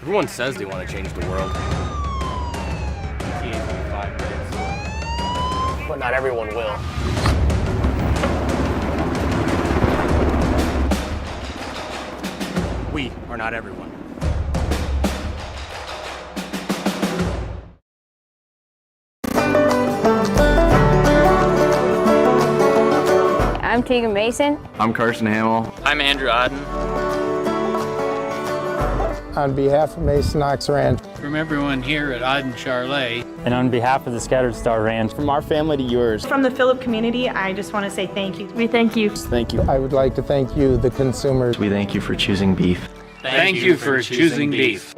Everyone says they want to change the world. But not everyone will. We are not everyone. I'm Tegan Mason. I'm Carson Hamill. I'm Andrew Odden. On behalf of Mason Ox Ranch. From everyone here at Odden Charlet. And on behalf of the Scattered Star Ranch. From our family to yours. From the Phillip community, I just want to say thank you. We thank you. Thank you. I would like to thank you, the consumers. We thank you for choosing beef. Thank you for choosing beef.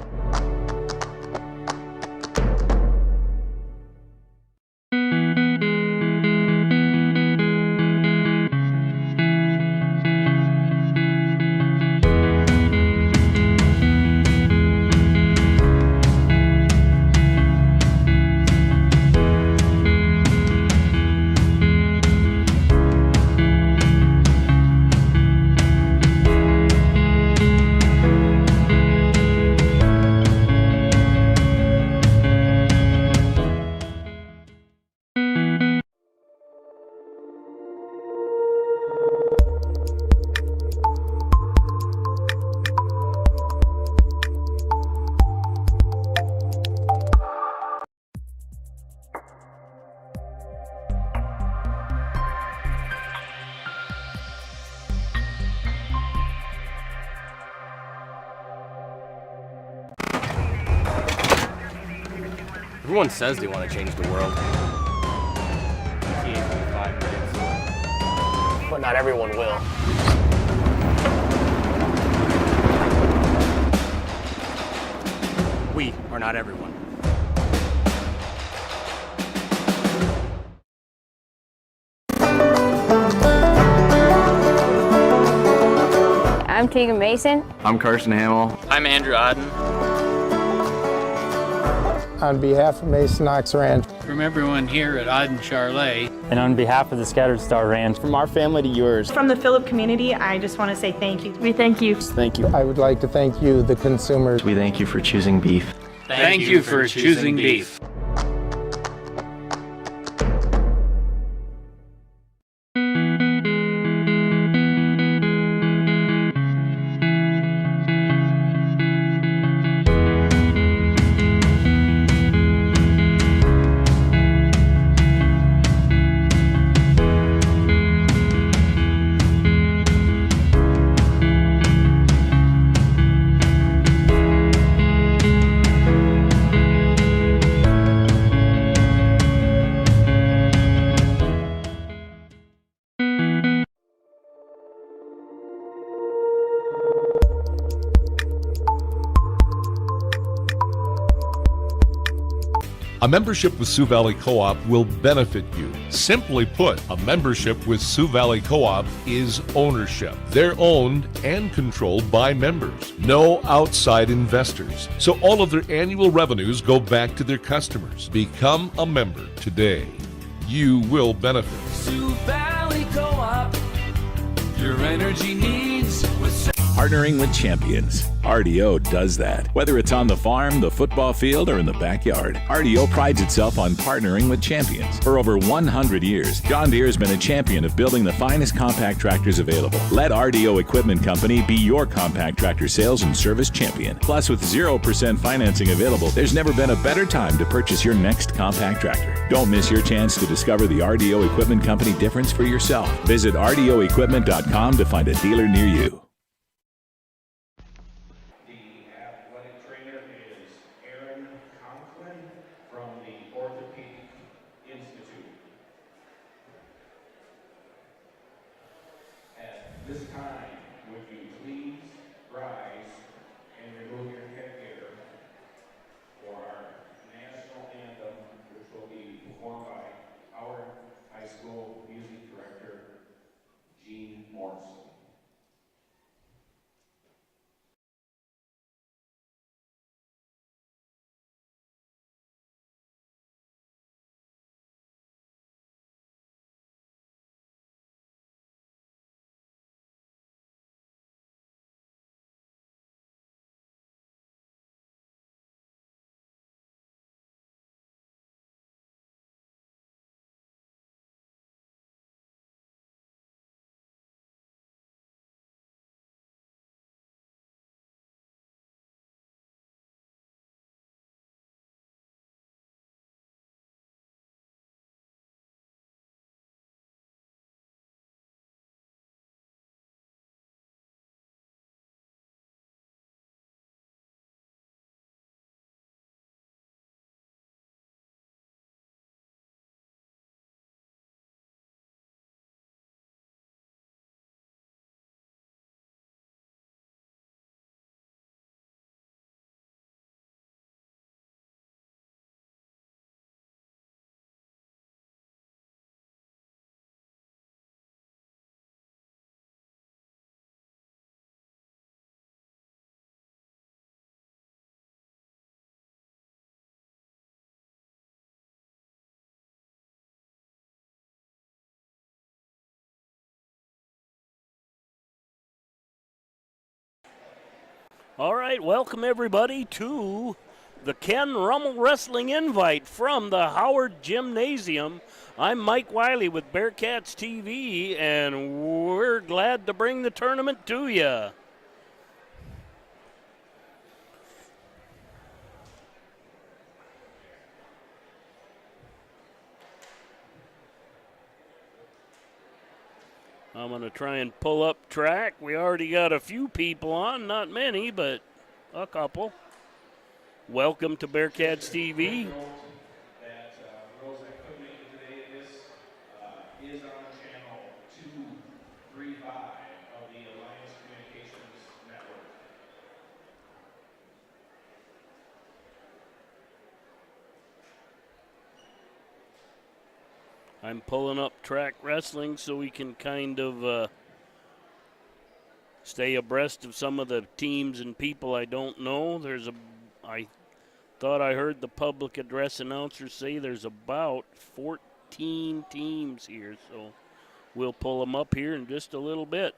Everyone says they want to change the world. But not everyone will. We are not everyone. I'm Tegan Mason. I'm Carson Hamill. I'm Andrew Odden. On behalf of Mason Ox Ranch. From everyone here at Odden Charlet. And on behalf of the Scattered Star Ranch. From our family to yours. From the Phillip community, I just want to say thank you. We thank you. Thank you. I would like to thank you, the consumers. We thank you for choosing beef. Thank you for choosing beef. A membership with Sioux Valley Co-op will benefit you. Simply put, a membership with Sioux Valley Co-op is ownership. They're owned and controlled by members. No outside investors. So all of their annual revenues go back to their customers. Become a member today. You will benefit. Sioux Valley Co-op, your energy needs with Partnering with champions. RDO does that. Whether it's on the farm, the football field, or in the backyard, RDO prides itself on partnering with champions. For over 100 years, John Deere has been a champion of building the finest compact tractors available. Let RDO Equipment Company be your compact tractor sales and service champion. Plus, with 0% financing available, there's never been a better time to purchase your next compact tractor. Don't miss your chance to discover the RDO Equipment Company difference for yourself. Visit RDOequipment.com to find a dealer near you. This time, would you please rise and remove your headgear for our national anthem, which will be performed by our high school music director, Gene Morrison. All right, welcome everybody to the Ken Rummel Wrestling Invite from the Howard Gymnasium. I'm Mike Wiley with Bearcats TV, and we're glad to bring the tournament to you. I'm going to try and pull up track. We already got a few people on, not many, but a couple. Welcome to Bearcats TV. That those that couldn't make it today, this is on channel 235 of the Alliance Communications Network. I'm pulling up track wrestling so we can kind of stay abreast of some of the teams and people I don't know. I thought I heard the public address announcer say there's about 14 teams here, so we'll pull them up here in just a little bit.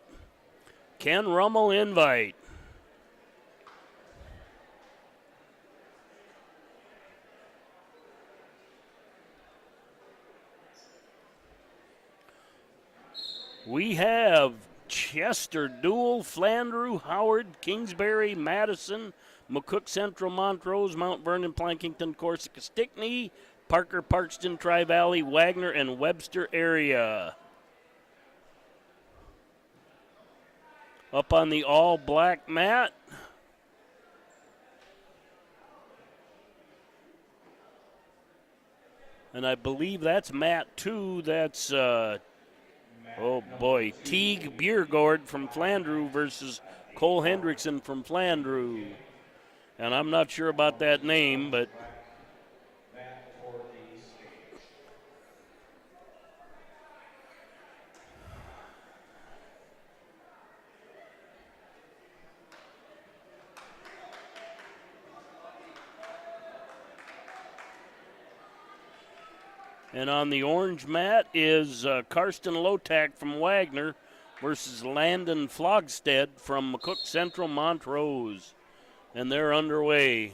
Ken Rummel Invite. We have Chester, Dual, Flandreau, Howard, Kingsbury, Madison, McCook Central, Montrose, Mount Vernon, Plankington, Corsica, Stickney, Parker, Parkston, Tri-Valley, Wagner, and Webster area. Up on the all-black mat, and I believe that's mat 2. That's oh boy, Teague Biergård from Flandreau versus Cole Hendrickson from Flandreau. And I'm not sure about that name, but and on the orange mat is Karsten Lotak from Wagner versus Landon Flogstead from McCook Central Montrose. And they're underway.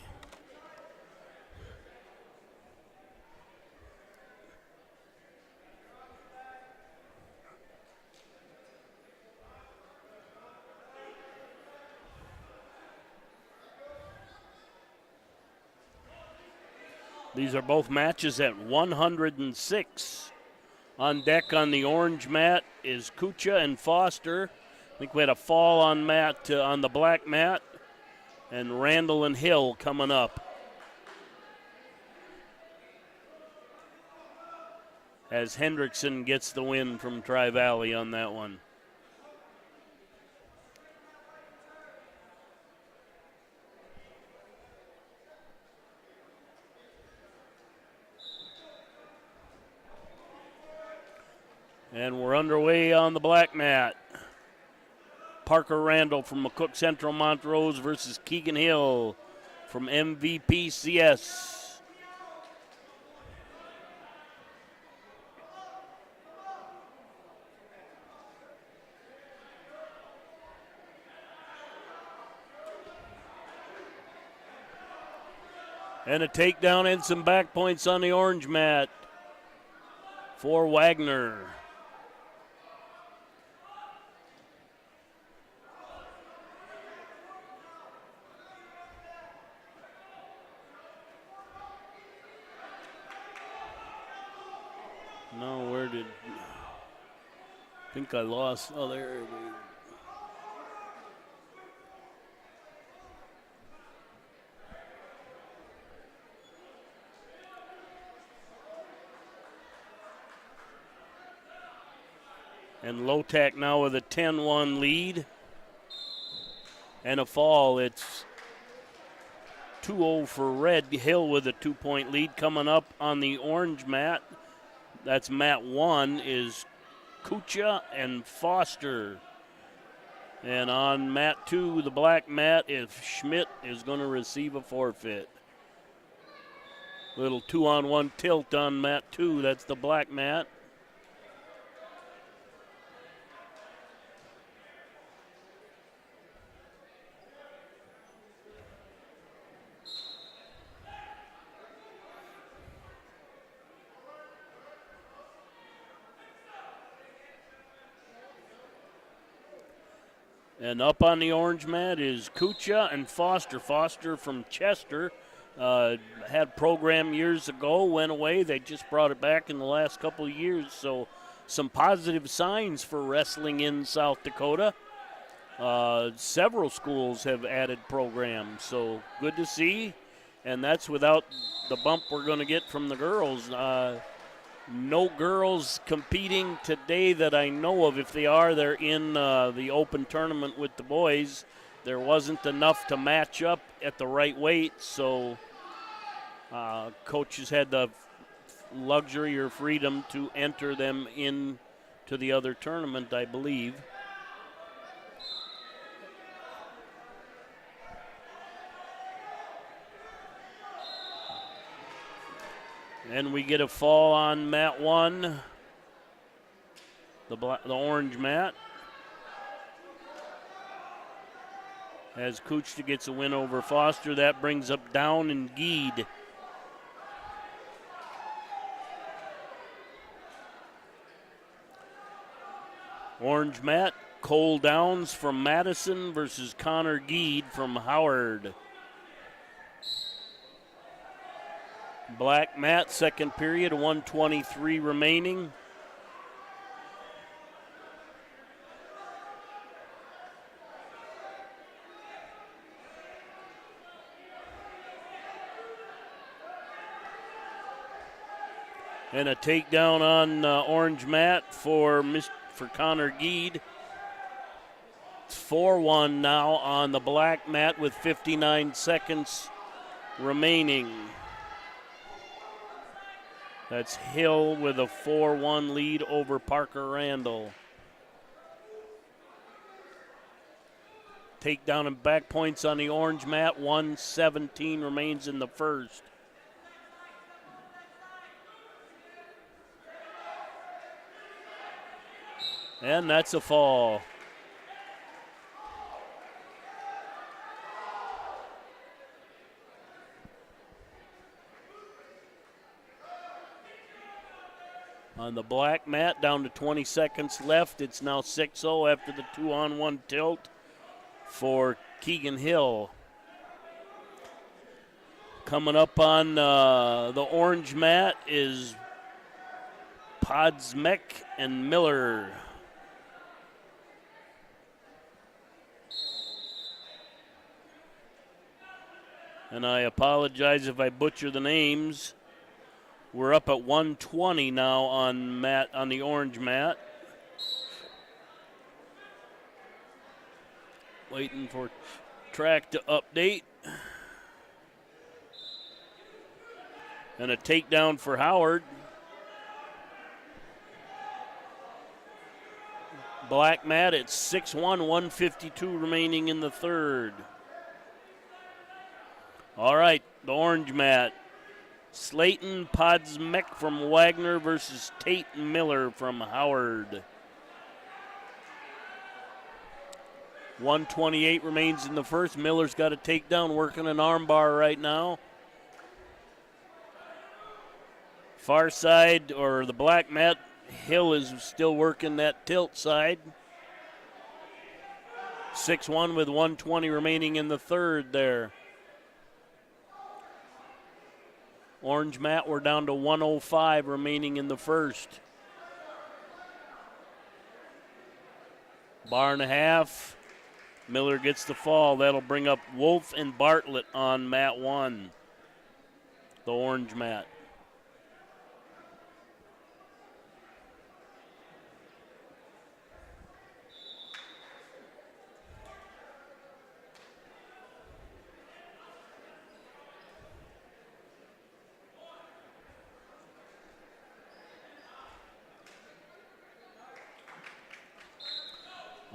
These are both matches at 106. On deck on the orange mat is Kucha and Foster. I think we had a fall on on the black mat. And Randall and Hill coming up. As Hendrickson gets the win from Tri-Valley on that one. And we're underway on the black mat. Parker Randall from McCook Central Montrose versus Keegan Hill from MVP CS. And a takedown and some back points on the orange mat for Wagner. No, where did... I think I lost... Oh, there it is. And Lotak now with a 10-1 lead. And a fall. It's 2-0 for Red. Hill with a 2-point lead coming up on the orange mat. That's mat 1 is Kucha and Foster. And on mat 2, the black mat, if Schmidt is going to receive a forfeit. Little 2-on-1 tilt on mat 2. That's the black mat. And up on the orange mat is Kucha and Foster. Foster from Chester. Had program years ago, went away. They just brought it back in the last couple of years. So some positive signs for wrestling in South Dakota. Several schools have added programs, so good to see. And that's without the bump we're going to get from the girls. No girls competing today that I know of. If they are, they're in the open tournament with the boys. There wasn't enough to match up at the right weight, so coaches had the luxury or freedom to enter them into the other tournament, I believe. And we get a fall on mat 1, the orange mat. As Kuchta gets a win over Foster, that brings up Down and Geed. Orange mat, Cole Downs from Madison versus Connor Geed from Howard. Black mat, second period, 1:23 remaining. And a takedown on orange mat for Connor Geed. It's 4-1 now on the black mat with 59 seconds remaining. That's Hill with a 4-1 lead over Parker Randall. Takedown and back points on the orange mat. 1:17 remains in the first. And that's a fall. On the black mat, down to 20 seconds left. It's now 6-0 after the 2-on-1 tilt for Keegan Hill. Coming up on the orange mat is Podsmek and Miller. And I apologize if I butcher the names. We're up at 120 now on the orange mat. Waiting for track to update. And a takedown for Howard. Black mat, it's 6-1, 1:52 remaining in the third. All right, the orange mat. Slayton Podsmek from Wagner versus Tate Miller from Howard. 1:28 remains in the first. Miller's got a takedown, working an armbar right now. Far side, or the black mat, Hill is still working that tilt side. 6-1 with 1:20 remaining in the third there. Orange mat, we're down to 1:05 remaining in the first. Bar and a half. Miller gets the fall. That'll bring up Wolf and Bartlett on mat 1, the orange mat.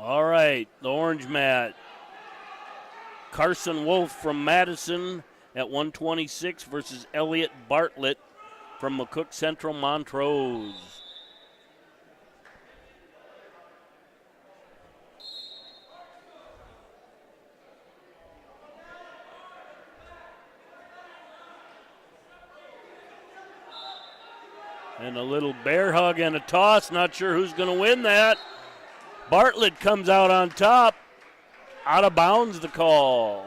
All right, the orange mat. Carson Wolf from Madison at 126 versus Elliott Bartlett from McCook Central Montrose. And a little bear hug and a toss. Not sure who's going to win that. Bartlett comes out on top. Out of bounds, the call.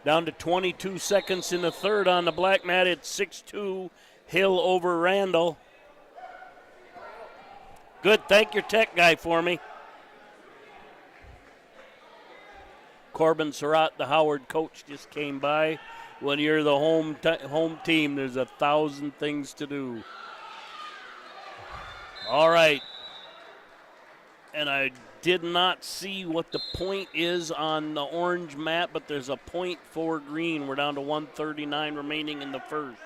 Down to 22 seconds in the third on the black mat. It's 6-2, Hill over Randall. Good, thank your tech guy for me. Corbin Surratt, the Howard coach, just came by. When you're the home team, there's 1,000 things to do. All right. And I did not see what the point is on the orange mat, but there's a point for green. We're down to 1:39 remaining in the first.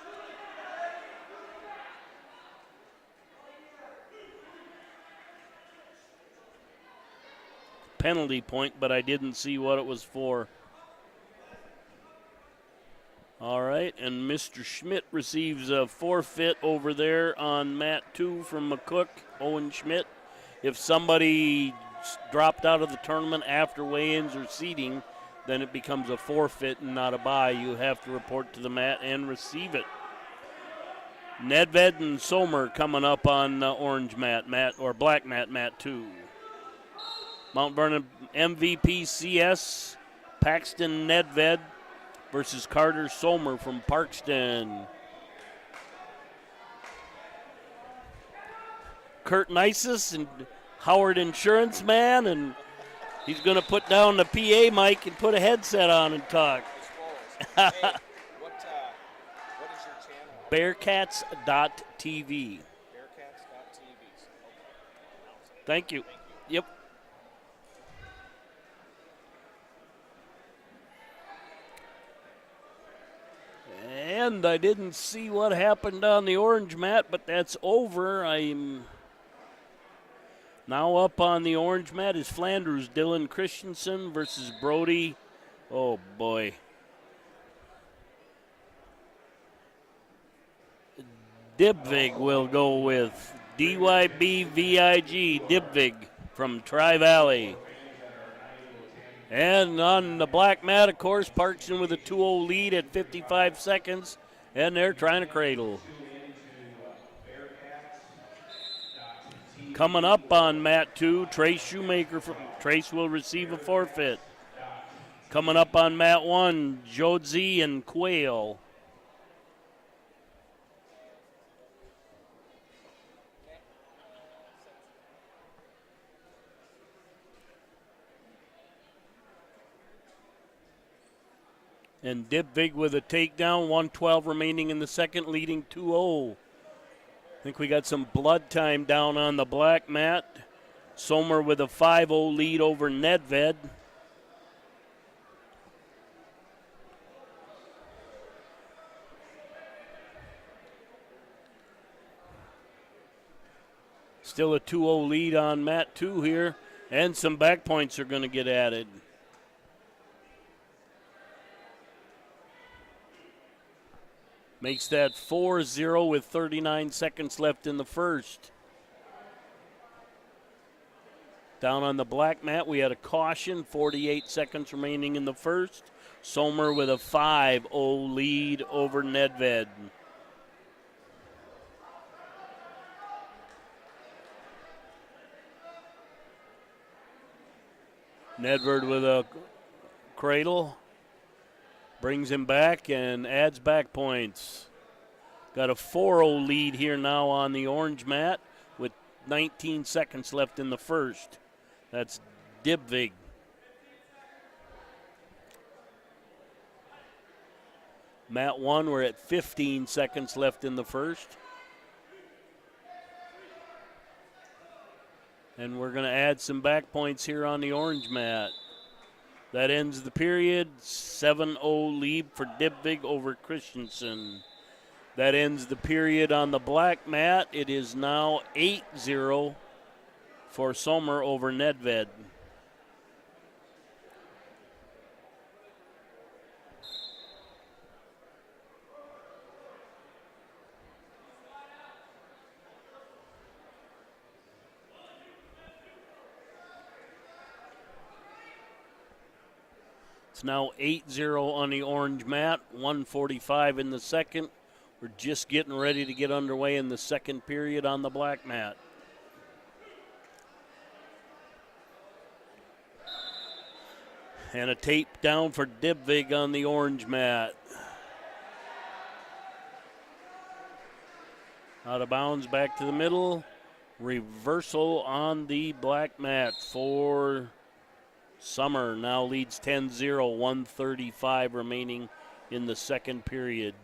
Penalty point, but I didn't see what it was for. All right, and Mr. Schmidt receives a forfeit over there on mat 2 from McCook, Owen Schmidt. If somebody dropped out of the tournament after weigh-ins or seeding, then it becomes a forfeit and not a bye. You have to report to the mat and receive it. Nedved and Sommer coming up on orange mat or black mat 2. Mount Vernon MVP CS, Paxton Nedved versus Carter Sommer from Parkston. Kurt Nisus and Howard Insurance Man, and he's going to put down the PA mic and put a headset on and talk. What is your channel? Bearcats.tv. Bearcats.tv. Thank you. Yep. And I didn't see what happened on the orange mat, but that's over. I'm now up on the orange mat is Flanders, Dylan Christensen versus Brody. Oh, boy. Dibvig will go with DYBVIG, Dibvig from Tri-Valley. And on the black mat, of course, Parkson with a 2-0 lead at 55 seconds, and they're trying to cradle. Coming up on mat 2, Trace Shoemaker. Trace will receive a forfeit. Coming up on mat 1, Jodzie and Quayle. And Dibvig with a takedown, 1:12 remaining in the second, leading 2-0. I think we got some blood time down on the black mat. Sommer with a 5-0 lead over Nedved. Still a 2-0 lead on mat 2 here, and some back points are going to get added. Makes that 4-0 with 39 seconds left in the first. Down on the black mat, we had a caution, 48 seconds remaining in the first. Sommer with a 5-0 lead over Nedved. Nedved with a cradle. Brings him back and adds back points. Got a 4-0 lead here now on the orange mat with 19 seconds left in the first. That's Dibvig. Mat 1, we're at 15 seconds left in the first. And we're going to add some back points here on the orange mat. That ends the period. 7-0 lead for Dibvig over Christensen. That ends the period on the black mat. It is now 8-0 for Sommer over Nedved. It's now 8-0 on the orange mat, 1:45 in the second, We're just getting ready to get underway in the second period on the black mat. And a tape down for Dibvig on the orange mat. Out of bounds, back to the middle. Reversal on the black mat for Summer. Now leads 10-0, 1:35 remaining in the second period.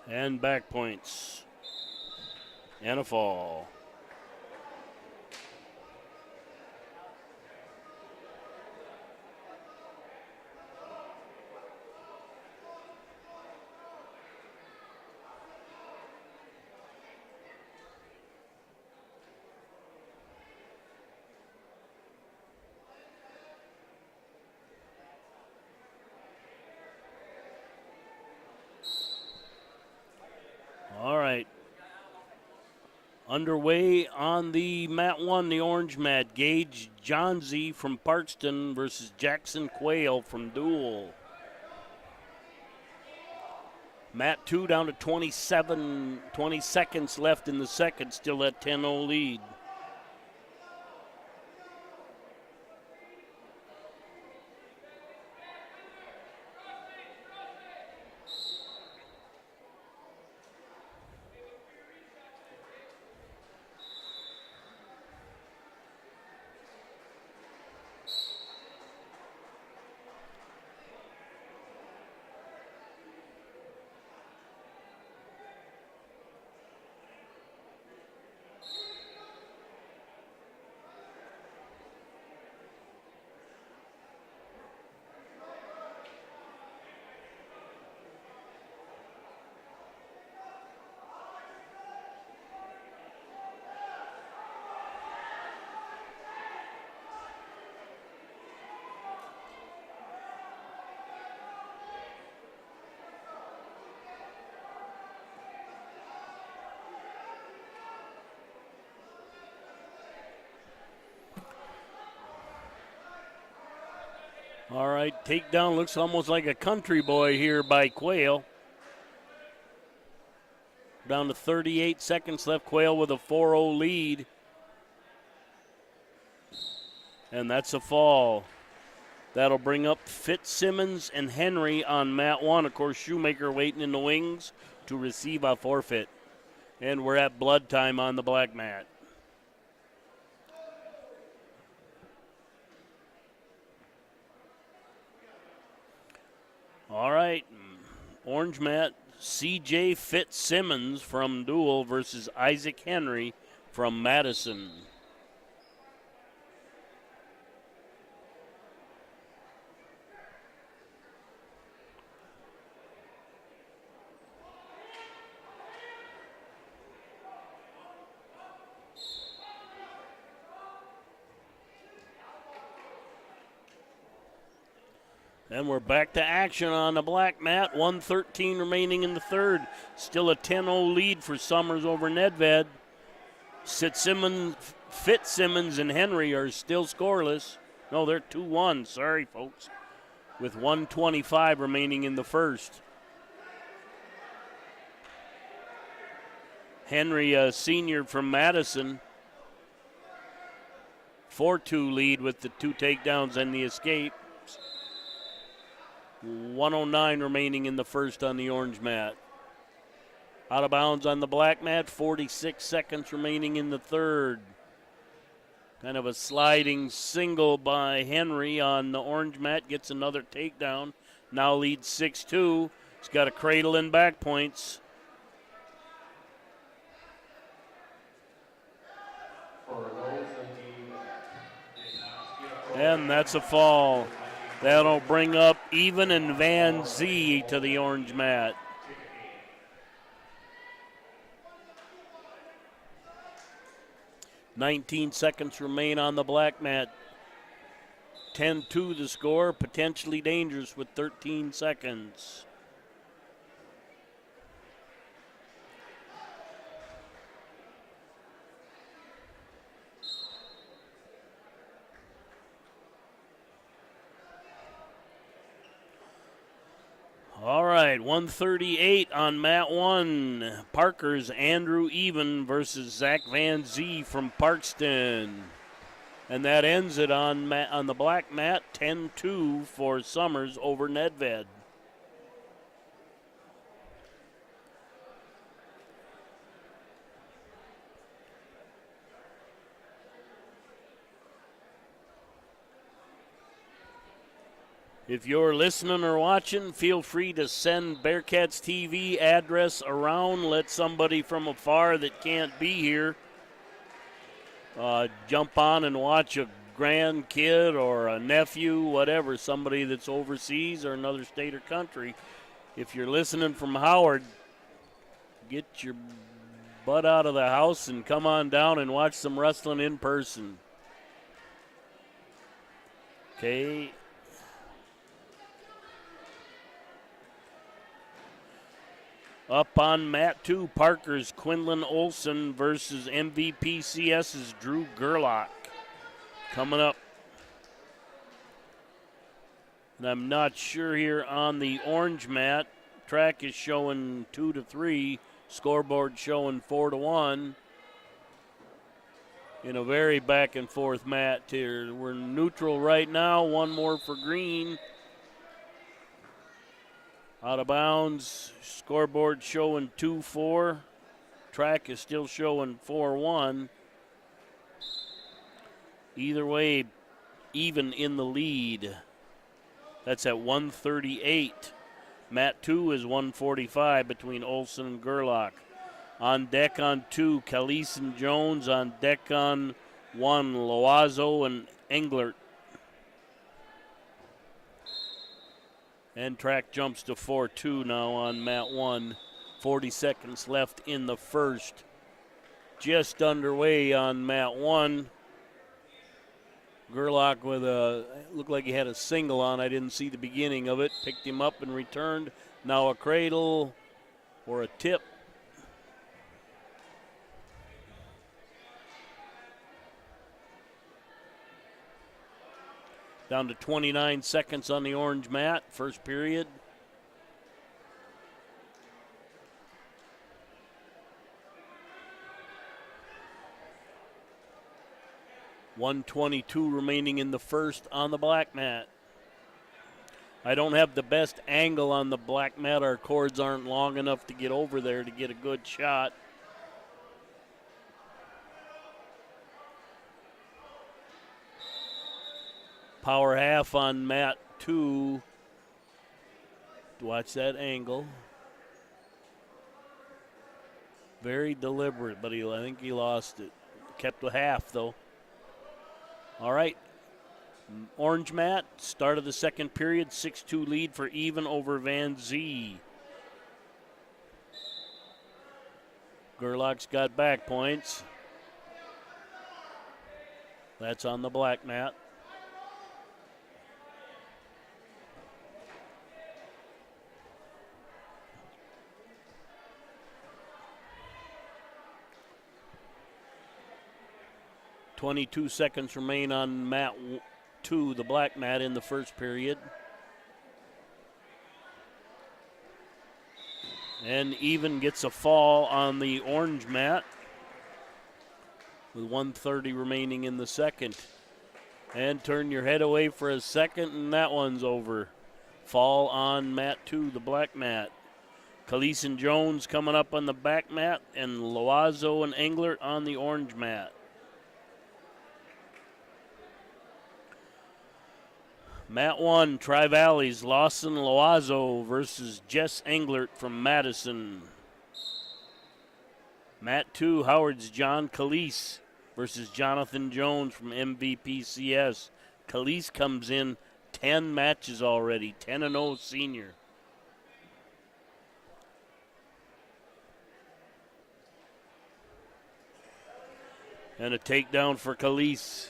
And back points. And a fall. All right. Underway on the mat one, the orange mat. Gage Johnsey from Parkston versus Jackson Quayle from Dual. Mat 2 down to 20 seconds left in the second, still at 10-0 lead. All right, takedown looks almost like a country boy here by Quayle. Down to 38 seconds left, Quayle with a 4-0 lead. And that's a fall. That'll bring up Fitzsimmons and Henry on mat one. Of course, Shoemaker waiting in the wings to receive a forfeit. And we're at blood time on the black mat. All right, orange mat, C.J. Fitzsimmons from Dual versus Isaac Henry from Madison. And we're back to action on the black mat. 1:13 remaining in the third. Still a 10-0 lead for Summers over Nedved. Fitzsimmons and Henry are still scoreless. No, they're 2-1. Sorry, folks. With 1:25 remaining in the first. Henry, a senior from Madison. 4-2 lead with the two takedowns and the escape. 1:09 remaining in the first on the orange mat. Out of bounds on the black mat, 46 seconds remaining in the third. Kind of a sliding single by Henry on the orange mat, gets another takedown. Now leads 6-2. He's got a cradle and back points. And that's a fall. That'll bring up Even and Van Zee to the orange mat. 19 seconds remain on the black mat. 10-2 the score, potentially dangerous with 13 seconds. All right, 138 on mat 1. Parker's Andrew Even versus Zach Van Zee from Parkston. And that ends it on the black mat, 10-2 for Summers over Nedved. If you're listening or watching, feel free to send Bearcats TV address around. Let somebody from afar that can't be here jump on and watch a grandkid or a nephew, whatever, somebody that's overseas or another state or country. If you're listening from Howard, get your butt out of the house and come on down and watch some wrestling in person. Okay. Up on mat 2, Parker's Quinlan Olson versus MVP CS's Drew Gerlach. Coming up. And I'm not sure here on the orange mat. Track is showing 2-3. Scoreboard showing 4-1. In a very back and forth mat here. We're neutral right now. One more for green. Out of bounds, scoreboard showing 2-4. Track is still showing 4-1. Either way, even in the lead. That's at 138. Mat 2 is 145 between Olson and Gerlach. On deck on 2, Calise and Jones. On deck on 1, Loazo and Englert. And track jumps to 4-2 now on mat 1. 40 seconds left in the first. Just underway on mat 1. Gerlach with looked like he had a single on. I didn't see the beginning of it. Picked him up and returned. Now a cradle or a tip. Down to 29 seconds on the orange mat, first period. .122 remaining in the first on the black mat. I don't have the best angle on the black mat. Our cords aren't long enough to get over there to get a good shot. Power half on mat 2. Watch that angle. Very deliberate, but I think he lost it. Kept a half, though. All right. Orange mat, start of the second period, 6-2 lead for Even over Van Zee. Gerlach's got back points. That's on the black mat. .22 seconds remain on mat 2, the black mat, in the first period. And Even gets a fall on the orange mat with 1:30 remaining in the second. And turn your head away for a second, and that one's over. Fall on mat 2, the black mat. Calise and Jones coming up on the back mat, and Loazo and Englert on the orange mat. Mat 1, Tri-Valley's Lawson Loazo versus Jess Englert from Madison. Mat 2, Howard's John Calise versus Jonathan Jones from MVPCS. Calise comes in 10 matches already, 10-0 senior. And a takedown for Khalees.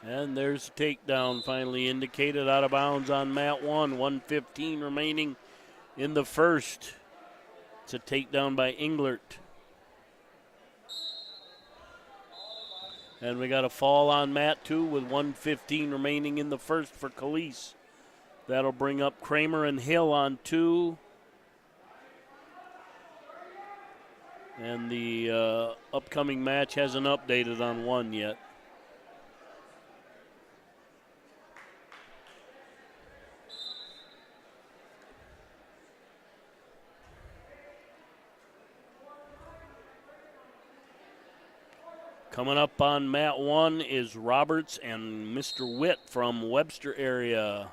And there's a takedown finally indicated, out of bounds on mat 1. 1:15 remaining in the first. It's a takedown by Englert. And we got a fall on mat 2 with 1:15 remaining in the first for Khalees. That'll bring up Kramer and Hill on 2. And the upcoming match hasn't updated on 1 yet. Coming up on mat 1 is Roberts and Mr. Witt from Webster area.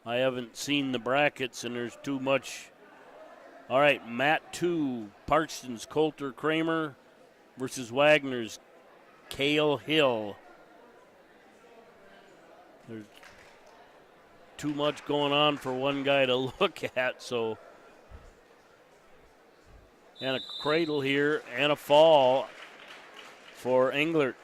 I haven't seen the brackets and there's too much. All right, mat 2, Parkston's Coulter Kramer versus Wagner's Cale Hill. There's too much going on for one guy to look at, so. And a cradle here and a fall for Englert.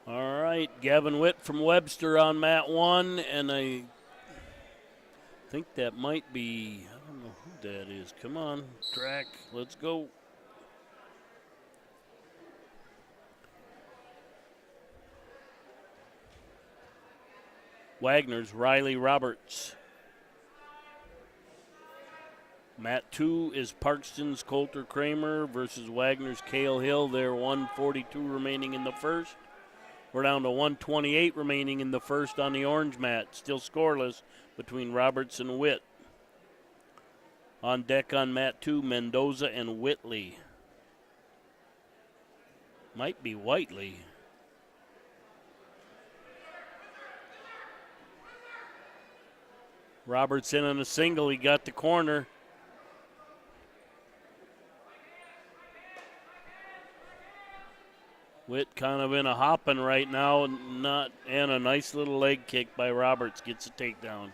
All right, Gavin Witt from Webster on mat 1, and I think that might be, I don't know who that is. Come on, track, let's go. Wagner's Riley Roberts. Mat 2 is Parkston's Coulter Kramer versus Wagner's Cale Hill. They're 1:42 remaining in the first. We're down to 1:28 remaining in the first on the orange mat. Still scoreless between Roberts and Witt. On deck on mat 2, Mendoza and Whitley. Might be Whiteley. Roberts in on a single. He got the corner. Witt kind of in a hopping right now, and a nice little leg kick by Roberts gets a takedown.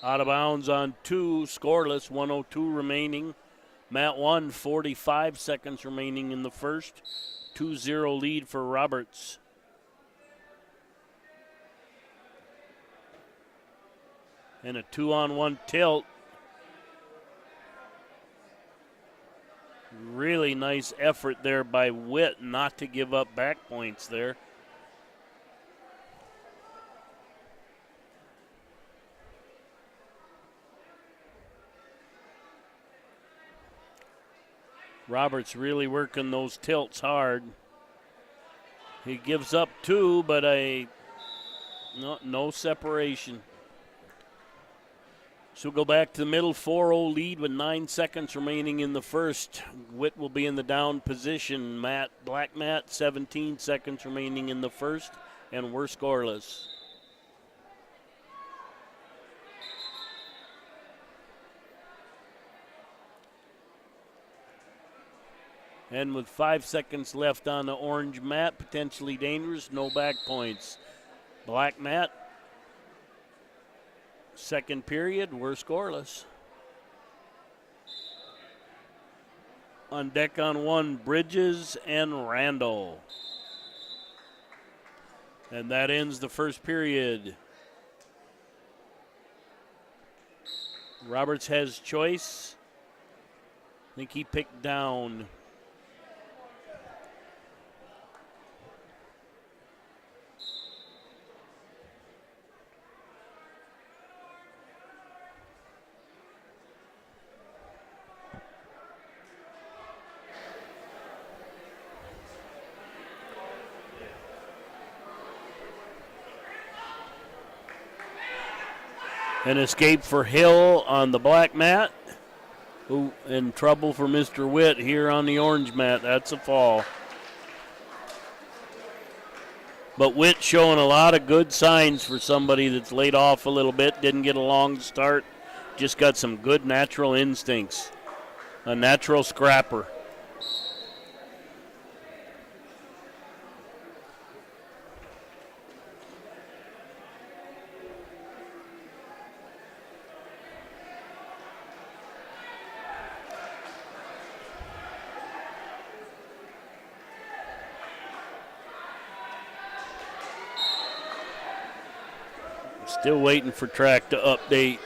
Out of bounds on 2, scoreless, 1:02 remaining. Mat 1, 45 seconds remaining in the first. 2-0 lead for Roberts. And a 2-on-1 tilt. Really nice effort there by Witt not to give up back points there. Roberts really working those tilts hard. He gives up 2, but no separation. So we'll go back to the middle, 4-0 lead with 9 seconds remaining in the first. Witt will be in the down position. Black mat, 17 seconds remaining in the first, and we're scoreless. And with 5 seconds left on the orange mat, potentially dangerous, no back points. Black mat. Second period, we're scoreless. On deck on 1, Bridges and Randall. And that ends the first period. Roberts has choice. I think he picked down. An escape for Hill on the black mat. Ooh, in trouble for Mr. Witt here on the orange mat. That's a fall. But Witt showing a lot of good signs for somebody that's laid off a little bit, didn't get a long start, just got some good natural instincts. A natural scrapper. Still waiting for track to update.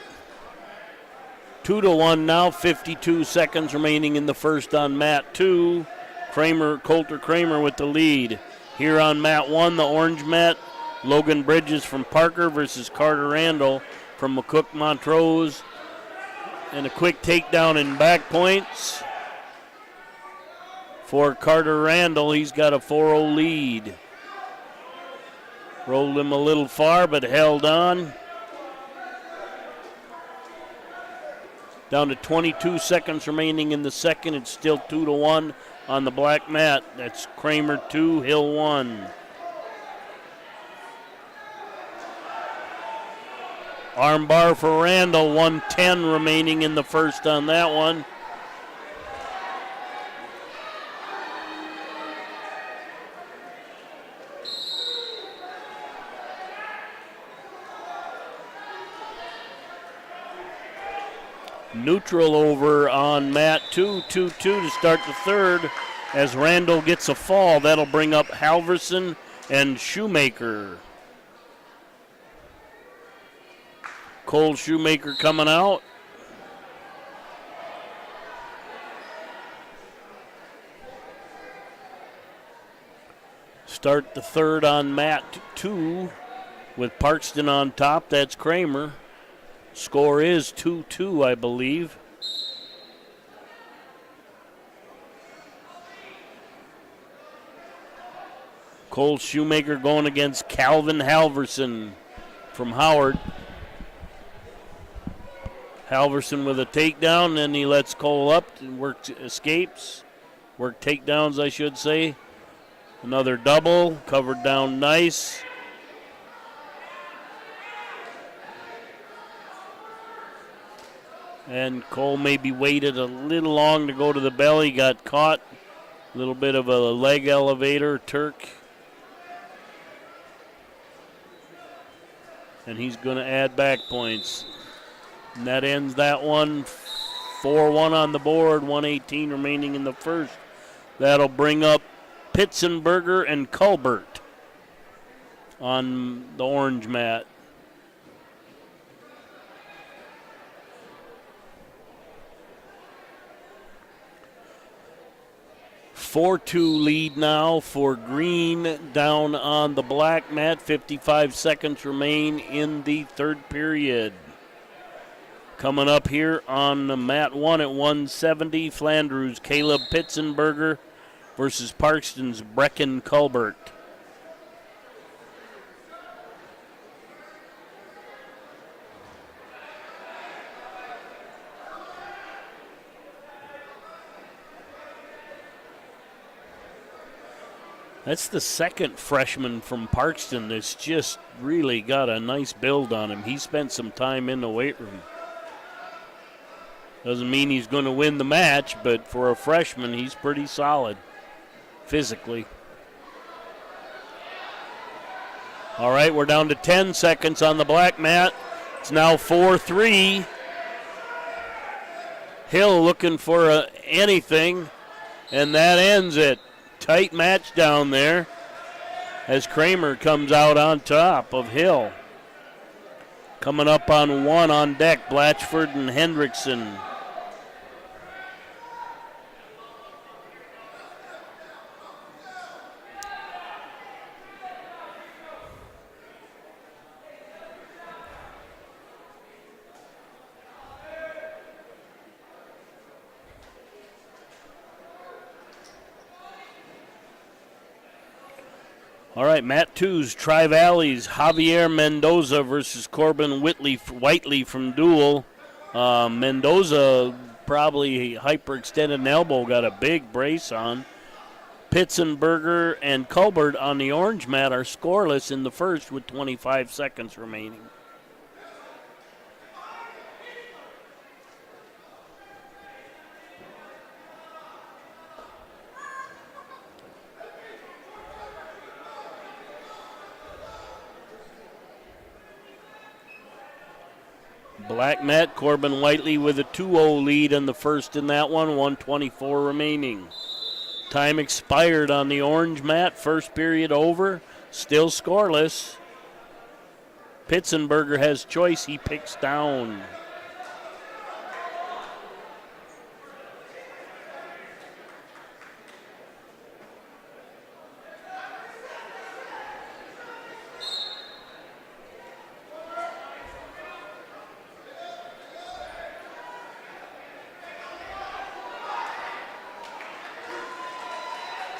2-1 now, 52 seconds remaining in the first on mat 2. Coulter Kramer with the lead. Here on mat 1, the orange mat, Logan Bridges from Parker versus Carter Randall from McCook Montrose. And a quick takedown in back points for Carter Randall. He's got a 4-0 lead. Rolled him a little far, but held on. Down to 22 seconds remaining in the second. It's still 2-1 on the black mat. That's Kramer 2, Hill 1. Armbar for Randall, 1:10 remaining in the first on that one. Neutral over on mat 2, 2-2 to start the third as Randall gets a fall. That'll bring up Halverson and Shoemaker. Cole Shoemaker coming out. Start the third on mat 2 with Parkston on top. That's Kramer. Score is 2-2, I believe. Cole Shoemaker going against Calvin Halverson from Howard. Halverson with a takedown, then he lets Cole up and works escapes. Work takedowns, I should say. Another double, covered down nice. And Cole maybe waited a little long to go to the belly, got caught. A little bit of a leg elevator, Turk. And he's going to add back points. And that ends that one. 4-1 on the board, 1:18 remaining in the first. That'll bring up Pitzenberger and Culbert on the orange mat. 4-2 lead now for Green down on the black mat. 55 seconds remain in the third period. Coming up here on the mat 1 at 170, Flandreau's Caleb Pitzenberger versus Parkston's Brecken Culbert. That's the second freshman from Parkston that's just really got a nice build on him. He spent some time in the weight room. Doesn't mean he's going to win the match, but for a freshman, he's pretty solid physically. All right, we're down to 10 seconds on the black mat. It's now 4-3. Hill looking for anything, and that ends it. Tight match down there as Kramer comes out on top of Hill. Coming up on one on deck, Blatchford and Hendrickson. All right, Mat 2's Tri-Valley's Javier Mendoza versus Corbin Whiteley from Dual. Mendoza probably hyperextended an elbow, got a big brace on. Pitzenberger and Colbert on the orange mat are scoreless in the first with 25 seconds remaining. Black mat, Corbin Whiteley with a 2-0 lead in the first in that one, 1:24 remaining. Time expired on the orange mat, first period over, still scoreless. Pitzenberger has choice, he picks down.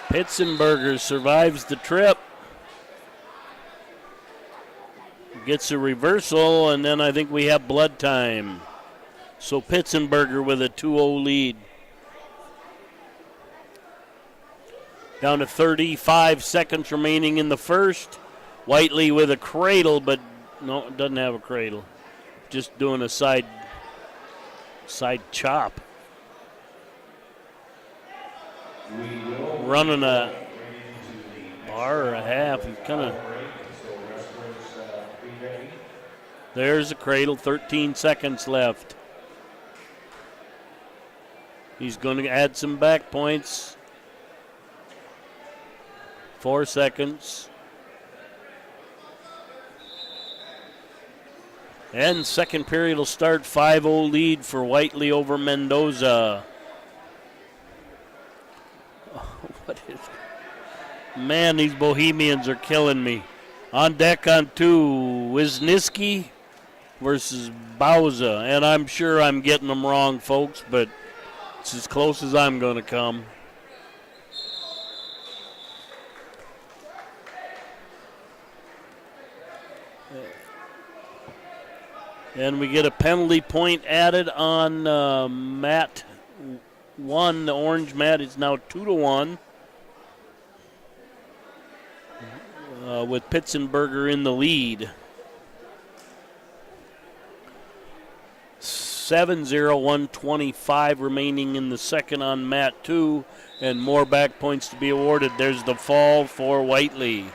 Pitzenberger survives the trip. Gets a reversal, and then I think we have blood time. So Pitzenberger with a 2-0 lead. Down to 35 seconds remaining in the first. Whiteley with a cradle, but no, it doesn't have a cradle. Just doing a side chop. Running a bar or a half. He's kind of. There's a cradle, 13 seconds left. He's going to add some back points. 4 seconds. And second period will start, 5-0 lead for Whiteley over Mendoza. What is it? Man, these Bohemians are killing me. On deck on 2, Wisniewski versus Bauza. And I'm sure I'm getting them wrong, folks, but it's as close as I'm going to come. And we get a penalty point added on mat 1. The orange mat is now 2-1. With Pitzenberger in the lead. 7-0, 1:25 remaining in the second on mat 2, and more back points to be awarded. There's the fall for Whiteley.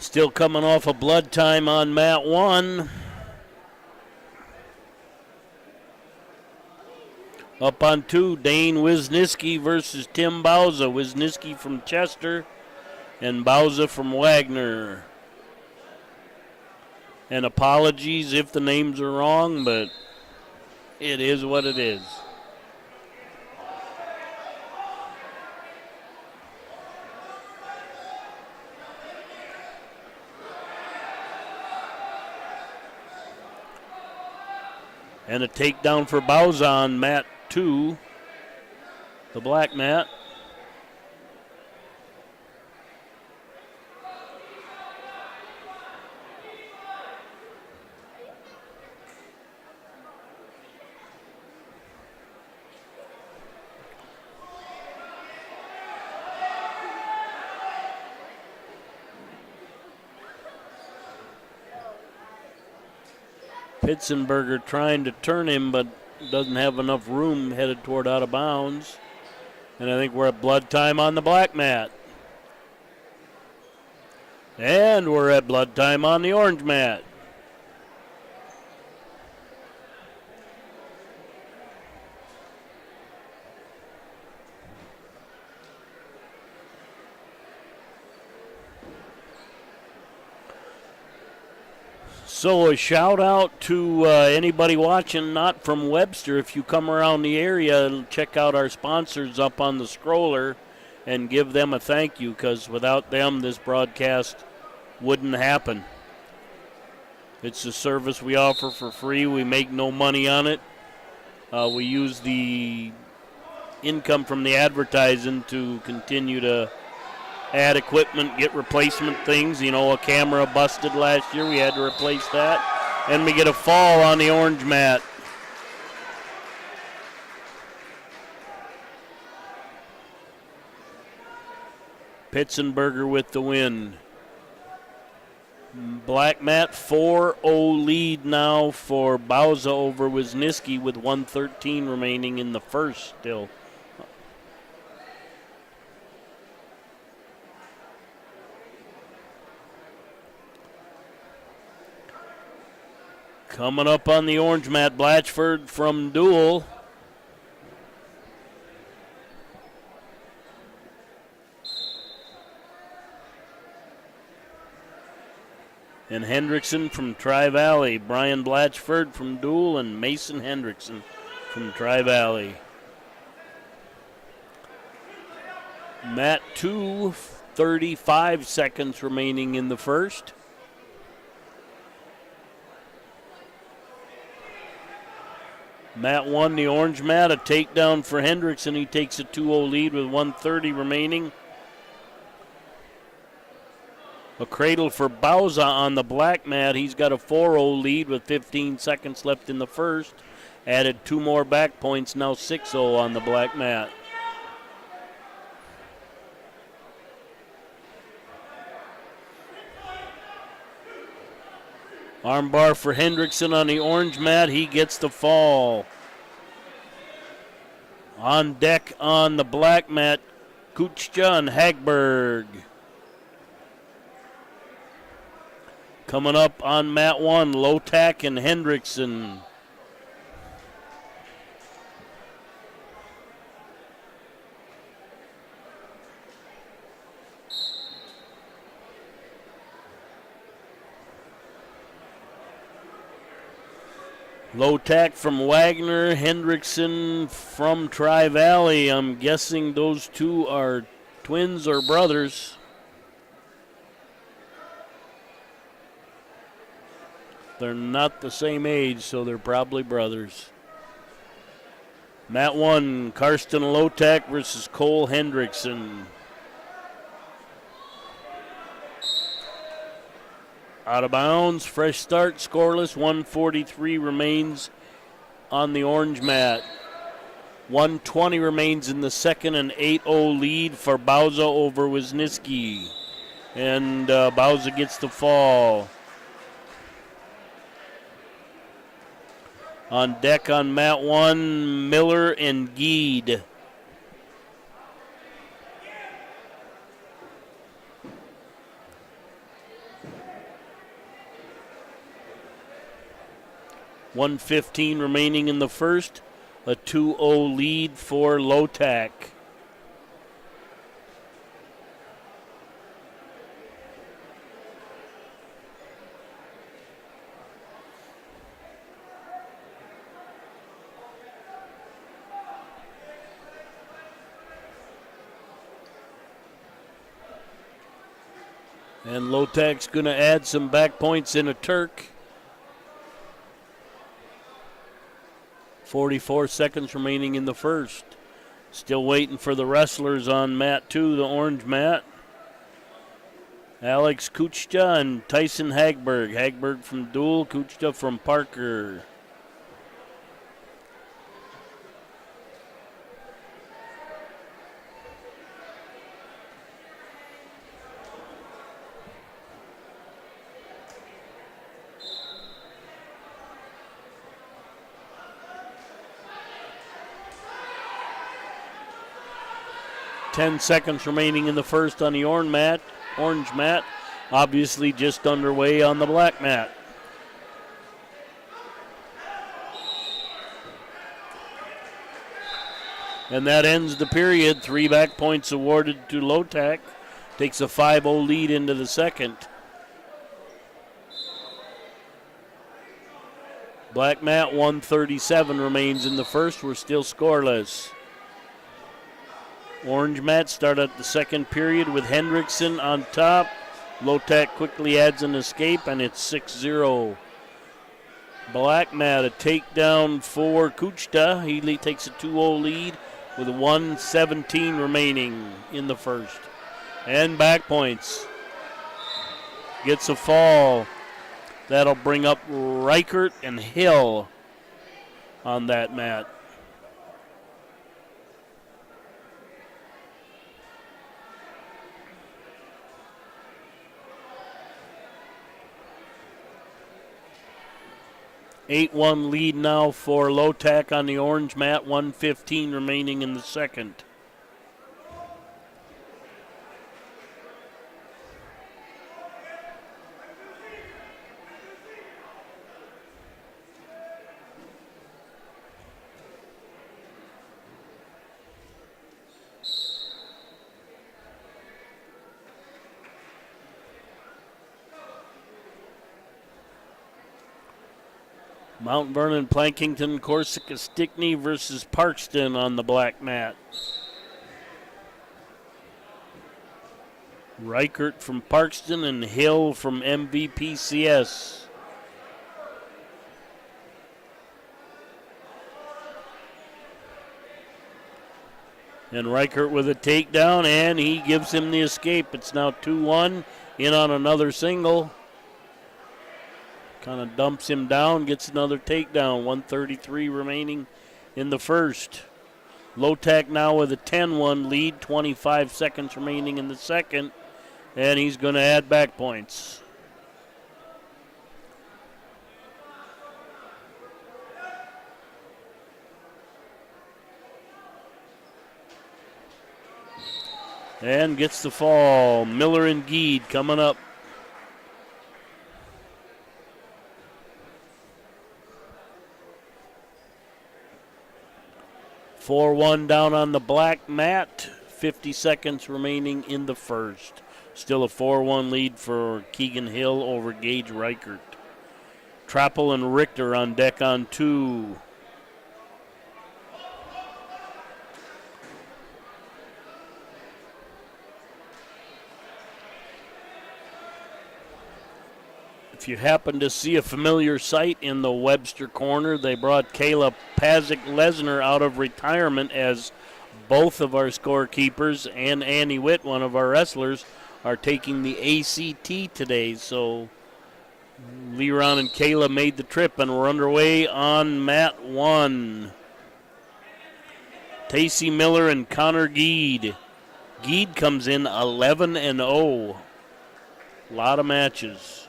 Still coming off a blood time on mat 1. Up on 2, Dane Wisniewski versus Tim Bauza. Wisniewski from Chester and Bauza from Wagner. And apologies if the names are wrong, but it is what it is. And a takedown for Bauza on mat 2, the black mat. Pitzenberger trying to turn him, but doesn't have enough room, headed toward out of bounds. And I think we're at blood time on the black mat. And we're at blood time on the orange mat. So a shout out to anybody watching not from Webster. If you come around the area, check out our sponsors up on the scroller and give them a thank you, because without them, this broadcast wouldn't happen. It's a service we offer for free. We make no money on it. We use the income from the advertising to continue to add equipment, get replacement things. You know, a camera busted last year. We had to replace that. And we get a fall on the orange mat. Pitzenberger with the win. Black mat 4-0 lead now for Bauza over Wisniewski with 1:13 remaining in the first still. Coming up on the orange mat, Blatchford from Dual. And Hendrickson from Tri-Valley. Brian Blatchford from Dual and Mason Hendrickson from Tri-Valley. Mat 2, 35 seconds remaining in the first. Mat 1, the orange mat, a takedown for Hendrickson. He takes a 2-0 lead with 1:30 remaining. A cradle for Bauza on the black mat. He's got a 4-0 lead with 15 seconds left in the first. Added 2 more back points, now 6-0 on the black mat. Armbar for Hendrickson on the orange mat. He gets the fall. On deck on the black mat, Kuchja and Hagberg. Coming up on mat 1, Lotak and Hendrickson. Lotak from Wagner, Hendrickson from Tri-Valley. I'm guessing those two are twins or brothers. They're not the same age, so they're probably brothers. Mat 1, Karsten Lotak versus Cole Hendrickson. Out of bounds, fresh start, scoreless, 1:43 remains on the orange mat. 1:20 remains in the second, an 8-0 lead for Bauza over Wisniewski. And Bauza gets the fall. On deck on mat 1, Miller and Geed. $1:15 remaining in the first. A 2-0 lead for Lotak. And Lotak's going to add some back points in a Turk. 44 seconds remaining in the first. Still waiting for the wrestlers on mat 2, the orange mat. Alex Kuchta and Tyson Hagberg. Hagberg from Dual, Kuchta from Parker. Ten seconds remaining in the first on the orange mat. Obviously just underway on the black mat. And that ends the period. 3 back points awarded to Lotak. Takes a 5-0 lead into the second. Black mat 137 remains in the first. We're still scoreless. Orange mat start at the second period with Hendrickson on top. Lotek quickly adds an escape, and it's 6-0. Black mat, a takedown for Kuchta. He takes a 2-0 lead with 1:17 remaining in the first. And back points. Gets a fall. That'll bring up Reichert and Hill on that mat. Eight-1 lead now for Lotek on the orange mat. 1:15 remaining in the second. Mount Vernon, Plankington, Corsica, Stickney versus Parkston on the black mat. Reichert from Parkston and Hill from MVPCS. And Reichert with a takedown, and he gives him the escape. It's now 2-1, in on another single. Kind of dumps him down, gets another takedown. 1:33 remaining in the first. Lotek now with a 10-1 lead, 25 seconds remaining in the second, and he's going to add back points. And gets the fall. Miller and Geed coming up. Four-1 down on the black mat. 50 seconds remaining in the first. Still a 4-1 lead for Keegan Hill over Gage Reichert. Trappel and Richter on deck on two. If you happen to see a familiar sight in the Webster corner, they brought Kayla Pazik-Lesnar out of retirement, as both of our scorekeepers and Annie Witt, one of our wrestlers, are taking the ACT today. So Leron and Kayla made the trip, and we're underway on mat 1. Tacey Miller and Connor Geed. Geed comes in 11-0. A lot of matches.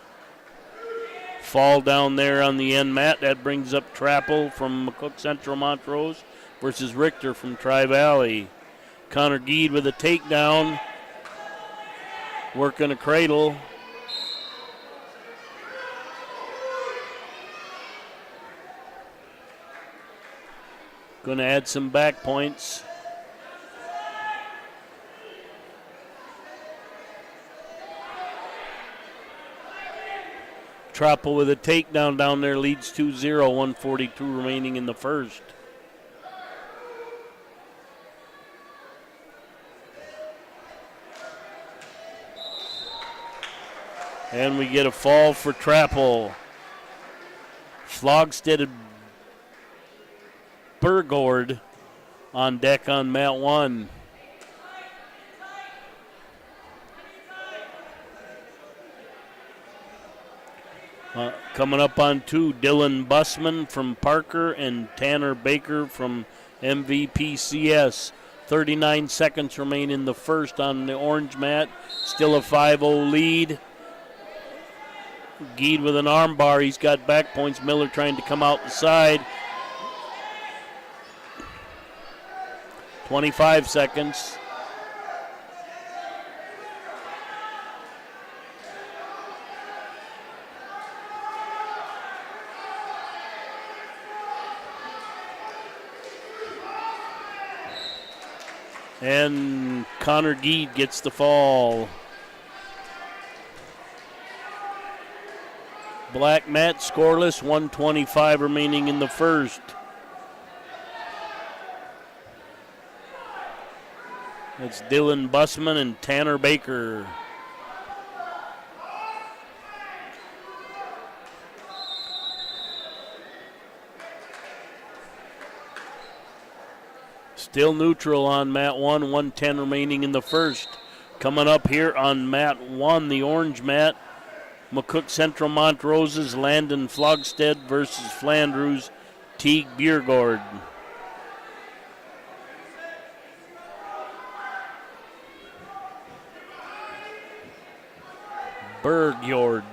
Fall down there on the end mat. That brings up Trappel from McCook Central Montrose versus Richter from Tri-Valley. Connor Geed with a takedown. Working a cradle. Going to add some back points. Trappel with a takedown down there leads 2-0, 1:42 remaining in the first. And we get a fall for Trappel. Flogstead and Burgord on deck on mat 1. Coming up on two, Dylan Bussman from Parker and Tanner Baker from MVPCS. 39 seconds remain in the first on the orange mat. Still a 5-0 lead. Geed with an arm bar. He's got back points. Miller trying to come out the side. 25 seconds. And Connor Geed gets the fall. Black mat scoreless, 1:25 remaining in the first. It's Dylan Bussman and Tanner Baker. Still neutral on mat 1, 1:10 remaining in the first. Coming up here on mat 1, the orange mat, McCook Central Montroses, Landon Flogstead versus Flandrews, Teague Biergård. Bergjord.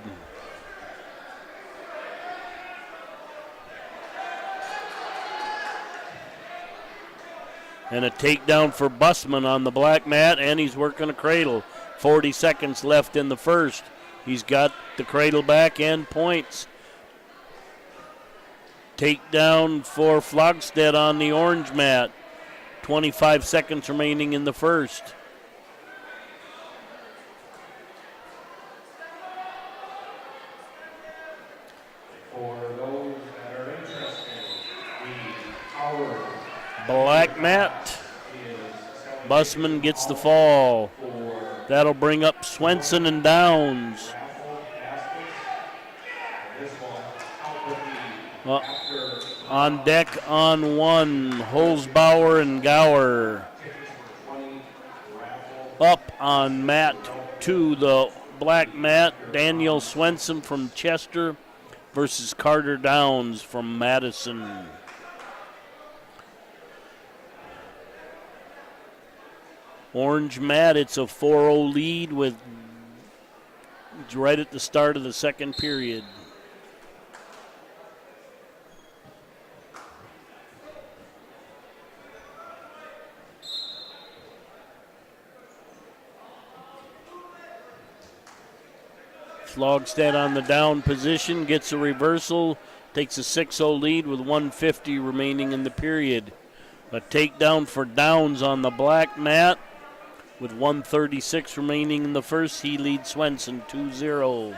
And a takedown for Bussman on the black mat, and he's working a cradle. 40 seconds left in the first. He's got the cradle back and points. Takedown for Flogstead on the orange mat. 25 seconds remaining in the first. For those that are interested, the hour Black mat. Bussman gets the fall. That'll bring up Swenson and Downs. On deck on 1, Holzbauer and Gower. Up on mat 2, the black mat, Daniel Swenson from Chester versus Carter Downs from Madison. Orange mat, it's a 4-0 lead with right at the start of the second period. Flogstead on the down position, gets a reversal, takes a 6-0 lead with 1:50 remaining in the period. A takedown for Downs on the black mat. With 1:36 remaining in the first, he leads Swenson 2-0.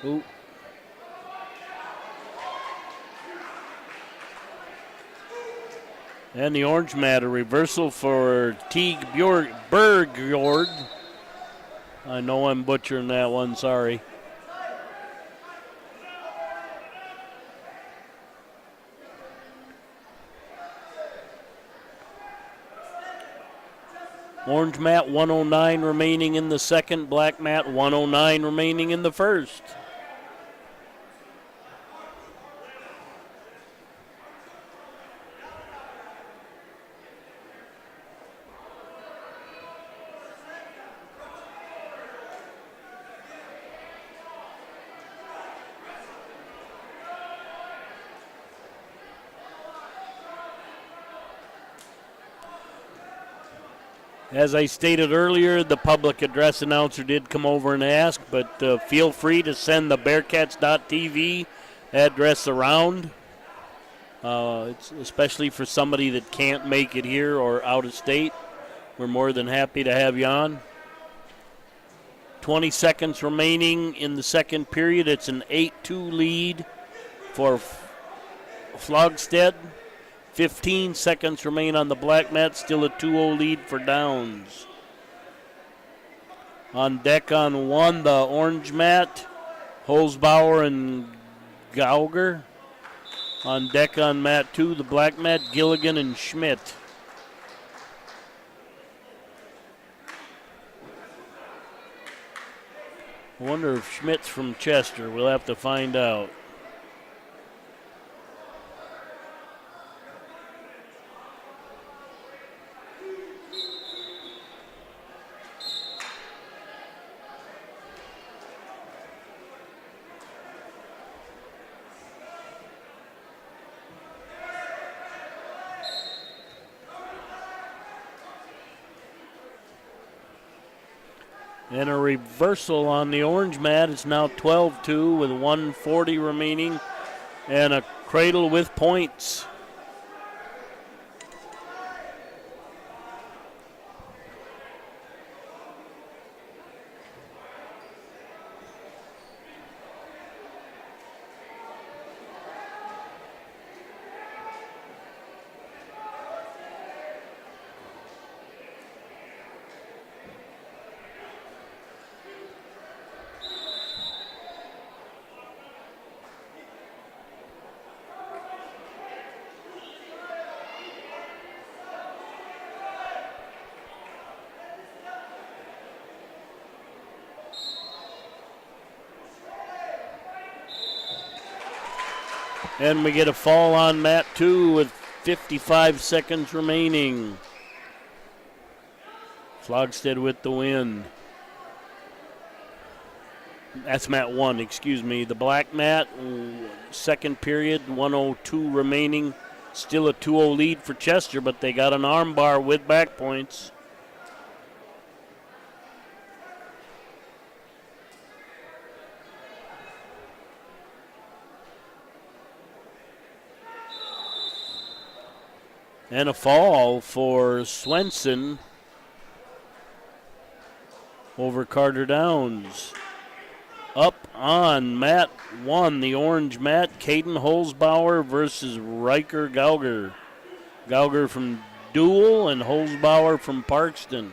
Ooh. And the orange mat, a reversal for Teague Bergjord. I know I'm butchering that one, sorry. Orange mat 109 remaining in the second, black mat 109 remaining in the first. As I stated earlier, the public address announcer did come over and ask, but feel free to send the Bearcats.tv address around. It's especially for somebody that can't make it here or out of state. We're more than happy to have you on. 20 seconds remaining in the second period. It's an 8-2 lead for Flogstead. 15 seconds remain on the black mat, still a 2-0 lead for Downs. On deck on 1, the orange mat, Holzbauer and Gauger. On deck on mat 2, the black mat, Gilligan and Schmidt. I wonder if Schmidt's from Chester. We'll have to find out. And a reversal on the orange mat. It's now 12-2 with 1:40 remaining. And a cradle with points. And we get a fall on mat 2 with 55 seconds remaining. Flogstead with the win. That's mat 1, excuse me. The black mat, second period, 1:02 remaining. Still a 2-0 lead for Chester, but they got an arm bar with back points. And a fall for Swenson over Carter Downs. Up on mat 1, the orange mat, Caden Holzbauer versus Riker Gauger. Gauger from Dual and Holzbauer from Parkston.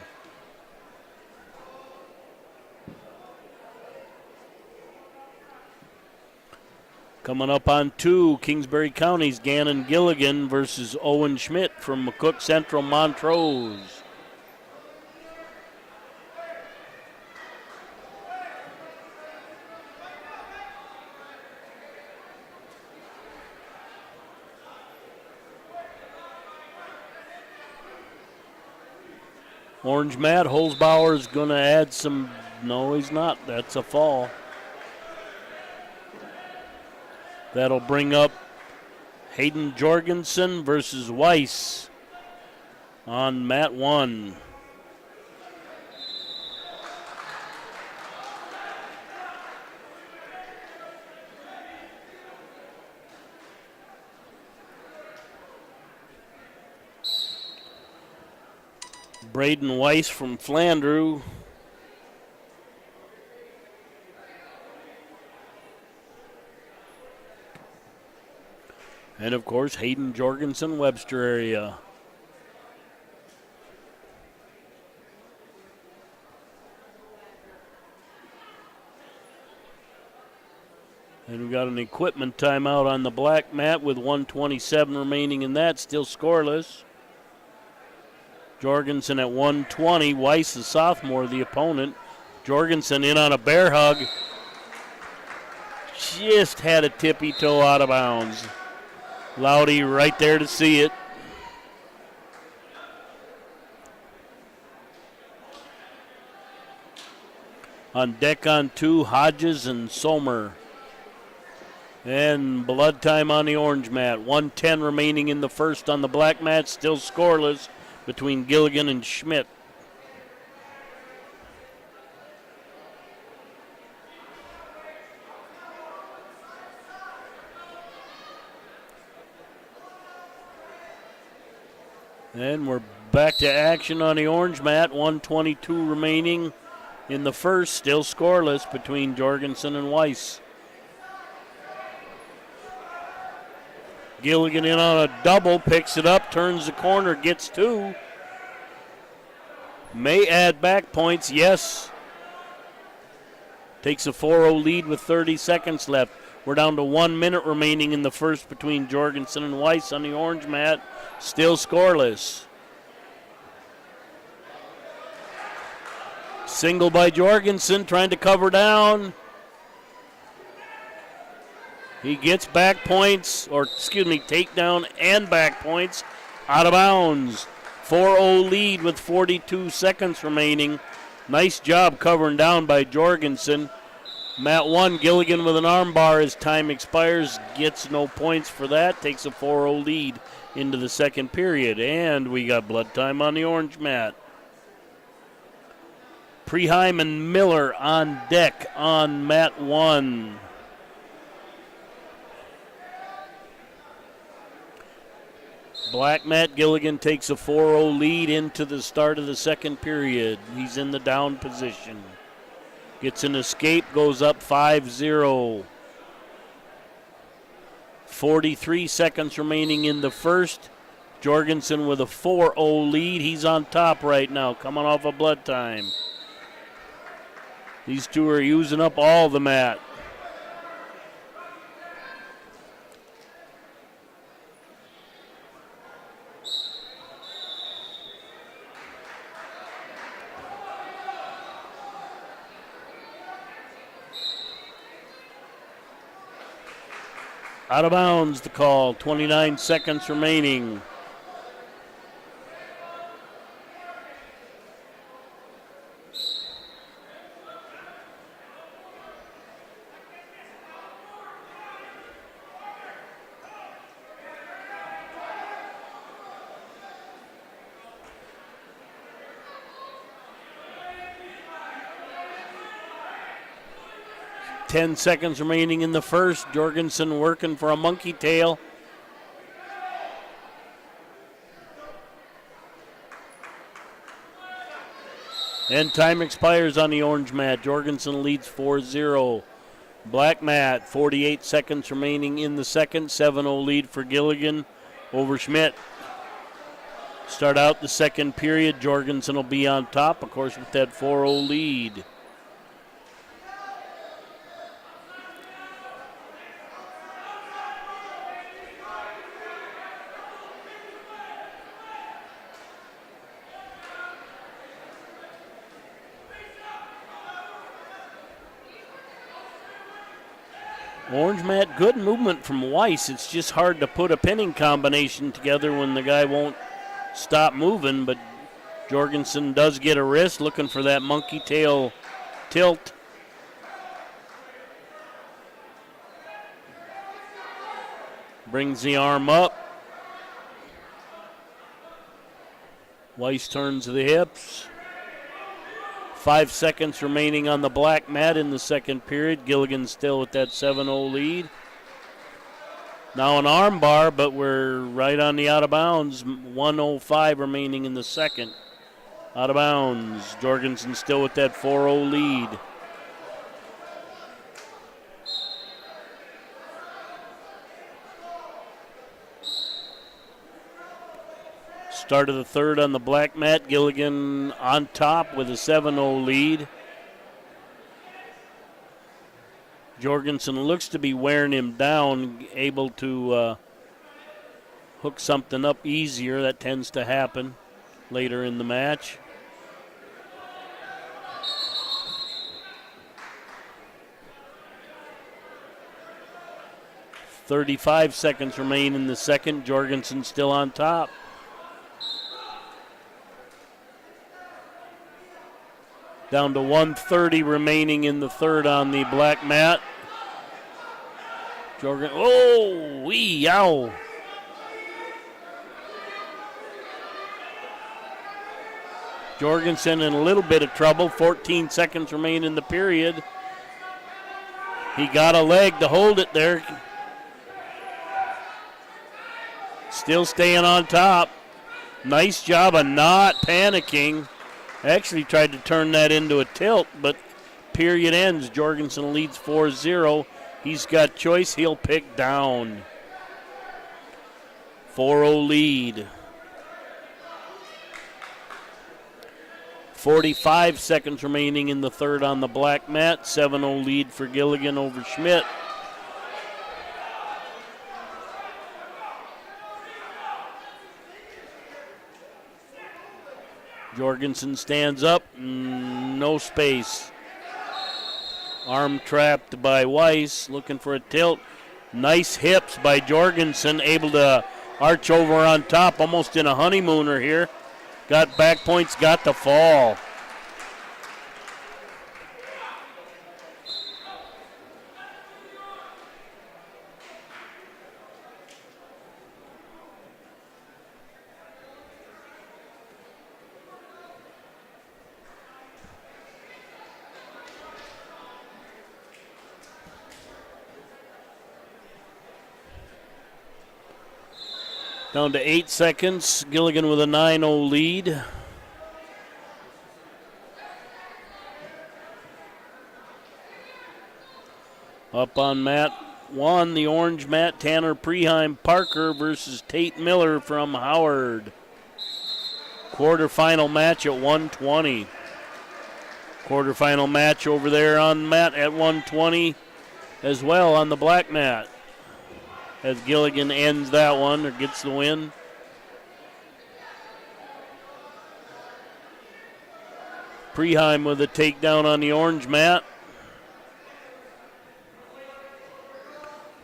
Coming up on 2, Kingsbury County's Gannon Gilligan versus Owen Schmidt from McCook Central Montrose. Orange mat, Holzbauer's going to add some. No, he's not. That's a fall. That'll bring up Hayden Jorgensen versus Weiss on mat 1. Braden Weiss from Flandreau. And, of course, Hayden Jorgensen, Webster area. And we've got an equipment timeout on the black mat with 1:27 remaining in that, still scoreless. Jorgensen at 1:20. Weiss, the sophomore, the opponent. Jorgensen in on a bear hug. Just had a tippy toe out of bounds. Loudy right there to see it. On deck on 2, Hodges and Sommer. And blood time on the orange mat. 1:10 remaining in the first on the black mat, still scoreless between Gilligan and Schmidt. And we're back to action on the orange mat. 1:22 remaining in the first, still scoreless between Jorgensen and Weiss. Gilligan in on a double, picks it up, turns the corner, gets 2. May add back points, yes. Takes a 4-0 lead with 30 seconds left. We're down to 1 minute remaining in the first between Jorgensen and Weiss on the orange mat. Still scoreless. Single by Jorgensen, trying to cover down. He gets back points, takedown and back points, out of bounds. 4-0 lead with 42 seconds remaining. Nice job covering down by Jorgensen. Mat 1, Gilligan with an armbar as time expires. Gets no points for that. Takes a 4-0 lead into the second period. And we got blood time on the orange mat. Preheim and Miller on deck on mat 1. Black mat, Gilligan takes a 4-0 lead into the start of the second period. He's in the down position. Gets an escape, goes up 5-0. 43 seconds remaining in the first. Jorgensen with a 4-0 lead. He's on top right now, coming off a blood time. These two are using up all the mat. Out of bounds, the call. 29 seconds remaining. Ten seconds remaining in the first. Jorgensen working for a monkey tail. And time expires on the orange mat. Jorgensen leads 4-0. Black mat, 48 seconds remaining in the second. 7-0 lead for Gilligan over Schmidt. Start out the second period. Jorgensen will be on top, of course, with that 4-0 lead. Orange mat, good movement from Weiss. It's just hard to put a pinning combination together when the guy won't stop moving, but Jorgensen does get a wrist, looking for that monkey tail tilt. Brings the arm up. Weiss turns the hips. 5 seconds remaining on the black mat in the second period. Gilligan still with that 7-0 lead. Now an arm bar, but we're right on the out of bounds. 1:05 remaining in the second. Out of bounds. Jorgensen still with that 4-0 lead. Start of the third on the black mat. Gilligan on top with a 7-0 lead. Jorgensen looks to be wearing him down, able to hook something up easier. That tends to happen later in the match. .35 seconds remain in the second. Jorgensen still on top. Down to 1:30 remaining in the third on the black mat. Yow. Jorgensen in a little bit of trouble. 14 seconds remain in the period. He got a leg to hold it there. Still staying on top. Nice job of not panicking. Actually tried to turn that into a tilt, but period ends. Jorgensen leads 4-0. He's got choice. He'll pick down. 4-0 lead. 45 seconds remaining in the third on the black mat. 7-0 lead for Gilligan over Schmidt. Jorgensen stands up, no space. Arm trapped by Weiss, looking for a tilt. Nice hips by Jorgensen, able to arch over on top, almost in a honeymooner here. Got back points, got the fall. Down to 8 seconds. Gilligan with a 9-0 lead. Up on mat 1, the orange mat, Tanner Preheim Parker versus Tate Miller from Howard. Quarterfinal match at 120. Quarterfinal match over there on mat at 120 as well on the black mat. As Gilligan ends that one or gets the win. Preheim with a takedown on the orange mat.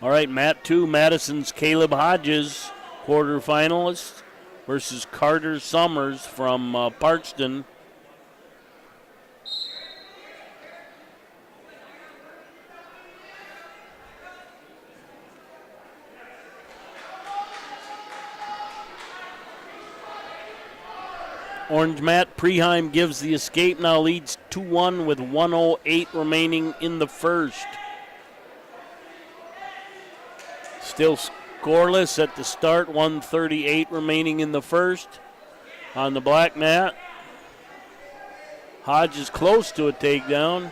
All right, Mat 2, Madison's Caleb Hodges, quarterfinalist, versus Carter Summers from Parkston. Orange Mat, Preheim gives the escape, now leads 2-1 with 1:08 remaining in the first. Still scoreless at the start, 1:38 remaining in the first. On the black mat, Hodge is close to a takedown.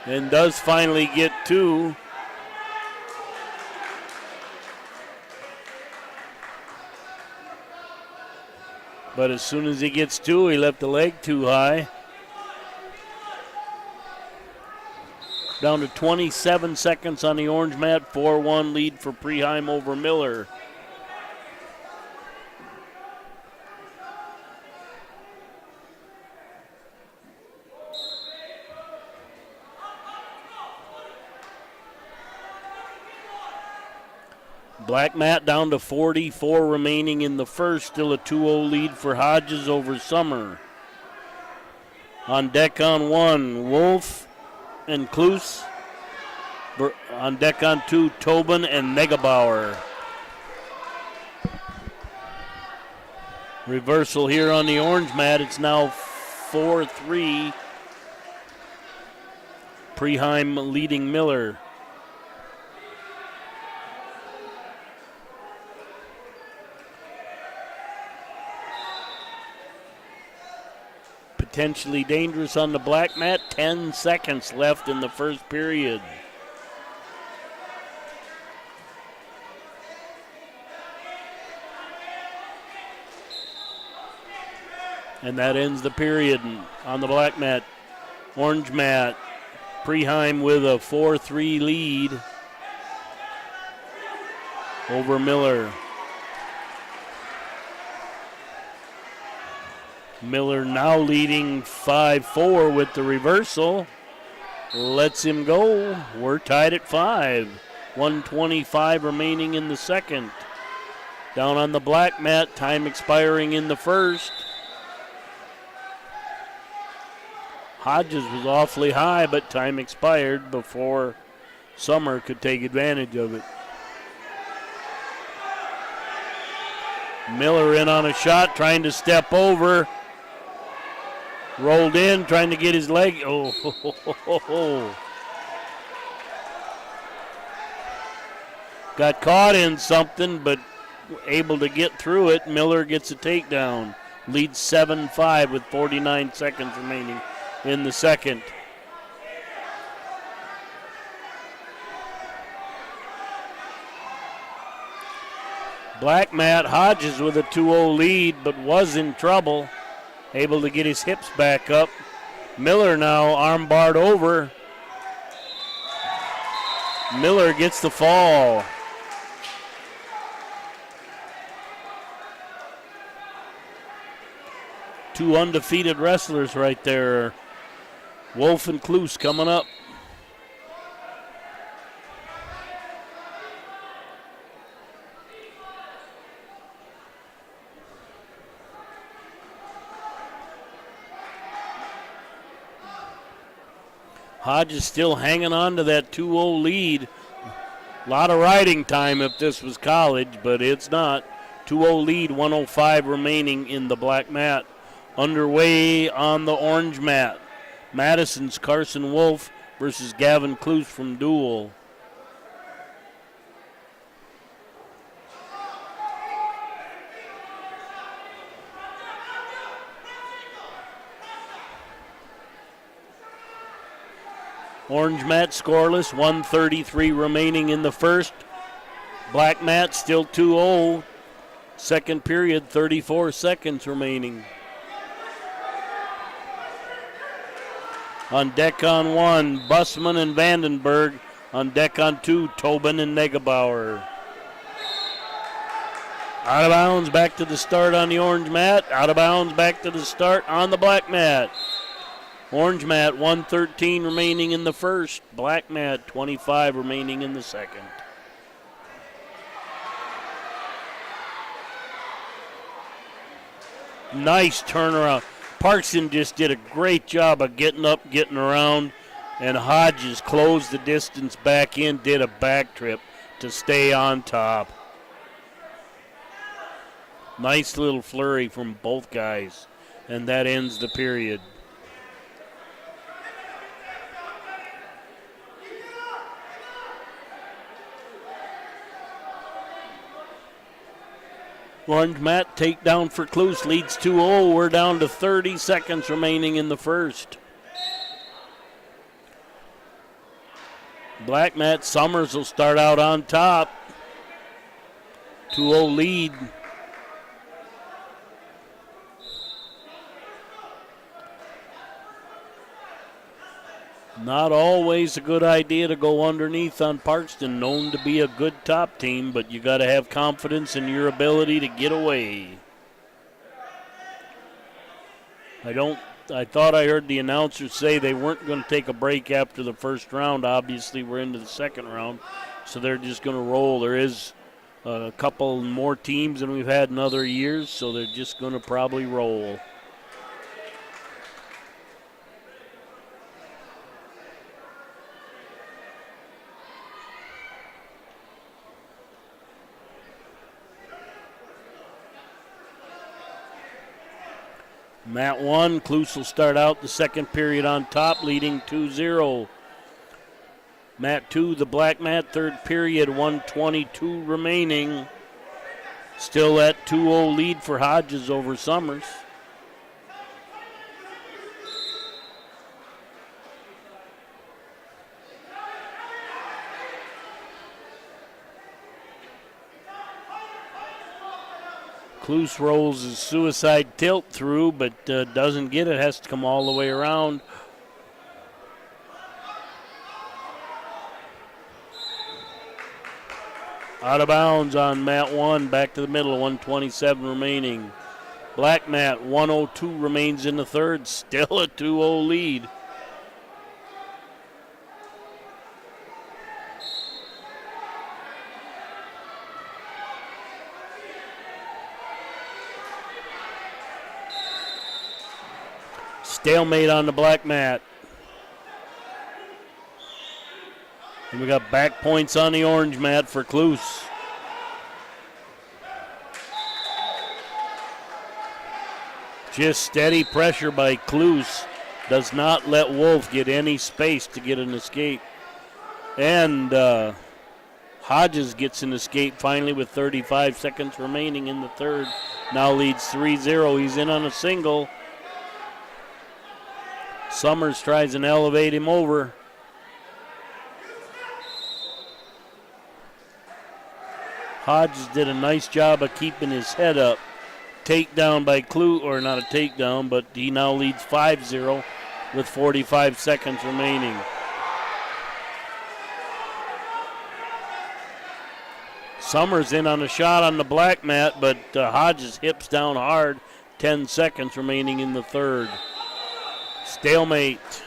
And does finally get two. But as soon as he gets two, he left the leg too high. Down to 27 seconds on the orange mat, 4-1 lead for Preheim over Miller. Black mat down to 44 remaining in the first. Still a 2-0 lead for Hodges over Summer. On deck on one, Wolf and Kloos. On deck on two, Tobin and Megabauer. Reversal here on the orange mat. It's now 4-3. Preheim leading Miller. Potentially dangerous on the black mat. 10 seconds left in the first period. And that ends the period on the black mat. Orange mat, Preheim with a 4-3 lead over Miller. Miller now leading 5-4 with the reversal. Lets him go. We're tied at 5. 1:25 remaining in the second. Down on the black mat, time expiring in the first. Hodges was awfully high, but time expired before Summer could take advantage of it. Miller in on a shot, trying to step over. Rolled in, trying to get his leg. Oh, ho, ho, ho, ho. Got caught in something, but able to get through it. Miller gets a takedown. Leads 7-5 with 49 seconds remaining in the second. Black mat, Hodges with a 2-0 lead, but was in trouble. Able to get his hips back up. Miller now armbarred over. Miller gets the fall. Two undefeated wrestlers right there. Wolf and Kloos coming up. Hodges still hanging on to that 2-0 lead. A lot of riding time if this was college, but it's not. 2-0 lead, 1:05 remaining in the black mat. Underway on the orange mat. Madison's Carson Wolf versus Gavin Kloos from Dual. Orange mat scoreless, 1:33 remaining in the first. Black mat still 2-0. Second period, 34 seconds remaining. On deck on one, Bussman and Vandenberg. On deck on two, Tobin and Negebauer. Out of bounds, back to the start on the orange mat. Out of bounds, back to the start on the black mat. Orange mat, 1:13 remaining in the first. Black mat, 25 remaining in the second. Nice turnaround. Parkson just did a great job of getting up, getting around, and Hodges closed the distance back in, did a back trip to stay on top. Nice little flurry from both guys, and that ends the period. Orange mat takedown for Cluse, leads 2-0. We're down to 30 seconds remaining in the first. Black mat, Summers will start out on top. 2-0 lead. Not always a good idea to go underneath on Parkston, known to be a good top team, but you got to have confidence in your ability to get away. I thought I heard the announcers say they weren't going to take a break after the first round. Obviously, we're into the second round, so they're just going to roll. There is a couple more teams than we've had in other years, so they're just going to probably roll. Mat 1, Cluse will start out the second period on top, leading 2-0. Mat 2, the black mat, third period, 1:22 remaining. Still that 2-0 lead for Hodges over Summers. Cluse rolls his suicide tilt through, but doesn't get it. Has to come all the way around. Out of bounds on mat 1, back to the middle, 1:27 remaining. Black mat, 1:02 remains in the third, still a 2-0 lead. Stalemate on the black mat. And we got back points on the orange mat for Cluse. Just steady pressure by Cluse. Does not let Wolf get any space to get an escape. And Hodges gets an escape finally with 35 seconds remaining in the third. Now leads 3-0. He's in on a single. Summers tries and elevate him over. Hodges did a nice job of keeping his head up. Takedown by Cluse, or not a takedown, but he now leads 5-0 with 45 seconds remaining. Summers in on a shot on the black mat, but Hodges hips down hard. 10 seconds remaining in the third. Stalemate.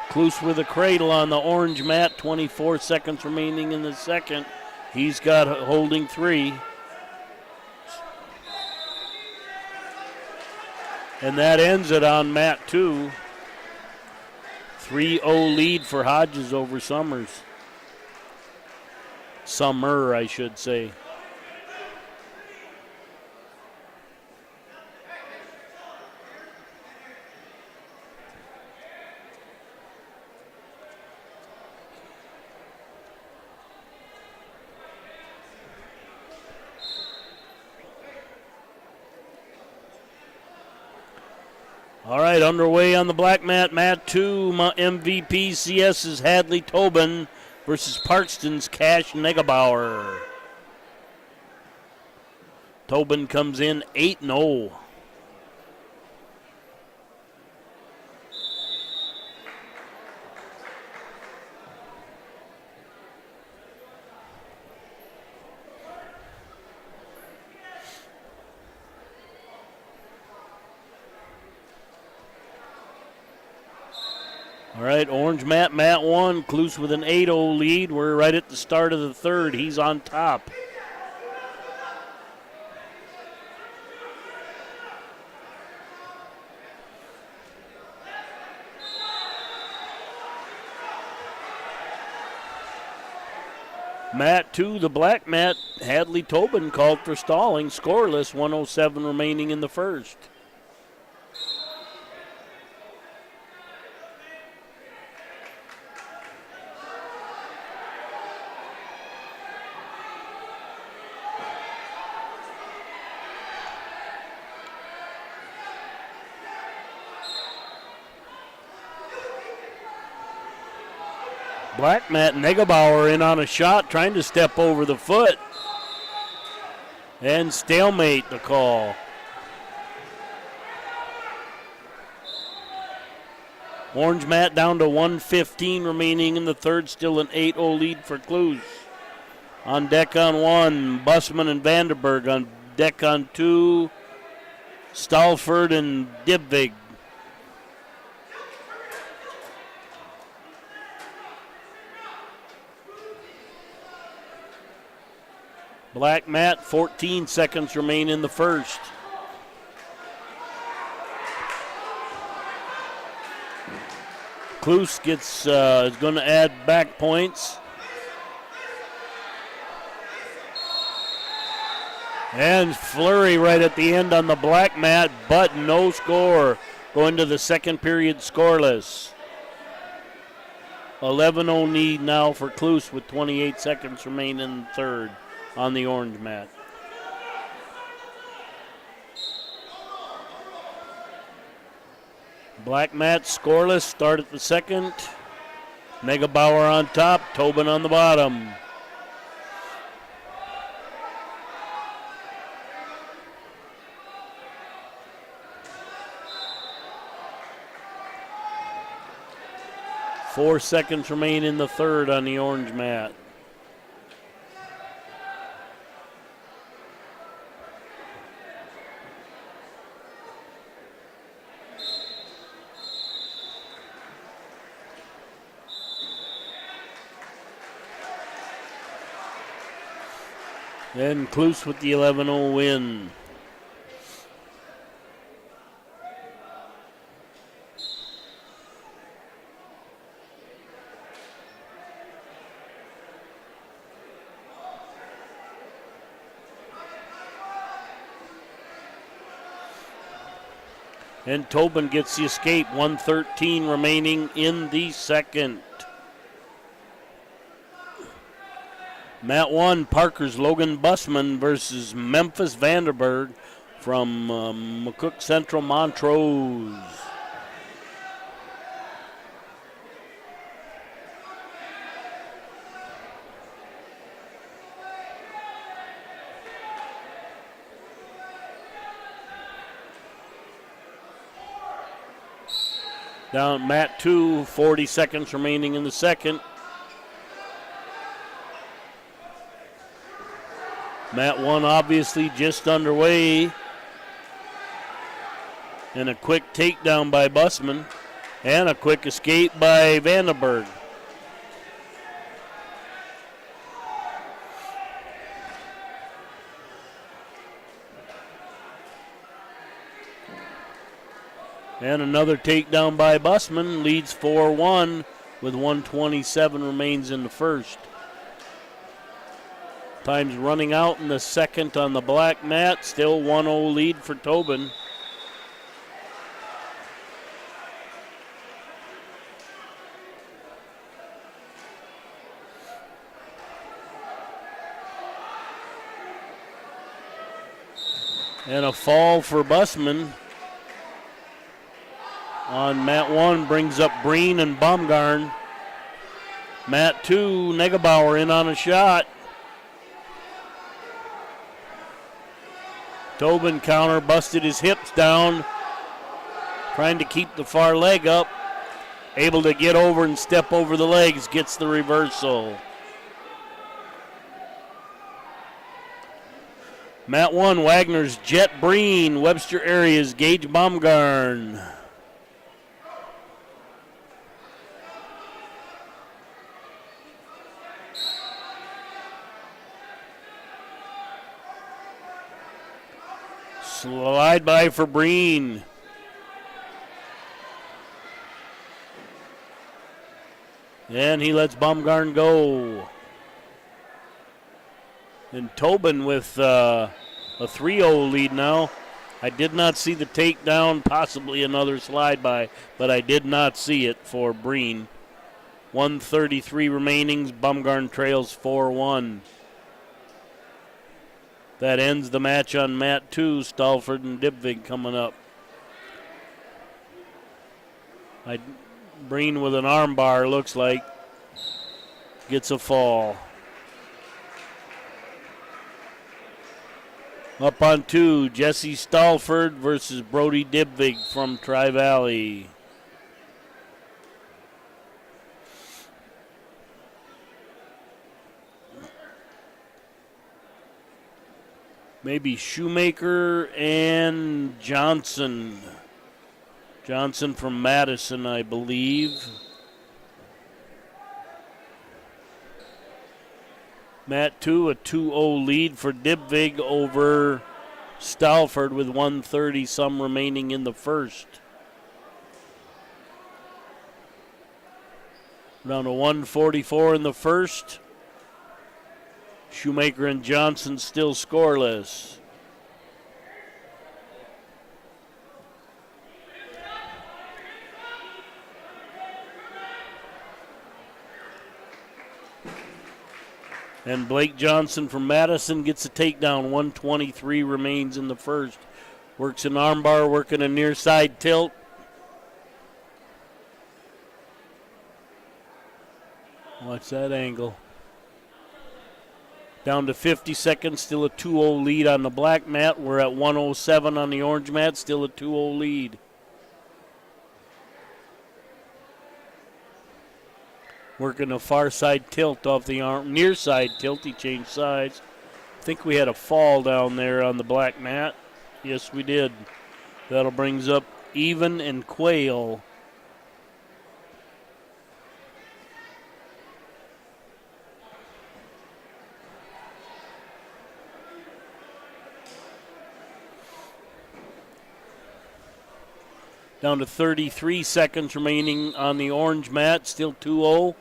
Cluse with a cradle on the orange mat. 24 seconds remaining in the second. He's got holding 3. And that ends it on mat 2. 3-0 lead for Hodges over Summers. Summer, I should say. All right, underway on the black mat. Mat 2, MVP CS's Hadley Tobin versus Parkston's Cash Negabauer. Tobin comes in 8-0. All right, Orange Matt 1, Cluse with an 8-0 lead. We're right at the start of the third. He's on top. Matt 2, the black Matt, Hadley Tobin called for stalling, scoreless, 1:07 remaining in the first. Black Matt Negebauer in on a shot, trying to step over the foot. And stalemate the call. Orange Matt down to 1:15 remaining in the third, still an 8-0 lead for Cluse. On deck on 1, Busman and Vanderberg. On deck on 2, Stalford and Dibvig. Black Matt, 14 seconds remain in the first. Cluse is going to add back points. And flurry right at the end on the black Matt, but no score. Going to the second period scoreless. 11-0 lead now for Cluse with 28 seconds remain in the third on the orange mat. Black Mat scoreless, start at the second. Negebauer on top, Tobin on the bottom. Four seconds remain in the third on the orange mat. Then Cluse with the 11-0 win. And Tobin gets the escape, 1:13 remaining in the second. Mat 1, Parker's Logan Busman versus Memphis Vanderberg from McCook Central Montrose. Down Mat 2, 40 seconds remaining in the second. Mat 1 obviously just underway. And a quick takedown by Busman. And a quick escape by Vandenberg. And another takedown by Busman, leads 4-1 with 1:27 remains in the first. Time's running out in the second on the black mat, still 1-0 lead for Tobin. And a fall for Busman. On Mat 1 brings up Breen and Baumgarn. Mat 2, Negebauer in on a shot. Tobin counter, busted his hips down. Trying to keep the far leg up. Able to get over and step over the legs, gets the reversal. Mat 1, Wagner's Jet Breen, Webster areas, Gage Baumgarn. Slide by for Breen. And he lets Baumgarten go. And Tobin with a 3-0 lead now. I did not see the takedown, possibly another slide by, but I did not see it for Breen. 1:33 remaining. Baumgarten trails 4-1. That ends the match on mat 2. Stalford and Dybvig coming up. Breen with an arm bar, looks like. Gets a fall. Up on 2, Jesse Stalford versus Brody Dybvig from Tri-Valley. Maybe Shoemaker and Johnson. Johnson from Madison, I believe. Mat 2, a 2-0 lead for Dybvig over Stalford with 1:30 some remaining in the first. Down to 1:44 in the first. Shoemaker and Johnson still scoreless. And Blake Johnson from Madison gets a takedown. 1:23 remains in the first. Works an armbar, working a near side tilt. Watch that angle. Down to 50 seconds, still a 2-0 lead on the black mat. We're at 1:07 on the orange mat, still a 2-0 lead. Working a far side tilt off the arm, near side tilt, he changed sides. I think we had a fall down there on the black mat. Yes, we did. That'll brings up Even and Quayle. Down to 33 seconds remaining on the orange mat, still 2-0.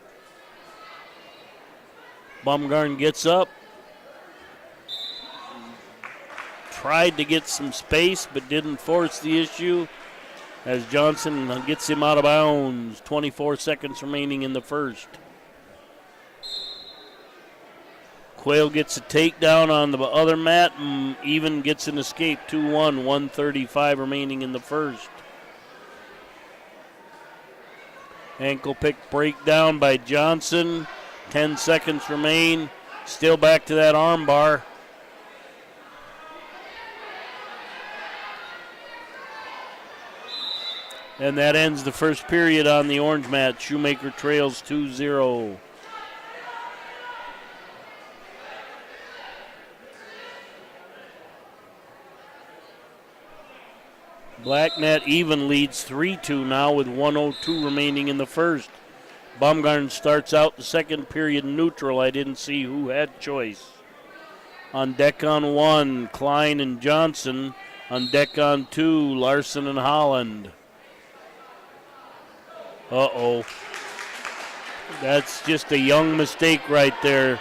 Baumgarten gets up. Tried to get some space, but didn't force the issue as Johnson gets him out of bounds. 24 seconds remaining in the first. Quayle gets a takedown on the other mat and Even gets an escape. 2-1, 1:35 remaining in the first. Ankle pick breakdown by Johnson. 10 seconds remain. Still back to that arm bar. And that ends the first period on the orange mat. Shoemaker trails 2-0. Black net Even leads 3-2 now with 1:02 remaining in the first. Baumgarten starts out the second period neutral. I didn't see who had choice. On deck on 1, Klein and Johnson. On deck on 2, Larson and Holland. Uh-oh. That's just a young mistake right there.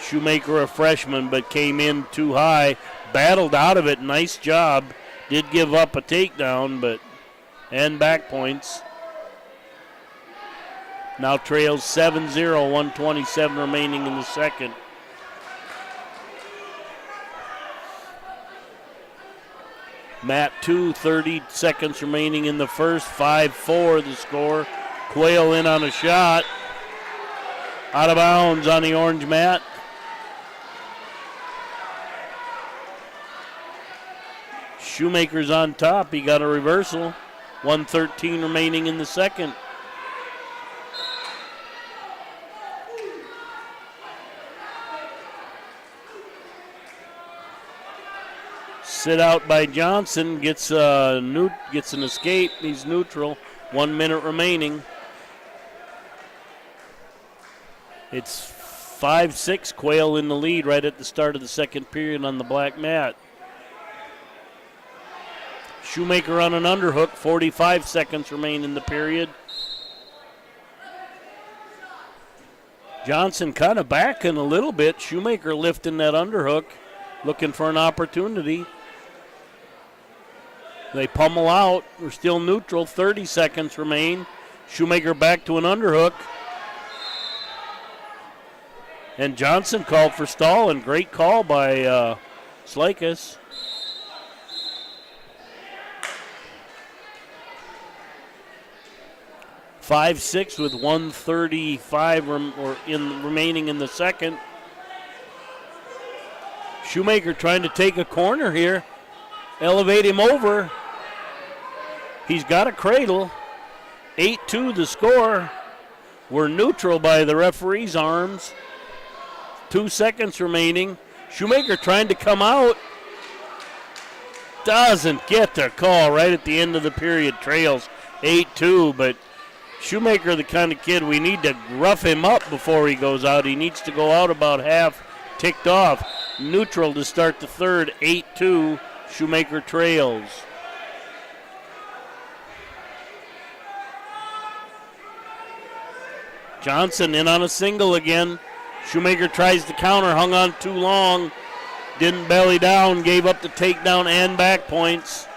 Shoemaker, a freshman, but came in too high. Battled out of it. Nice job. Did give up a takedown, and back points. Now trails 7-0, 1:27 remaining in the second. Mat 2, 30 seconds remaining in the first. 5-4 the score. Quayle in on a shot. Out of bounds on the orange mat. Shoemaker's on top. He got a reversal. 1:13 remaining in the second. Sit out by Johnson. Gets an escape. He's neutral. 1 minute remaining. It's 5-6. Quayle in the lead right at the start of the second period on the black mat. Shoemaker on an underhook. 45 seconds remain in the period. Johnson kind of backing a little bit. Shoemaker lifting that underhook, looking for an opportunity. They pummel out. We're still neutral. 30 seconds remain. Shoemaker back to an underhook. And Johnson called for stall, and great call by Slakus. Five, 6 with 1:35 remaining in the second. Shoemaker trying to take a corner here. Elevate him over. He's got a cradle. 8-2 the score. We're neutral by the referee's arms. 2 seconds remaining. Shoemaker trying to come out. Doesn't get the call right at the end of the period. Trails 8-2, but Shoemaker, the kind of kid we need to rough him up before he goes out. He needs to go out about half ticked off. Neutral to start the third. 8-2. Shoemaker trails. Johnson in on a single again. Shoemaker tries to counter, hung on too long. Didn't belly down, gave up the takedown and back points.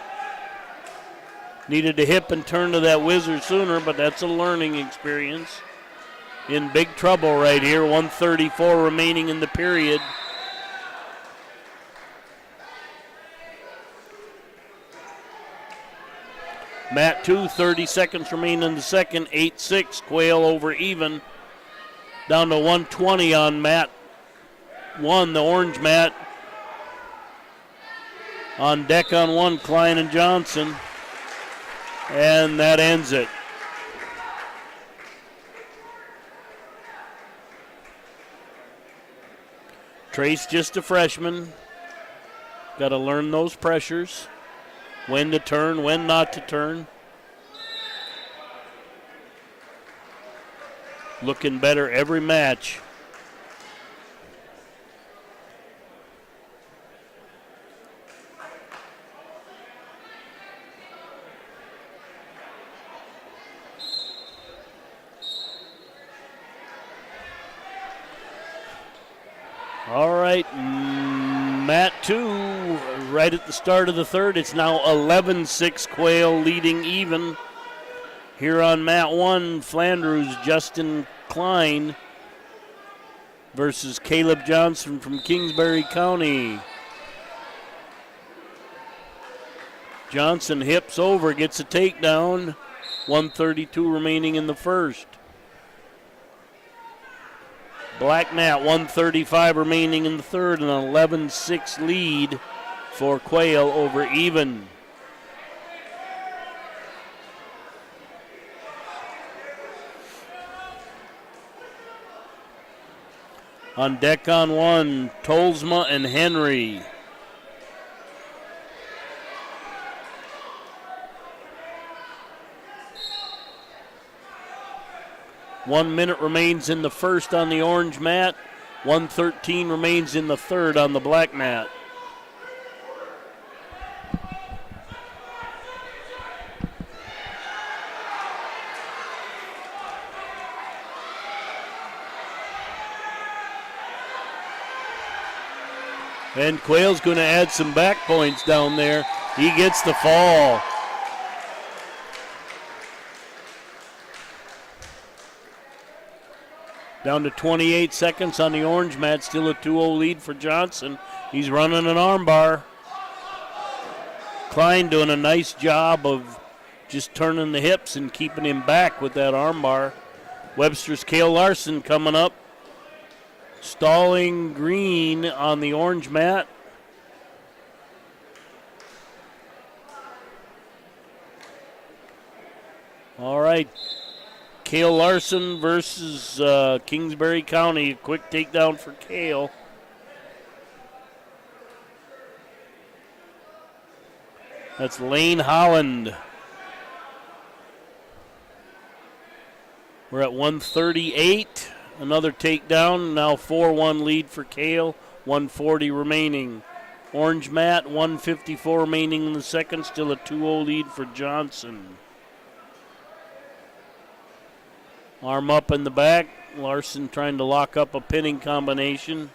Needed to hip and turn to that whizzer sooner, but that's a learning experience. In big trouble right here. 1:34 remaining in the period. Mat 2, 30 seconds remain in the second. 8-6, Quail over even. Down to 120 on mat 1, the orange mat. On deck on 1, Klein and Johnson. And that ends it. Trace just a freshman. Got to learn those pressures. When to turn, when not to turn. Looking better every match. All right, mat 2, right at the start of the third. It's now 11-6 Quail leading even. Here on mat 1, Flandreau's Justin Klein versus Caleb Johnson from Kingsbury County. Johnson hips over, gets a takedown. 1:32 remaining in the first. Black mat, 1:35 remaining in the third, an 11-6 lead for Quail over even. On deck on 1, Tolsma and Henry. One minute remains in the first on the orange mat. 1:13 remains in the third on the black mat. And Quail's going to add some back points down there. He gets the fall. Down to 28 seconds on the orange mat. Still a 2-0 lead for Johnson. He's running an arm bar. Klein doing a nice job of just turning the hips and keeping him back with that arm bar. Webster's Cale Larson coming up. Stalling Green on the orange mat. All right. Cale Larson versus Kingsbury County. Quick takedown for Cale. That's Lane Holland. We're at 138. Another takedown. Now 4-1 lead for Cale. 140 remaining. Orange mat, 1:54 remaining in the second. Still a 2-0 lead for Johnson. Arm up in the back. Larson trying to lock up a pinning combination.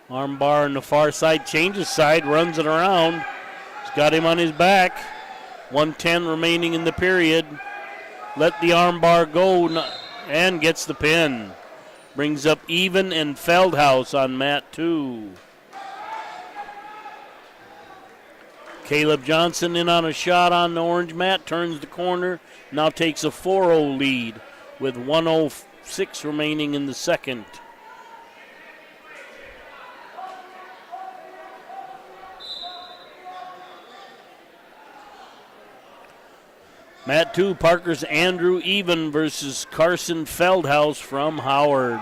Arm bar on the far side, changes side, runs it around. He's got him on his back. 1:10 remaining in the period. Let the arm bar go and gets the pin. Brings up Even and Feldhaus on mat 2. Caleb Johnson in on a shot on the orange mat, turns the corner, now takes a 4-0 lead with 1:06 remaining in the second. Mat 2, Parker's Andrew Even versus Carson Feldhaus from Howard.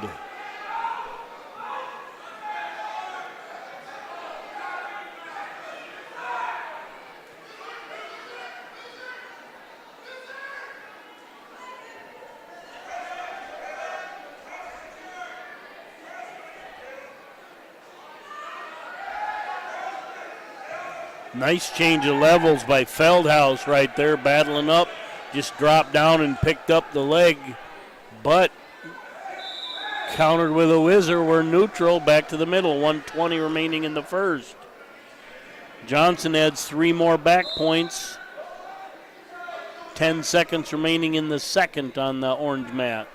Nice change of levels by Feldhaus right there, battling up. Just dropped down and picked up the leg, but countered with a whizzer. We're neutral, back to the middle. 1:20 remaining in the first. Johnson adds 3 more back points. 10 seconds remaining in the second on the orange mat.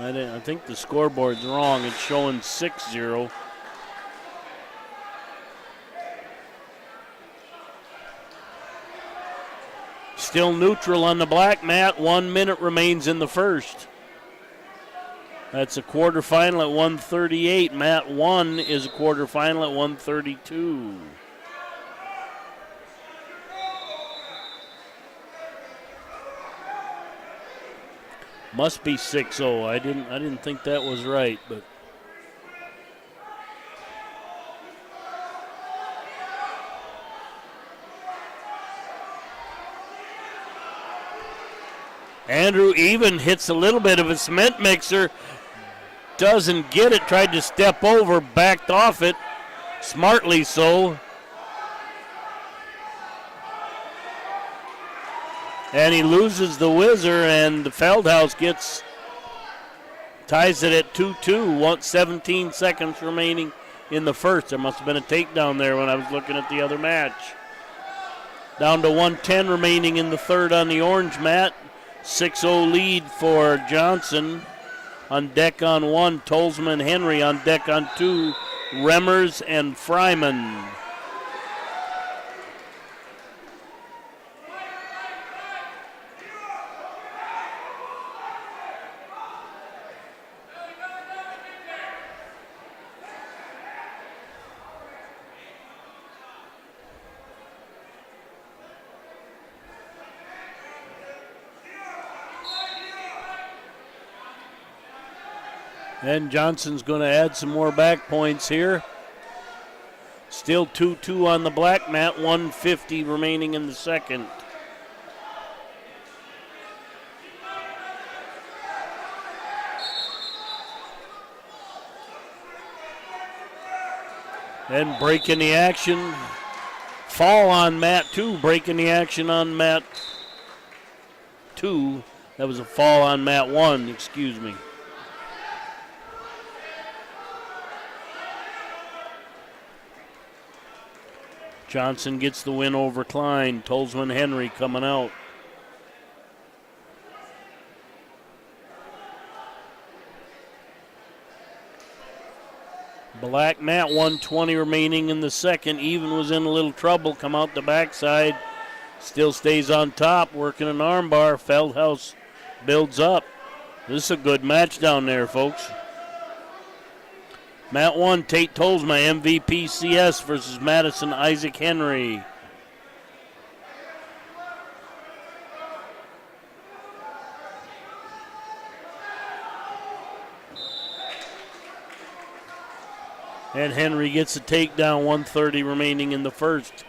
I think the scoreboard's wrong. It's showing 6-0. Still neutral on the black mat. 1 minute remains in the first. That's a quarterfinal at 1:38. Mat 1 is a quarterfinal at 1:32. Must be 6-0. I didn't think that was right, but Andrew Even hits a little bit of a cement mixer, doesn't get it, tried to step over, backed off it, smartly so. And he loses the whizzer, and the Feldhaus ties it at 2-2. 17 seconds remaining in the first. There must have been a takedown there when I was looking at the other match. Down to 1:10 remaining in the third on the orange mat. 6-0 lead for Johnson. On deck on 1, Tolzman Henry. On deck on 2, Remmers and Fryman. And Johnson's going to add some more back points here. Still 2-2 on the black mat, 1:50 remaining in the second. And breaking the action. Fall on mat 2, breaking the action on mat 2. That was a fall on mat 1, excuse me. Johnson gets the win over Klein. Tolzman Henry coming out. Black mat, 1:20 remaining in the second. Even was in a little trouble. Come out the backside. Still stays on top, working an armbar. Feldhaus builds up. This is a good match down there, folks. Mat 1, Tate Tolzma, MVP CS versus Madison Isaac Henry. And Henry gets a takedown, 1:30 remaining in the first.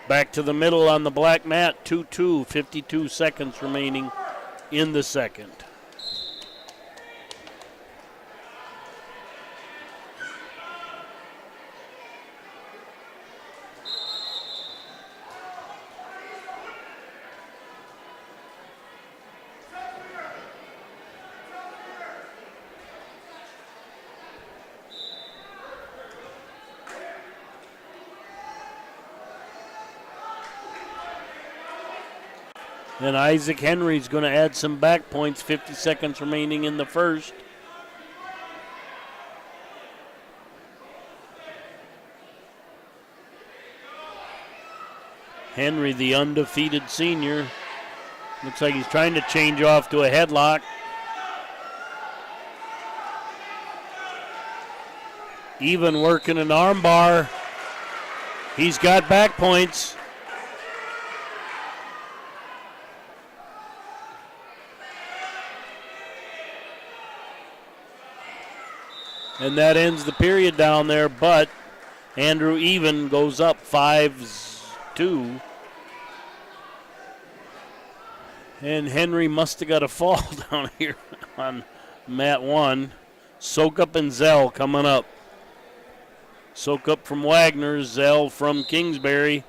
Back to the middle on the black mat, 2-2, 52 seconds remaining in the second. And Isaac Henry's going to add some back points, 50 seconds remaining in the first. Henry, the undefeated senior. Looks like he's trying to change off to a headlock. Even working an arm bar. He's got back points. And that ends the period down there, but Andrew Even goes up 5-2. And Henry must have got a fall down here on mat 1. Soak up and Zell coming up. Soak up from Wagner, Zell from Kingsbury.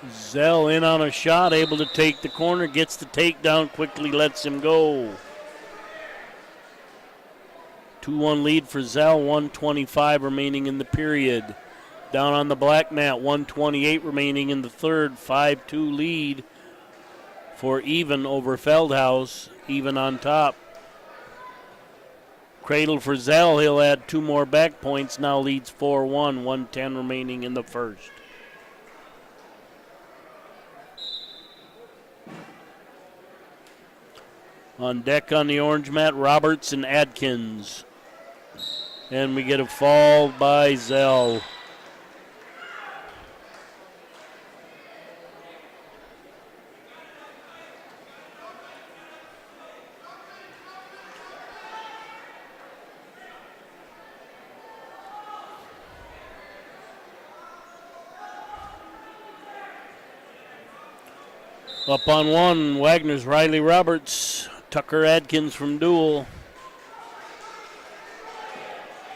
Zell in on a shot, able to take the corner, gets the takedown, quickly lets him go. 2-1 lead for Zell, 1:25 remaining in the period. Down on the black mat, 1:28 remaining in the third, 5-2 lead for Even over Feldhaus, Even on top. Cradle for Zell, he'll add 2 more back points, now leads 4-1, 1:10 remaining in the first. On deck on the orange mat, Roberts and Adkins. And we get a fall by Zell. Up on one, Wagner's Riley Roberts. Tucker Adkins from duel.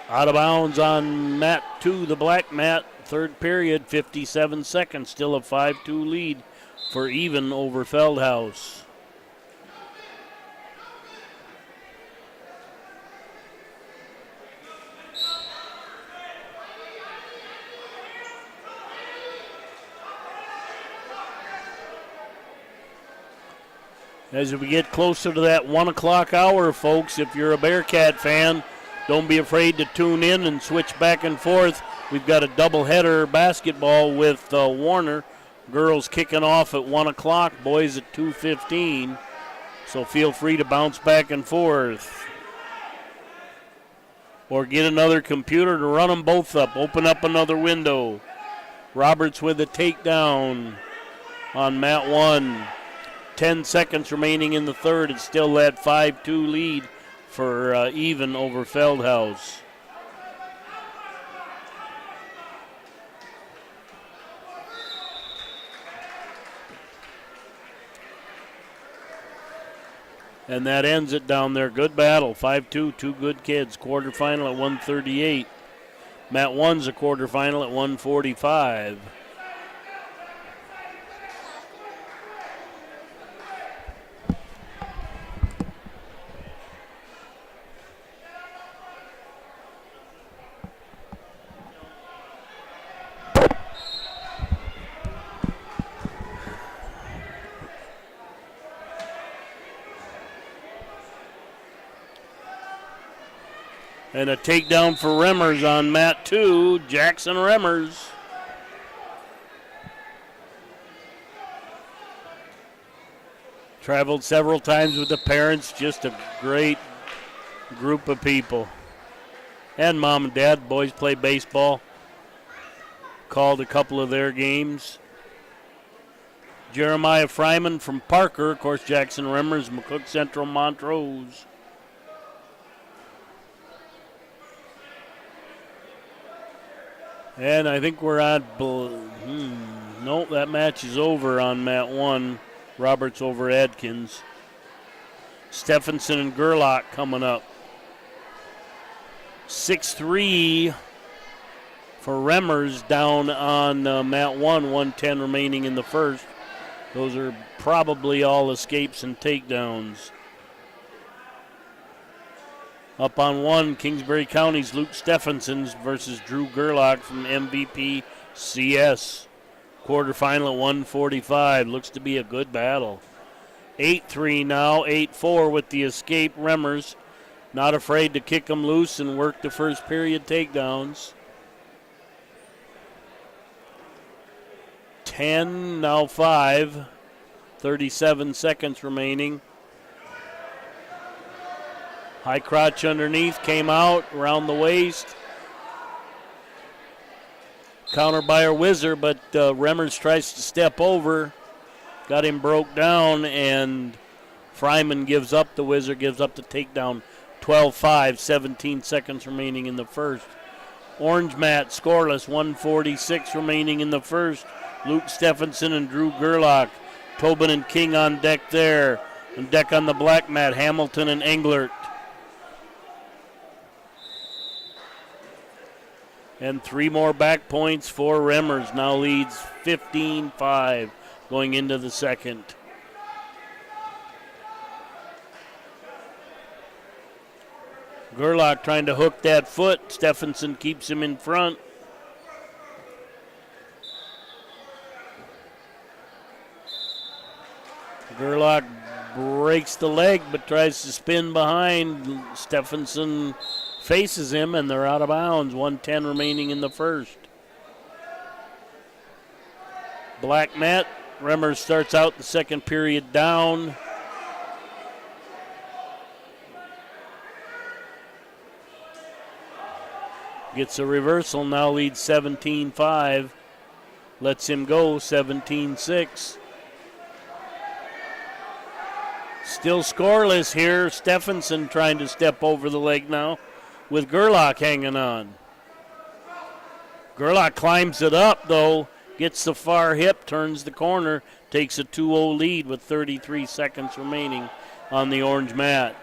Out of bounds on mat 2, the black mat. Third period, 57 seconds. Still a 5-2 lead for Even over Feldhaus. As we get closer to that 1 o'clock hour, folks, if you're a Bearcat fan, don't be afraid to tune in and switch back and forth. We've got a doubleheader basketball with Warner. Girls kicking off at 1 o'clock, boys at 2:15. So feel free to bounce back and forth. Or get another computer to run them both up. Open up another window. Roberts with a takedown on mat 1. 10 seconds remaining in the third. It's still that 5-2 lead for Even over Feldhaus. And that ends it down there. Good battle. 5-2, two good kids. Quarterfinal at 138. Mat 1's a quarterfinal at 145. And a takedown for Remmers on mat 2, Jackson Remmers. Traveled several times with the parents, just a great group of people. And mom and dad, boys play baseball. Called a couple of their games. Jeremiah Fryman from Parker, of course, Jackson Remmers, McCook Central, Montrose. And I think we're at, nope, that match is over on mat 1. Roberts over Adkins. Stephenson and Gerlach coming up. 6-3 for Remmers down on mat 1, 1:10 remaining in the first. Those are probably all escapes and takedowns. Up on 1, Kingsbury County's Luke Stephenson's versus Drew Gerlach from MVP CS. Quarterfinal at 145. Looks to be a good battle. 8-3 now, 8-4 with the escape. Remmers not afraid to kick them loose and work the first period takedowns. 10, now 5. 37 seconds remaining. High crotch underneath, came out, around the waist. Counter by a whizzer, but Remmers tries to step over. Got him broke down, and Fryman gives up the whizzer, gives up the takedown. 12-5, 17 seconds remaining in the first. Orange mat, scoreless, 1:46 remaining in the first. Luke Stephenson and Drew Gerlach. Tobin and King on deck there. On deck on the black mat, Hamilton and Englert. And 3 more back points for Remmers. Now leads 15-5 going into the second. Gerlach trying to hook that foot. Stephenson keeps him in front. Gerlach breaks the leg but tries to spin behind. Stephenson faces him, and they're out of bounds. 1:10 remaining in the first. Black mat. Remmers starts out the second period down. Gets a reversal, now leads 17-5. Lets him go, 17-6. Still scoreless here. Stephenson trying to step over the leg now, with Gerlach hanging on. Gerlach climbs it up, though, gets the far hip, turns the corner, takes a 2-0 lead with 33 seconds remaining on the orange mat.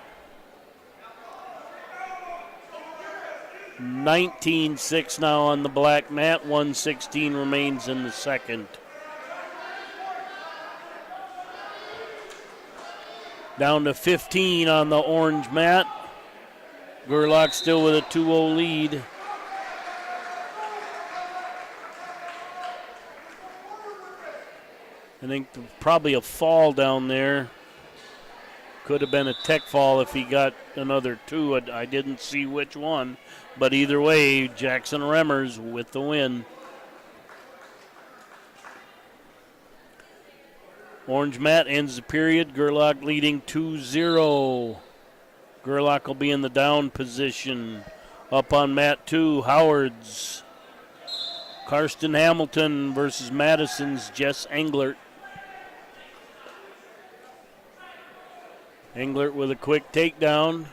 19-6 now on the black mat, 1:16 remains in the second. Down to 15 on the orange mat. Gerlach still with a 2-0 lead. I think probably a fall down there. Could have been a tech fall if he got another 2. I didn't see which one. But either way, Jackson Remmers with the win. Orange mat ends the period. Gerlach leading 2-0. Gerlach will be in the down position. Up on mat 2, Howard's. Karsten Hamilton versus Madison's Jess Englert. Englert with a quick takedown.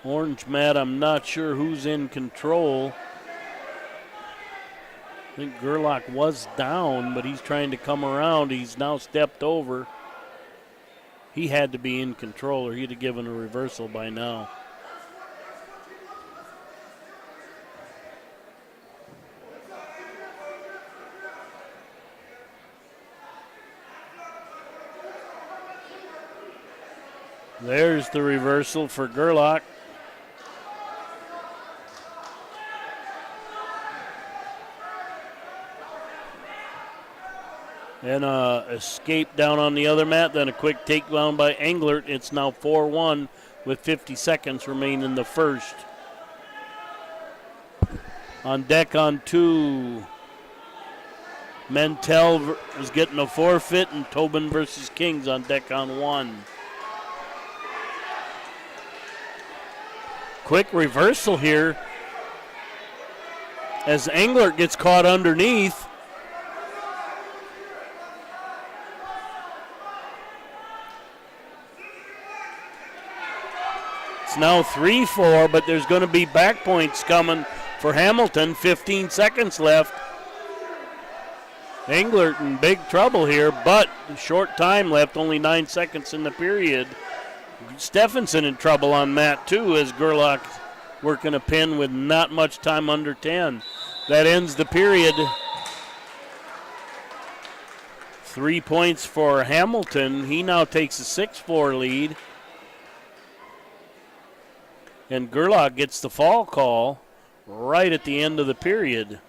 Orange mat, I'm not sure who's in control. I think Gerlach was down, but he's trying to come around. He's now stepped over. He had to be in control, or he'd have given a reversal by now. There's the reversal for Gerlach. And escape down on the other mat, then a quick takedown by Englert. It's now 4-1 with 50 seconds remain in the first. On deck on 2. Mentel is getting a forfeit, and Tobin versus Kings on deck on 1. Quick reversal here as Englert gets caught underneath. It's now 3-4, but there's going to be back points coming for Hamilton. 15 seconds left. Englert in big trouble here, but short time left, only 9 seconds in the period. Stephenson in trouble on mat 2 as Gerlach working a pin with not much time under 10. That ends the period. 3 points for Hamilton. He now takes a 6-4 lead. And Gerlach gets the fall call right at the end of the period.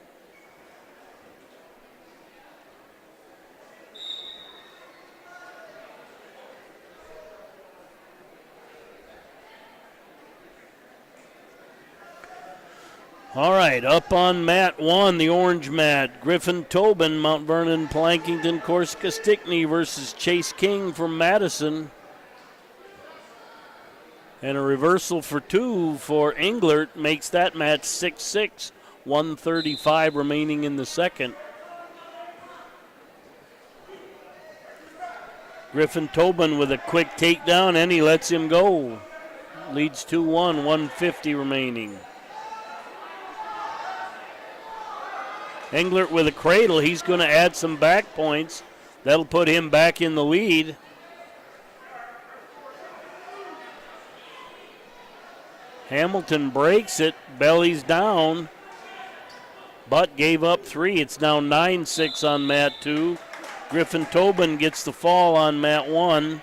All right, up on mat 1, the orange mat. Griffin Tobin, Mount Vernon, Plankington, Corsica Stickney versus Chase King from Madison. And a reversal for 2 for Englert makes that match 6-6. 1:35 remaining in the second. Griffin Tobin with a quick takedown, and he lets him go. Leads 2-1, 1:50 remaining. Englert with a cradle. He's going to add some back points. That'll put him back in the lead. Hamilton breaks it, bellies down, but gave up 3. It's now 9-6 on mat 2. Griffin Tobin gets the fall on mat 1.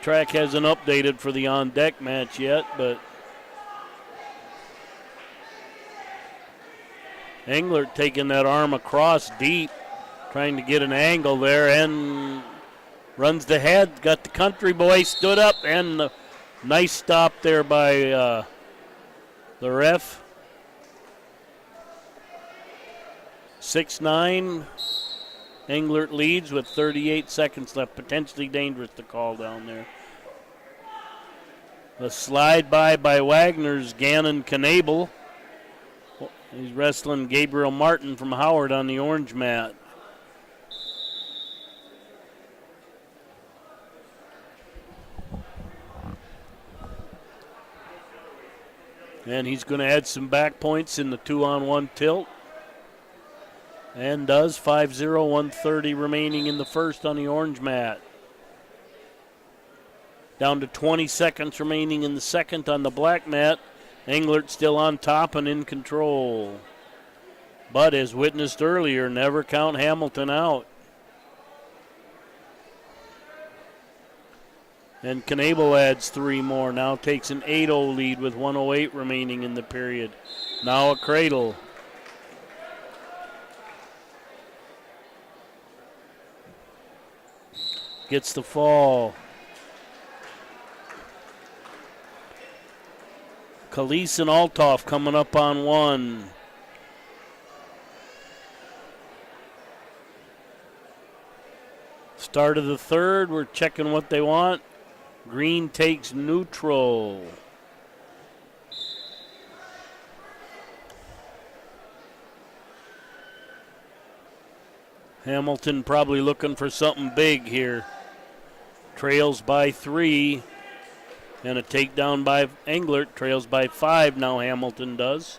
Track hasn't updated for the on-deck match yet, but Englert taking that arm across deep, trying to get an angle there, and runs the head. Got the country boy stood up, and a nice stop there by the ref. 6-9. Englert leads with 38 seconds left. Potentially dangerous to call down there. A slide by Wagner's Gannon Knable. He's wrestling Gabriel Martin from Howard on the orange mat. And he's going to add some back points in the 2-on-1 tilt. And does. 5-0, 1:30 remaining in the first on the orange mat. Down to 20 seconds remaining in the second on the black mat. Englert still on top and in control. But as witnessed earlier, never count Hamilton out. And Knable adds 3 more. Now takes an 8-0 lead with 1:08 remaining in the period. Now a cradle. Gets the fall. Khalees and Althoff coming up on 1. Start of the third. We're checking what they want. Green takes neutral. Hamilton probably looking for something big here. Trails by 3. And a takedown by Englert. Trails by 5 now Hamilton does.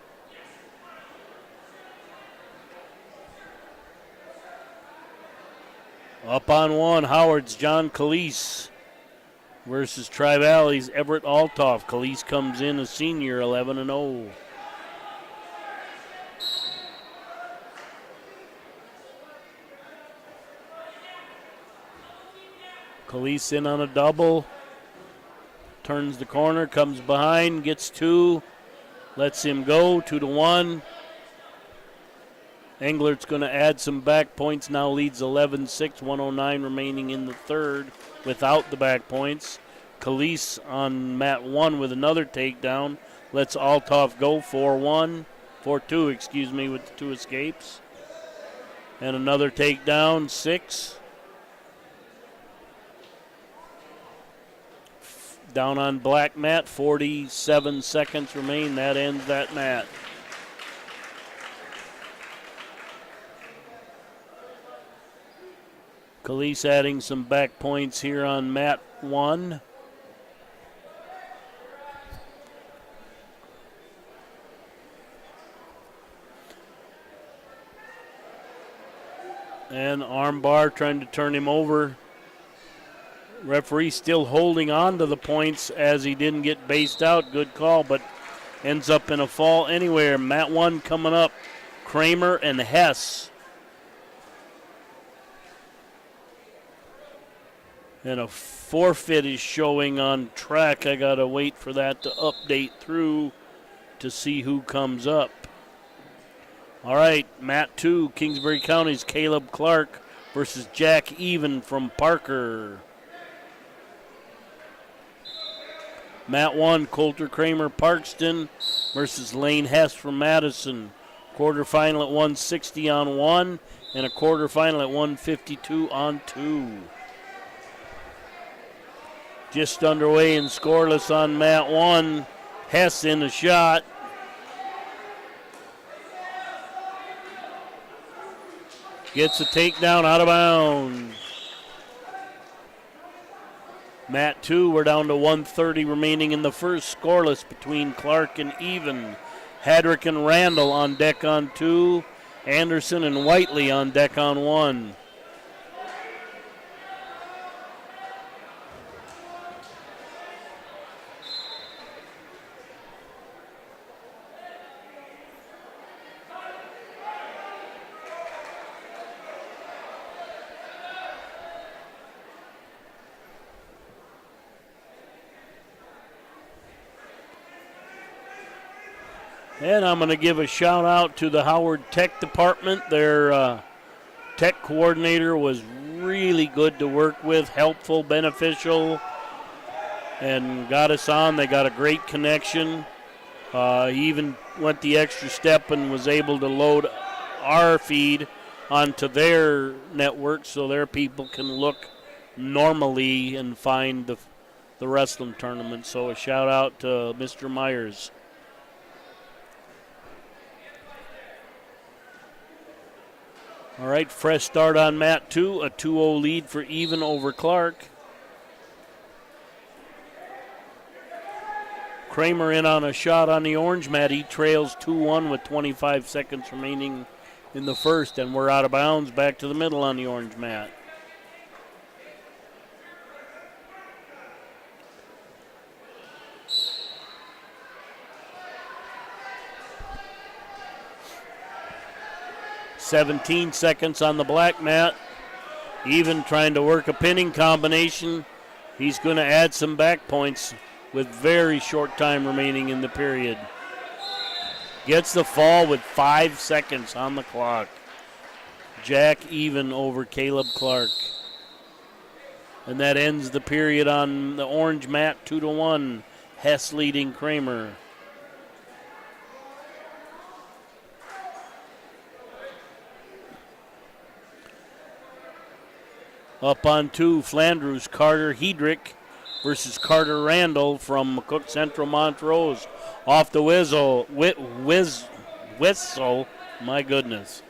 Up on 1, Howard's John Khalees versus Tri-Valley's Everett Althoff. Khalees comes in a senior, 11-0. Khalees in on a double. Turns the corner, comes behind, gets 2, lets him go, 2-1. Englert's going to add some back points, now leads 11-6, 1:09 remaining in the third without the back points. Khalees on mat 1 with another takedown. Lets Althoff go 4-2, excuse me, with the 2 escapes. And another takedown, 6. Down on black mat, 47 seconds remain. That ends that mat. Khalees adding some back points here on mat 1. And armbar trying to turn him over. Referee still holding on to the points as he didn't get based out. Good call, but ends up in a fall anywhere. Mat 1 coming up. Kramer and Hess. And a forfeit is showing on track. I got to wait for that to update through to see who comes up. All right, mat 2, Kingsbury County's Caleb Clark versus Jack Even from Parker. Mat 1, Coulter Kramer Parkston versus Lane Hess from Madison. Quarterfinal at 160 on 1 and a quarterfinal at 152 on 2. Just underway and scoreless on mat 1. Hess in the shot. Gets a takedown out of bounds. Mat 2, we're down to 1:30 remaining in the first, scoreless between Clark and Even. Hadrick and Randall on deck on 2. Anderson and Whiteley on deck on 1. And I'm going to give a shout out to the Howard Tech Department. Their tech coordinator was really good to work with, helpful, beneficial, and got us on. They got a great connection. He even went the extra step and was able to load our feed onto their network so their people can look normally and find the wrestling tournament. So a shout out to Mr. Myers. All right, fresh start on mat 2, a 2-0 lead for Even over Clark. Kramer in on a shot on the orange mat. He trails 2-1 with 25 seconds remaining in the first, and we're out of bounds back to the middle on the orange mat. .17 seconds on the black mat. Even trying to work a pinning combination. He's going to add some back points with very short time remaining in the period. Gets the fall with 5 seconds on the clock. Jack Even over Caleb Clark. And that ends the period on the orange mat, 2-1. Hess leading Kramer. Up on 2, Flandrews, Carter Hedrick versus Carter Randall from McCook Central Montrose. Off the whistle, my goodness.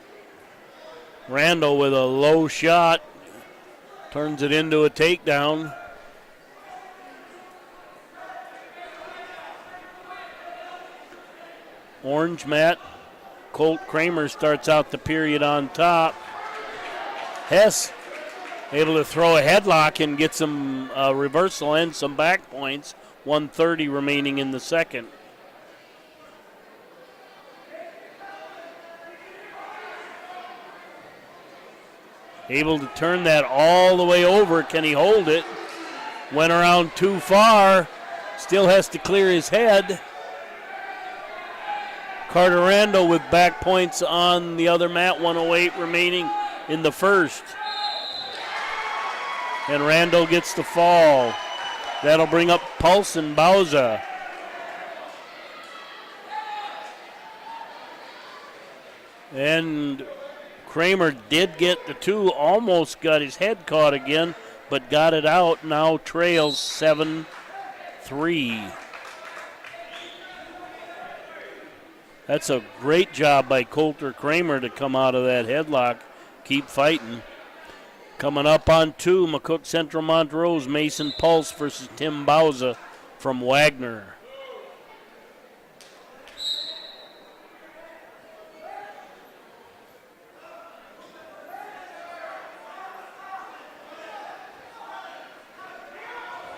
Randall with a low shot, turns it into a takedown. Orange mat, Colt Kramer starts out the period on top. Hess able to throw a headlock and get some reversal and some back points. 1:30 remaining in the second. Able to turn that all the way over. Can he hold it? Went around too far. Still has to clear his head. Carter Randall with back points on the other mat. 1:08 remaining in the first. And Randall gets the fall. That'll bring up Pulse and Bauza. And Kramer did get the 2, almost got his head caught again, but got it out. Now trails 7-3. That's a great job by Coulter Kramer to come out of that headlock. Keep fighting. Coming up on 2, McCook Central Montrose, Mason Pulse versus Tim Bauza from Wagner.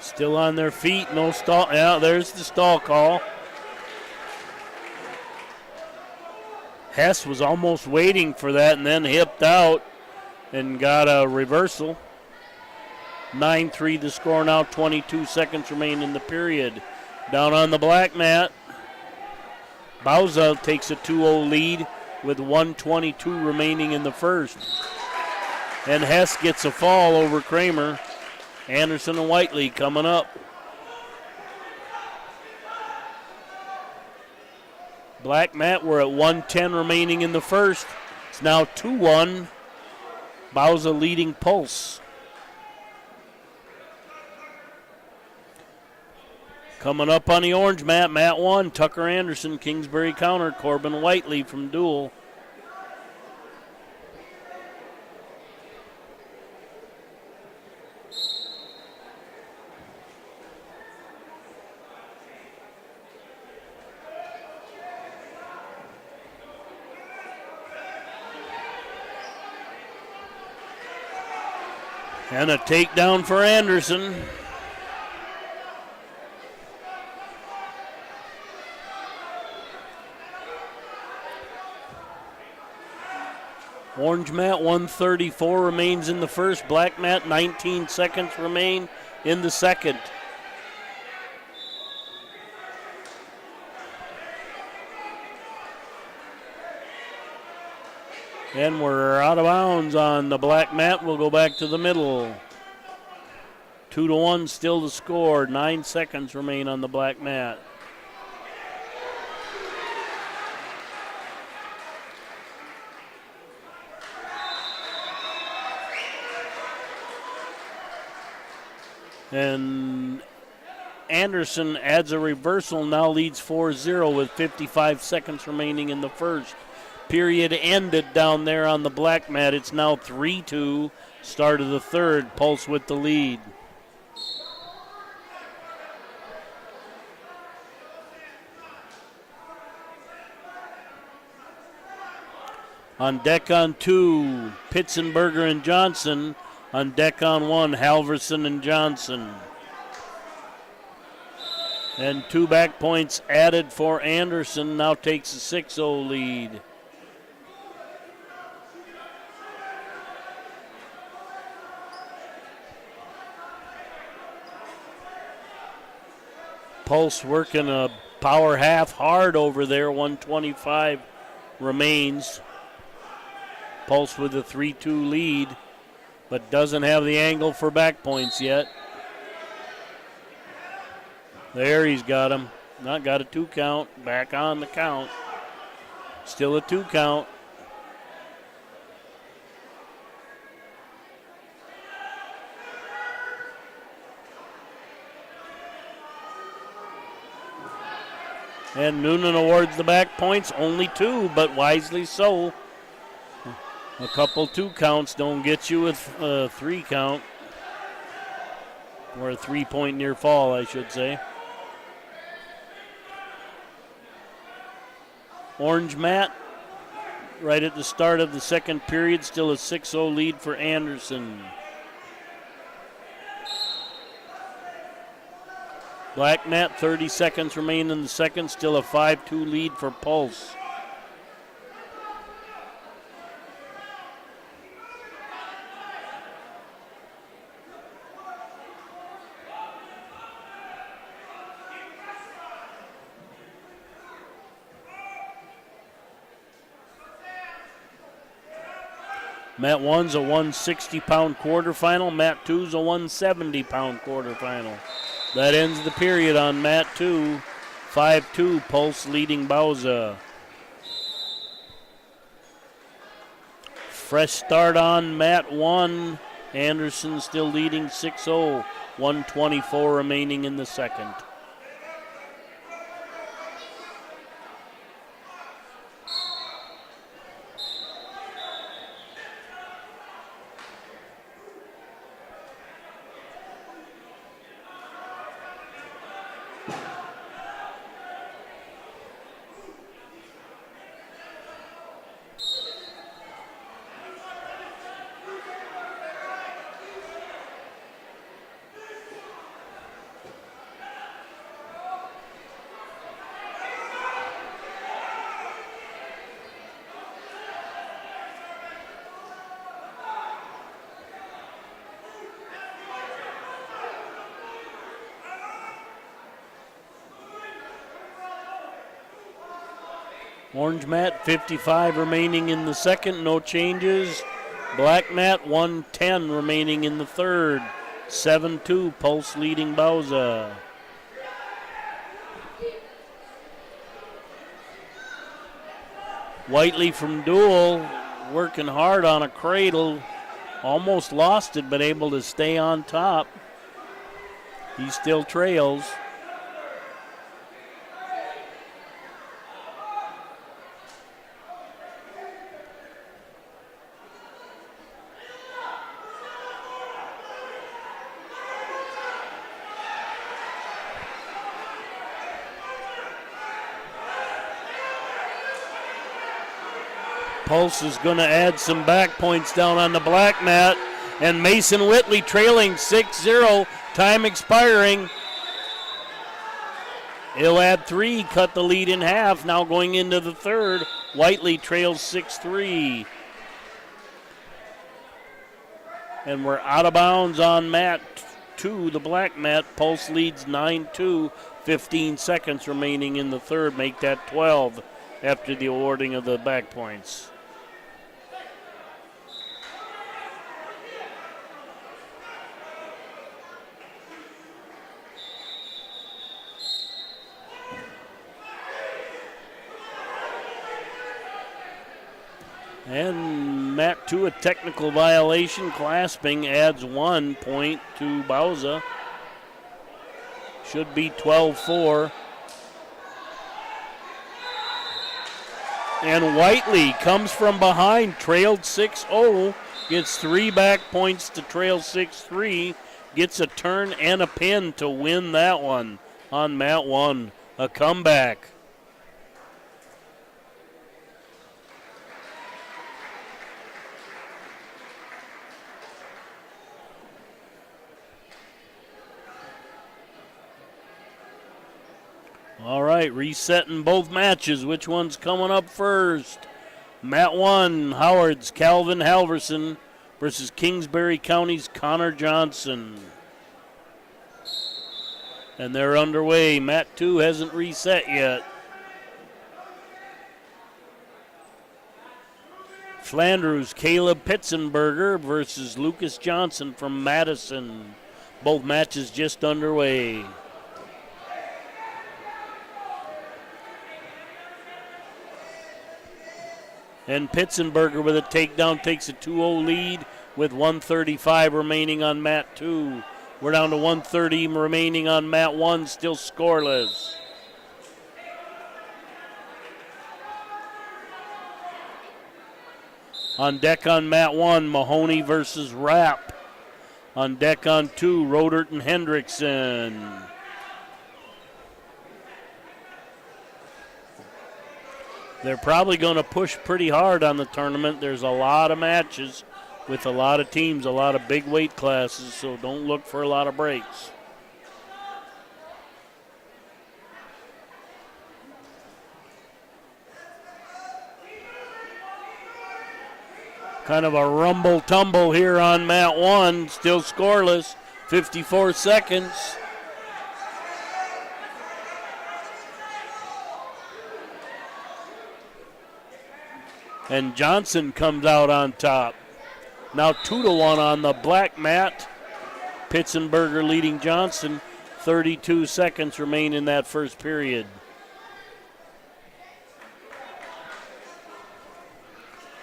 Still on their feet, no stall. Yeah, there's the stall call. Hess was almost waiting for that and then hipped out and got a reversal. 9-3 the score now, 22 seconds remain in the period. Down on the black mat, Bauza takes a 2-0 lead with 1:22 remaining in the first. And Hess gets a fall over Kramer. Anderson and Whiteley coming up. Black mat, we're at 1:10 remaining in the first. It's now 2-1. Bauza leading Pulse. Coming up on the orange mat, mat 1, Tucker Anderson, Kingsbury counter, Corbin Whiteley from Dual. And a takedown for Anderson. Orange mat, 1:34 remains in the first. Black mat, 19 seconds remain in the second. And we're out of bounds on the black mat. We'll go back to the middle. 2-1 still to score. 9 seconds remain on the black mat. And Anderson adds a reversal, now leads 4-0 with 55 seconds remaining in the first. Period ended down there on the black mat. It's now 3-2. Start of the third. Pulse with the lead. On deck on 2, Pitzenberger and Johnson. On deck on 1, Halverson and Johnson. And 2 back points added for Anderson. Now takes a 6-0 lead. Pulse working a power half hard over there. 1:25 remains. Pulse with a 3-2 lead, but doesn't have the angle for back points yet. There he's got him. Not got a 2 count. Back on the count. Still a 2 count. And Noonan awards the back points, only 2, but wisely so. A couple 2 counts don't get you with a 3 count. Or a 3-point near fall, I should say. Orange mat, right at the start of the second period, still a 6-0 lead for Anderson. Black mat, 30 seconds remain in the second, still a 5-2 lead for Pulse. Mat 1's a 160-pound quarterfinal. Mat 2's a 170-pound quarterfinal. That ends the period on mat 2. 5-2, Pulse leading Bauza. Fresh start on mat 1. Anderson still leading 6-0. 1:24 remaining in the second. Orange mat, 55 remaining in the second, no changes. Black mat, 110 remaining in the third. 7-2, Pulse leading Bauza. Whiteley from Dual working hard on a cradle. Almost lost it, but able to stay on top. He still trails. Pulse is going to add some back points down on the black mat. And Mason Whitley trailing 6-0, time expiring. He'll add 3, cut the lead in half. Now going into the third, Whiteley trails 6-3. And we're out of bounds on mat 2, the black mat. Pulse leads 9-2, 15 seconds remaining in the third. Make that 12 after the awarding of the back points. And mat 2, a technical violation. Clasping adds 1 point to Bauza. Should be 12-4. And Whiteley comes from behind, trailed 6-0, gets 3 back points to trail 6-3, gets a turn and a pin to win that one on mat 1. A comeback. All right, resetting both matches. Which one's coming up first? Mat 1, Howard's Calvin Halverson versus Kingsbury County's Connor Johnson. And they're underway. Mat 2 hasn't reset yet. Flandreau's Caleb Pitzenberger versus Lucas Johnson from Madison. Both matches just underway. And Pitzenberger with a takedown takes a 2-0 lead with 1:35 remaining on mat 2. We're down to 1:30 remaining on mat 1, still scoreless. On deck on mat 1, Mahoney versus Rapp. On deck on 2, Rodert and Hendrickson. They're probably going to push pretty hard on the tournament. There's a lot of matches with a lot of teams, a lot of big weight classes, so don't look for a lot of breaks. Kind of a rumble-tumble here on mat 1, still scoreless, 54 seconds. And Johnson comes out on top. Now 2-1 on the black mat. Pitzenberger leading Johnson. 32 seconds remain in that first period.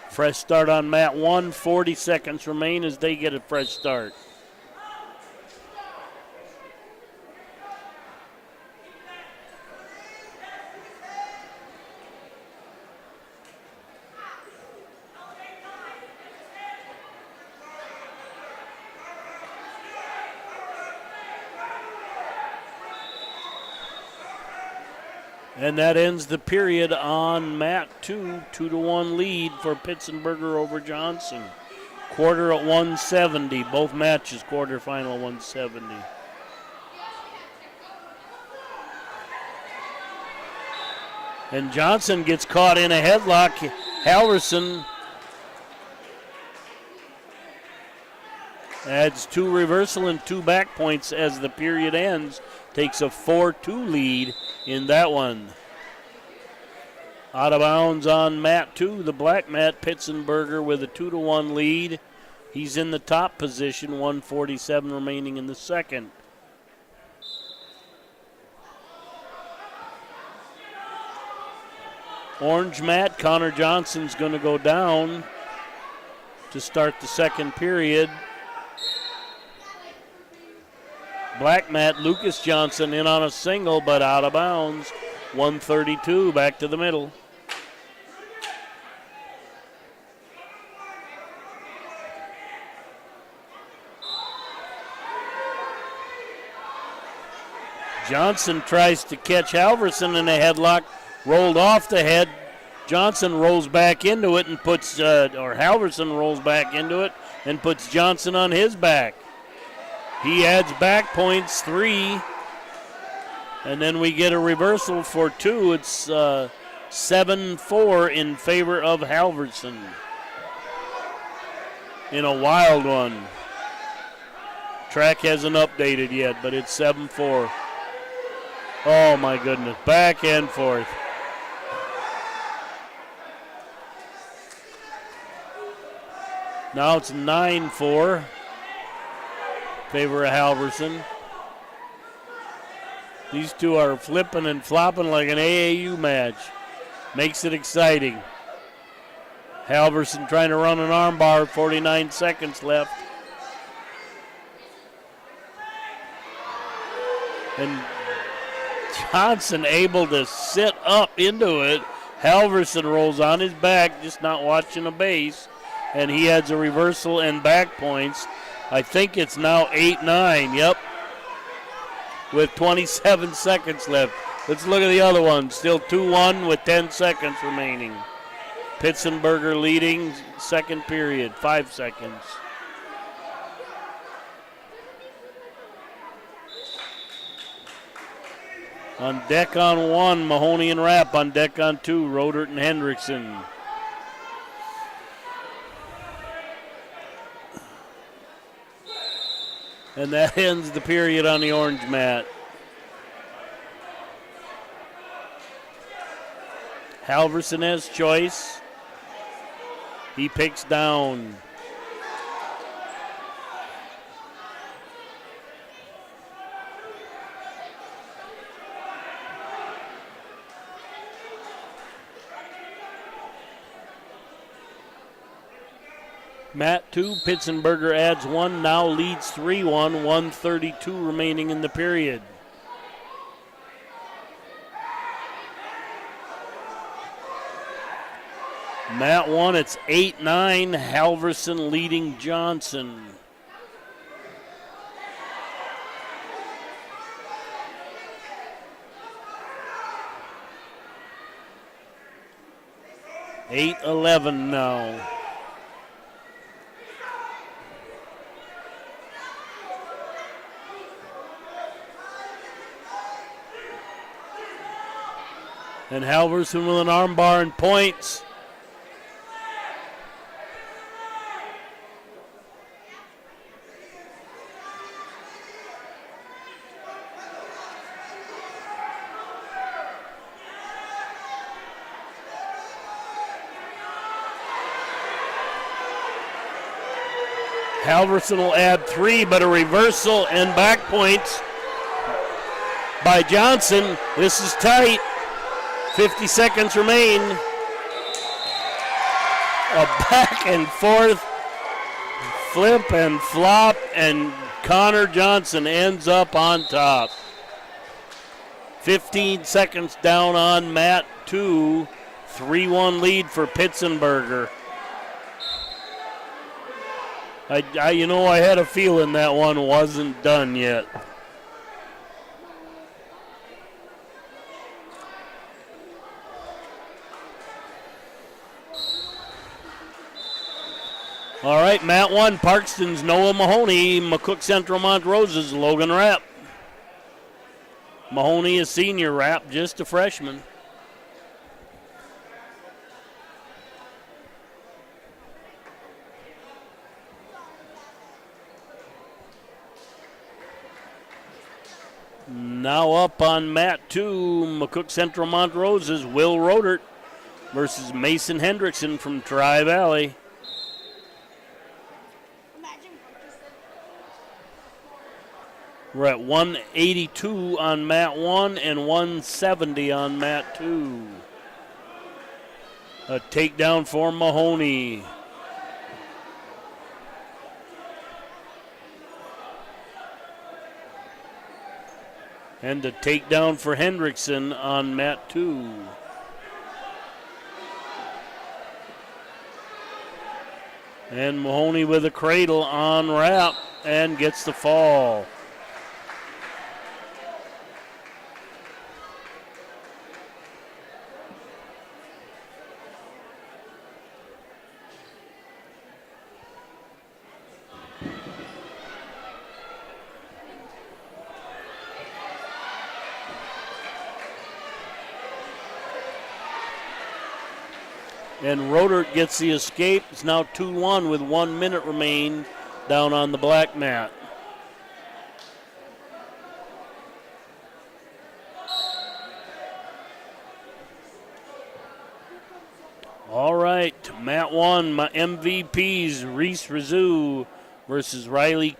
Fresh start on mat 1. 40 seconds remain as they get a fresh start. And that ends the period on mat 2, 2-1 lead for Pitsenberger over Johnson. Quarter at 170, both matches quarterfinal 170. And Johnson gets caught in a headlock. Halverson adds 2 reversal and 2 back points as the period ends. Takes a 4-2 lead in that one. Out of bounds on mat 2, the black mat, Pitsenberger with a 2-1 lead. He's in the top position, 1:47 remaining in the second. Orange mat, Connor Johnson's going to go down to start the second period. Black mat, Lucas Johnson in on a single, but out of bounds. 132, back to the middle. Johnson tries to catch Halverson in a headlock, rolled off the head. Johnson rolls back into it and puts, or Halverson rolls back into it and puts Johnson on his back. He adds back points, 3, and then we get a reversal for 2. It's 7-4 in favor of Halverson in a wild one. Track hasn't updated yet, but it's 7-4. Oh my goodness, back and forth. Now it's 9-4. Favor of Halverson. These two are flipping and flopping like an AAU match. Makes it exciting. Halverson trying to run an armbar, 49 seconds left. And Johnson able to sit up into it. Halverson rolls on his back, just not watching a base. And he adds a reversal and back points. I think it's now 8-9, yep, with 27 seconds left. Let's look at the other one. Still 2-1 with 10 seconds remaining. Pitsenberger leading second period, 5 seconds. On deck on 1, Mahoney and Rapp. On deck on 2, Rodert and Hendrickson. And that ends the period on the orange mat. Halverson has choice. He picks down. Mat 2, Pitsenberger adds 1, now leads 3-1, 1:32 remaining in the period. Mat 1, it's 8-9, Halverson leading Johnson. $8-11 now. And Halverson with an armbar and points. Halverson will add 3, but a reversal and back points. by Johnson. This is tight. 50 seconds remain. A back and forth flip and flop, and Connor Johnson ends up on top. 15 seconds down on mat 2. 3-1 lead for Pitzenberger. I had a feeling that one wasn't done yet. All right, mat 1, Parkston's Noah Mahoney, McCook Central Montroses, Logan Rapp. Mahoney a senior, Rapp just a freshman. Now up on mat 2, McCook Central Montroses, Will Rodert versus Mason Hendrickson from Tri-Valley. We're at 182 on mat 1 and 170 on mat 2. A takedown for Mahoney. And a takedown for Hendrickson on mat 2. And Mahoney with a cradle on Rapp and gets the fall. And Rodert gets the escape. It's now 2-1 with 1 minute remain down on the black mat. All right, mat 1, my MVPs, Reese Rizou versus Riley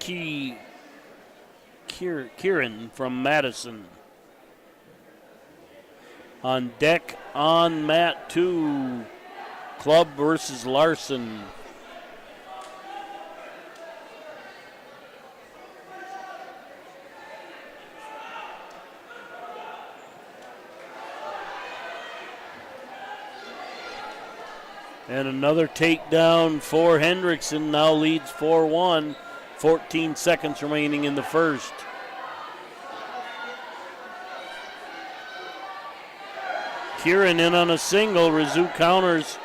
Kieran from Madison. On deck on mat 2, Club versus Larson. And another takedown for Hendrickson, now leads 4-1. 14 seconds remaining in the first. Kieran in on a single. Rizou counters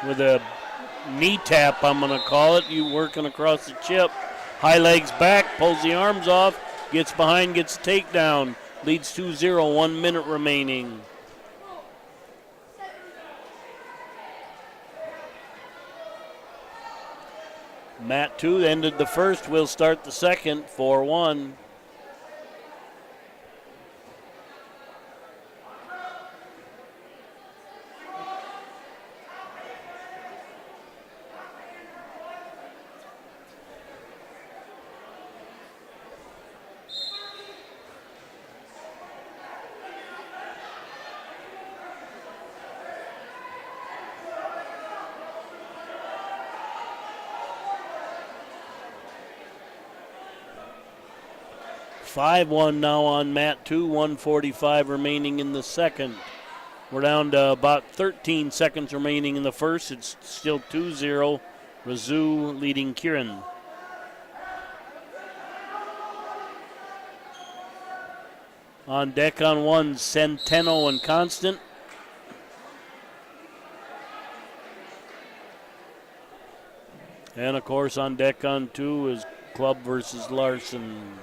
with a knee tap, I'm going to call it. You working across the chip. High legs back, pulls the arms off, gets behind, gets a takedown. Leads 2-0, 1 minute remaining. Mat 2 ended the first. We'll start the second, 4-1. Five-1 now on mat 2, 1:45 remaining in the second. We're down to about 13 seconds remaining in the first. It's still 2-0. Rizou leading Kieran. On deck on 1, Centeno and Constant. And of course on deck on 2 is Club versus Larson.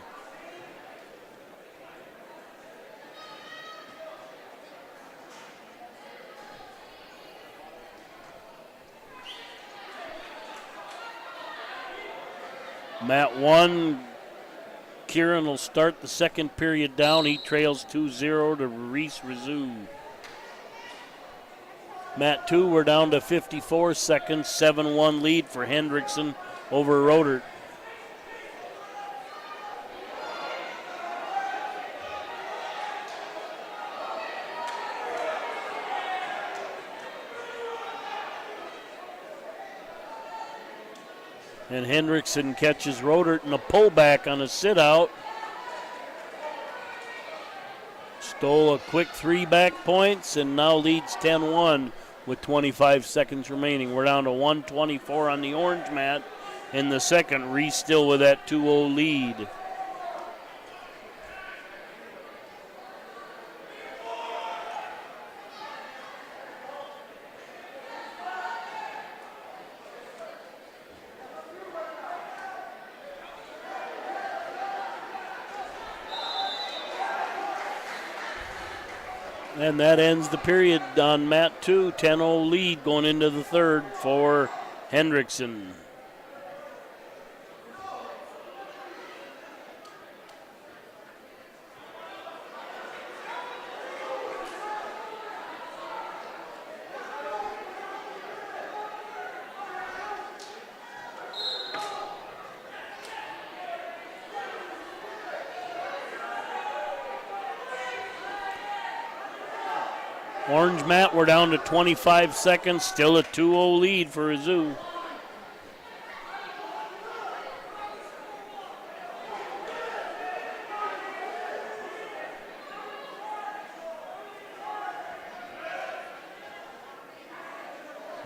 Mat 1, Kieran will start the second period down. He trails 2-0 to Reese Rizou. Mat 2, we're down to 54 seconds, 7-1 lead for Hendrickson over Rodert. And Hendrickson catches Rodert in a pullback on a sit-out. Stole a quick 3 back points and now leads 10-1 with 25 seconds remaining. We're down to 1:24 on the orange mat in the second. Reese still with that 2-0 lead. And that ends the period on mat 2. 10-0 lead going into the third for Hendrickson. Orange mat, we're down to 25 seconds. Still a 2-0 lead for Mizzou.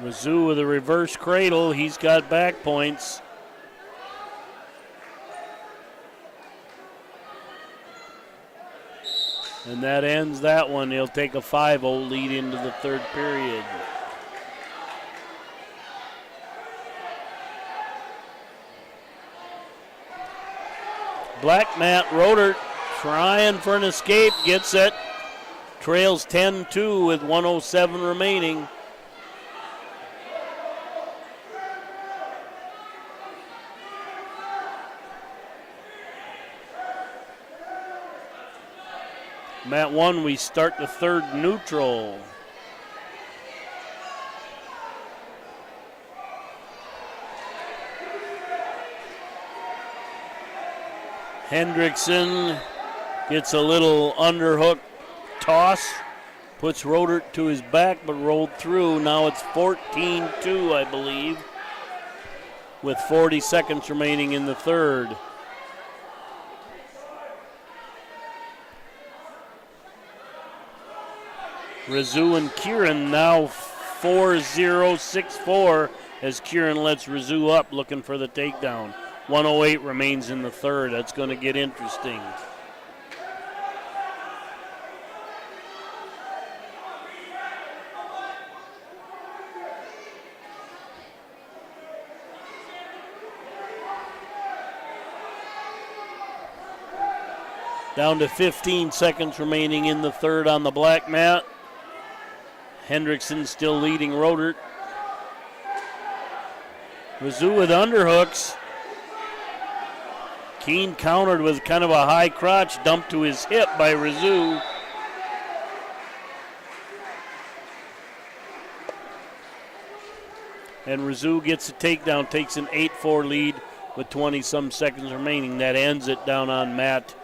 Mizzou with a reverse cradle. He's got back points. And that ends that one. He'll take a 5-0 lead into the third period. Black mat, Rodert trying for an escape, gets it. Trails 10-2 with 1:07 remaining. Mat 1, we start the third neutral. Hendrickson gets a little underhook toss, puts Rodert to his back, but rolled through. Now it's 14-2, I believe, with 40 seconds remaining in the third. Rizzu and Kieran now 4-0-6-4 as Kieran lets Rizzu up looking for the takedown. 1:08 remains in the third. That's going to get interesting. Down to 15 seconds remaining in the third on the black mat. Hendrickson still leading Rodert. Rizzu with underhooks. Keene countered with kind of a high crotch dump to his hip by Rizzu. And Rizzu gets a takedown, takes an 8-4 lead with 20-some seconds remaining. That ends it down on mat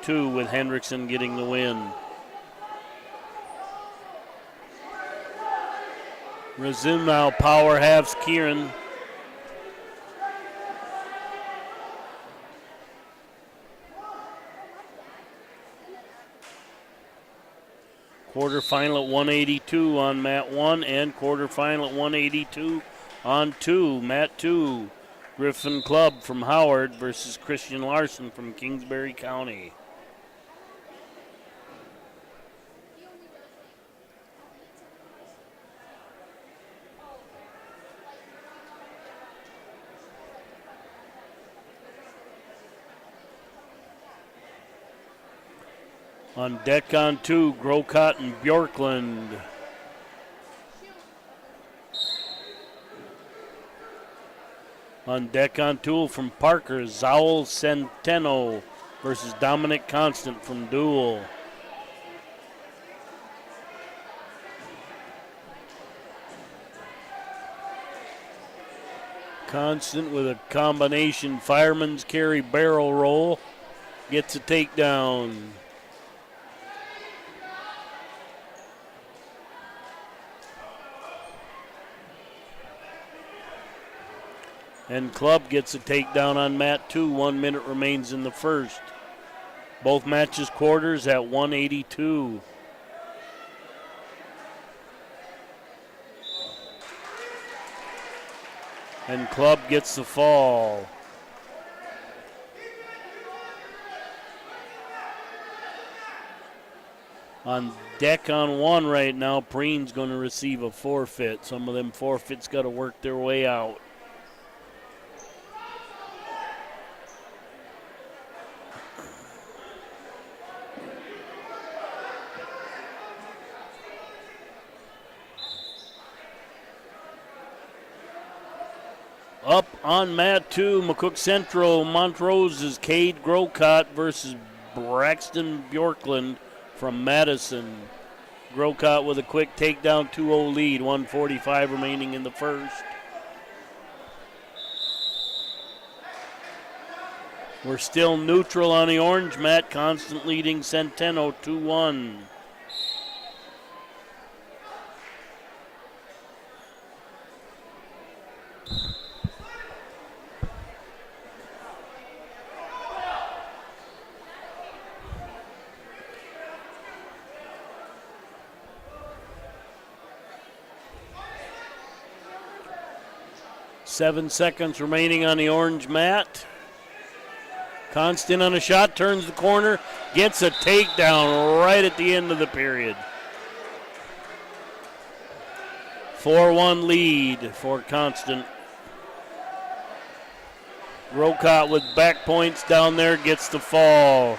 2 with Hendrickson getting the win. Rizzu now power halves Kieran. Quarterfinal at 182 on mat 1 and quarterfinal at 182 on 2. Mat 2, Griffin Club from Howard versus Christian Larson from Kingsbury County. On deck on 2, Grocott and Bjorklund. On deck on 2 from Parker, Zowell Centeno versus Dominic Constant from Dual. Constant with a combination fireman's carry barrel roll. Gets a takedown. And Club gets a takedown on mat 2. 1 minute remains in the first. Both matches quarters at 182. And Club gets the fall. On deck on 1 right now, Preen's going to receive a forfeit. Some of them forfeits got to work their way out. Up on mat 2, McCook Central, Montrose is Cade Grocott versus Braxton Bjorklund from Madison. Grocott with a quick takedown, 2-0 lead, 1:45 remaining in the first. We're still neutral on the orange mat, Constant leading Centeno 2-1. Seven seconds remaining on the orange mat. Constant on a shot, turns the corner, gets a takedown right at the end of the period. 4-1 lead for Constant. Grocott with back points down there, gets the fall.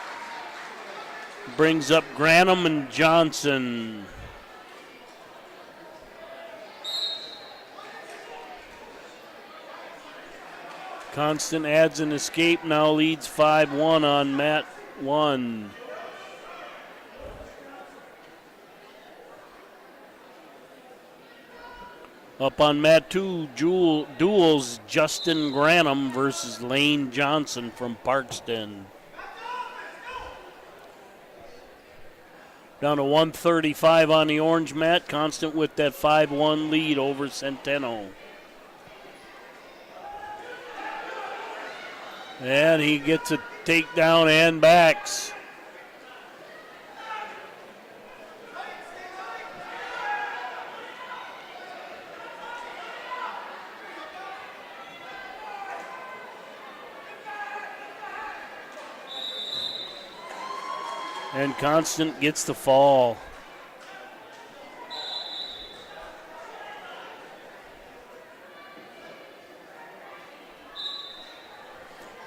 Brings up Granum and Johnson. Constant adds an escape, now leads 5-1 on mat 1. Up on mat 2, duels Justin Granum versus Lane Johnson from Parkston. Down to 135 on the orange mat, Constant with that 5-1 lead over Centeno. And he gets a takedown and backs. And Constant gets the fall.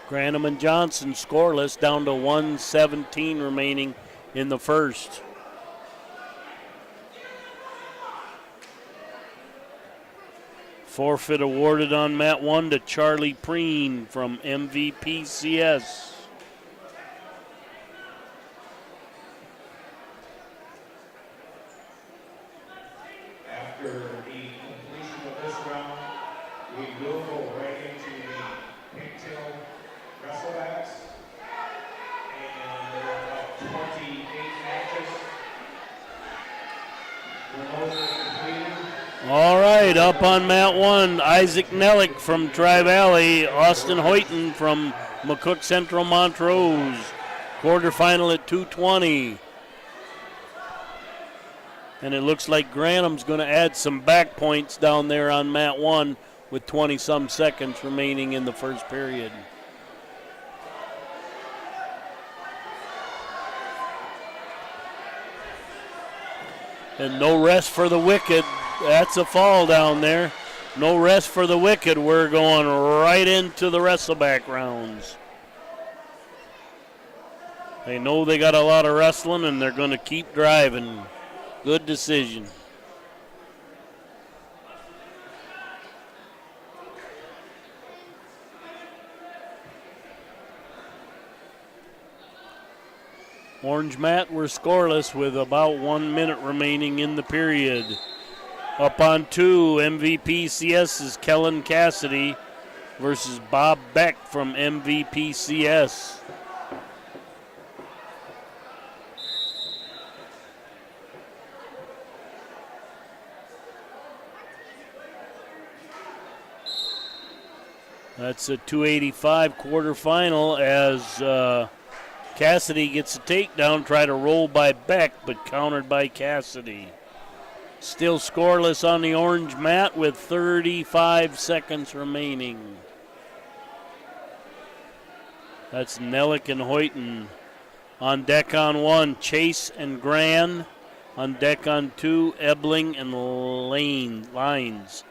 Granum and Johnson scoreless, down to 1:17 remaining in the first. Forfeit awarded on mat 1 to Charlie Preen from MVPCS. After the completion of this round, we will go right into the pigtail wrestlebacks. And there are about 28 matches. When those are completed, All right, up on mat 1, Isaac Nellick from Tri-Valley, Austin Hoyton from McCook Central Montrose. Quarterfinal at 2:20. And it looks like Granum's going to add some back points down there on mat 1 with 20-some seconds remaining in the first period. And no rest for the wicked. That's a fall down there. No rest for the wicked. We're going right into the wrestleback rounds. They know they got a lot of wrestling, and they're going to keep driving. Good decision. Orange mat, we're scoreless with about 1 minute remaining in the period. Up on 2, MVPCS is Kellen Cassidy versus Bob Beck from MVPCS. That's a 285 quarterfinal as Cassidy gets a takedown, try to roll by Beck, but countered by Cassidy. Still scoreless on the orange mat with 35 seconds remaining. That's Nellick and Hoyton. On deck on 1, Chase and Gran. On deck on 2, Ebling and Lines.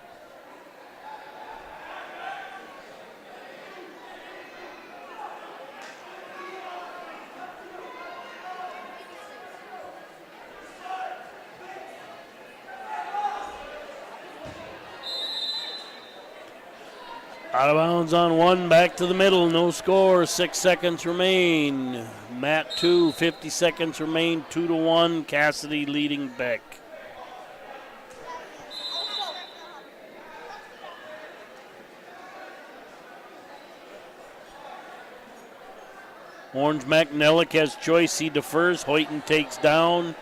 Out of bounds on 1, back to the middle, no score, 6 seconds remain. Mat 2, 50 seconds remain, 2-1, Cassidy leading Beck. Orange McNellick has choice, he defers, Hoyton takes down.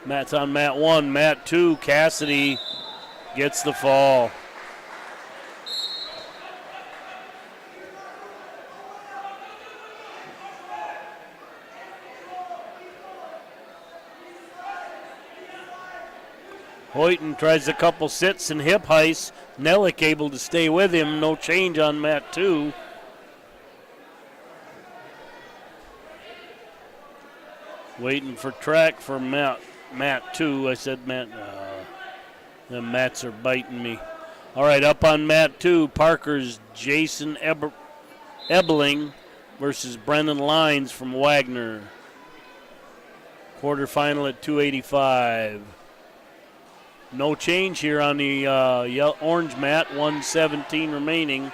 Matt's on mat 1, mat 2, Cassidy gets the fall. Hoyton tries a couple sits and hip heists. Nellick able to stay with him. No change on mat 2. Waiting for track for mat 2. I said mat. The mats are biting me. All right, up on mat 2, Parker's Jason Ebling versus Brendan Lines from Wagner. Quarterfinal at 285. No change here on the orange mat, 1:17 remaining.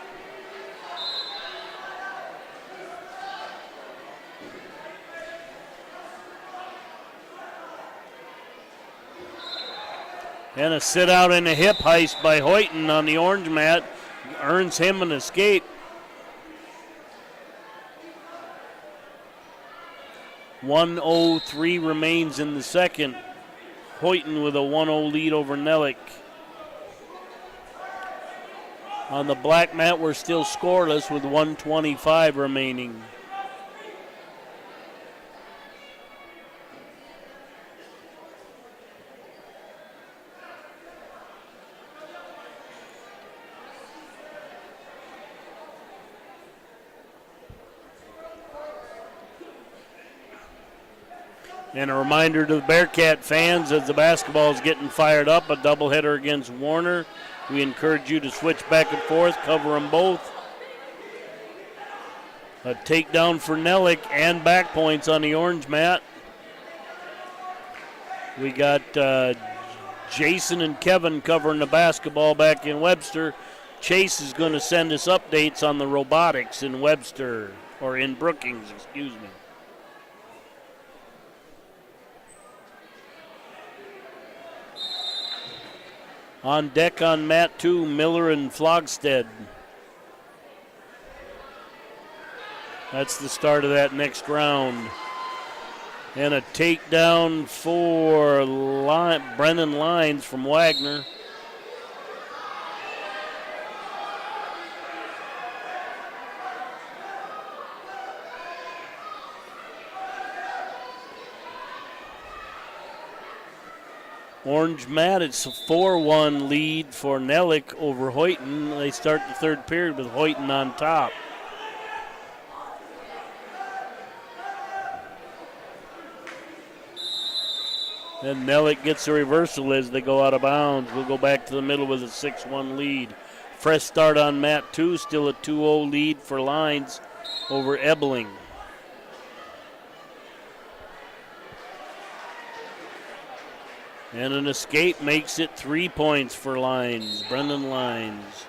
And a sit out and a hip heist by Hoyton on the orange mat earns him an escape. 1:03 remains in the second. Hoyton with a 1-0 lead over Nellick. On the black mat, we're still scoreless with 1:25 remaining. And a reminder to the Bearcat fans as the basketball is getting fired up, a doubleheader against Warner. We encourage you to switch back and forth, cover them both. A takedown for Nellick and back points on the orange mat. We got Jason and Kevin covering the basketball back in Webster. Chase is going to send us updates on the robotics in Webster, or in Brookings, excuse me. On deck on mat 2, Miller and Flogstead. That's the start of that next round. And a takedown for Brendan Lines from Wagner. Orange mat, it's a 4-1 lead for Nellick over Hoyton. They start the third period with Hoyton on top. Then Nellick gets a reversal as they go out of bounds. We'll go back to the middle with a 6-1 lead. Fresh start on mat 2, still a 2-0 lead for Lines over Ebling. And an escape makes it 3 points for Lines, Brendan Lines.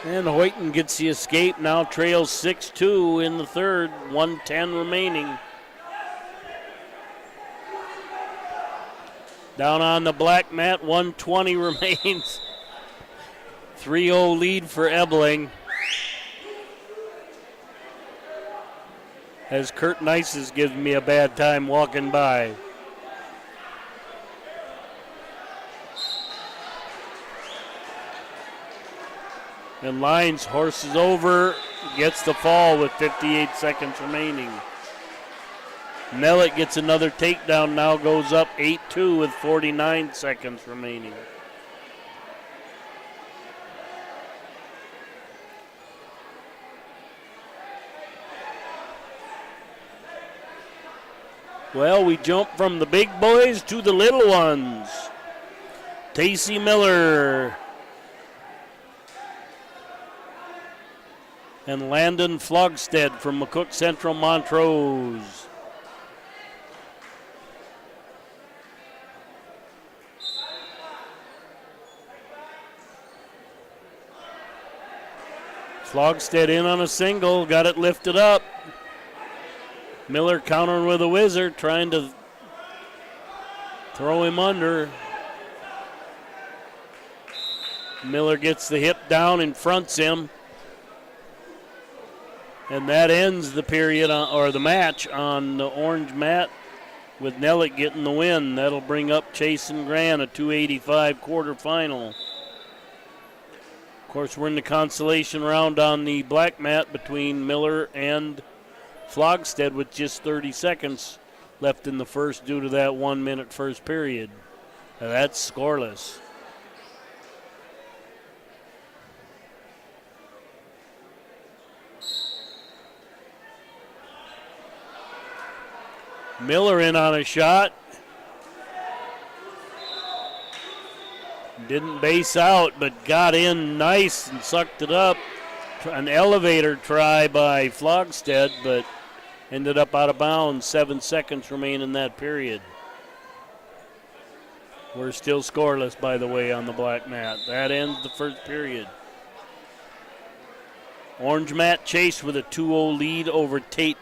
And Hoyton gets the escape, now trails 6-2 in the third, 1:10 remaining. Down on the black mat, 1:20 remains. 3-0 lead for Ebling. As Kurt Nice is giving me a bad time walking by. And Lyons horses over, gets the fall with 58 seconds remaining. Nellick gets another takedown, now goes up 8-2 with 49 seconds remaining. Well, we jump from the big boys to the little ones. Tacey Miller and Landon Flogstead from McCook Central Montrose. Flogstead in on a single, got it lifted up. Miller countering with a whizzer, trying to throw him under. Miller gets the hip down and fronts him. And that ends the period, or the match, on the orange mat with Nellick getting the win. That'll bring up Chase and Grant, a 285 quarterfinal. Of course, we're in the consolation round on the black mat between Miller and Flogstead with just 30 seconds left in the first due to that 1 minute first period. Now that's scoreless. Miller in on a shot. Didn't base out, but got in nice and sucked it up. An elevator try by Flogstead, but ended up out of bounds. 7 seconds remain in that period. We're still scoreless, by the way, on the black mat. That ends the first period. Orange mat Chase with a 2-0 lead over Tate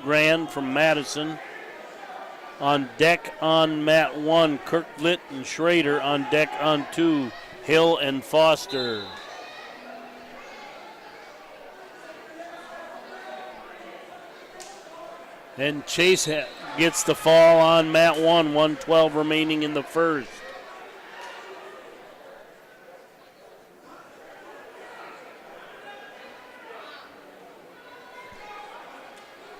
Grand from Madison. On deck on mat 1, Kirkvliet and Schrader. On deck on 2, Hill and Foster. And Chase gets the fall on mat 1, 1:12 remaining in the first.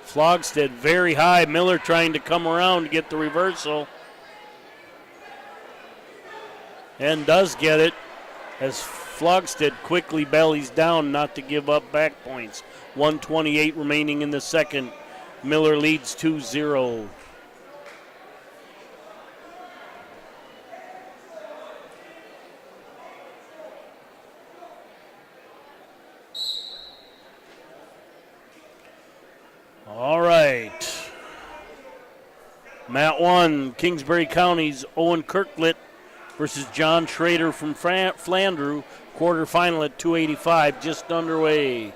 Flogstead very high. Miller trying to come around to get the reversal. And does get it as Flogstead quickly bellies down not to give up back points. 1:28 remaining in the second. Miller leads 2-0. All right. Mat 1, Kingsbury County's Owen Kirkvliet versus John Schrader from Flandreau. Quarterfinal at 285, just underway.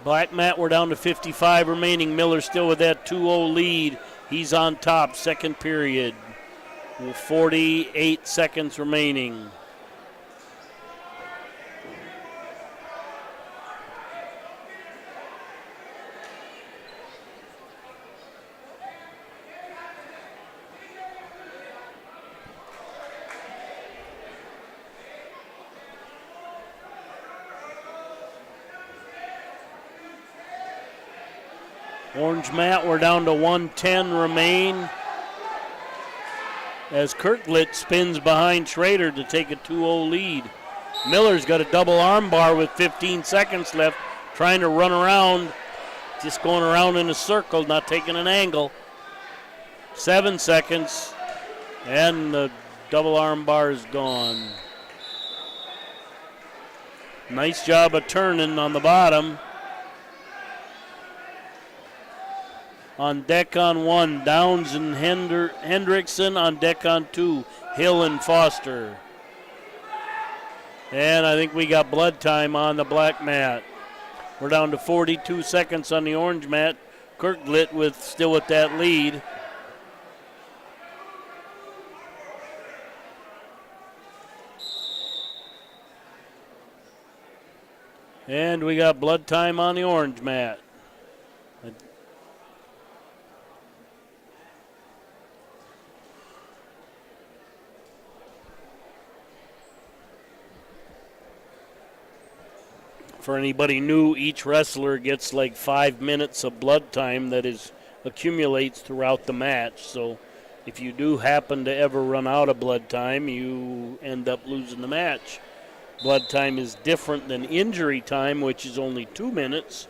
Black mat, we're down to 55 remaining. Miller still with that 2-0 lead. He's on top, second period. 48 seconds remaining. Orange mat, we're down to 1:10 remain as Kirkvliet spins behind Schrader to take a 2-0 lead. Miller's got a double arm bar with 15 seconds left, trying to run around, just going around in a circle, not taking an angle. 7 seconds, and the double arm bar is gone. Nice job of turning on the bottom. On deck on 1, Downs and Hendrickson. On deck on 2, Hill and Foster. And I think we got blood time on the black mat. We're down to 42 seconds on the orange mat. Kirkvliet still with that lead. And we got blood time on the orange mat. For anybody new, each wrestler gets like 5 minutes of blood time that accumulates throughout the match. So if you do happen to ever run out of blood time, you end up losing the match. Blood time is different than injury time, which is only 2 minutes,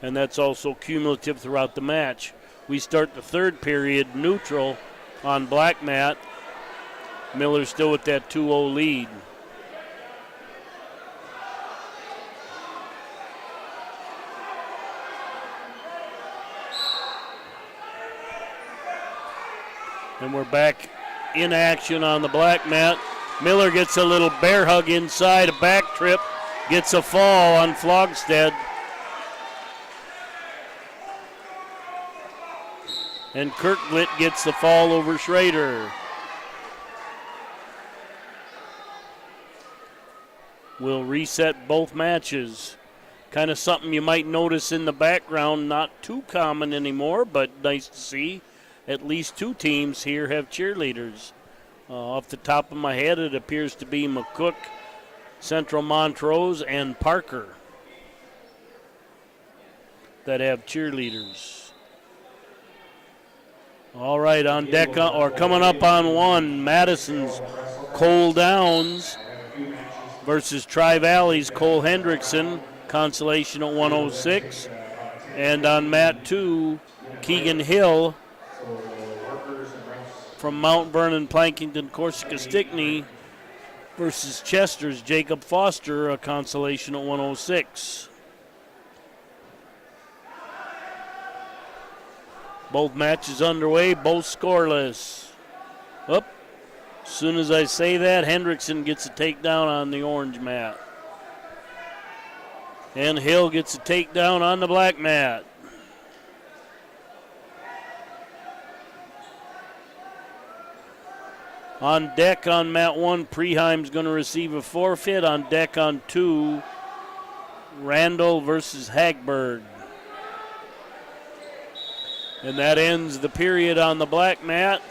and that's also cumulative throughout the match. We start the third period neutral on black mat. Miller's still with that 2-0 lead. And we're back in action on the black mat. Miller gets a little bear hug inside, a back trip, gets a fall on Flogstead. And Kirklit gets the fall over Schrader. We'll reset both matches. Kind of something you might notice in the background, not too common anymore, but nice to see. At least 2 teams here have cheerleaders. Off the top of my head, it appears to be McCook, Central Montrose, and Parker that have cheerleaders. All right, on deck, or coming up on one, Madison's Cole Downs versus Tri-Valley's Cole Hendrickson, consolation at 106. And on mat 2, Keegan Hill from Mount Vernon, Plankington, Corsica, Stickney versus Chester's Jacob Foster, a consolation at 106. Both matches underway, both scoreless. Up. As soon as I say that, Hendrickson gets a takedown on the orange mat. And Hill gets a takedown on the black mat. On deck on mat 1, Preheim's going to receive a forfeit. On deck on 2, Randall versus Hagberg. And that ends the period on the black mat.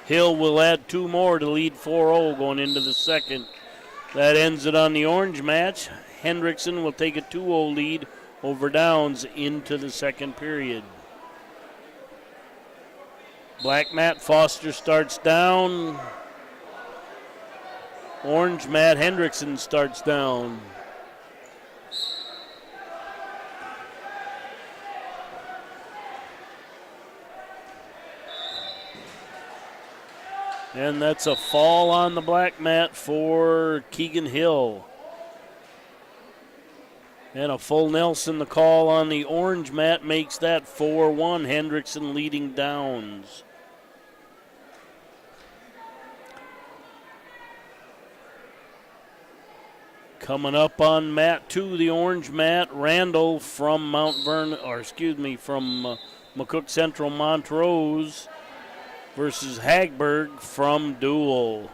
Hill will add 2 more to lead 4-0 going into the second. That ends it on the orange match. Hendrickson will take a 2-0 lead over Downs into the second period. Black mat, Foster starts down. Orange mat, Hendrickson starts down. And that's a fall on the black mat for Keegan Hill. And a full Nelson, the call on the orange mat makes that 4-1. Hendrickson leading Downs. Coming up on mat 2, the orange mat, Randall from from McCook Central Montrose versus Hagberg from Dual.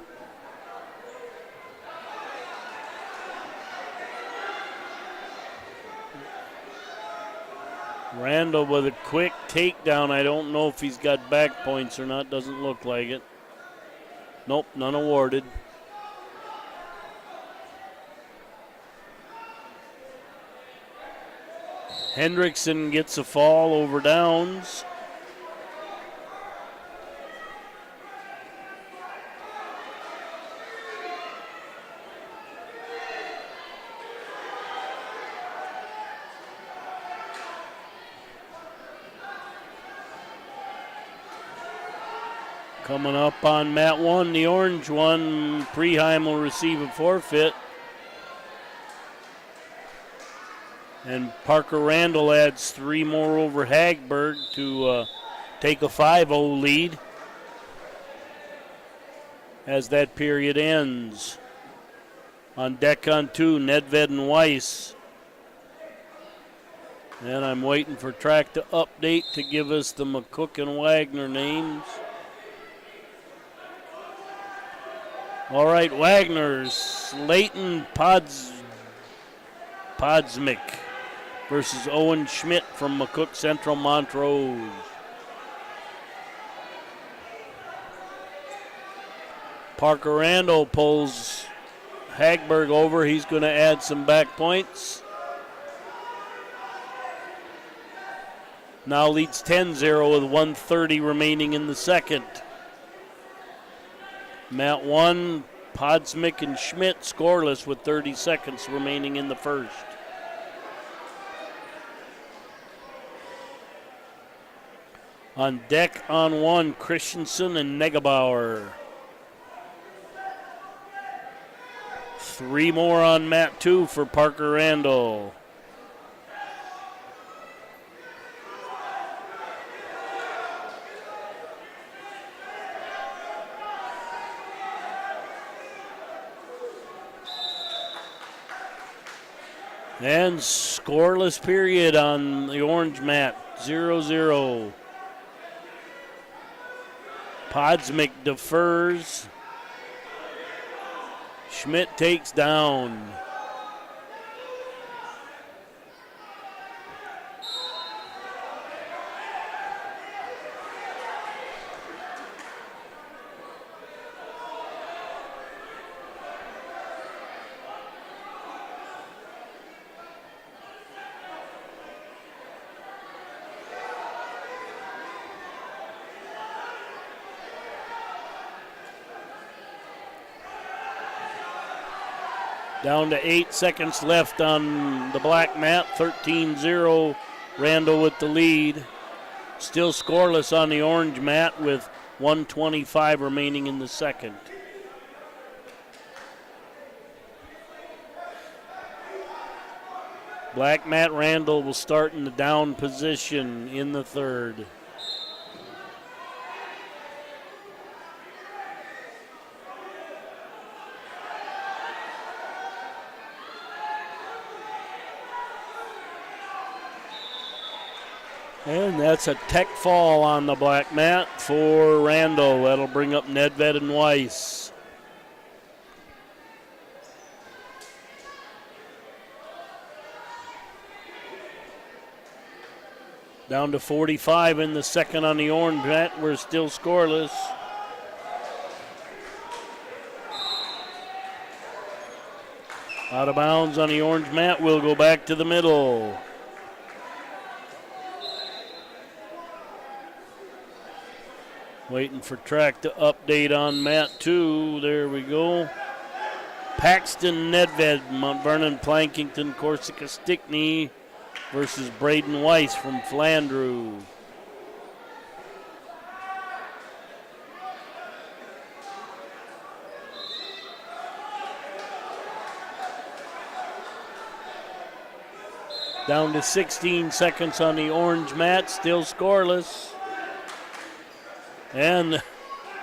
Randall with a quick takedown. I don't know if he's got back points or not. Doesn't look like it. Nope, none awarded. Hendrickson gets a fall over Downs. Coming up on mat 1, the orange one, Preheim will receive a forfeit. And Parker Randall adds 3 more over Hagberg to take a 5-0 lead as that period ends. On deck on 2, Nedved and Weiss. And I'm waiting for track to update to give us the McCook and Wagner names. All right, Wagner's Slayton Podsmick versus Owen Schmidt from McCook Central Montrose. Parker Randall pulls Hagberg over. He's going to add some back points. Now leads 10-0 with 1:30 remaining in the second. Mat 1, Podsmick and Schmidt scoreless with 30 seconds remaining in the first. On deck on 1, Christensen and Negebauer. 3 more on mat 2 for Parker Randall. And scoreless period on the orange mat, 0-0. Podsmick defers. Schmidt takes down. Down to 8 seconds left on the black mat, 13-0, Randall with the lead. Still scoreless on the orange mat with 1:25 remaining in the second. Black mat Randall will start in the down position in the third. And that's a tech fall on the black mat for Randall. That'll bring up Nedved and Weiss. Down to 45 in the second on the orange mat. We're still scoreless. Out of bounds on the orange mat. We'll go back to the middle. Waiting for track to update on mat 2. There we go. Paxton Nedved, Mount Vernon, Plankington, Corsica, Stickney versus Braden Weiss from Flandreau. Down to 16 seconds on the orange mat, still scoreless. And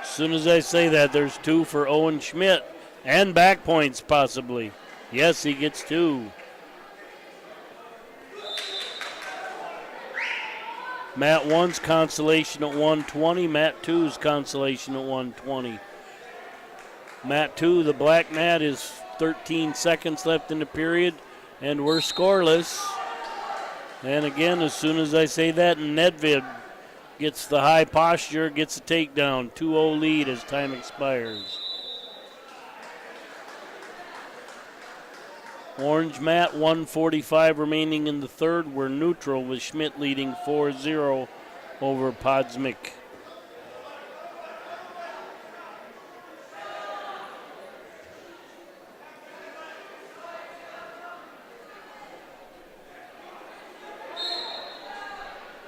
as soon as I say that, there's 2 for Owen Schmidt. And back points, possibly. Yes, he gets 2. Mat 1's consolation at 120. Mat 2's consolation at 120. Mat 2, the black mat, is 13 seconds left in the period. And we're scoreless. And again, as soon as I say that, Nedved gets the high posture, gets a takedown. 2-0 lead as time expires. Orange mat, 1:45 remaining in the third. We're neutral with Schmidt leading 4-0 over Podsmick.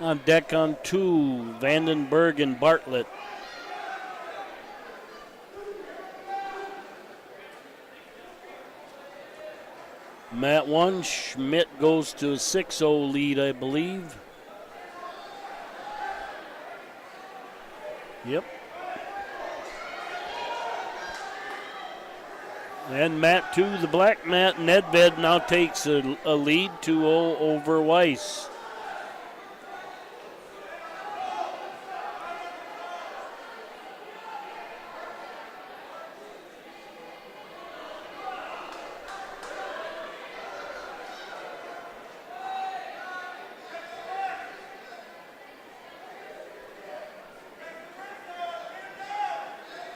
On deck on 2, Vandenberg and Bartlett. Mat 1, Schmidt goes to a 6-0 lead, I believe. Yep. And mat 2, the black mat, Nedved now takes a lead, 2-0 over Weiss.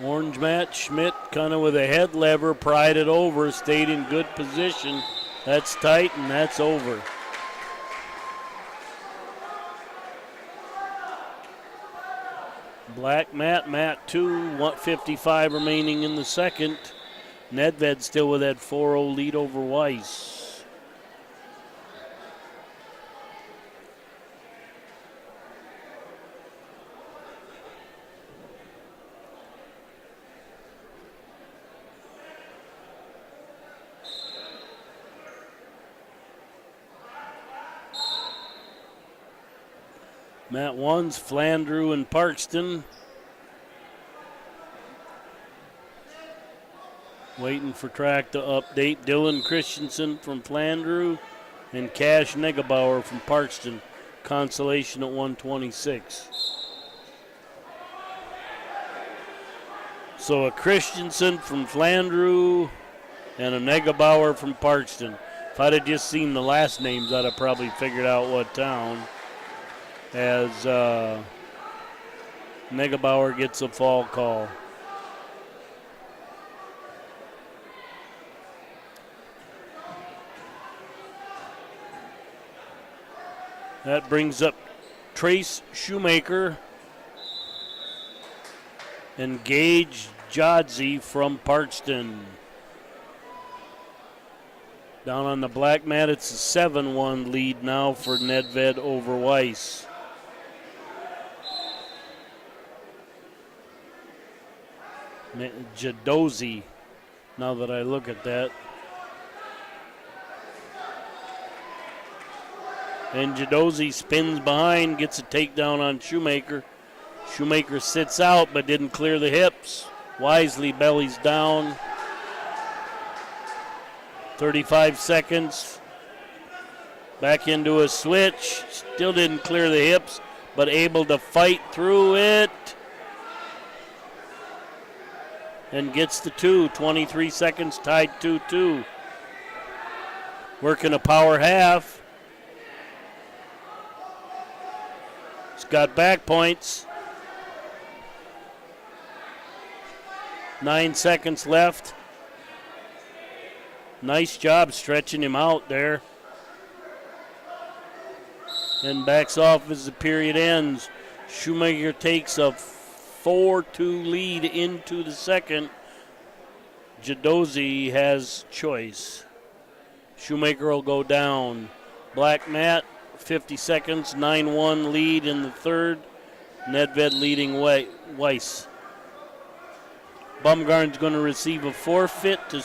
Orange mat, Schmidt kind of with a head lever, pried it over, stayed in good position. That's tight, and that's over. Black mat, mat 2, 1:55 remaining in the second. Nedved still with that 4-0 lead over Weiss. Mat 1's Flandreau and Parkston. Waiting for track to update. Dylan Christensen from Flandreau and Cash Negebauer from Parkston. Consolation at 126. So a Christensen from Flandreau and a Negebauer from Parkston. If I'd have just seen the last names, I'd have probably figured out what town. As Negebauer gets a fall call. That brings up Trace Shoemaker and Gage Jodzi from Parkston. Down on the black mat, it's a 7-1 lead now for Nedved over Weiss. Jadozzi, now that I look at that. And Jadozzi spins behind, gets a takedown on Shoemaker. Shoemaker sits out but didn't clear the hips. Wisely bellies down. 35 seconds. Back into a switch. Still didn't clear the hips, but able to fight through it. And gets the 2. 23 seconds, tied 2-2. Working a power half. He's got back points. 9 seconds left. Nice job stretching him out there. And backs off as the period ends. Shoemaker takes a 4-2 lead into the second. Jadozzi has choice. Shoemaker will go down. Black mat, 50 seconds, 9-1 lead in the third. Nedved leading Weiss. Bumgarn's going to receive a forfeit to,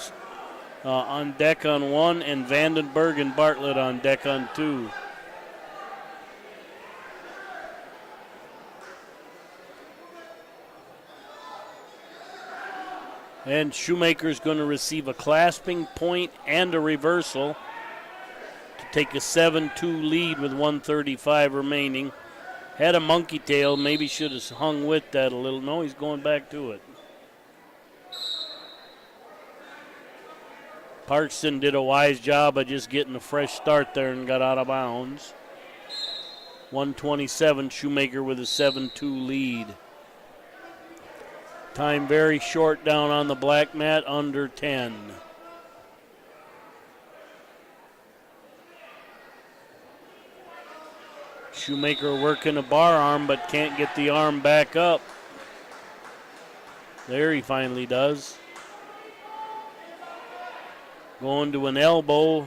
on deck on 1, and Vandenberg and Bartlett on deck on 2. And Shoemaker's going to receive a clasping point and a reversal to take a 7-2 lead with 1:35 remaining. Had a monkey tail, maybe should have hung with that a little. No, he's going back to it. Parkston did a wise job of just getting a fresh start there and got out of bounds. 1:27, Shoemaker with a 7-2 lead. Time very short down on the black mat, under 10. Shoemaker working a bar arm but can't get the arm back up. There he finally does. Going to an elbow.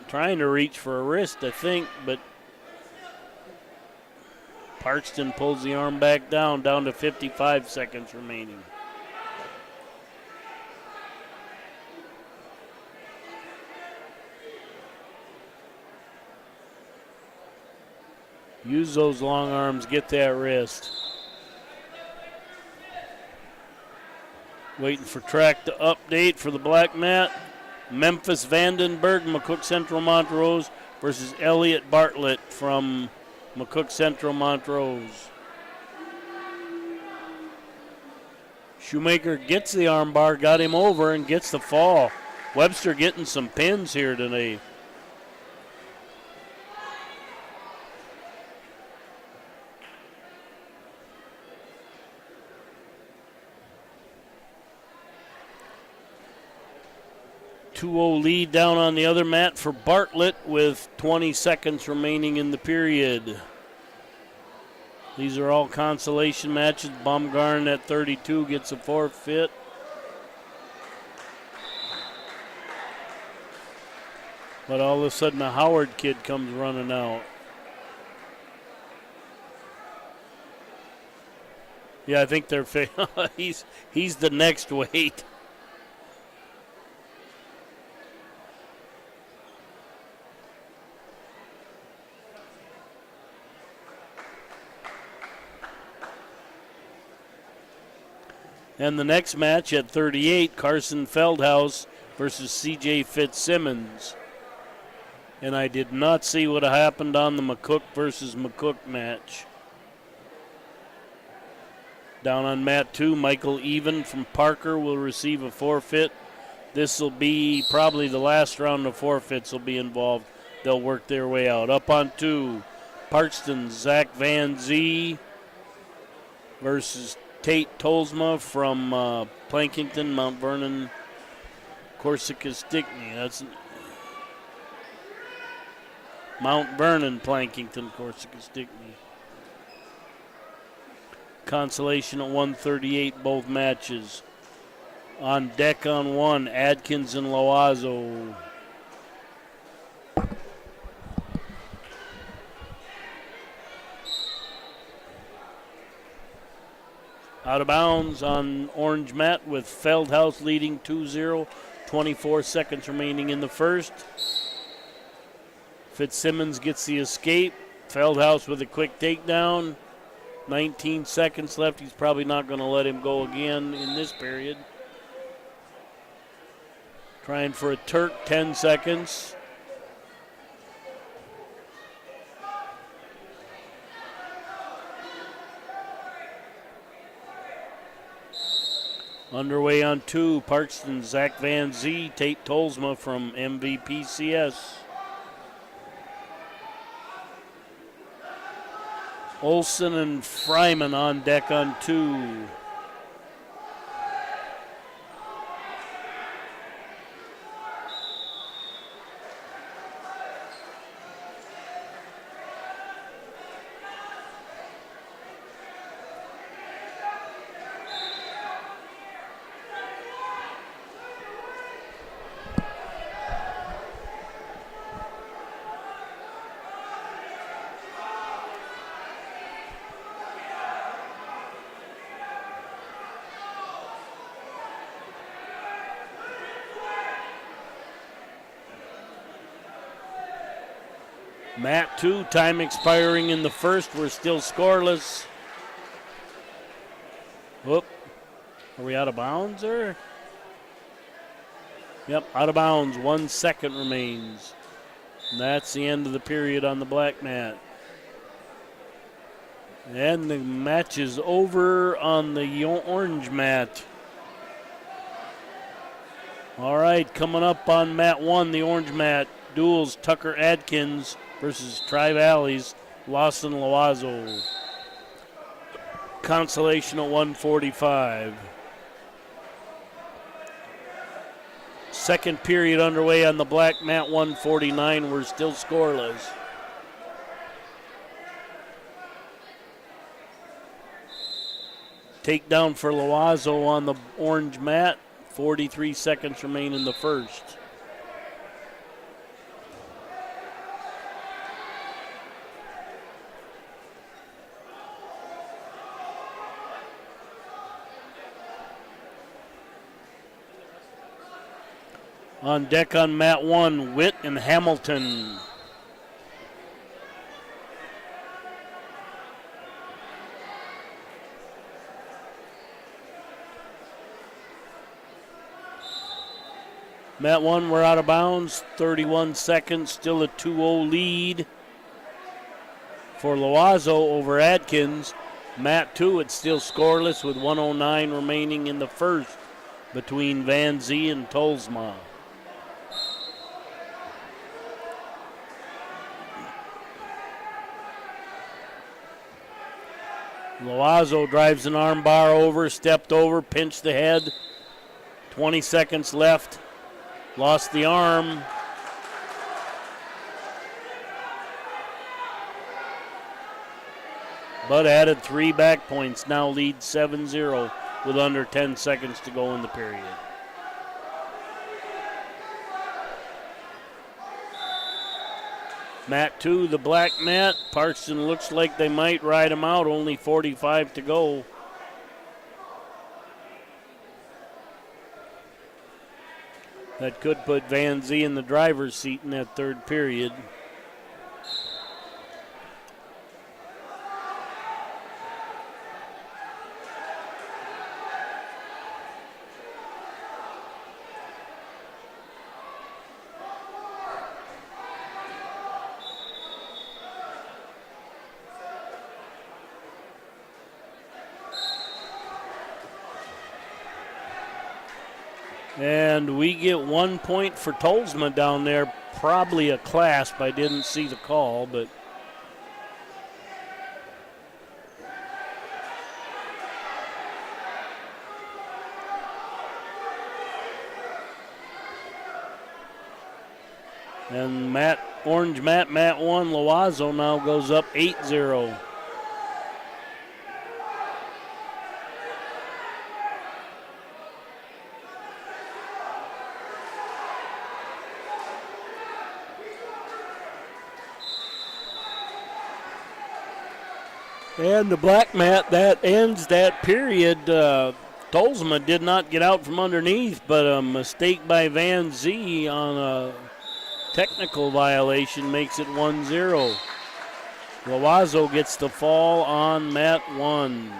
Trying to reach for a wrist, I think, but Parkston pulls the arm back down to 55 seconds remaining. Use those long arms, get that wrist. Waiting for track to update for the black mat. Memphis Vandenberg, McCook Central Montrose versus Elliott Bartlett from McCook Central Montrose. Shoemaker gets the arm bar, got him over, and gets the fall. Webster getting some pins here today. 2-0 lead down on the other mat for Bartlett with 20 seconds remaining in the period. These are all consolation matches. Baumgarn at 32 gets a forfeit. But all of a sudden a Howard kid comes running out. Yeah, I think they're he's the next weight. And the next match at 38, Carson Feldhaus versus C.J. Fitzsimmons. And I did not see what happened on the McCook versus McCook match. Down on mat 2, Michael Even from Parker will receive a forfeit. This will be probably the last round of forfeits will be involved. They'll work their way out. Up on 2, Parkston, Zach Van Zee versus Tate Tolsma from Plankington, Mount Vernon, Corsica Stickney. That's Mount Vernon, Plankington, Corsica Stickney. Consolation at 138, both matches. On deck on 1, Adkins and Loazo. Out of bounds on orange mat with Feldhaus leading 2-0. 24 seconds remaining in the first. Fitzsimmons gets the escape. Feldhaus with a quick takedown. 19 seconds left. He's probably not going to let him go again in this period. Trying for a Turk, 10 seconds. Underway on 2, Parkston, Zach Van Zee, Tate Tolsma from MVPCS. Olson and Fryman on deck on 2. Mat 2, time expiring in the first. We're still scoreless. Whoop. Are we out of bounds there? Yep, out of bounds. 1 second remains. And that's the end of the period on the black mat. And the match is over on the orange mat. All right, coming up on mat 1, the orange mat, duels Tucker Adkins versus Tri-Valley's Lawson Loazo. Consolation at 145. Second period underway on the black mat, 149. We're still scoreless. Takedown for Loazo on the orange mat. 43 seconds remain in the first. On deck on mat 1, Witt and Hamilton. Mat 1, we're out of bounds. 31 seconds, still a 2-0 lead for Loazo over Adkins. Mat 2, it's still scoreless with 1:09 remaining in the first between Van Zee and Tolsma. Loazo drives an arm bar over, stepped over, pinched the head. 20 seconds left. Lost the arm. But added 3 back points. Now leads 7-0 with under 10 seconds to go in the period. Mat 2, the black mat. Parkston looks like they might ride him out. Only 45 to go. That could put Van Zee in the driver's seat in that third period. And we get 1 point for Tolsma down there. Probably a clasp. I didn't see the call, but and Orange Mat 1, Loazo now goes up 8-0. And the black mat, that ends that period. Tolsma did not get out from underneath, but a mistake by Van Zee on a technical violation makes it 1-0. Loazo gets the fall on mat 1.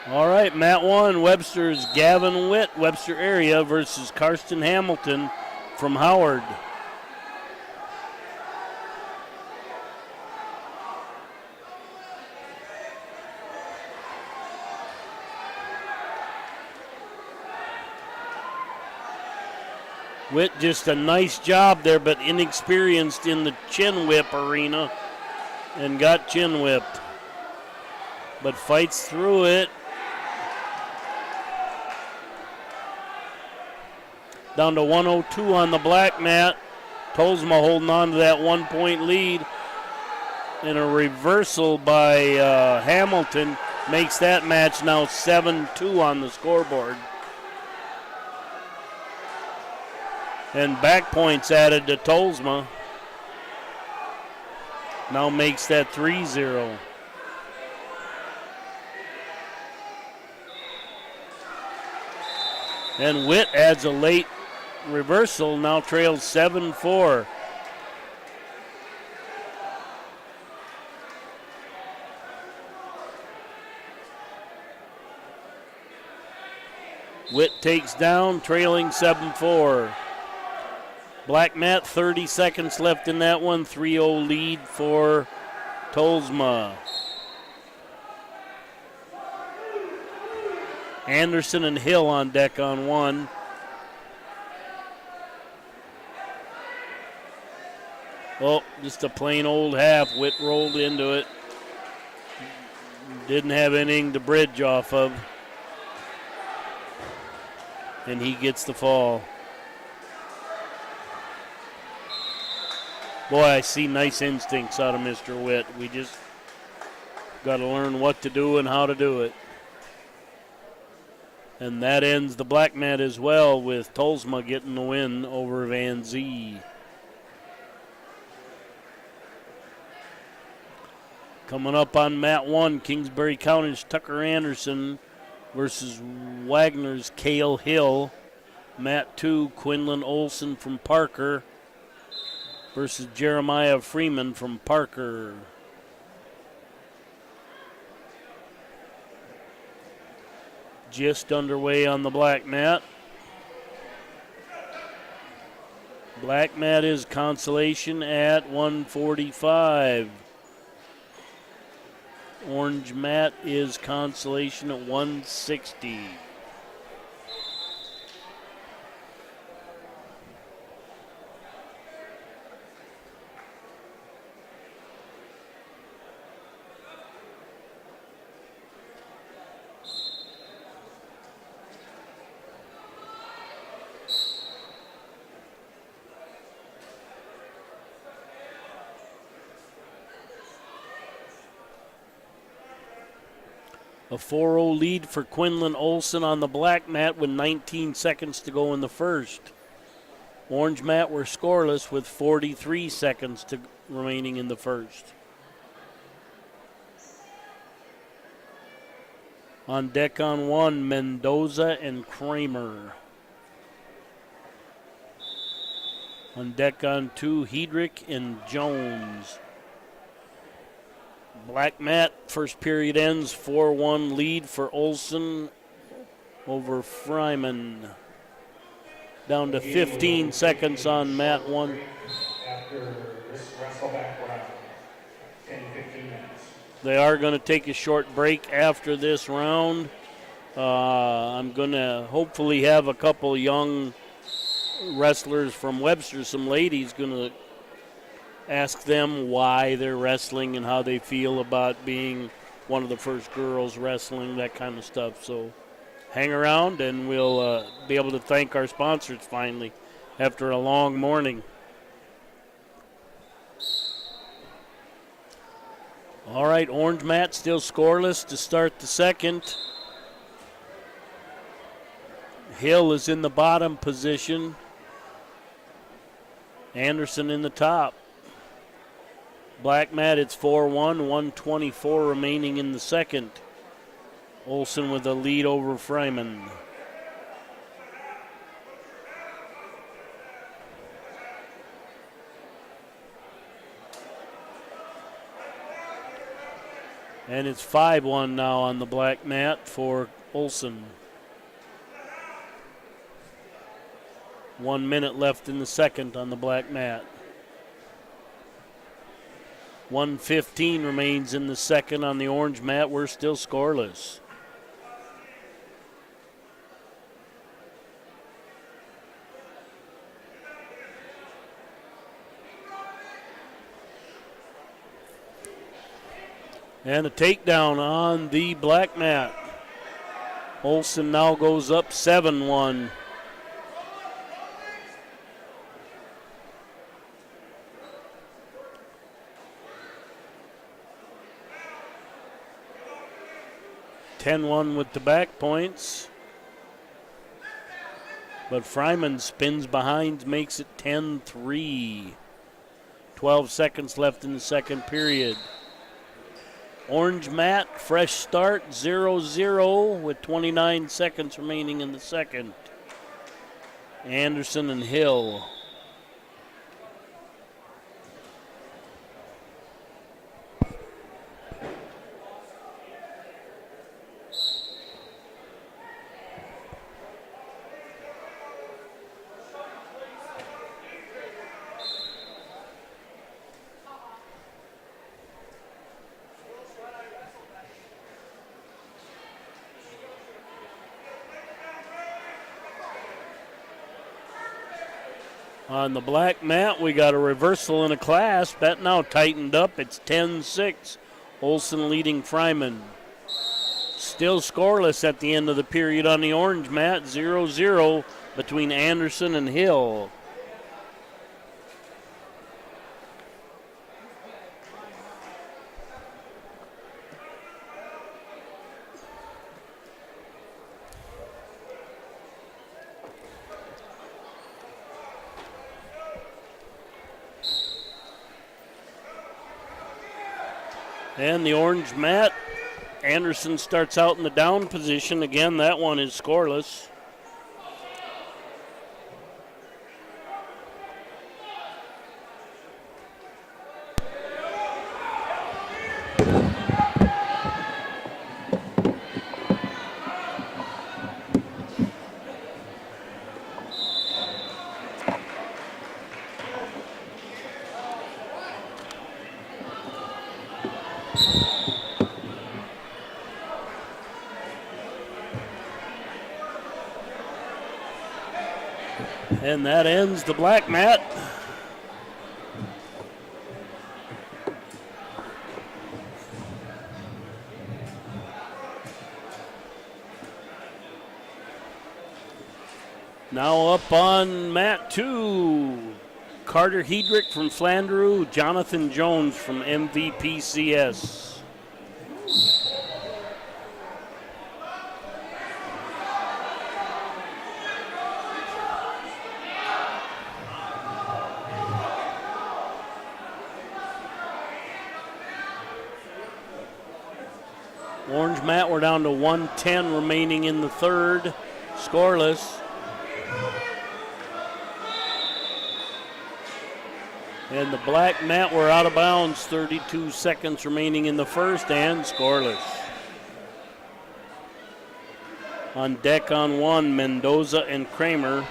All right, mat 1, Webster's Gavin Witt, Webster area versus Karsten Hamilton from Howard. Witt just a nice job there, but inexperienced in the chin whip arena and got chin whipped. But fights through it. Down to 102 on the black mat. Tolsma holding on to that 1 point lead. And a reversal by Hamilton makes that match now 7-2 on the scoreboard. And back points added to Tolsma. Now makes that 3-0. And Witt adds a late reversal, now trails 7-4. Witt takes down, trailing 7-4. Black mat, 30 seconds left in that one. 3-0 lead for Tolsma. Anderson and Hill on deck on one. Oh, just a plain old half. Witt rolled into it. Didn't have anything to bridge off of. And he gets the fall. Boy, I see nice instincts out of Mr. Witt. We just got to learn what to do and how to do it. And that ends the black mat as well, with Tolsma getting the win over Van Zee. Coming up on mat 1, Kingsbury County's Tucker Anderson versus Wagner's Cale Hill. Mat 2, Quinlan Olson from Parker versus Jeremiah Freeman from Parker. Just underway on the black mat. Black mat is consolation at 145. Orange mat is consolation at 160. A 4-0 lead for Quinlan Olson on the black mat with 19 seconds to go in the first. Orange mat were scoreless with 43 seconds remaining in the first. On deck on one, Mendoza and Kramer. On deck on two, Hedrick and Jones. Black mat, first period ends 4-1 lead for Olson over Fryman. Down to 15 seconds on mat one. After this wrestle-back round, 10-15 minutes. They are going to take a short break after this round. I'm going to hopefully have a couple young wrestlers from Webster, some ladies, going to ask them why they're wrestling and how they feel about being one of the first girls wrestling, that kind of stuff. So hang around and we'll be able to thank our sponsors finally after a long morning. All right, orange mat still scoreless to start the second. Hill is in the bottom position. Anderson in the top. Black mat, it's 4-1, 1:24 remaining in the second. Olson with a lead over Fryman. And it's 5-1 now on the black mat for Olson. 1 minute left in the second on the black mat. 1:15 remains in the second on the orange mat. We're still scoreless. And a takedown on the black mat. Olson now goes up 7-1. (10-1) with the back points. But Fryman spins behind, makes it 10-3. 12 seconds left in the second period. Orange mat, fresh start, 0-0 with 29 seconds remaining in the second. Anderson and Hill. On the black mat, we got a reversal in a clasp. That now tightened up. It's 10-6. Olson leading Fryman. Still scoreless at the end of the period on the orange mat. 0-0 between Anderson and Hill. And the orange mat, Anderson starts out in the down position. Again, that one is scoreless. And that ends the black mat. Now up on mat 2, Carter Hedrick from Flandreau, Jonathan Jones from MVPCS. Orange mat, we're down to 1:10 remaining in the third, scoreless. And the black mat, we're out of bounds, 32 seconds remaining in the first and scoreless. On deck on one, Mendoza and Kramer.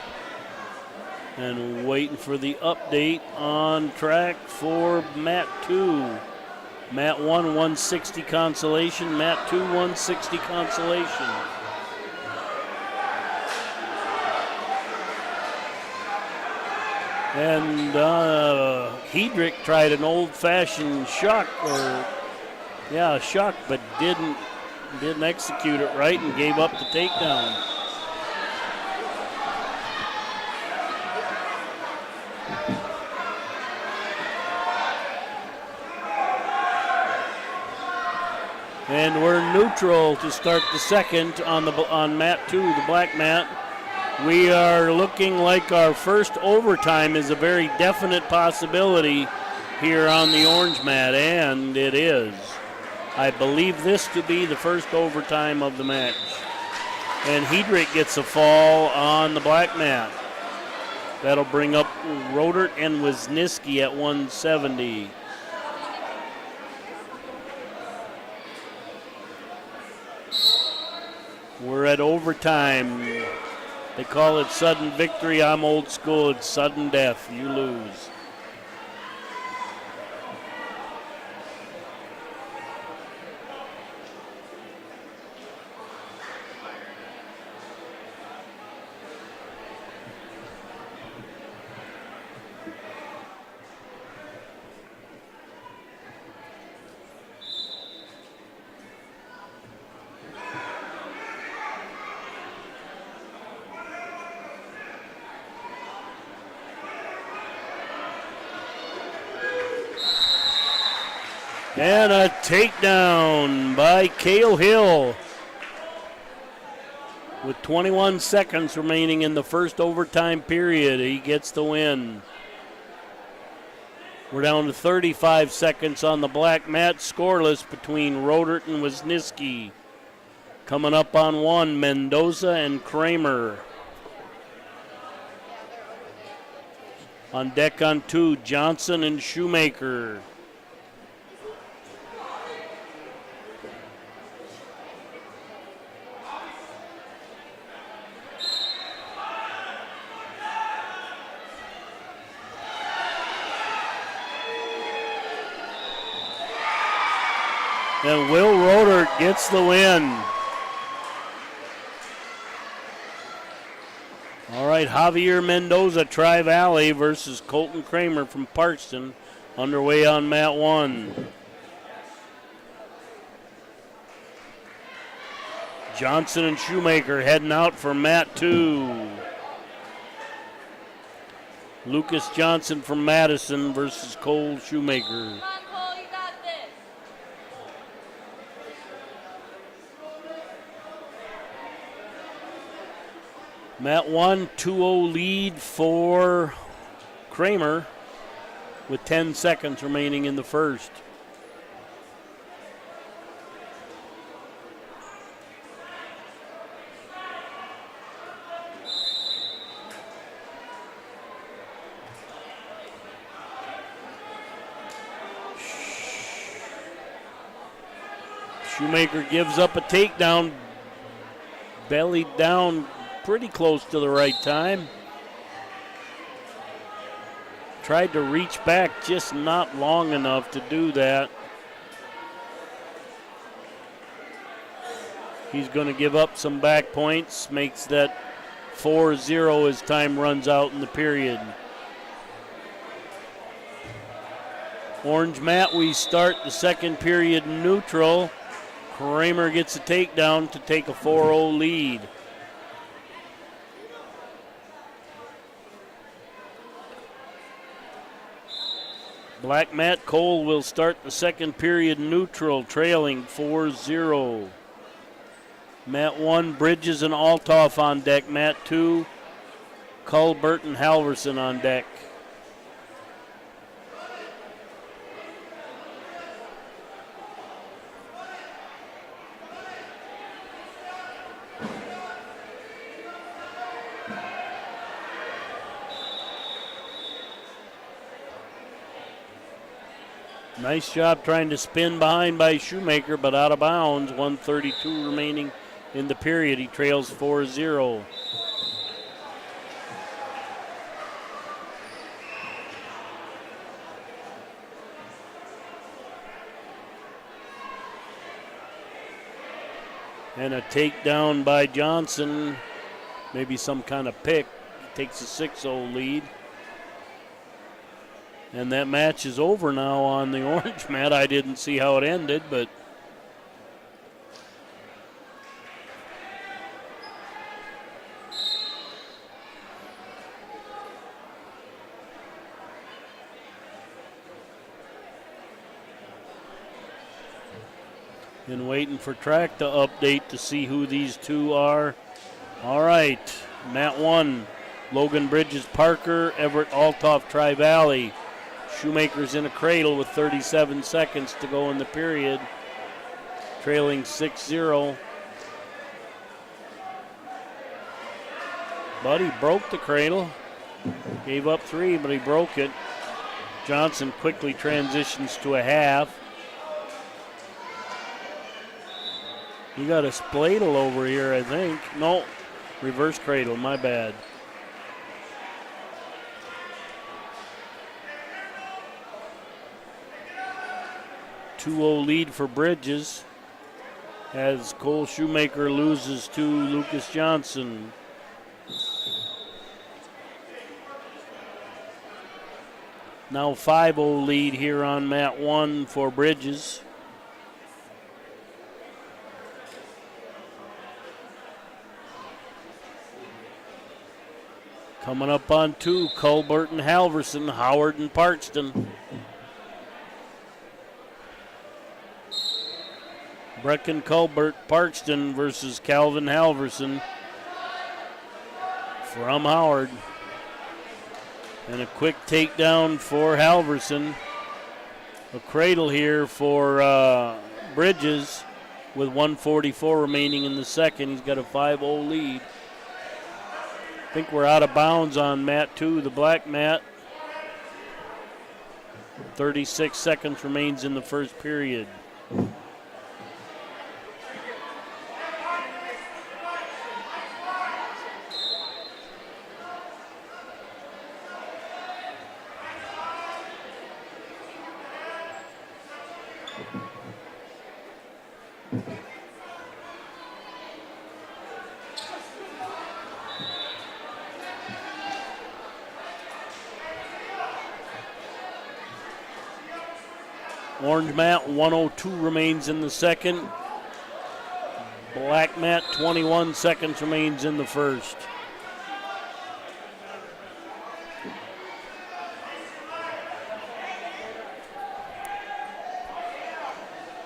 And waiting for the update on track for mat 2. Mat 1, 160 consolation. Mat 2, 160 consolation. And Hedrick tried an old-fashioned shock, but didn't execute it right and gave up the takedown. And we're neutral to start the second on mat 2, the black mat. We are looking like our first overtime is a very definite possibility here on the orange mat, and it is. I believe this to be the first overtime of the match. And Hedrick gets a fall on the black mat. That'll bring up Rodert and Wisniewski at 170. We're at overtime. They call it sudden victory. I'm old school. It's sudden death. You lose. And a takedown by Cale Hill. With 21 seconds remaining in the first overtime period, he gets the win. We're down to 35 seconds on the black mat, scoreless between Rodert and Wisniewski. Coming up on one, Mendoza and Kramer. On deck on two, Johnson and Shoemaker. And Will Rodert gets the win. All right, Javier Mendoza, Tri-Valley versus Colton Kramer from Parkston, underway on mat 1. Johnson and Shoemaker heading out for mat 2. Lucas Johnson from Madison versus Cole Shoemaker. Mat 1, 2-0 lead for Kramer with 10 seconds remaining in the first. Shoemaker gives up a takedown, belly down, pretty close to the right time. Tried to reach back, just not long enough to do that. He's going to give up some back points, makes that 4-0 as time runs out in the period. Orange mat, we start the second period neutral. Kramer gets a takedown to take a 4-0 lead. Black mat, Cole will start the second period neutral, trailing 4-0. Mat 1, Bridges and Altoff on deck. Mat 2, Culbert and Halverson on deck. Nice job trying to spin behind by Shoemaker, but out of bounds. 1:32 remaining in the period. He trails 4-0. And a takedown by Johnson. Maybe some kind of pick. Takes a 6-0 lead. And that match is over now on the orange mat. I didn't see how it ended, but and waiting for track to update to see who these two are. All right, mat 1, Logan Bridges Parker, Everett Altoff Tri-Valley. Shoemaker's in a cradle with 37 seconds to go in the period, trailing 6-0. But he broke the cradle. Gave up 3, but he broke it. Johnson quickly transitions to a half. You got a spladle over here, I think. No, reverse cradle, my bad. .20 lead for Bridges as Cole Shoemaker loses to Lucas Johnson. Now 5-0 lead here on mat 1 for Bridges. Coming up on 2, Culbert and Halverson, Howard and Parkston. Brecken Culbert Parkston versus Calvin Halverson from Howard. And a quick takedown for Halverson. A cradle here for Bridges with 1:44 remaining in the second. He's got a 5-0 lead. I think we're out of bounds on mat 2, the black mat. 36 seconds remains in the first period. Orange mat, 1:02 remains in the second. Black mat, 21 seconds remains in the first.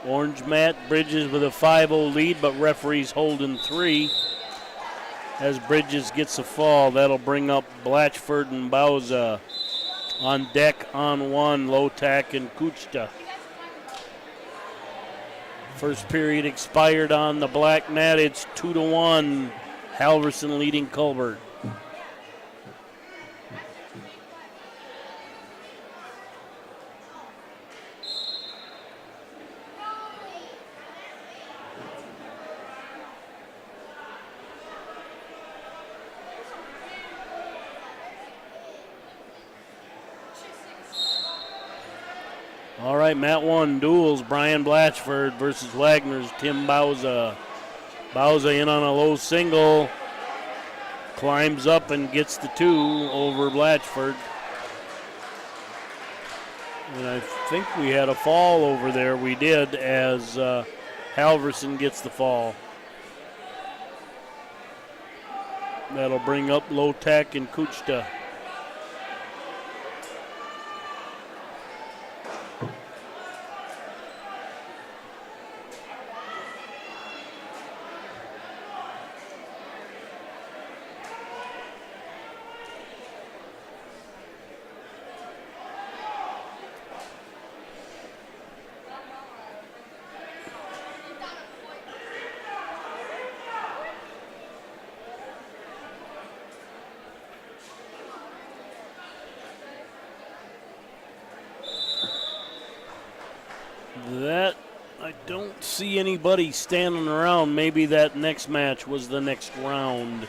Orange mat, Bridges with a 5-0 lead, but referees holding 3. As Bridges gets a fall, that'll bring up Blatchford and Bauza. On deck on 1, Lotak and Kuchta. First period expired on the black mat. It's 2-1. Halverson leading Culbert. All right, mat 1 duels. Brian Blatchford versus Wagner's Tim Bauza. Bauza in on a low single. Climbs up and gets the 2 over Blatchford. And I think we had a fall over there. We did, as Halverson gets the fall. That'll bring up Lotek and Kuchta. That, I don't see anybody standing around. Maybe that next match was the next round.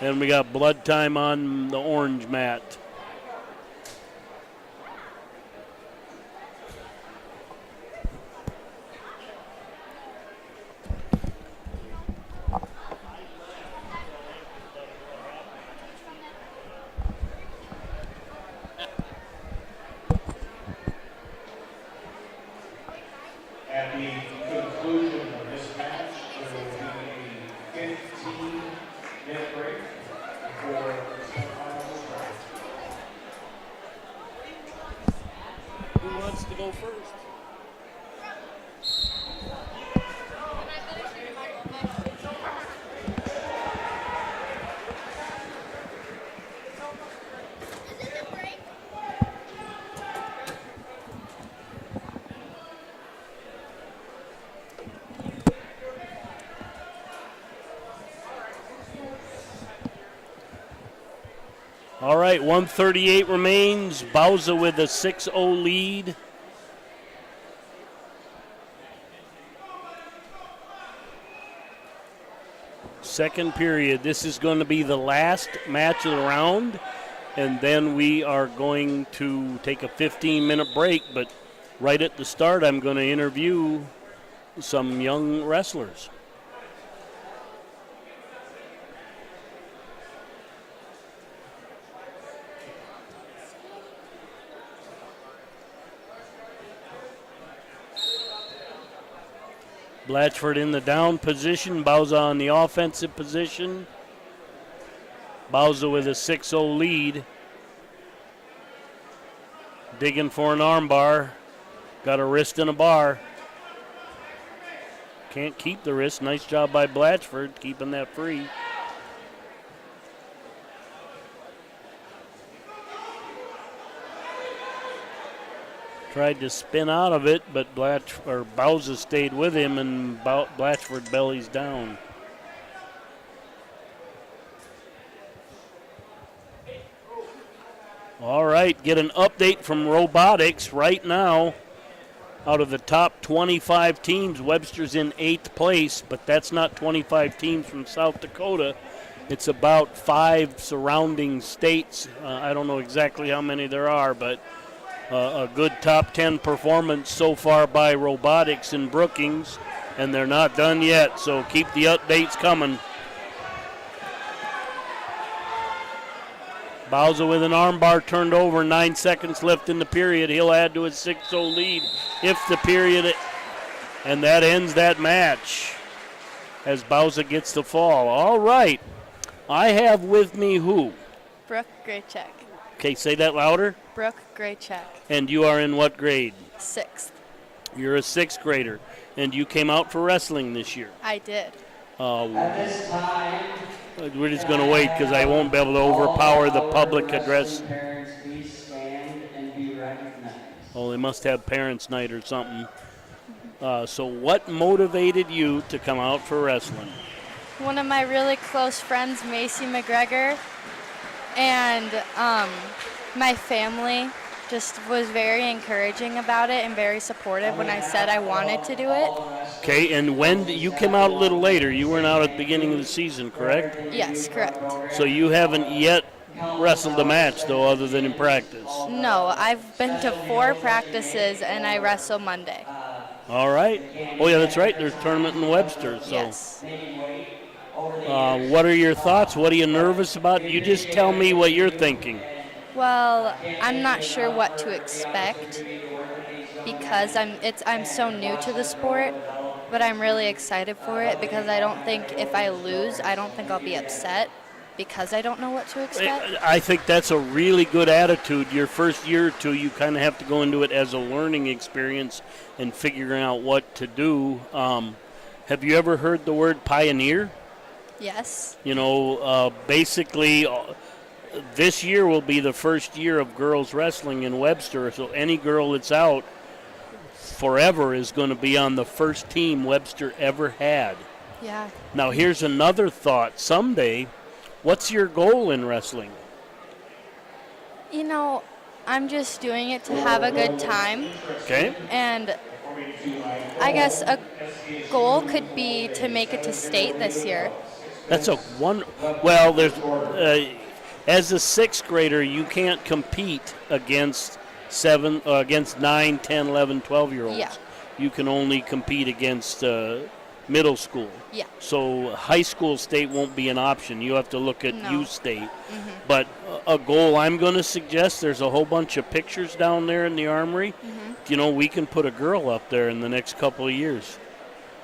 And we got blood time on the orange mat. At the conclusion of this match, there will be a 15-minute break before the semifinals start. Who wants to go first? All right, 138 remains. Bauza with a 6-0 lead. Second period. This is going to be the last match of the round, and then we are going to take a 15-minute break. But right at the start, I'm going to interview some young wrestlers. Blatchford in the down position, Bauza on the offensive position. Bauza with a 6-0 lead. Digging for an arm bar. Got a wrist and a bar. Can't keep the wrist. Nice job by Blatchford keeping that free. Tried to spin out of it, but Bauza stayed with him, and Blatchford bellies down. All right, get an update from robotics right now. Out of the top 25 teams, Webster's in 8th place, but that's not 25 teams from South Dakota. It's about 5 surrounding states. I don't know exactly how many there are, but a good top 10 performance so far by robotics in Brookings, and they're not done yet, so keep the updates coming. Bauza with an armbar turned over, 9 seconds left in the period. He'll add to his 6-0 lead if the period, and that ends that match as Bauza gets the fall. All right, I have with me who? Brooke Graycheck. Okay, say that louder. Brooke Graycheck. And you are in what grade? 6th. You're a 6th grader, and you came out for wrestling this year. I did. At this time, we're just going to wait because I won't be able to overpower the public address. Parents, please stand and be recognized. Oh, they must have parents' night or something. So what motivated you to come out for wrestling? One of my really close friends, Macy McGregor, and my family just was very encouraging about it and very supportive when I said I wanted to do it. Okay, and when you came out a little later, you weren't out at the beginning of the season, correct? Yes, correct. So you haven't yet wrestled a match, though, other than in practice? No, I've been to 4 practices, and I wrestle Monday. All right. Oh, yeah, that's right. There's a tournament in Webster. So. Yes. What are your thoughts? What are you nervous about? You just tell me what you're thinking. Well, I'm not sure what to expect because I'm so new to the sport, but I'm really excited for it because I don't think if I lose, I don't think I'll be upset because I don't know what to expect. I think that's a really good attitude. Your first year or two, you kind of have to go into it as a learning experience and figuring out what to do. Have you ever heard the word pioneer? Yes. You know, basically, this year will be the first year of girls wrestling in Webster, so any girl that's out forever is going to be on the first team Webster ever had. Yeah. Now, here's another thought. Someday, what's your goal in wrestling? You know, I'm just doing it to have a good time. Okay. And I guess a goal could be to make it to state this year. That's a one. Well, there's as a sixth grader, you can't compete against 9, 10, 11, 12-year-olds. Yeah. You can only compete against middle school. Yeah. So high school state won't be an option. You have to look at No. youth state. But a goal I'm going to suggest, there's a whole bunch of pictures down there in the armory. You know, we can put a girl up there in the next couple of years.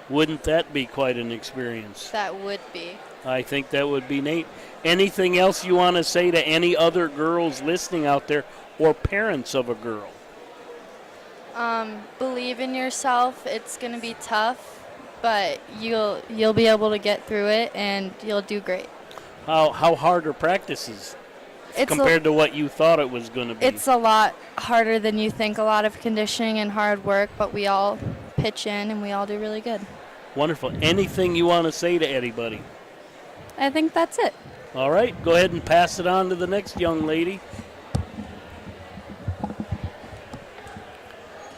Wouldn't that be quite an experience? That would be. I think that would be neat. Anything else you want to say to any other girls listening out there or parents of a girl? Believe in yourself. It's going to be tough, but you'll be able to get through it, and you'll do great. How hard are practices It's compared to what you thought it was going to be? It's a lot harder than you think. A lot of conditioning and hard work, but we all pitch in, and we all do really good. Wonderful. Anything you want to say to anybody? I think that's it. All right, go ahead and pass it on to the next young lady.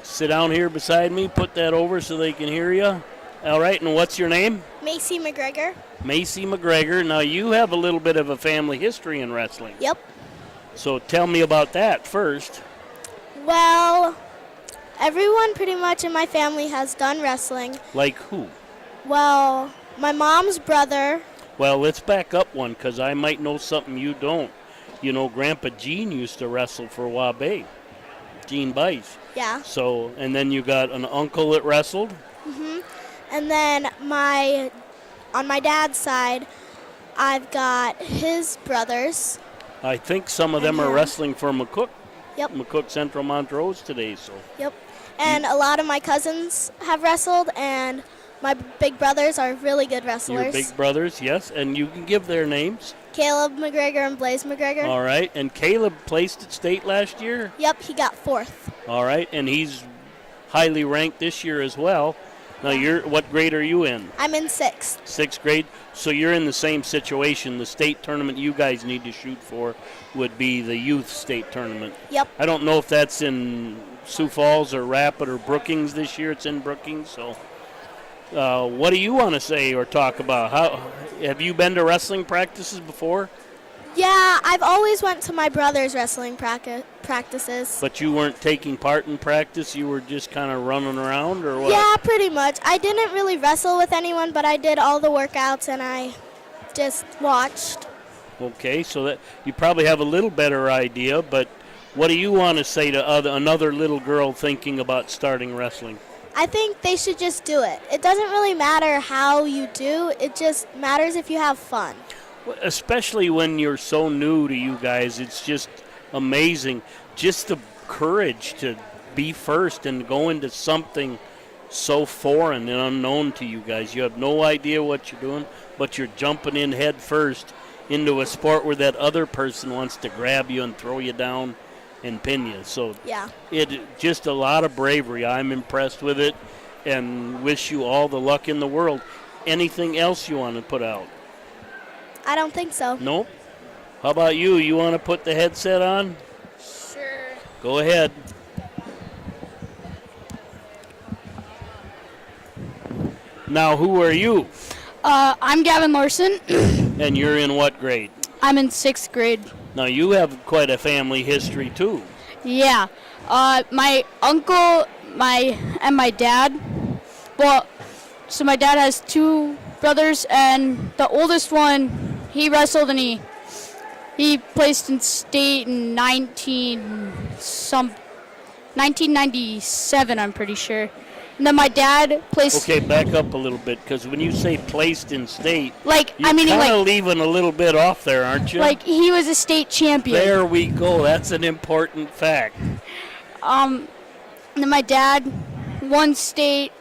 Sit down here beside me. Put that over so they can hear you. All right, and what's your name? Macy McGregor. Macy McGregor. Now, you have a little bit of a family history in wrestling. Yep. So tell me about that first. Well, everyone pretty much in my family has done wrestling. Like who? Well, my mom's brother. Well, let's back up one because I might know something you don't. You know, Grandpa Gene used to wrestle for Wabe. Gene Bice. Yeah. So, and then you got an uncle that wrestled? And then on my dad's side, I've got his brothers. I think some of them And are him. wrestling for McCook. Yep. McCook Central Montrose today. So. Yep. And a lot of my cousins have wrestled, and my big brothers are really good wrestlers. Your big brothers, yes, and you can give their names. Caleb McGregor and Blaze McGregor. All right, and Caleb placed at state last year? Yep, he got 4th. All right, and he's highly ranked this year as well. Now, what grade are you in? I'm in 6th. 6th grade. So you're in the same situation. The state tournament you guys need to shoot for would be the youth state tournament. Yep. I don't know if that's in Sioux Falls or Rapid or Brookings this year. It's in Brookings. So what do you want to say or talk about? Have you been to wrestling practices before? Yeah, I've always went to my brother's wrestling practices. But you weren't taking part in practice? You were just kind of running around or what? Yeah, pretty much. I didn't really wrestle with anyone, but I did all the workouts and I just watched. Okay, so that you probably have a little better idea, but what do you want to say to another little girl thinking about starting wrestling? I think they should just do it. It doesn't really matter how you do. It just matters if you have fun. Especially when you're so new to you guys, it's just amazing. Just the courage to be first and go into something so foreign and unknown to you guys. You have no idea what you're doing, but you're jumping in head first into a sport where that other person wants to grab you and throw you down and pin you. So yeah, it just a lot of bravery. I'm impressed with it and wish you all the luck in the world. Anything else you want to put out? I don't think so. Nope. How about you? You want to put the headset on? Sure. Go ahead. Now, who are you? I'm Gavin Larson. And you're in what grade? I'm in 6th grade. Now, you have quite a family history, too. Yeah. My uncle, and my dad, well, So my dad has two brothers, and the oldest one, he wrestled and he placed in state in 1997, I'm pretty sure. And then my dad placed. Okay, back up a little bit, because when you say placed in state, like you're kind of leaving a little bit off there, aren't you? Like he was a state champion. There we go. That's an important fact. And then my dad won state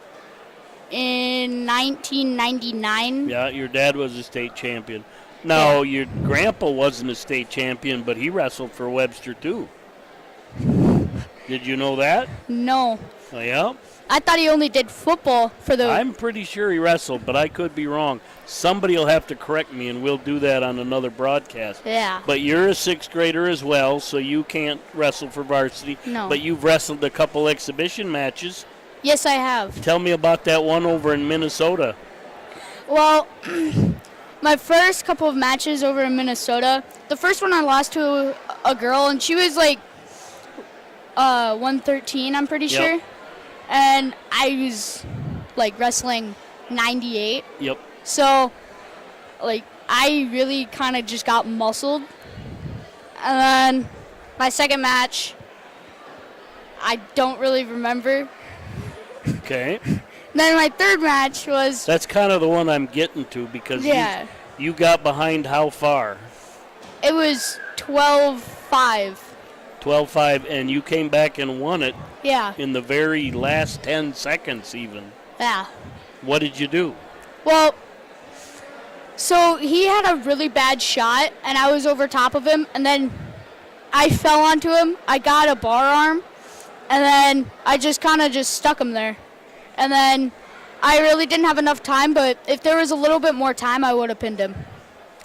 in 1999. Yeah, your dad was a state champion. Now, your grandpa wasn't a state champion, but he wrestled for Webster, too. Did you know that? No. Oh, yeah? I thought he only did football for the... I'm pretty sure he wrestled, but I could be wrong. Somebody will have to correct me, and we'll do that on another broadcast. Yeah. But you're a sixth grader as well, so you can't wrestle for varsity. No. But you've wrestled a couple exhibition matches. Yes, I have. Tell me about that one over in Minnesota. Well, my first couple of matches over in Minnesota, the first one I lost to a girl, and she was like 113, I'm pretty sure. And I was like wrestling 98. Yep. So, like, I really kind of just got muscled. And then my second match, I don't really remember. Okay. Then my third match was... That's kind of the one I'm getting to, because you got behind how far? It was 12-5. 12-5, and you came back and won it. Yeah. In the very last 10 seconds even. Yeah. What did you do? Well, so he had a really bad shot, and I was over top of him, and then I fell onto him. I got a bar arm, and then I just kind of just stuck him there. And then I really didn't have enough time, but if there was a little bit more time, I would have pinned him.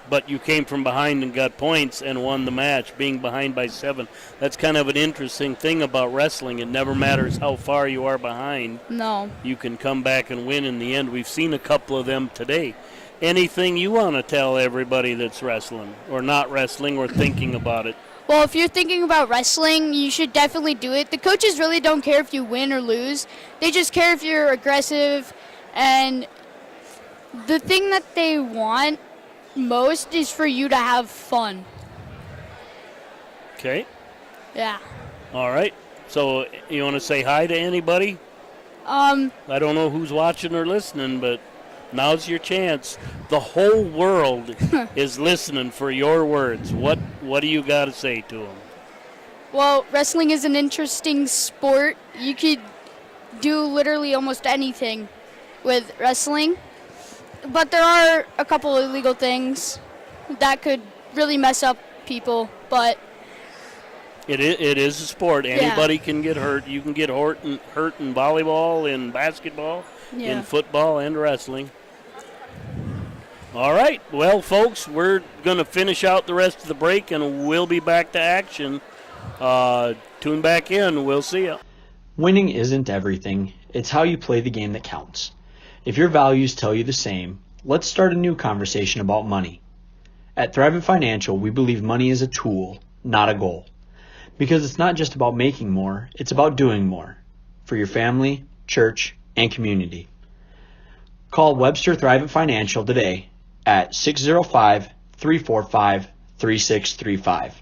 But you came from behind and got points and won the match, being behind by 7. That's kind of an interesting thing about wrestling. It never matters how far you are behind. No. You can come back and win in the end. We've seen a couple of them today. Anything you want to tell everybody that's wrestling or not wrestling or thinking about it? Well, if you're thinking about wrestling, you should definitely do it. The coaches really don't care if you win or lose. They just care if you're aggressive. And the thing that they want most is for you to have fun. Okay. Yeah. All right. So you want to say hi to anybody? I don't know who's watching or listening, but now's your chance. The whole world is listening for your words. What do you got to say to them? Well, wrestling is an interesting sport. You could do literally almost anything with wrestling. But there are a couple illegal things that could really mess up people, but... It is a sport. Anybody can get hurt. You can get hurt in volleyball, in basketball, in football, and wrestling. All right. Well, folks, we're going to finish out the rest of the break, and we'll be back to action. Tune back in. We'll see you. Winning isn't everything. It's how you play the game that counts. If your values tell you the same, let's start a new conversation about money. At Thrivent Financial, we believe money is a tool, not a goal. Because it's not just about making more, it's about doing more. For your family, church, and community. Call Webster Thrivent Financial today at 605-345-3635.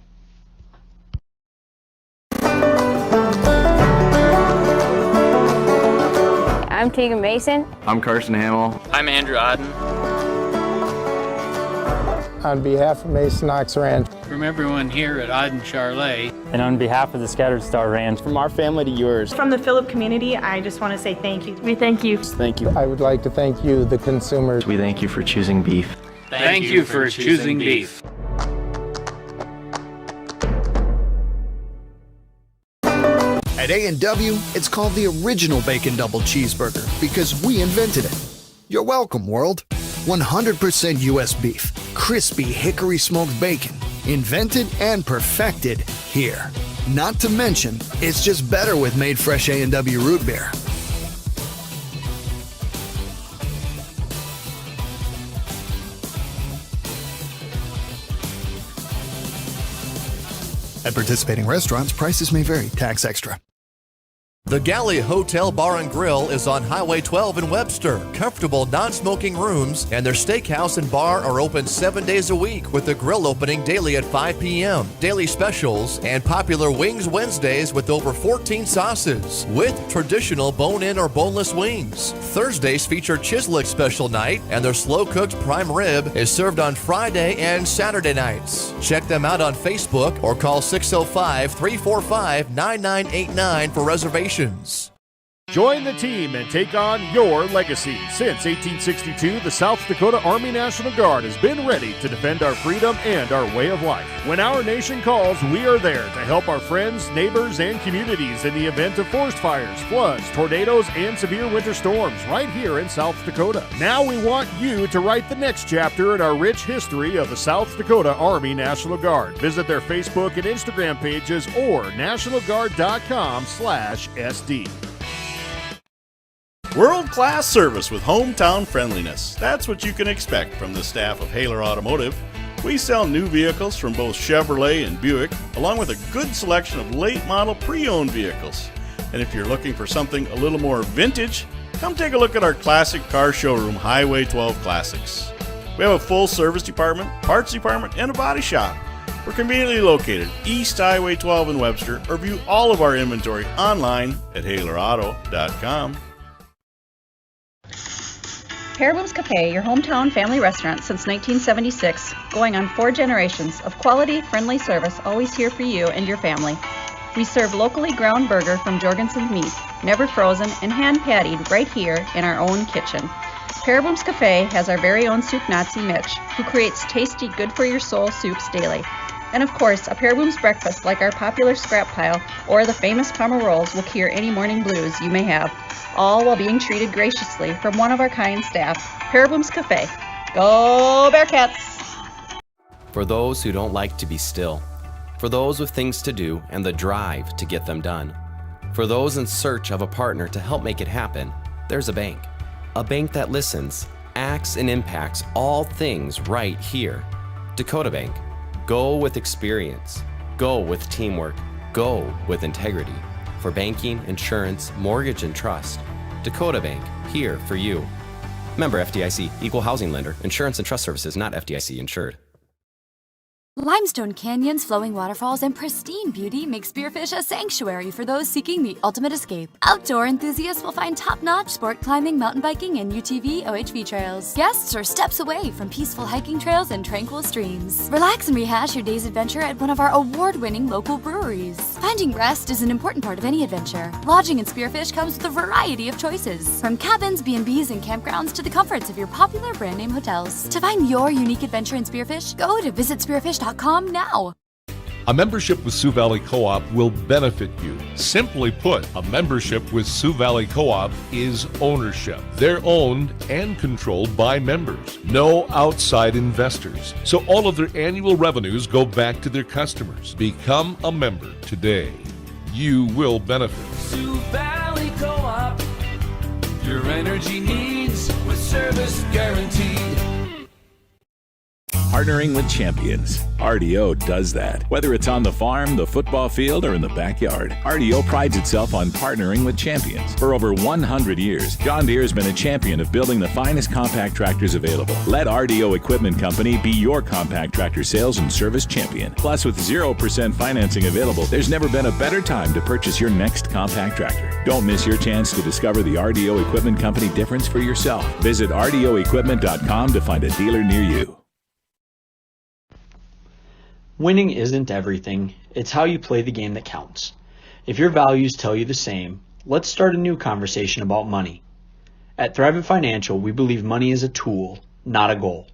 I'm Tegan Mason. I'm Carson Hamill. I'm Andrew Odden. On behalf of Mason Knox Ranch. From everyone here at Odden Charlet. And on behalf of the Scattered Star Ranch. From our family to yours. From the Phillip community, I just want to say thank you. We thank you. Thank you. I would like to thank you, the consumers. We thank you for choosing beef. Thank you for choosing beef. At A&W, it's called the original Bacon Double Cheeseburger because we invented it. You're welcome, world. 100% U.S. beef, crispy hickory smoked bacon, invented and perfected here. Not to mention, it's just better with made fresh A&W root beer. At participating restaurants, prices may vary. Tax extra. The Galley Hotel Bar and Grill is on Highway 12 in Webster. Comfortable non-smoking rooms and their steakhouse and bar are open 7 days a week with the grill opening daily at 5 p.m. Daily specials and popular Wings Wednesdays with over 14 sauces with traditional bone-in or boneless wings. Thursdays feature Chislick special night and their slow-cooked prime rib is served on Friday and Saturday nights. Check them out on Facebook or call 605-345-9989 for reservations. Join the team and take on your legacy. Since 1862, the South Dakota Army National Guard has been ready to defend our freedom and our way of life. When our nation calls, we are there to help our friends, neighbors, and communities in the event of forest fires, floods, tornadoes, and severe winter storms right here in South Dakota. Now we want you to write the next chapter in our rich history of the South Dakota Army National Guard. Visit their Facebook and Instagram pages or nationalguard.com/SD. World-class service with hometown friendliness. That's what you can expect from the staff of Haler Automotive. We sell new vehicles from both Chevrolet and Buick, along with a good selection of late-model pre-owned vehicles. And if you're looking for something a little more vintage, come take a look at our classic car showroom, Highway 12 Classics. We have a full service department, parts department, and a body shop. We're conveniently located East Highway 12 in Webster, or view all of our inventory online at HalerAuto.com. Paraboom's Cafe, your hometown family restaurant since 1976, going on 4 generations of quality, friendly service, always here for you and your family. We serve locally ground burger from Jorgensen's Meat, never frozen and hand-pattied right here in our own kitchen. Paraboom's Cafe has our very own soup Nazi Mitch, who creates tasty, good-for-your-soul soups daily. And of course, a Paraboom's breakfast like our popular scrap pile or the famous Palmer rolls will cure any morning blues you may have, all while being treated graciously from one of our kind staff. Paraboom's Cafe. Go Bearcats! For those who don't like to be still, for those with things to do and the drive to get them done, for those in search of a partner to help make it happen, there's a bank that listens, acts, and impacts all things right here. Dakota Bank. Go with experience. Go with teamwork. Go with integrity. For banking, insurance, mortgage, and trust. Dakota Bank, here for you. Member FDIC, Equal Housing Lender, Insurance and Trust Services, not FDIC insured. Limestone canyons, flowing waterfalls, and pristine beauty make Spearfish a sanctuary for those seeking the ultimate escape. Outdoor enthusiasts will find top-notch sport climbing, mountain biking, and UTV OHV trails. Guests are steps away from peaceful hiking trails and tranquil streams. Relax and rehash your day's adventure at one of our award-winning local breweries. Finding rest is an important part of any adventure. Lodging in Spearfish comes with a variety of choices, from cabins, B&Bs, and campgrounds to the comforts of your popular brand-name hotels. To find your unique adventure in Spearfish, go to visitspearfish.com now. A membership with Sioux Valley Co-op will benefit you. Simply put, a membership with Sioux Valley Co-op is ownership. They're owned and controlled by members. No outside investors. So all of their annual revenues go back to their customers. Become a member today. You will benefit. Sioux Valley Co-op, your energy needs with service guaranteed. Partnering with champions. RDO does that. Whether it's on the farm, the football field, or in the backyard, RDO prides itself on partnering with champions. For over 100 years, John Deere has been a champion of building the finest compact tractors available. Let RDO Equipment Company be your compact tractor sales and service champion. Plus, with 0% financing available, there's never been a better time to purchase your next compact tractor. Don't miss your chance to discover the RDO Equipment Company difference for yourself. Visit RDOequipment.com to find a dealer near you. Winning isn't everything. It's how you play the game that counts. If your values tell you the same, let's start a new conversation about money. At Thrivent Financial, we believe money is a tool, not a goal.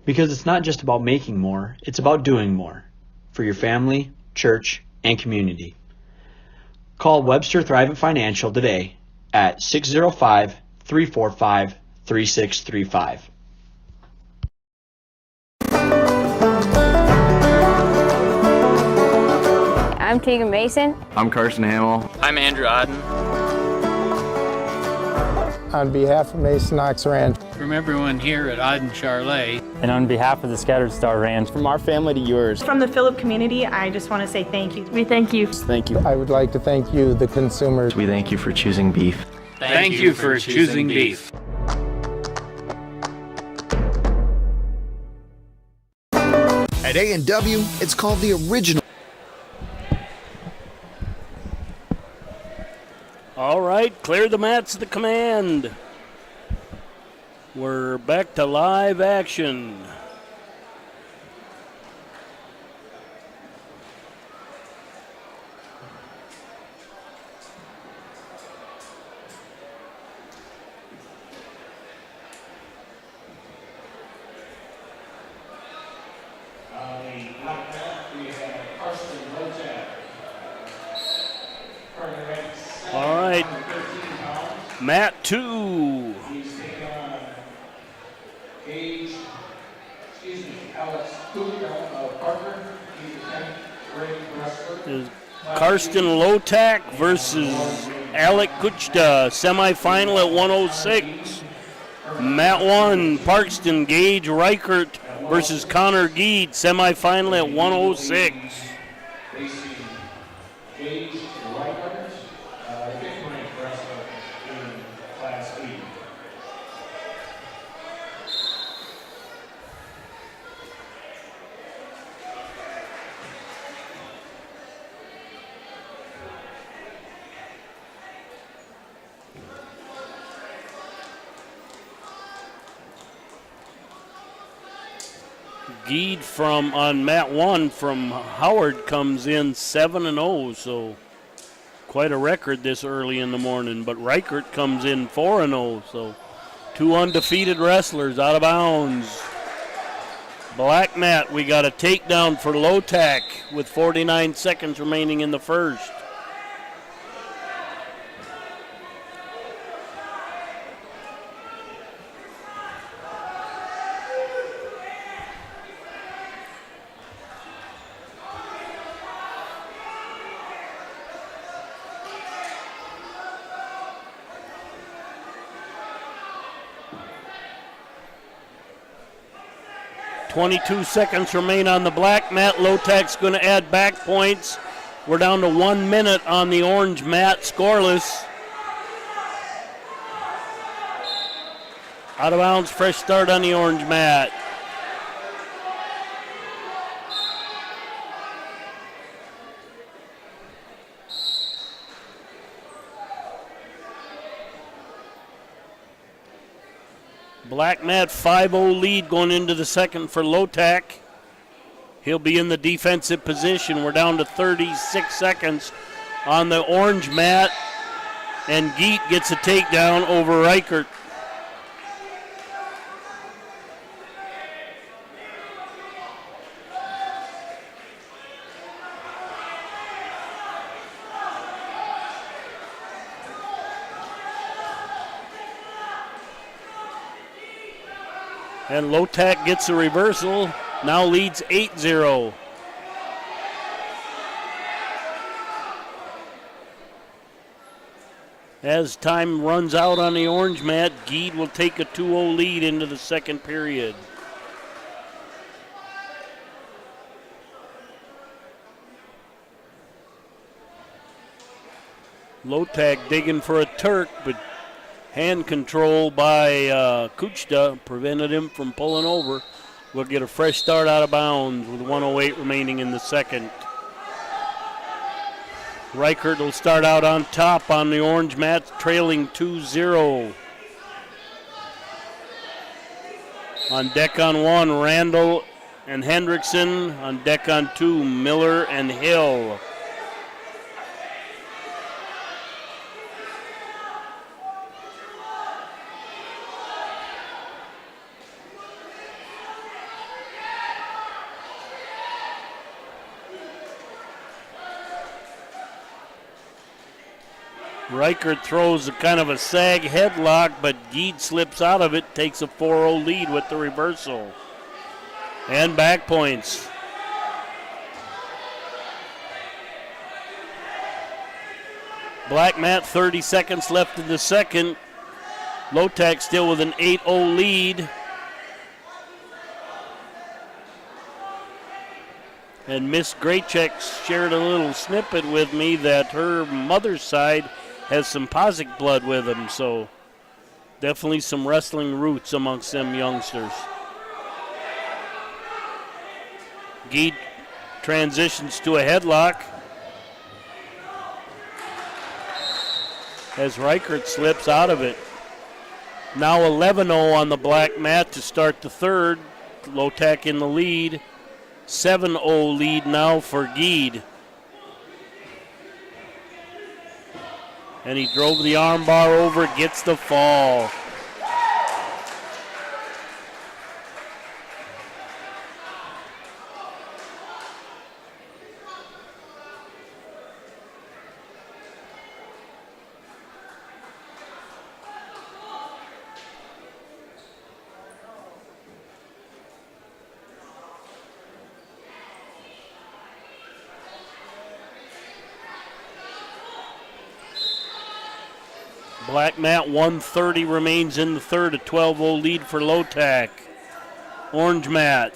Because it's not just about making more, it's about doing more. For your family, church, and community. Call Webster Thrivent Financial today at 605-345-3635. I'm Tegan Mason. I'm Carson Hamill. I'm Andrew Odden. On behalf of Mason Knox Ranch, From everyone here at Auden Charlet. And on behalf of the Scattered Star Ranch, From our family to yours. From the Phillip community, I just want to say thank you. We thank you. Thank you. I would like to thank you, the consumers. We thank you for choosing beef. Thank you for choosing beef. At A&W, it's called the original. All right, clear the mats of the command. We're back to live action. All right, mat 2. Is Karsten Lotak versus Alec Kuchta, semifinal at 106. Mat 1, Parkston Gage Reichert versus Connor Geed, semifinal at 106. Geed on mat 1 from Howard comes in 7-0, so quite a record this early in the morning. But Reichert comes in 4-0, so 2 undefeated wrestlers out of bounds. Black mat, we got a takedown for Lotak with 49 seconds remaining in the first. .22 seconds remain on the black mat. Lotak's going to add back points. We're down to 1 minute on the orange mat, scoreless. Out of bounds, fresh start on the orange mat. Black mat 5-0 lead going into the second for Lotak. He'll be in the defensive position. We're down to 36 seconds on the orange mat. And Geet gets a takedown over Reichert. And Lotak gets a reversal, now leads 8-0. As time runs out on the orange mat, Geed will take a 2-0 lead into the second period. Lotak digging for a Turk, but hand control by Kuchta prevented him from pulling over. We'll get a fresh start out of bounds with 1:08 remaining in the second. Reichert will start out on top on the orange mat, trailing 2-0. On deck on 1, Randall and Hendrickson. On deck on 2, Miller and Hill. Reichert throws a kind of a sag headlock, but Geed slips out of it, takes a 4-0 lead with the reversal. And back points. Black mat, 30 seconds left in the second. Low-Tack still with an 8-0 lead. And Miss Graycheck shared a little snippet with me that her mother's side has some Posic blood with them, so definitely some wrestling roots amongst them youngsters. Gee transitions to a headlock as Reichert slips out of it. Now 11-0 on the black mat to start the third. Low-Tack in the lead. 7-0 lead now for Geed. And he drove the arm bar over, gets the fall. Black mat 1:30 remains in the third, a 12-0 lead for Low-Tack. Orange mat,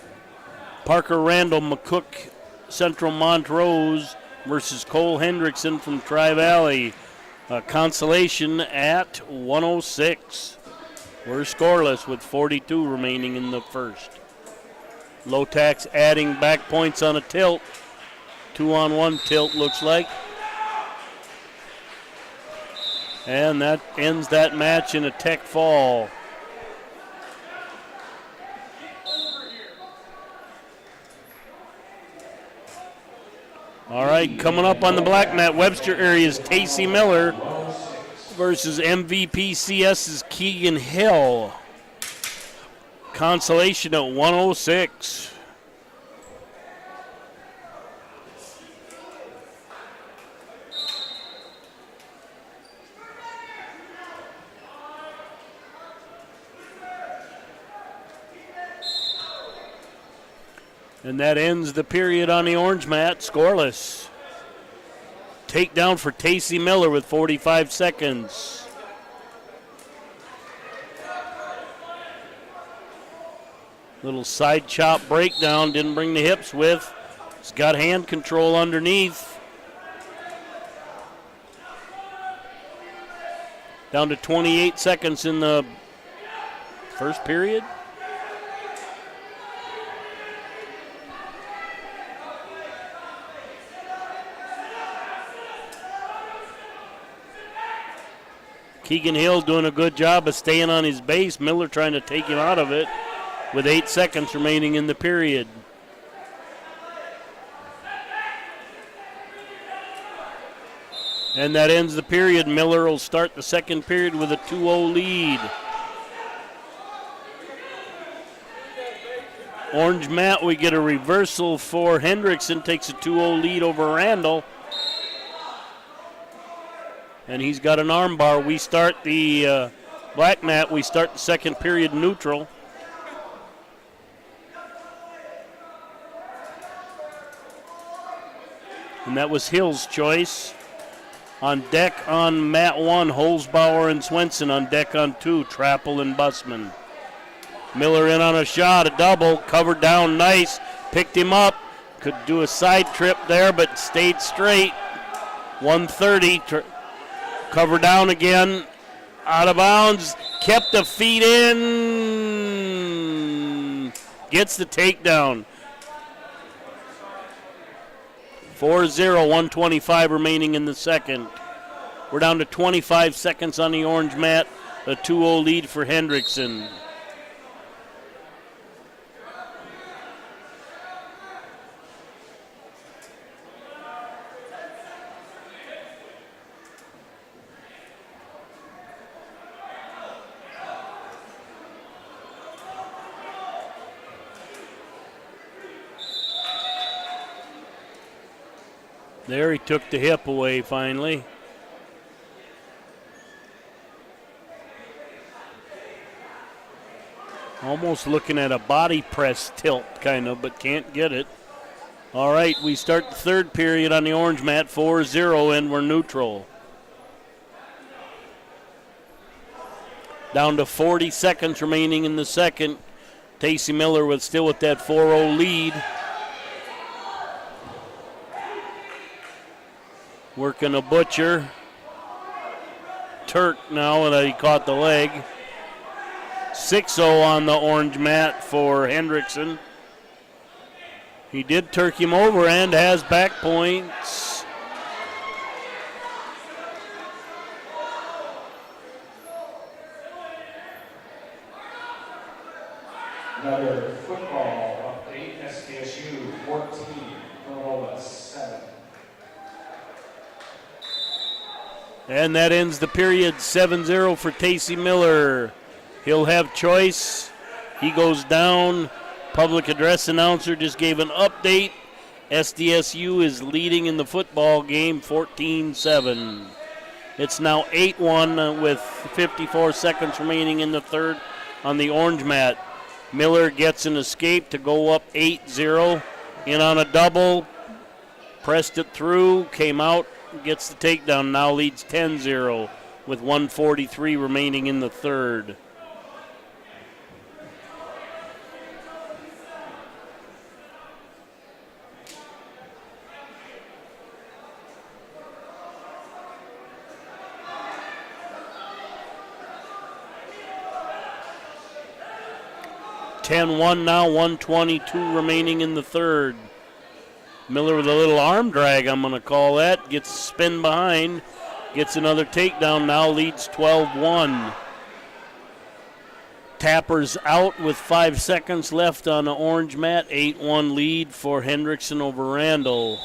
Parker Randall, McCook, Central Montrose versus Cole Hendrickson from Tri-Valley. Consolation at 106. We're scoreless with 42 remaining in the first. Low-Tack's adding back points on a tilt. 2-on-1 tilt looks like. And that ends that match in a tech fall. All right, coming up on the black mat, Webster area's Tacey Miller versus MVP CS's Keegan Hill. Consolation at 106. And that ends the period on the orange mat, scoreless. Takedown for Tacey Miller with 45 seconds. Little side chop breakdown, didn't bring the hips with. He's got hand control underneath. Down to 28 seconds in the first period. Keegan Hill doing a good job of staying on his base. Miller trying to take him out of it with 8 seconds remaining in the period. And that ends the period. Miller will start the second period with a 2-0 lead. Orange mat, we get a reversal for Hendrickson. Takes a 2-0 lead over Randall. And he's got an arm bar. We start the black mat. We start the second period neutral. And that was Hill's choice. On deck on mat 1, Holzbauer and Swenson. On deck on 2, Trappel and Bussman. Miller in on a shot, a double, covered down nice, picked him up. Could do a side trip there, but stayed straight. 130. Cover down again, out of bounds, kept the feet in, gets the takedown. 4-0, 125 remaining in the second. We're down to 25 seconds on the orange mat, a 2-0 lead for Hendrickson. There he took the hip away finally. Almost looking at a body press tilt kind of, but can't get it. All right, we start the third period on the orange mat, 4-0, and we're neutral. Down to 40 seconds remaining in the second. Tacey Miller still with that 4-0 lead. Working a Butcher. Turk now that he caught the leg. 6-0 on the orange mat for Hendrickson. He did Turk him over and has back points. Another football update, SDSU 14, Villanova 7. And that ends the period 7-0 for Tacey Miller. He'll have choice. He goes down. Public address announcer just gave an update. SDSU is leading in the football game 14-7. It's now 8-1 with 54 seconds remaining in the third on the orange mat. Miller gets an escape to go up 8-0. In on a double. Pressed it through. Came out. Gets the takedown. Now leads 10-0 with 1:43 remaining in the third. (10-1) now, 1:22 remaining in the third. Miller with a little arm drag, I'm going to call that. Gets spin behind, gets another takedown, now leads 12-1. Tappers out with 5 seconds left on the orange mat. 8-1 lead for Hendrickson over Randall.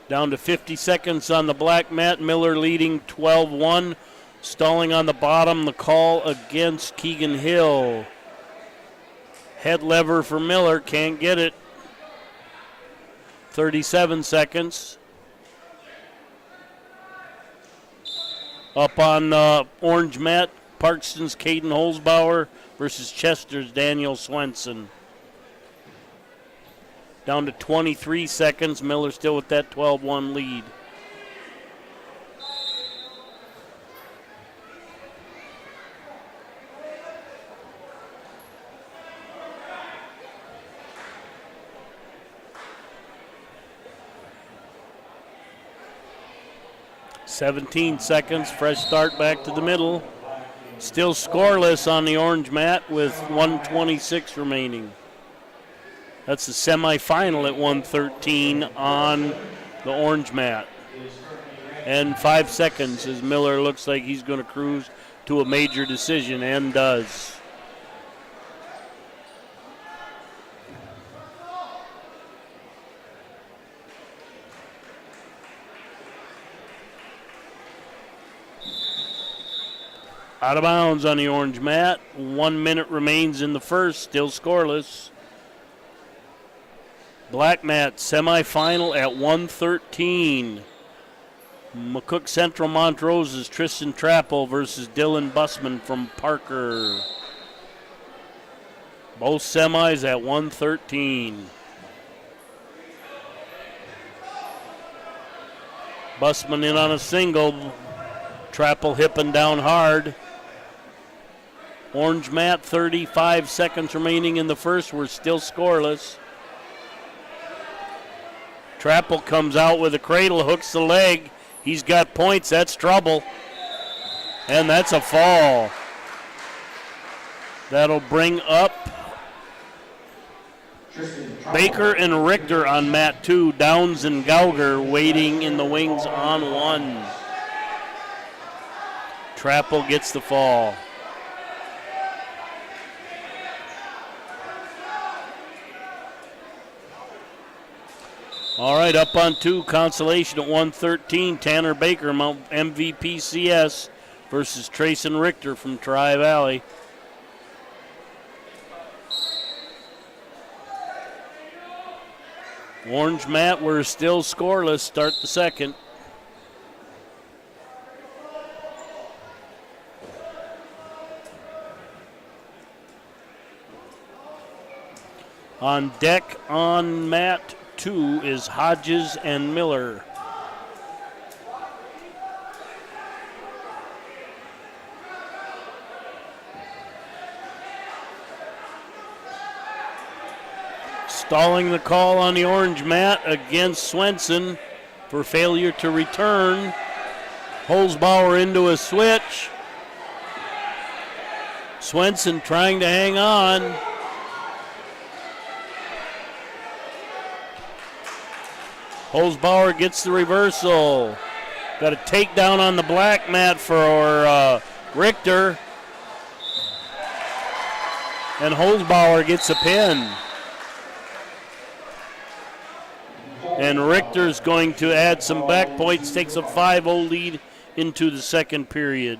Down to 50 seconds on the black mat. Miller leading 12-1. Stalling on the bottom, the call against Keegan Hill. Head lever for Miller, can't get it. 37 seconds. Up on the orange mat, Parkston's Caden Holzbauer versus Chester's Daniel Swenson. Down to 23 seconds. Miller still with that 12-1 lead. (17 seconds). Fresh start back to the middle. Still scoreless on the orange mat with 1:26 remaining. That's the semifinal at 1:13 on the orange mat. And 5 seconds as Miller looks like he's going to cruise to a major decision, and does. Out of bounds on the orange mat. 1 minute remains in the first, still scoreless. Black mat semifinal at 1:13. McCook Central Montrose's Tristan Trappel versus Dylan Bussman from Parker. Both semis at 1:13. Bussman in on a single. Trappel hipping down hard. Orange mat, 35 seconds remaining in the first. We're still scoreless. Trappel comes out with a cradle, hooks the leg. He's got points. That's trouble. And that's a fall. That'll bring up Baker and Richter on mat 2. Downs and Gauger waiting in the wings on 1. Trappel gets the fall. All right, up on 2, consolation at 1:13. Tanner Baker, Mount MVP CS versus Trayson Richter from Tri-Valley. Orange mat, we're still scoreless. Start the second. On deck on mat 2 is Hodges and Miller. Stalling the call on the orange mat against Swenson for failure to return. Holzbauer into a switch. Swenson trying to hang on. Holzbauer gets the reversal. Got a takedown on the black mat for Richter. And Holzbauer gets a pin. And Richter's going to add some back points, takes a 5-0 lead into the second period.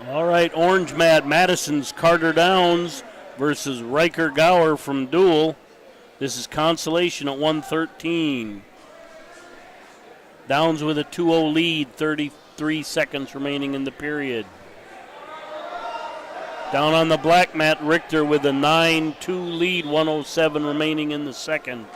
All right, orange mat, Madison's Carter Downs versus Riker Gower from Dual. This is consolation at 113. Downs with a 2-0 lead, 33 seconds remaining in the period. Down on the black mat, Richter with a 9-2 lead, 107 remaining in the second.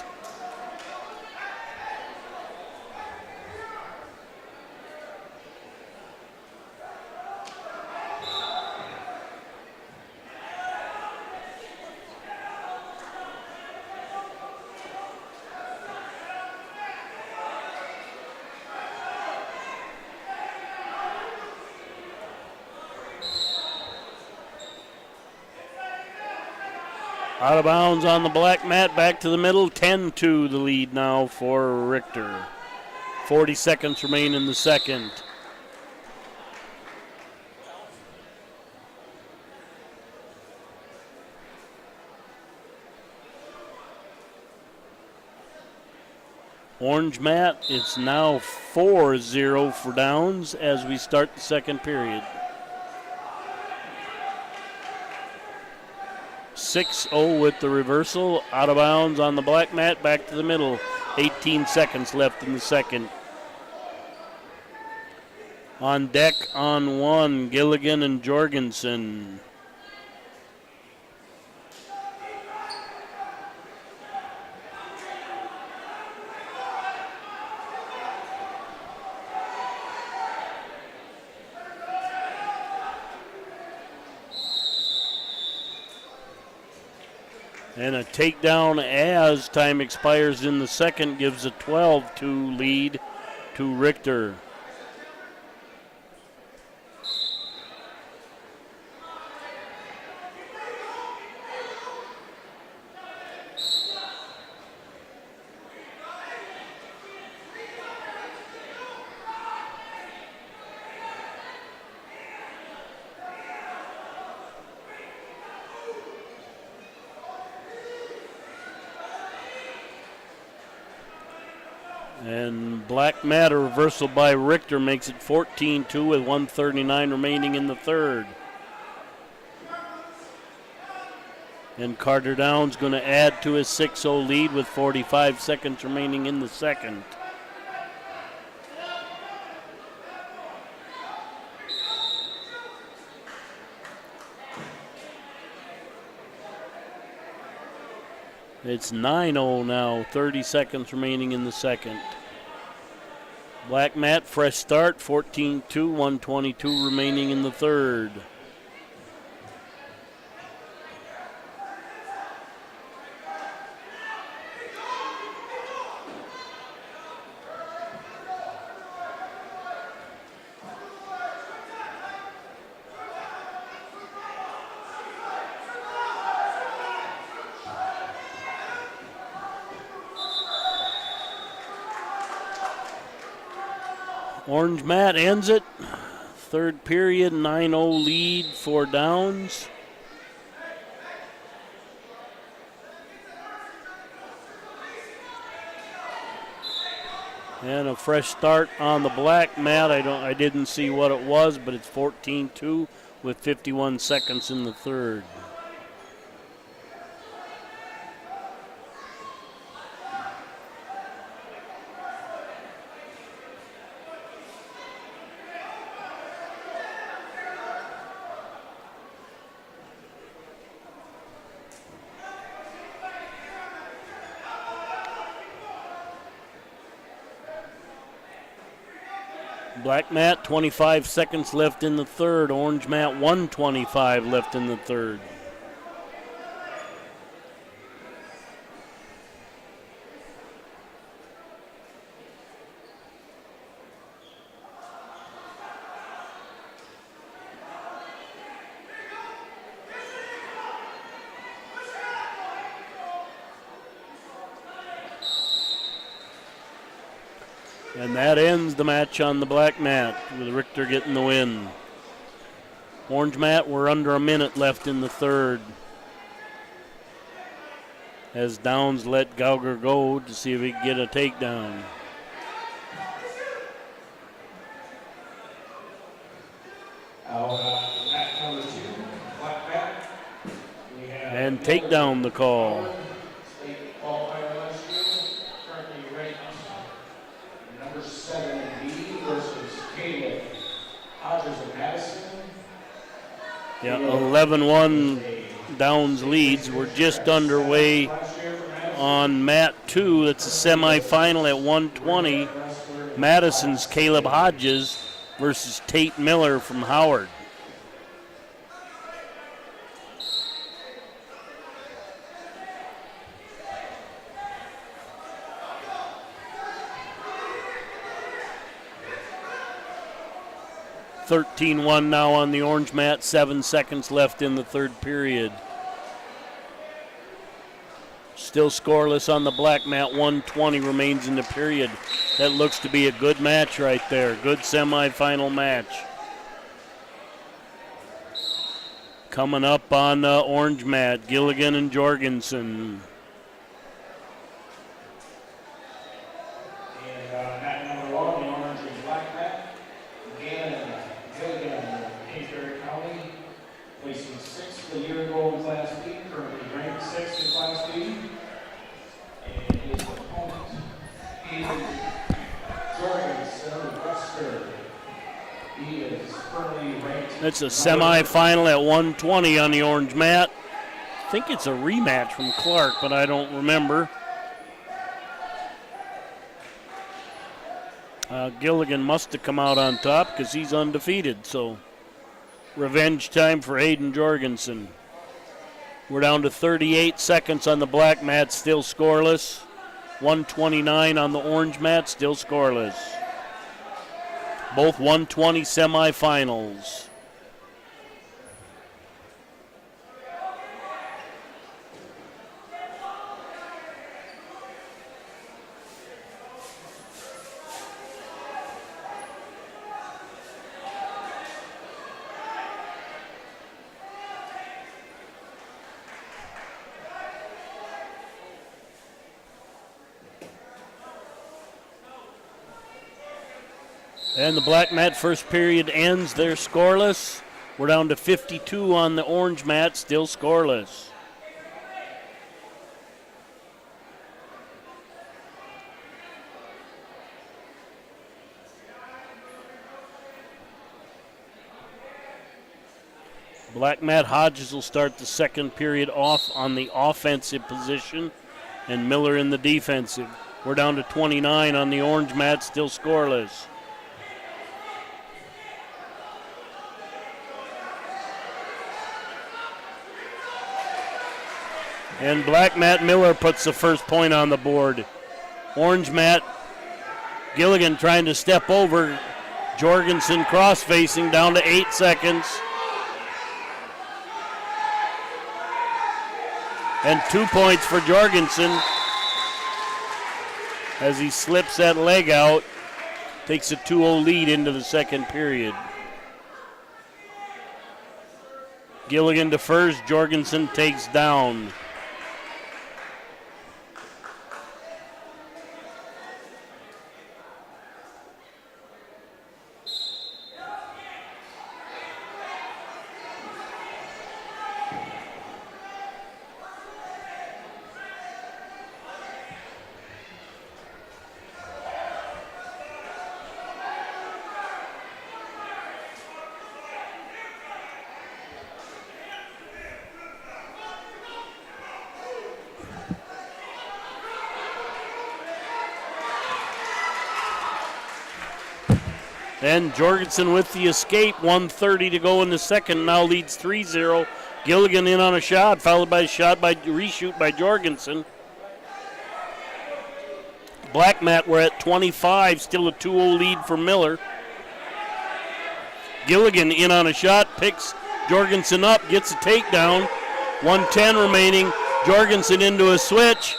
Out of bounds on the black mat, back to the middle, 10-2 the lead now for Richter. 40 seconds remain in the second. Orange mat, it's now 4-0 for Downs as we start the second period. 6-0 with the reversal, out of bounds on the black mat, back to the middle. 18 seconds left in the second. On deck on one, Gilligan and Jorgensen. And a takedown as time expires in the second gives a 12-2 lead to Richter. And black mat, a reversal by Richter, makes it 14-2 with 1:39 remaining in the third. And Carter Downs going to add to his 6-0 lead with 45 seconds remaining in the second. It's 9-0 now, 30 seconds remaining in the second. Black mat, fresh start, 14-2, 1:22 remaining in the third. Orange mat ends it. Third period, 9-0 lead for Downs. And a fresh start on the black mat. I didn't see what it was, but it's 14-2 with 51 seconds in the third. Black mat, 25 seconds left in the third. Orange mat, 1:25 left in the third. And that ends the match on the black mat with Richter getting the win. Orange mat, we're under a minute left in the third. As Downs let Gauger go to see if he can get a takedown. Mat number 2, black mat. And takedown the call. State qualifier last year, currently ranked number 7 in B versus Caleb Hodges of Madison. Yeah, 11-1 Downs leads. We're just underway on mat 2. That's a semifinal at 120. Madison's Caleb Hodges versus Tate Miller from Howard. (13-1) now on the orange mat. 7 seconds left in the third period. Still scoreless on the black mat. 1:20 remains in the period. That looks to be a good match right there. Good semifinal match. Coming up on orange mat, Gilligan and Jorgensen. And mat number 1, the orange and black mat. Again, Gilligan of Kingsbury County, placing 6th a year ago in Class B, currently ranked 6th in Class B. And his opponent is Jorgensen of Webster. He is currently ranked. It's a semifinal at 120 on the orange mat. I think it's a rematch from Clark, but I don't remember. Gilligan must have come out on top because he's undefeated. So revenge time for Hayden Jorgensen. We're down to 38 seconds on the black mat, still scoreless. 1:29 on the orange mat, still scoreless. Both 120 semifinals. And the black mat first period ends. They're scoreless. We're down to 52 on the orange mat, still scoreless. Black mat, Hodges will start the second period off on the offensive position and Miller in the defensive. We're down to 29 on the orange mat, still scoreless. And black mat, Miller puts the first point on the board. Orange mat, Gilligan trying to step over. Jorgensen cross-facing, down to 8 seconds. And 2 points for Jorgensen as he slips that leg out. Takes a 2-0 lead into the second period. Gilligan defers, Jorgensen takes down. And Jorgensen with the escape, 1:30 to go in the second, now leads 3-0. Gilligan in on a shot, followed by a shot by reshoot by Jorgensen. Black mat, we're at 25, still a 2-0 lead for Miller. Gilligan in on a shot, picks Jorgensen up, gets a takedown. 1:10 remaining. Jorgensen into a switch.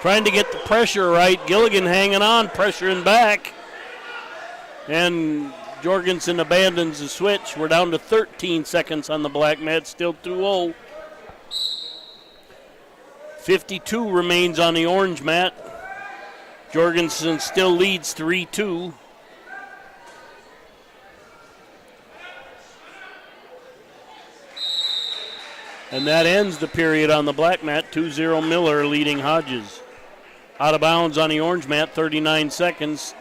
Trying to get the pressure right. Gilligan hanging on, pressuring back. And Jorgensen abandons the switch. We're down to 13 seconds on the black mat, still 2-0. 52 remains on the orange mat. Jorgensen still leads 3-2. And that ends the period on the black mat, 2-0 Miller leading Hodges. Out of bounds on the orange mat, 39 seconds.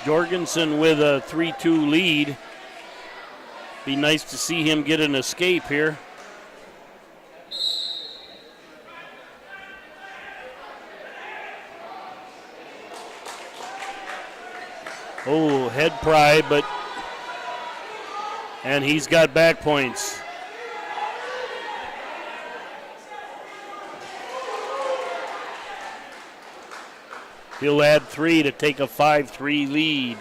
Jorgensen with a 3-2 lead. Be nice to see him get an escape here. Oh, head pry, and he's got back points. He'll add 3 to take a 5-3 lead.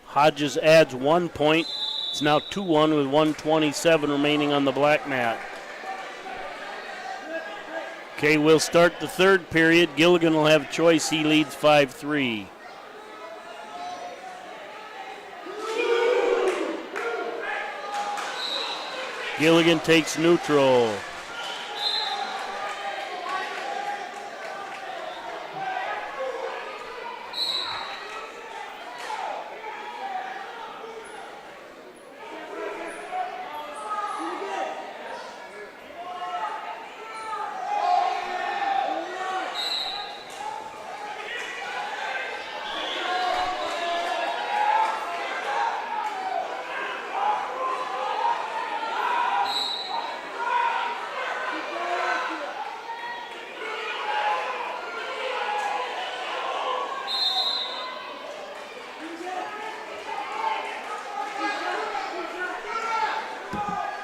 Hodges adds 1 point. It's now 2-1 with 1:27 remaining on the black mat. Okay, we'll start the third period. Gilligan will have a choice. He leads 5-3. Gilligan takes neutral.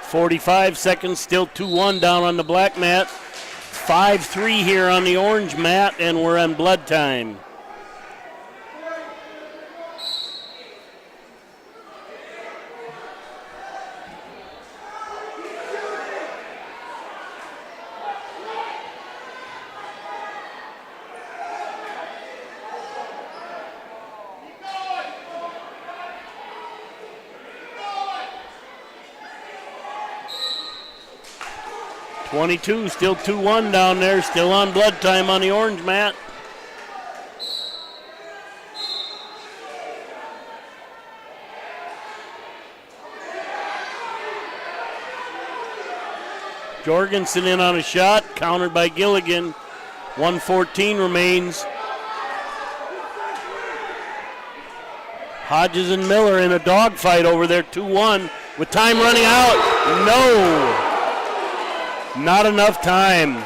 .45 seconds, still 2-1 down on the black mat. 5-3 here on the orange mat, and we're on blood time. .22, still 2-1 down there, still on blood time on the orange mat. Jorgensen in on a shot, countered by Gilligan. 1:14 remains. Hodges and Miller in a dogfight over there, 2-1, with time running out. No! Not enough time.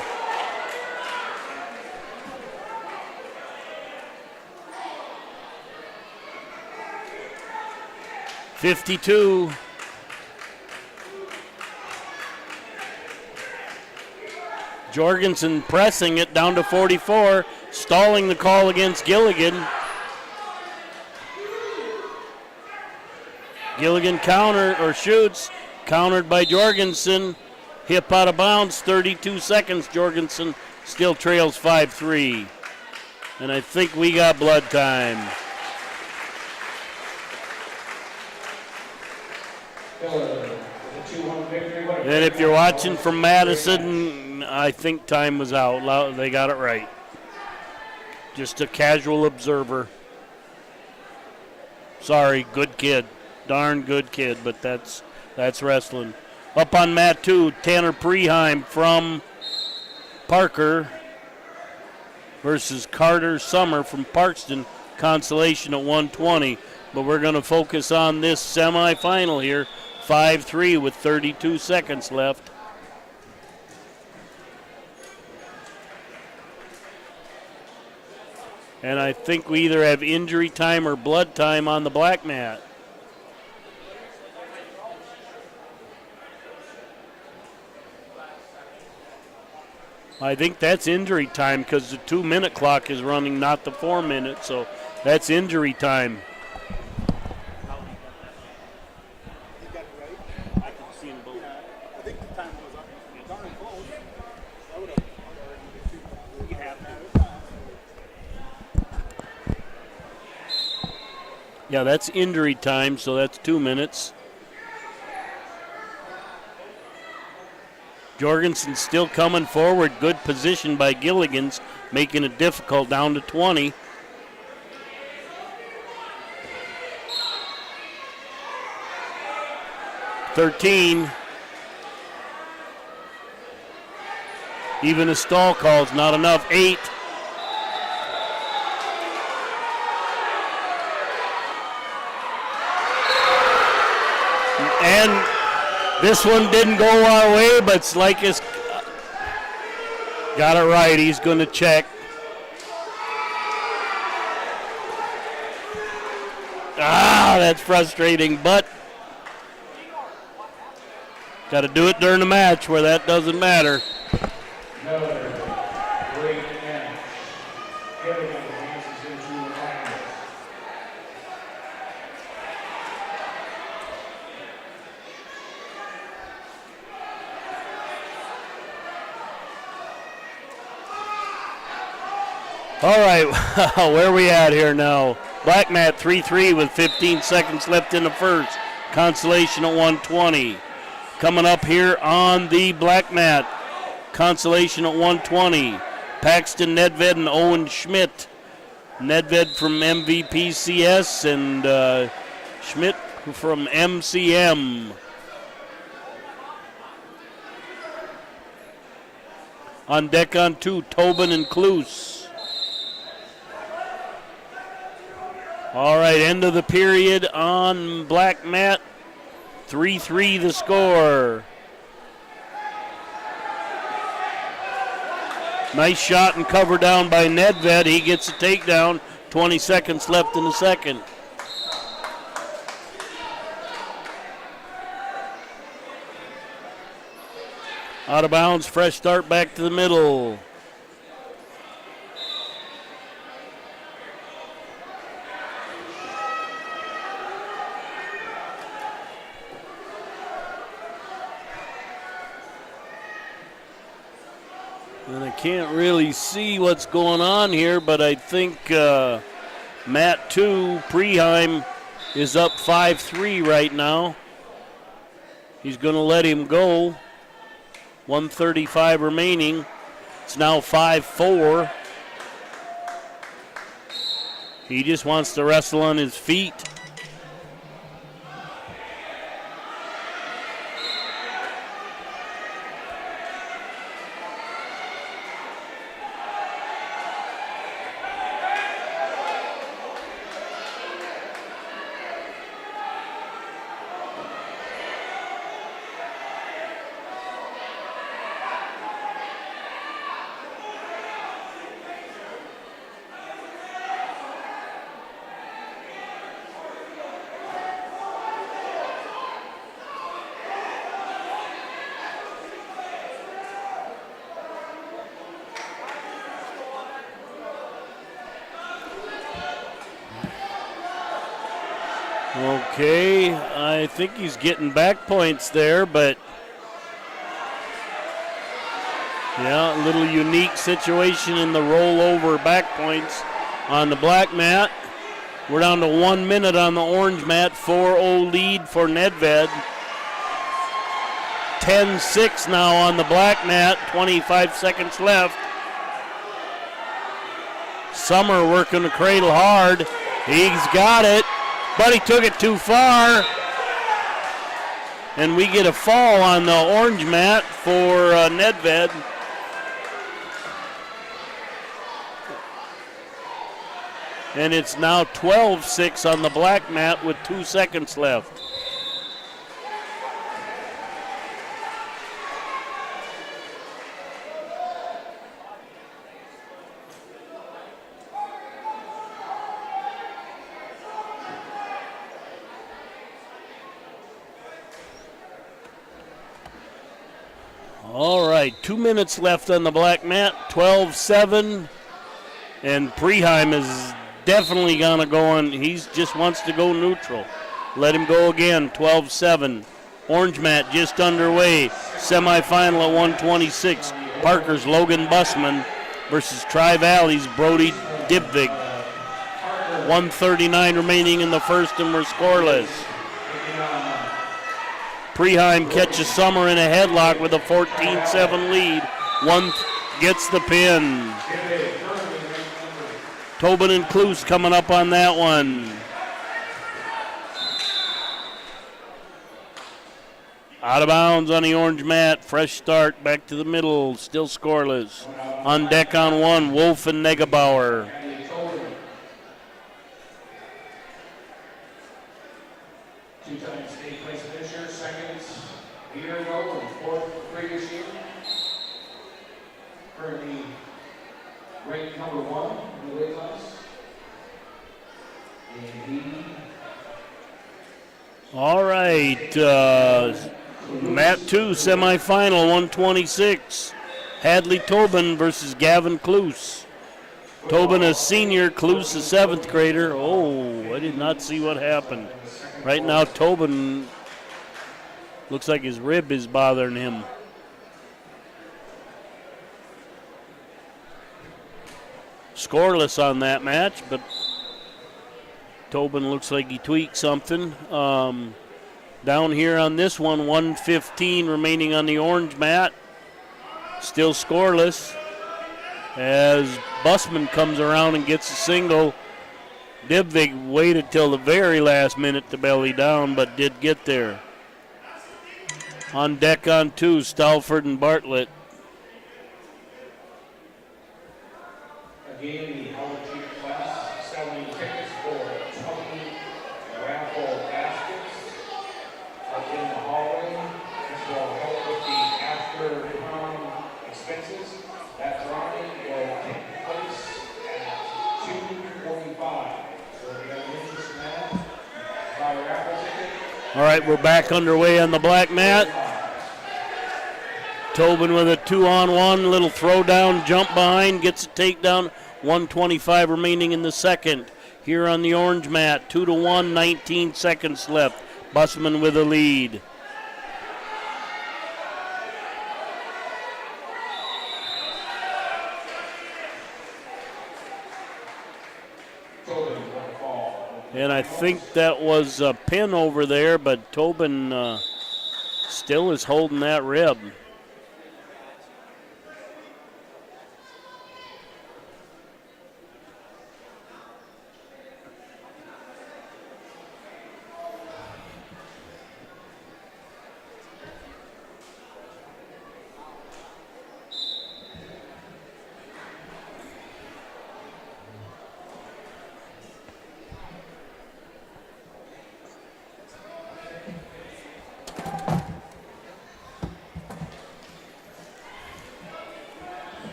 .52. Jorgensen pressing it down to 44, stalling the call against Gilligan. Gilligan shoots, countered by Jorgensen. Hip out of bounds, 32 seconds. Jorgensen still trails 5-3. And I think we got blood time. And if you're watching from Madison, I think time was out. They got it right. Just a casual observer. Sorry, good kid. Darn good kid, but that's wrestling. Up on mat 2, Tanner Preheim from Parker versus Carter Summer from Parkston. Consolation at 120. But we're going to focus on this semifinal here. 5-3 with 32 seconds left. And I think we either have injury time or blood time on the black mat. I think that's injury time because the 2-minute clock is running, not the 4 minutes. So that's injury time. Yeah, that's injury time, so that's 2 minutes. Jorgensen still coming forward. Good position by Gilligan's, making it difficult, down to 20. $13. Even a stall call's not enough. 8. And this one didn't go our way, but Slikis got it right. He's going to check. That's frustrating, but got to do it during the match where that doesn't matter. All right, where are we at here now? Black mat 3-3 with 15 seconds left in the first. Consolation at 120. Coming up here on the black mat, consolation at 120. Paxton Nedved and Owen Schmidt. Nedved from MVPCS and Schmidt from MCM. On deck on 2, Tobin and Kloos. All right, end of the period on black mat. 3-3 the score. Nice shot and cover down by Nedved. He gets a takedown. 20 seconds left in the second. Out of bounds, fresh start back to the middle. And I can't really see what's going on here, but I think Mat 2, Preheim, is up 5-3 right now. He's going to let him go. 1:35 remaining. It's now 5-4. He just wants to wrestle on his feet. Okay, I think he's getting back points there, but yeah, a little unique situation in the rollover back points on the black mat. We're down to 1 minute on the orange mat, 4-0 lead for Nedved. 10-6 now on the black mat, 25 seconds left. Summer working the cradle hard. He's got it, but he took it too far. And we get a fall on the orange mat for Nedved. And it's now 12-6 on the black mat with 2 seconds left. All right, 2 minutes left on the black mat, 12-7. And Preheim is definitely gonna go on. He just wants to go neutral. Let him go again. 12-7. Orange mat just underway. Semifinal at 126. Parker's Logan Busman versus Tri-Valley's Brody Dibvig. 1:39 remaining in the first, and we're scoreless. Preheim catches Summer in a headlock with a 14-7 lead. One gets the pin. Tobin and Kloos coming up on that one. Out of bounds on the orange mat. Fresh start back to the middle. Still scoreless. On deck on one, Wolf and Negebauer. Two-time state place finisher, seconds a year ago and fourth previous year. Currently ranked number 1 in the weight class. All right, mat 2 semifinal, 126. Hadley Tobin versus Gavin Kloos. Tobin a senior, Kloos a 7th grader. Oh, I did not see what happened. Right now, Tobin looks like his rib is bothering him. Scoreless on that match, but Tobin looks like he tweaked something. Down here on this one, 1:15 remaining on the orange mat. Still scoreless as Busman comes around and gets a single. Dibvig waited till the very last minute to belly down, but did get there. On deck on 2, Stalford and Bartlett. Again, the Howard Chief class selling tickets for 20 raffle baskets up in the hallway. This will help with the after-prom expenses. That drawing will take place at 2:45. So if you have an interest in that, buy a raffle ticket. All right, we're back underway on the black mat. Tobin with a 2-on-1, little throw down, jump behind, gets a takedown. 1:25 remaining in the second. Here on the orange mat, 2-1, 19 seconds left. Busman with a lead. And I think that was a pin over there, but Tobin still is holding that rib.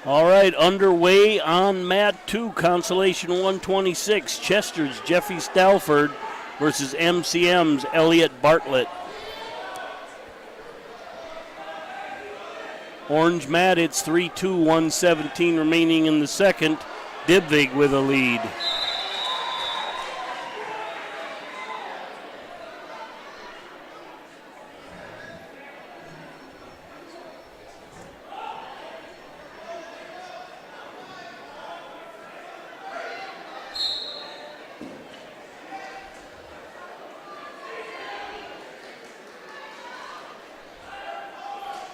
All right, underway on mat 2, consolation 126. Chester's Jeffy Stalford versus MCM's Elliott Bartlett. Orange Mat, it's 3-2, 1:17 remaining in the second. Dybvig with a lead.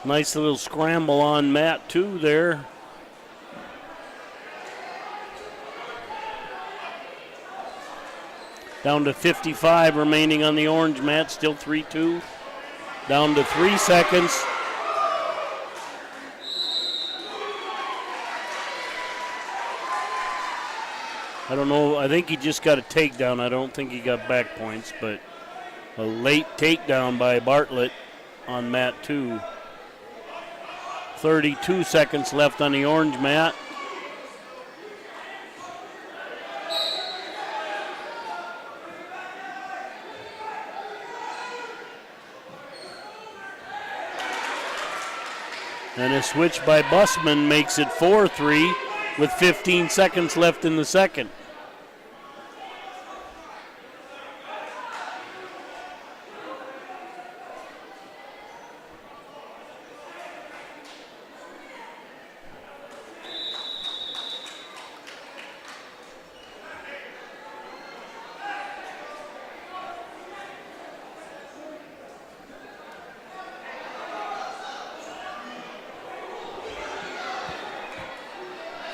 Nice little scramble on Mat 2 there. Down to 55 remaining on the Orange Mat, still 3-2. Down to 3 seconds. I don't know, I think he just got a takedown. I don't think he got back points, but a late takedown by Bartlett on Mat 2. 32 seconds left on the Orange Mat. And a switch by Busman makes it 4-3 with 15 seconds left in the second.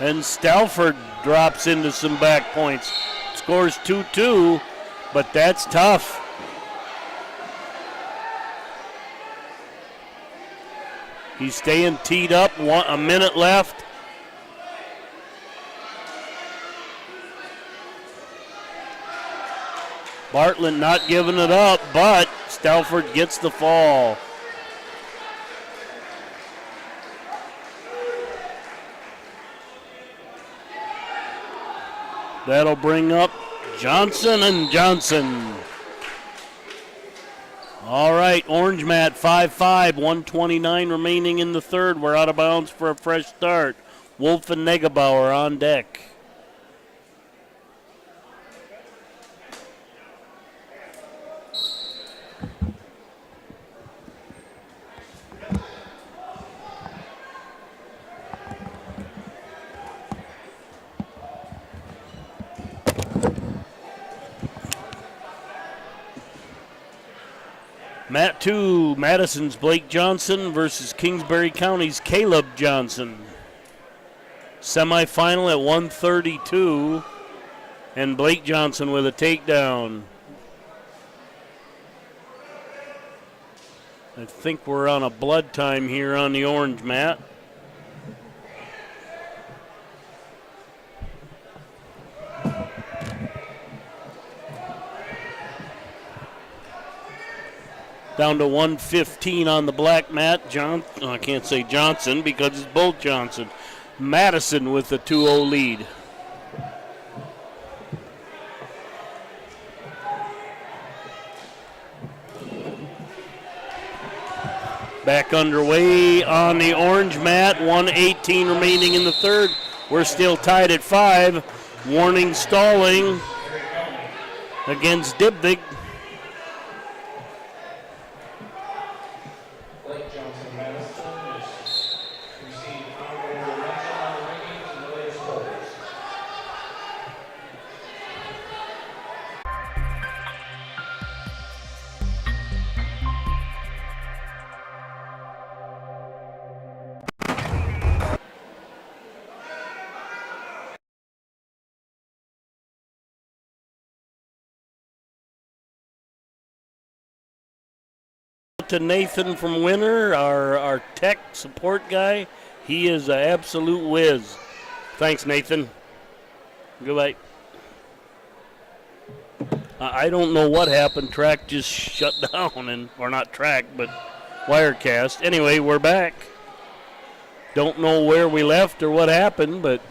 And Stalford drops into some back points. Scores 2-2, but that's tough. He's staying teed up, a minute left. Bartlett not giving it up, but Stalford gets the fall. That'll bring up Johnson and Johnson. All right, Orange Mat 5-5, 1:29 remaining in the third. We're out of bounds for a fresh start. Wolf and Negebauer on deck. Mat 2, Madison's Blake Johnson versus Kingsbury County's Caleb Johnson. Semifinal at 132, and Blake Johnson with a takedown. I think we're on a blood time here on the Orange Mat. Down to 1:15 on the black mat. I can't say Johnson because it's both Johnson. Madison with the 2-0 lead. Back underway on the Orange Mat. 1:18 remaining in the third. We're still tied at 5. Warning stalling against Dybvig. To Nathan from Winter, our tech support guy. He is an absolute whiz. Thanks, Nathan. Goodbye. I don't know what happened. Track just shut down, or not track, but Wirecast. Anyway, we're back. Don't know where we left or what happened, but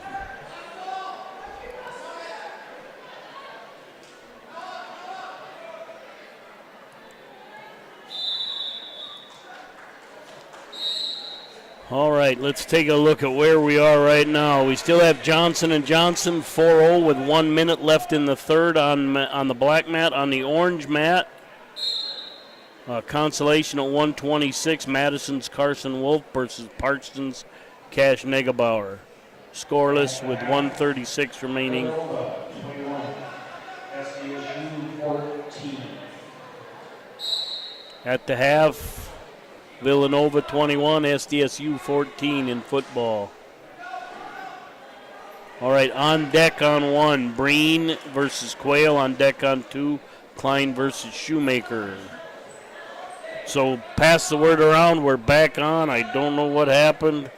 All right, let's take a look at where we are right now. We still have Johnson & Johnson 4-0 with 1 minute left in the third on the black mat. On the orange mat, consolation at 126, Madison's Carson Wolf versus Parkston's Cash Negebauer. Scoreless with 1:36 remaining. 21, SDSU 14. At the half, Villanova 21, SDSU 14 in football. All right, on deck on 1, Breen versus Quayle. On deck on 2, Klein versus Shoemaker. So pass the word around. We're back on. I don't know what happened.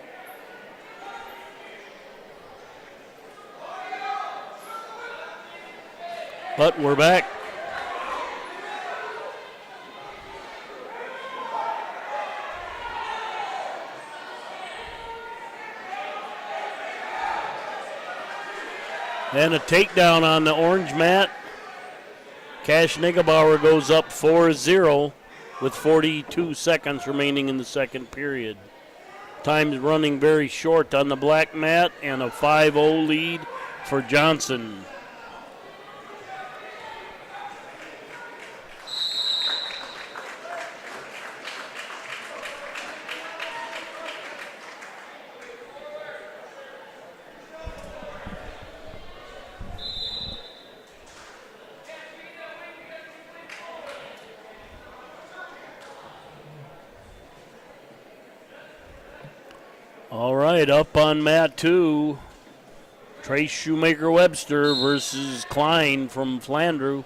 But we're back. And a takedown on the orange mat. Cash Negebauer goes up 4-0 with 42 seconds remaining in the second period. Time's running very short on the black mat, and a 5-0 lead for Johnson. All right, up on mat 2, Trace Shoemaker Webster versus Klein from Flandreau.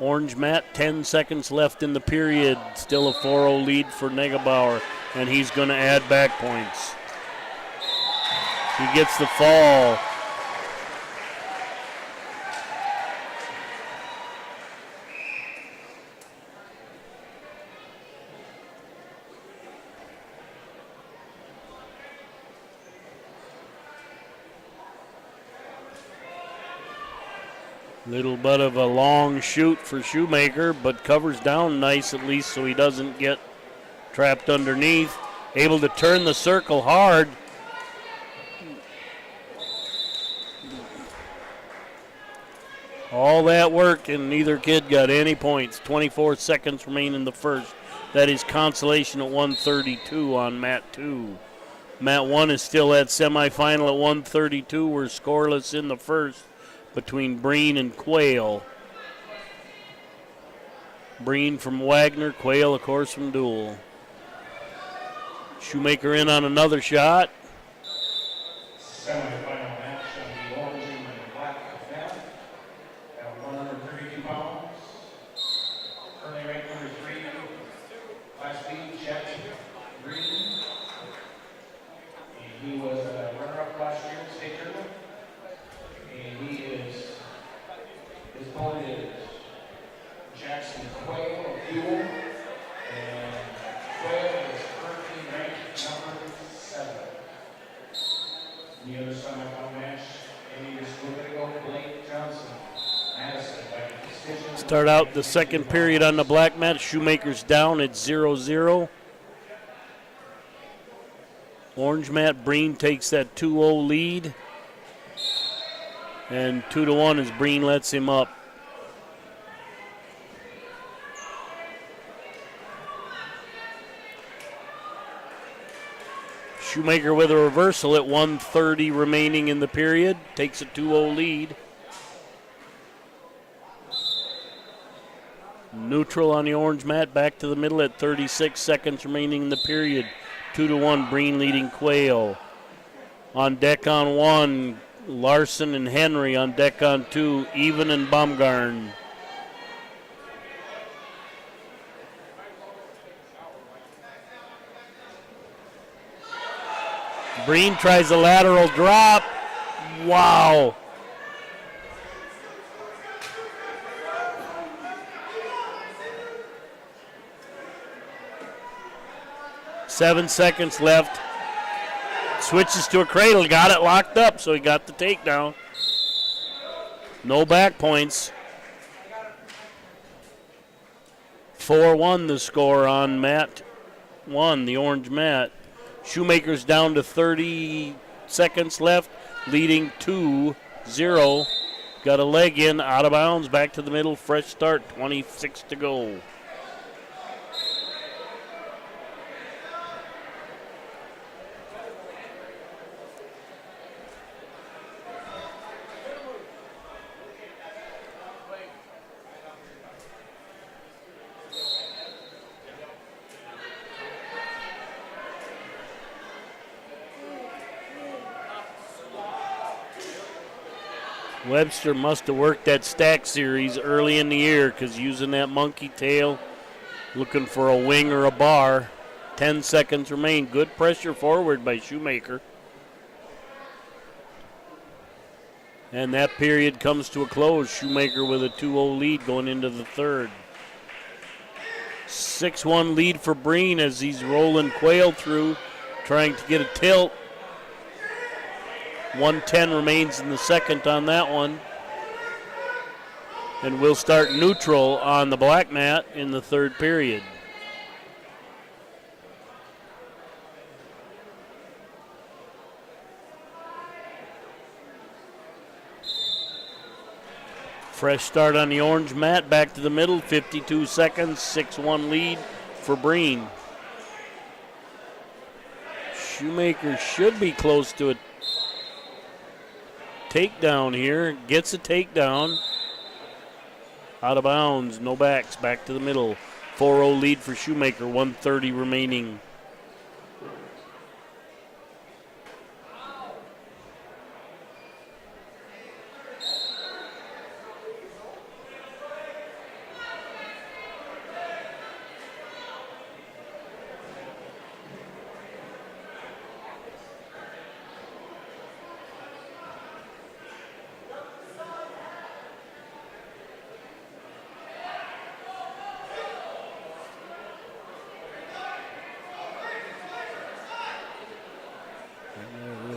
Orange mat, 10 seconds left in the period. Still a 4-0 lead for Negebauer, and he's going to add back points. He gets the fall. Little bit of a long shoot for Shoemaker, but covers down nice at least so he doesn't get trapped underneath. Able to turn the circle hard. All that work and neither kid got any points. 24 seconds remain in the first. That is consolation at 132 on mat 2. Mat 1 is still at semifinal at 132. We're scoreless in the first between Breen and Quayle. Breen from Wagner, Quayle, of course, from Dual. Shoemaker in on another shot. Semifinal match on the orange and the black mat at 132 pounds. Currently ranked number 3, Class B, Chet Green. And he was a runner-up last year at state tournament. And he is, his opponent is Jackson Quayle of Dual. And Quayle is currently ranked number 7. The other semifinal match, and he's going to go Blake Johnson, Madison by decision. Start out the second period on the black mat. Shoemaker's down at 0-0. Orange mat, Breen takes that 2-0 lead. And 2-1 as Breen lets him up. Shoemaker with a reversal at 1:30 remaining in the period. Takes a 2-0 lead. Neutral on the orange mat. Back to the middle at 36 seconds remaining in the period. 2-1, Breen leading Quayle. On deck on 1, Larson and Henry. On deck on 2, Even and Baumgarn. Breen tries a lateral drop. Wow. Seven seconds left. Switches to a cradle. Got it locked up, so he got the takedown. No back points. 4-1 the score on mat 6-1, the orange mat. Shoemaker's down to 30 seconds left, leading 2-0. Got a leg in, out of bounds, back to the middle, fresh start, 26 to go. Webster must have worked that stack series early in the year because using that monkey tail, looking for a wing or a bar. 10 seconds remain. Good pressure forward by Shoemaker. And that period comes to a close. Shoemaker with a 2-0 lead going into the third. 6-1 lead for Breen as he's rolling Quayle through, trying to get a tilt. 1:10 remains in the second on that one. And we'll start neutral on the black mat in the third period. Fresh start on the orange mat, back to the middle, 52 seconds, 6-1 lead for Breen. Shoemaker should be close to a takedown here, gets a takedown. Out of bounds, no backs, back to the middle. 4-0 lead for Shoemaker, 1:30 remaining.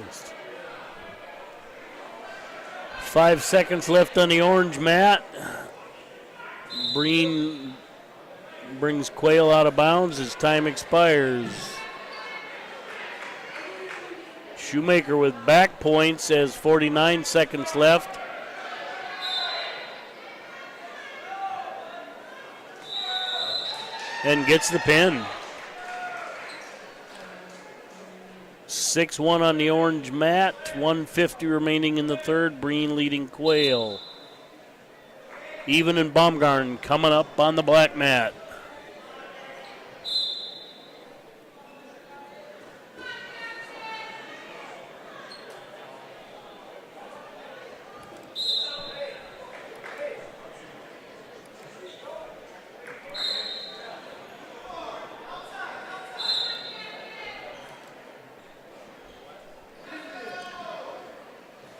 wrist. 5 seconds left on the orange mat. Breen brings Quayle out of bounds as time expires. Shoemaker with back points as 49 seconds left. And gets the pin. 6-1 on the orange mat, 150 remaining in the third. Breen leading Quayle. Even and Baumgarten coming up on the black mat.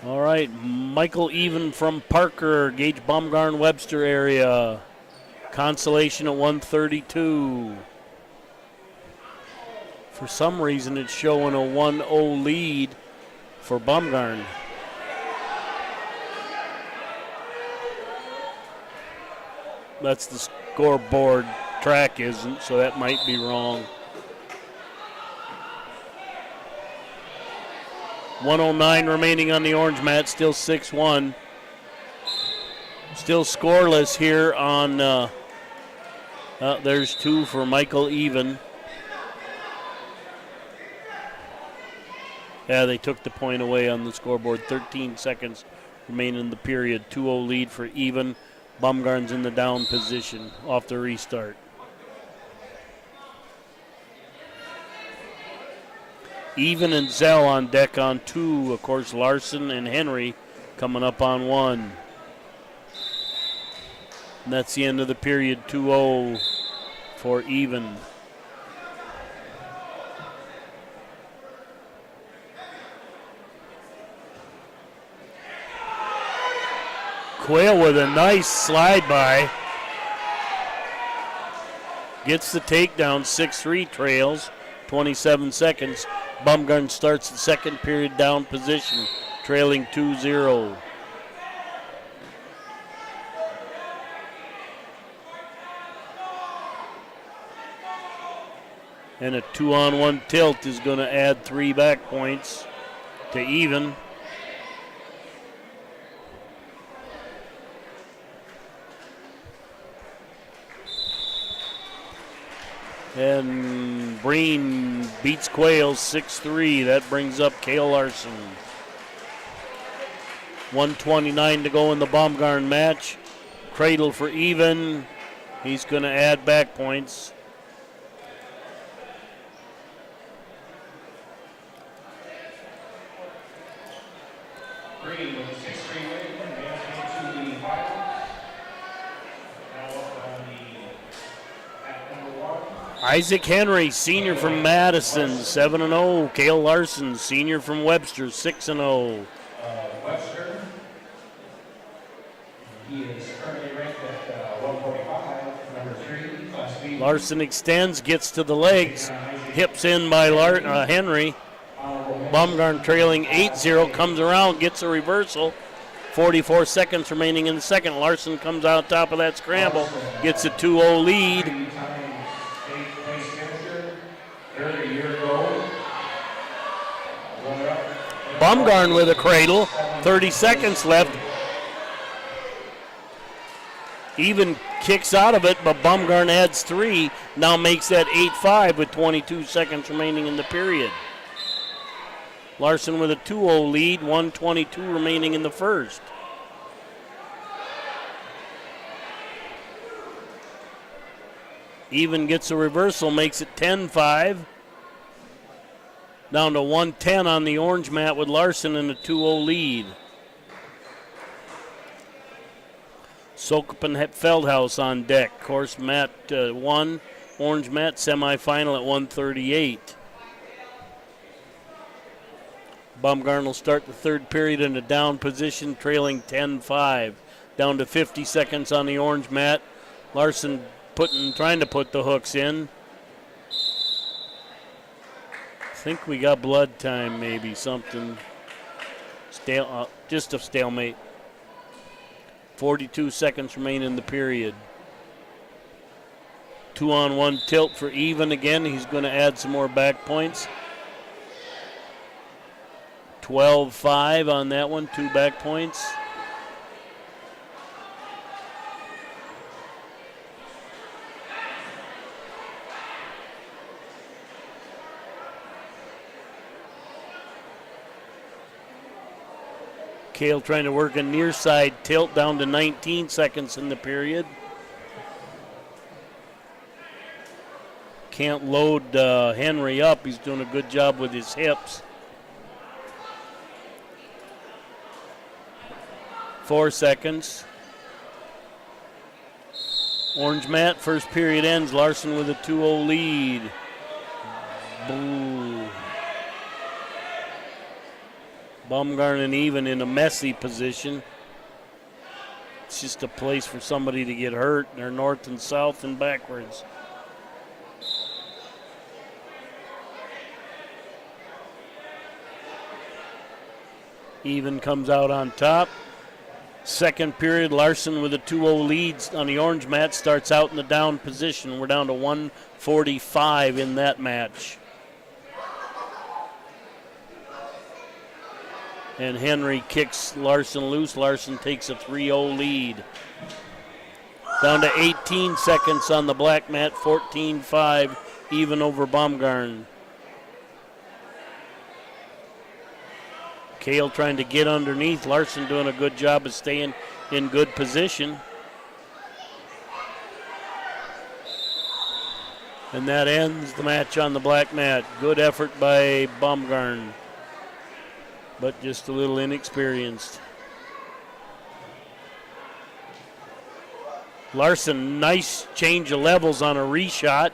All right, Michael Even from Parker, Gage Baumgarten Webster area. Consolation at 132. For some reason, it's showing a 1-0 lead for Baumgarten. That's the scoreboard. Track isn't, so that might be wrong. 109 remaining on the orange mat, still 6-1. Still scoreless here on, there's two for Michael Even. Yeah, they took the point away on the scoreboard. 13 seconds remaining in the period. 2-0 lead for Even. Baumgarten's in the down position off the restart. Even and Zell on deck on two. Of course, Larson and Henry coming up on one. And that's the end of the period, 2-0 for Even. Quayle with a nice slide by. Gets the takedown, 6-3 trails, 27 seconds. Baumgarten starts the second period down position, trailing 2-0. And a 2-on-1 tilt is going to add 3 back points to even. And Breen beats Quails 6-3. That brings up Cale Larson. 1:29 to go in the Baumgarn match. Cradle for even. He's going to add back points. Green with a 6-3 win, advancing to the finals. Now up on the at number 1. Isaac Henry, senior from Madison, 7-0. Cale Larson, senior from Webster, 6-0. Webster. He is currently ranked at 145, number 3, Class B. Larson extends, gets to the legs, hips in by Henry. Baumgarn trailing 8-0, comes around, gets a reversal. 44 seconds remaining in the second. Larson comes out top of that scramble, gets a 2-0 lead. Baumgarn with a cradle, 30 seconds left. Even kicks out of it, but Baumgarn adds 3, now makes that 8-5 with 22 seconds remaining in the period. Larson with a 2-0 lead, 1:22 remaining in the first. Even gets a reversal, makes it 10-5. Down to 1:10 on the orange mat with Larson in a 2-0 lead. Sokup and Feldhaus on deck. Course mat 1, orange mat semifinal at 1:38. Baumgarn will start the third period in a down position, trailing 10-5. Down to 50 seconds on the orange mat. Larson trying to put the hooks in. I think we got blood time, maybe something. Just a stalemate. 42 seconds remain in the period. 2-on-1 tilt for even again. He's going to add some more back points. 12-5 on that one, 2 back points. Cale trying to work a near side tilt down to 19 seconds in the period. Can't load Henry up. He's doing a good job with his hips. 4 seconds. Orange mat, first period ends. Larson with a 2-0 lead. Boo. Baumgarn and even in a messy position. It's just a place for somebody to get hurt. They're north and south and backwards. Even comes out on top. Second period, Larson with a 2-0 lead on the orange mat starts out in the down position. We're down to 1:45 in that match. And Henry kicks Larson loose. Larson takes a 3-0 lead. Down to 18 seconds on the black mat, 14-5, even over Baumgarn. Cale trying to get underneath. Larson doing a good job of staying in good position. And that ends the match on the black mat. Good effort by Baumgarn, but just a little inexperienced. Larson, nice change of levels on a reshot.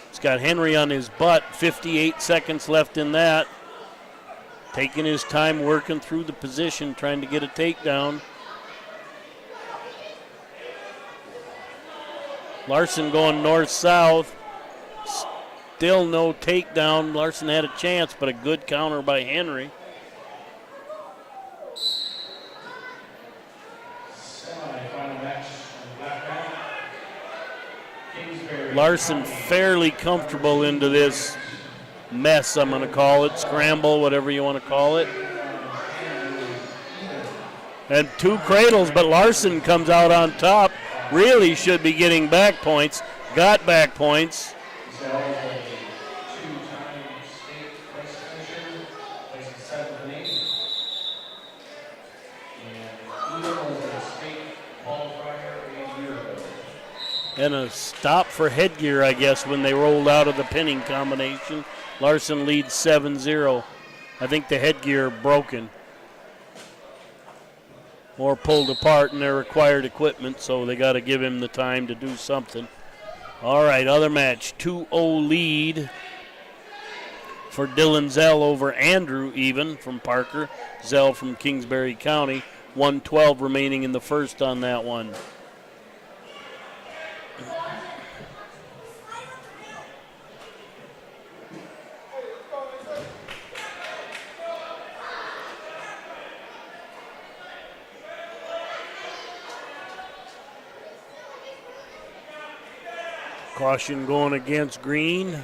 He's got Henry on his butt, 58 seconds left in that. Taking his time, working through the position, trying to get a takedown. Larson going north-south. Still no takedown. Larson had a chance, but a good counter by Henry. Larson fairly comfortable into this mess, I'm going to call it, scramble, whatever you want to call it. And 2 cradles, but Larson comes out on top. Really should be getting back points. Got back points. And a stop for headgear, I guess, when they rolled out of the pinning combination. Larson leads 7-0. I think the headgear broken or pulled apart in their required equipment, so they got to give him the time to do something. All right, other match, 2-0 lead for Dylan Zell over Andrew even from Parker. Zell from Kingsbury County. 1:12 remaining in the first on that one. Caution going against Green.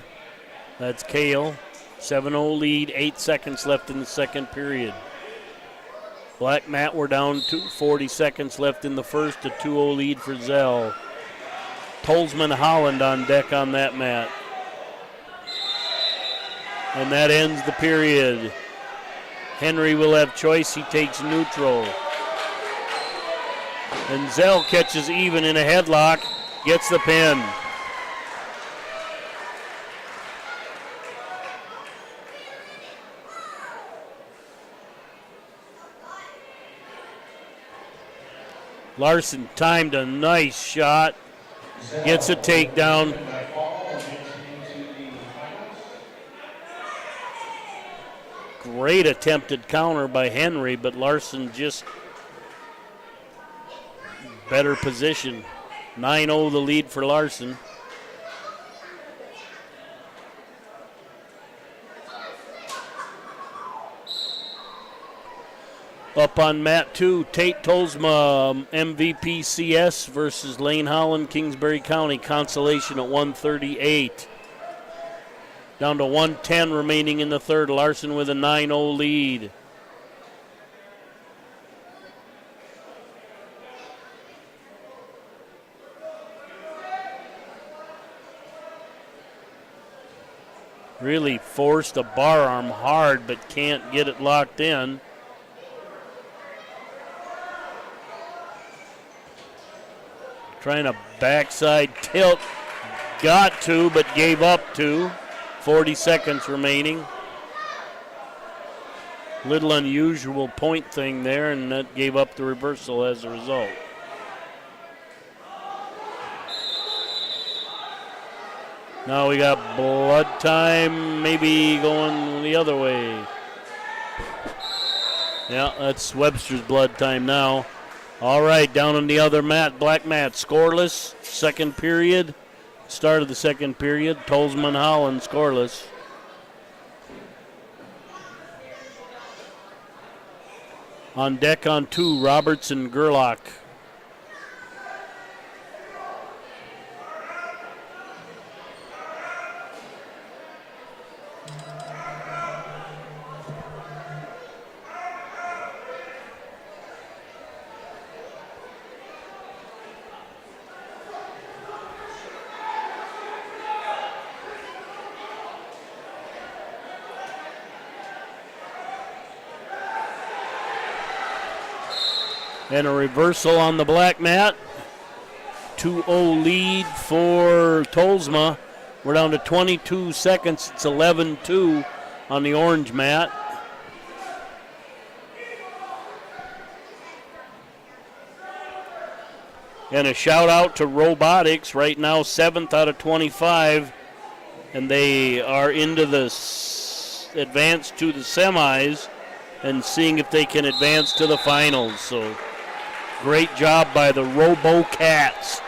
That's Kale. 7-0 lead, 8 seconds left in the second period. Black mat, we're down to 40 seconds left in the first, a 2-0 lead for Zell. Tolzman Holland on deck on that mat. And that ends the period. Henry will have choice, he takes neutral. And Zell catches even in a headlock, gets the pin. Larson timed a nice shot, gets a takedown. Great attempted counter by Henry, but Larson just better position. 9-0 the lead for Larson. Up on mat 2, Tate Tolzma, MVP CS versus Lane Holland, Kingsbury County. Consolation at 138. Down to 110 remaining in the third. Larson with a 9-0 lead. Really forced a bar arm hard, but can't get it locked in. Trying a backside tilt, got to, but gave up to. 40 seconds remaining. Little unusual point thing there, and that gave up the reversal as a result. Now we got blood time, maybe going the other way. Yeah, that's Webster's blood time now. All right, down on the other mat, black mat, scoreless. Second period, start of the second period. Tolzman Holland scoreless. On deck on 2, Roberts and Gerlach. And a reversal on the black mat. 2-0 lead for Tolzma. We're down to 22 seconds. It's 11-2 on the orange mat. And a shout out to Robotics, right now 7th out of 25. And they are into the advance to the semis and seeing if they can advance to the finals. So great job by the Robo-Cats.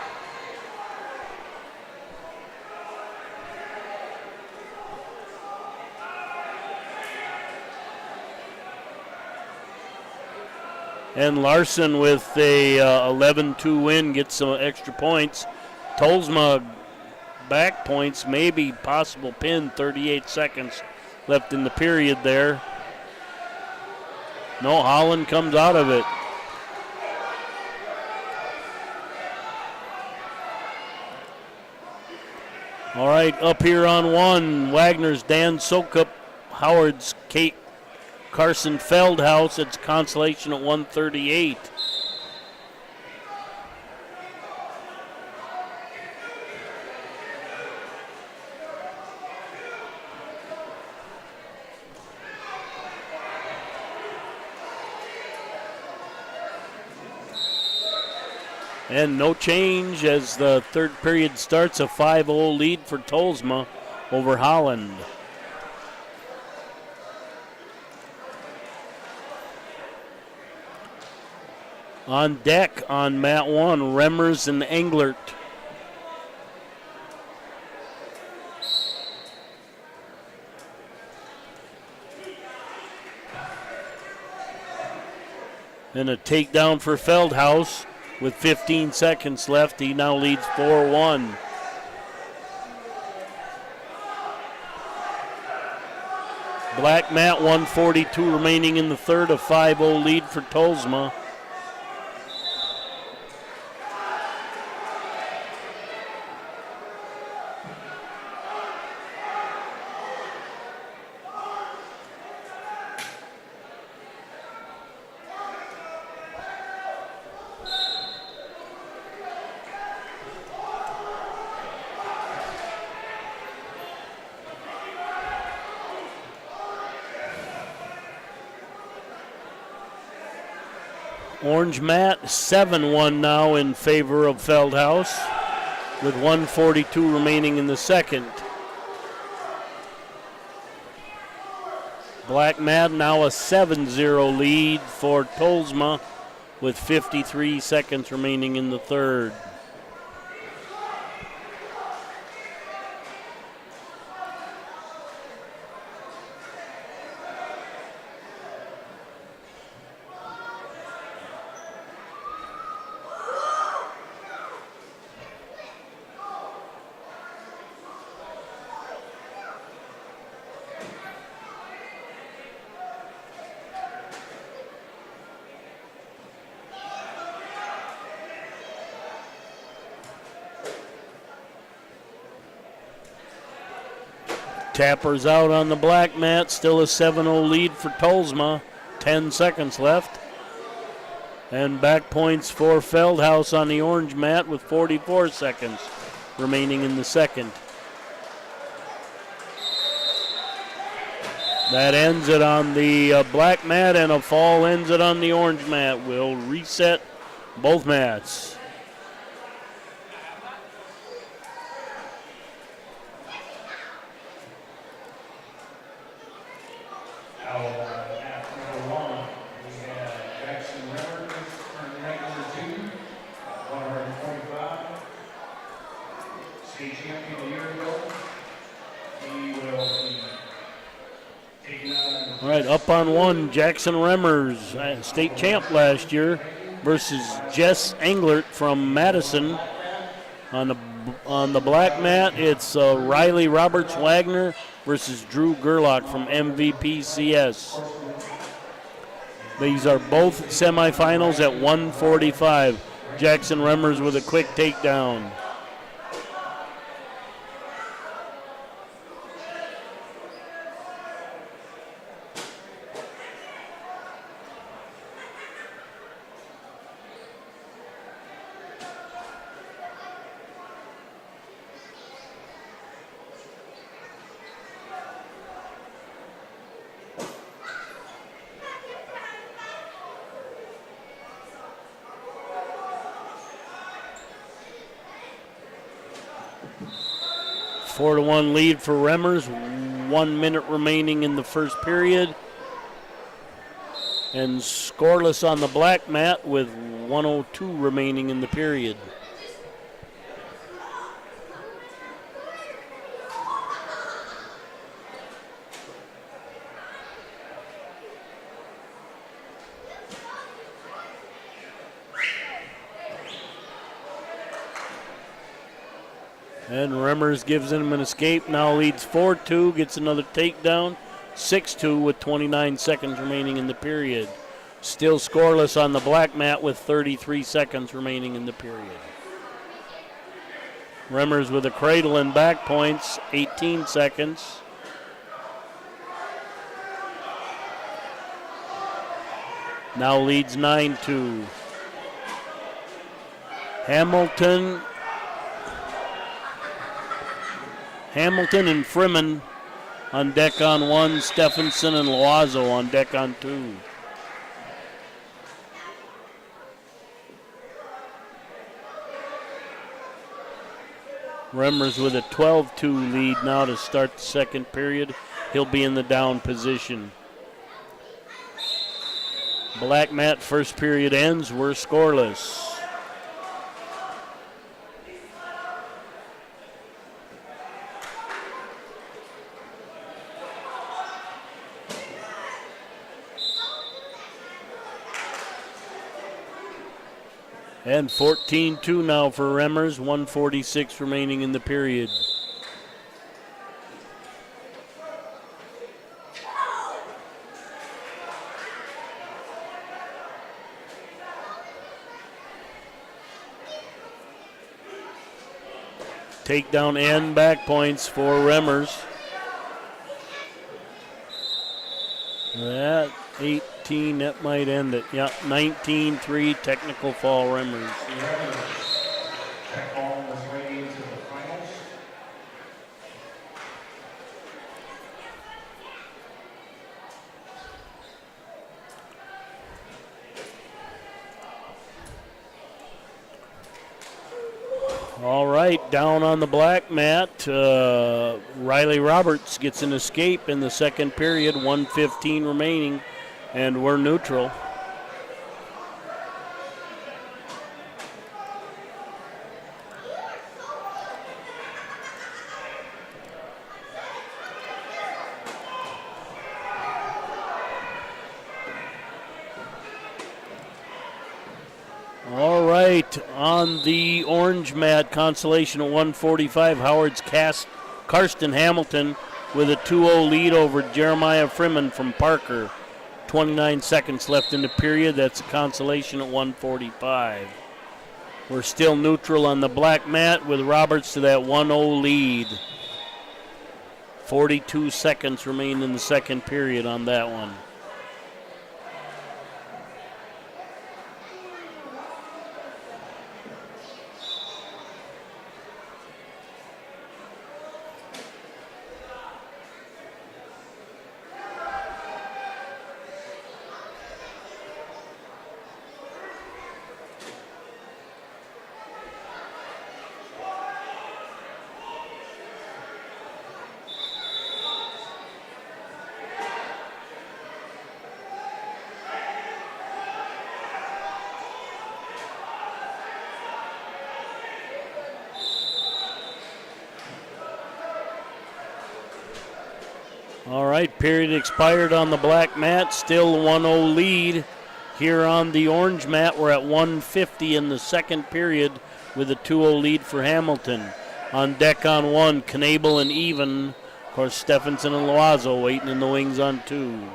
And Larson with a 11-2 win gets some extra points. Tolzma back points, maybe possible pin. 38 seconds left in the period there. No, Holland comes out of it. All right, up here on one, Wagner's Dan Sokup, Howard's Kate Carson Feldhaus. It's consolation at 138. And no change as the third period starts, a 5-0 lead for Tolsma over Holland. On deck on mat one, Remmers and Englert. And a takedown for Feldhaus. With 15 seconds left, he now leads 4-1. Black mat, 1:42 remaining in the third, a 5-0 lead for Tolsma. Orange mat, 7-1 now in favor of Feldhaus, with 1:42 remaining in the second. Black mat now a 7-0 lead for Tolsma, with 53 seconds remaining in the third. Tappers out on the black mat, still a 7-0 lead for Tolsma, 10 seconds left. And back points for Feldhaus on the orange mat with 44 seconds remaining in the second. That ends it on the black mat, and a fall ends it on the orange mat. We'll reset both mats. All right, up on one, Jackson Remmers, state champ last year, versus Jess Englert from Madison. On the black mat, it's Riley Roberts Wagner versus Drew Gerlach from MVPCS. These are both semifinals at 1:45. Jackson Remmers with a quick takedown. A 4-1 lead for Remmers. 1 minute remaining in the first period. And scoreless on the black mat with 1:02 remaining in the period. And Remmers gives him an escape, now leads 4-2, gets another takedown, 6-2 with 29 seconds remaining in the period. Still scoreless on the black mat with 33 seconds remaining in the period. Remmers with a cradle and back points, 18 seconds. Now leads 9-2. Hamilton and Freeman on deck on 1, Stephenson and Loazo on deck on 2. Remmers with a 12-2 lead now to start the second period. He'll be in the down position. Black mat first period ends. We're scoreless. And 14-2 now for Remmers, 1:46 remaining in the period. Takedown and back points for Remmers. That 18, that might end it. Yeah, 19-3, technical foul Remmers. That ball was ready into the finals. All right, down on the black mat, Riley Roberts gets an escape in the second period, 1:15 remaining, and we're neutral. All right, on the orange mat, consolation at 1:45, Howard's Karsten Hamilton with a 2-0 lead over Jeremiah Freeman from Parker. 29 seconds left in the period. That's a consolation at 1:45. We're still neutral on the black mat with Roberts to that 1-0 lead. 42 seconds remain in the second period on that one. All right, period expired on the black mat. Still 1-0 lead. Here on the orange mat, we're at 1:50 in the second period with a 2-0 lead for Hamilton. On deck on 1, Knable and Even. Of course, Stephenson and Loazo waiting in the wings on 2.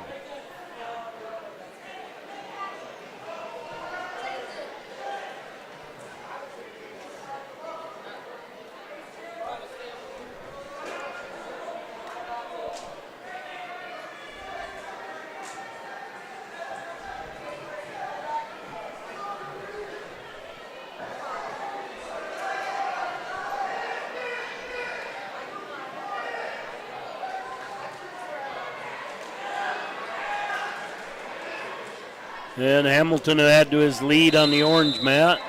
And Hamilton will add to his lead on the orange mat.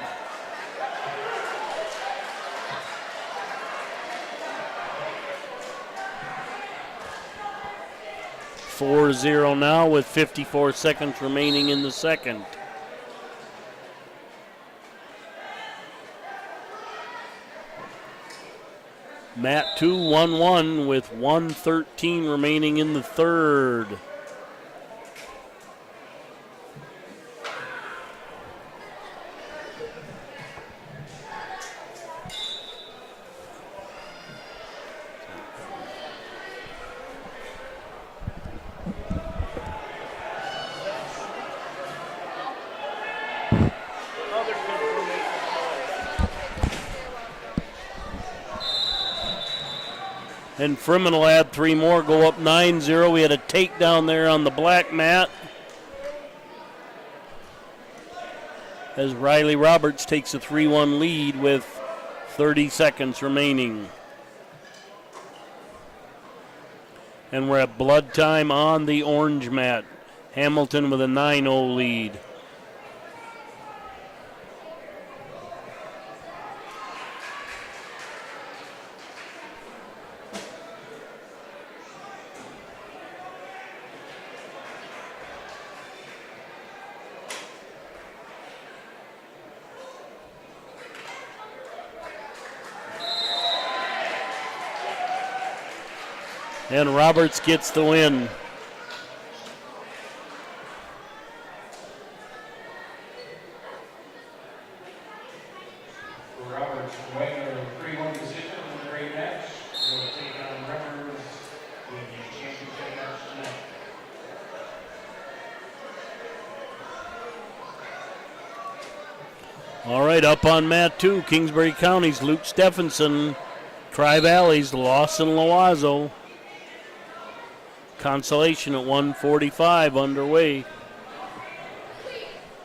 .40 now with 54 seconds remaining in the second. Mat 2, 1-1 with 1:13 remaining in the third. And Freeman will add 3 more, go up 9-0. We had a takedown there on the black mat as Riley Roberts takes a 3-1 lead with 30 seconds remaining. And we're at blood time on the orange mat. Hamilton with a 9-0 lead. And Roberts gets the win. Roberts winning their 3-1 position in the great match. Will take on Rivers in the championship match tonight. All right, up on mat 2, Kingsbury County's Luke Stephenson, Tri-Valley's Lawson Loazo. Consolation at 1:45 underway.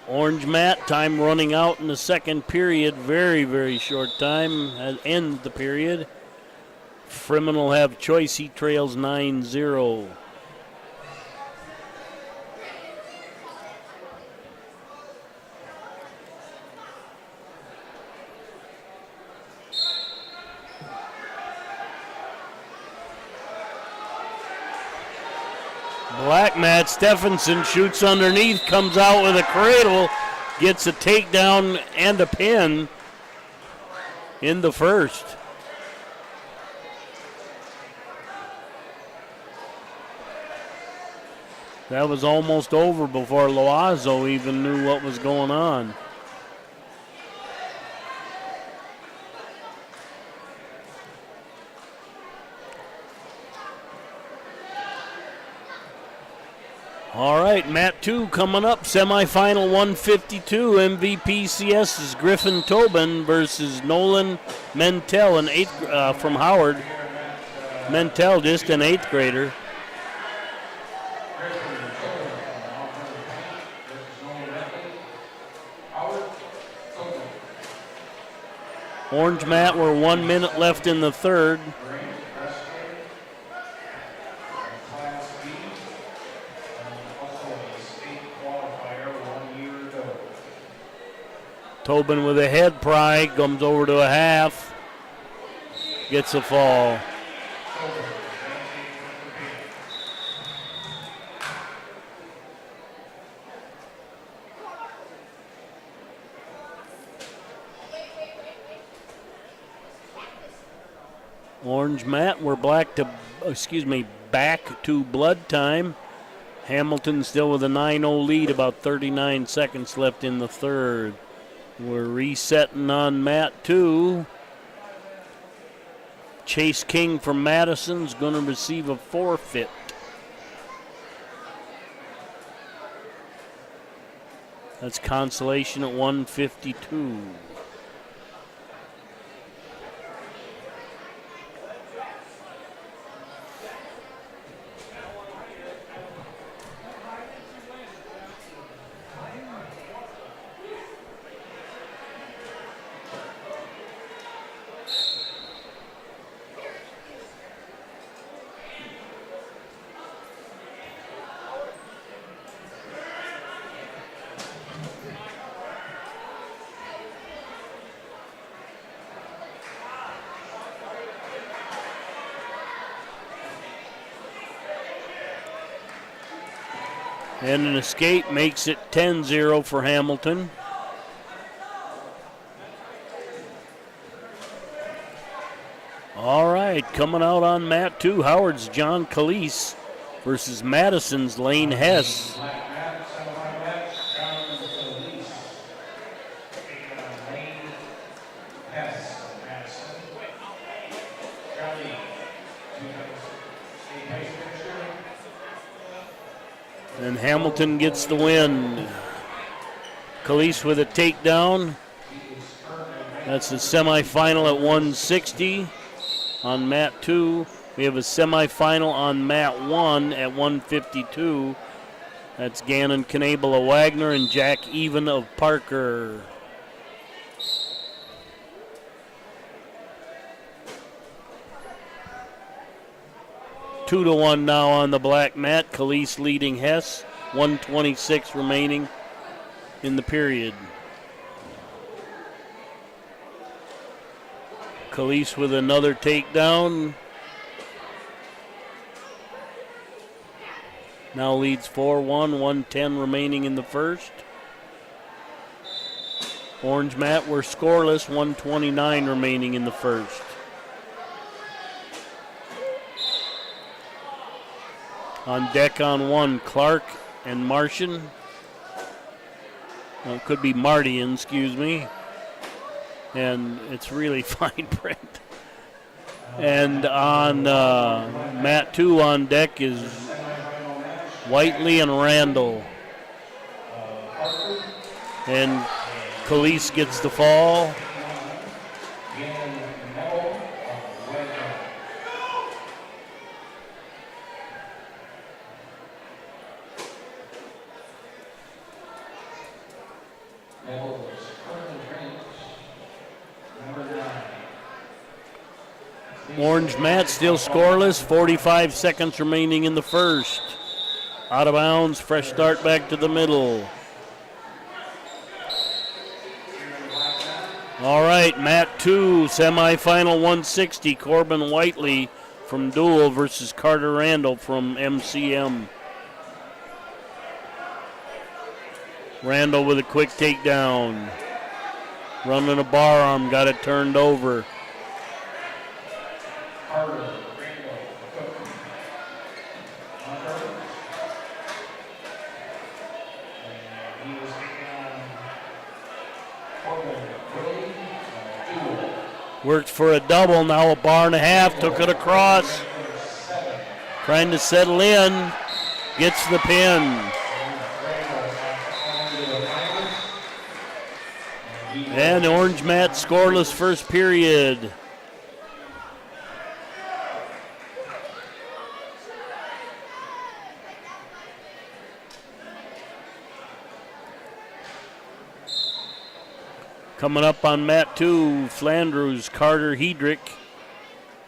Orange mat, time running out in the second period. Very, very short time. Ends the period. Freeman will have choice. He trails 9-0. Black mat, Stephenson shoots underneath, comes out with a cradle, gets a takedown and a pin in the first. That was almost over before Loazo even knew what was going on. All right, mat 2 coming up, semifinal 152. MVP CS is Griffin Tobin versus Nolan Mentel, from Howard. Mentel, just an 8th grader. Orange mat, we're 1 minute left in the third. Tobin with a head pry, comes over to a half, gets a fall. Orange mat, we're back to blood time. Hamilton still with a 9-0 lead, about 39 seconds left in the third. We're resetting on mat 2. Chase King from Madison's going to receive a forfeit. That's consolation at 152. And an escape makes it 10-0 for Hamilton. All right, coming out on mat 2, Howard's John Calise versus Madison's Lane Hess. And Hamilton gets the win. Calise with a takedown. That's the semifinal at 160 on mat 2. We have a semifinal on mat 1 at 152. That's Gannon Knabel of Wagner and Jack Even of Parker. Two to 1 now on the black mat. Khalees leading Hess. 1:26 remaining in the period. Khalees with another takedown. Now leads 4-1, 1:10 remaining in the first. Orange mat, we're scoreless, 1:29 remaining in the first. On deck on one, Clark and Martian. Well, it could be Martian, excuse me. And it's really fine print. And on mat 2 on deck is Whiteley and Randall. And Khalees gets the fall. Orange mat still scoreless, 45 seconds remaining in the first. Out of bounds, fresh start back to the middle. All right, mat 2, semifinal 160, Corbin Whiteley from Dual versus Carter Randall from MCM. Randall with a quick takedown. Running a bar arm, got it turned over. Worked for a double, now a bar and a half, took it across. Trying to settle in, gets the pin. And orange mat scoreless first period. Coming up on mat 2, Flandrews, Carter Hedrick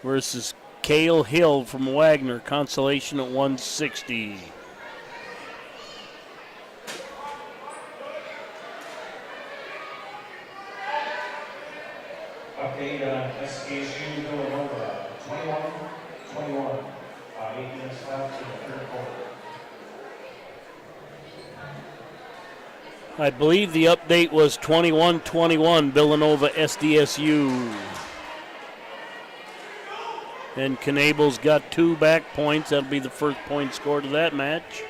versus Cale Hill from Wagner. Consolation at 160. Okay, SKSU Villanova, 21-21. 8 minutes left in the third quarter. I believe the update was 21-21, Villanova SDSU. And Knabel's got 2 back points. That'll be the first point scored of that match.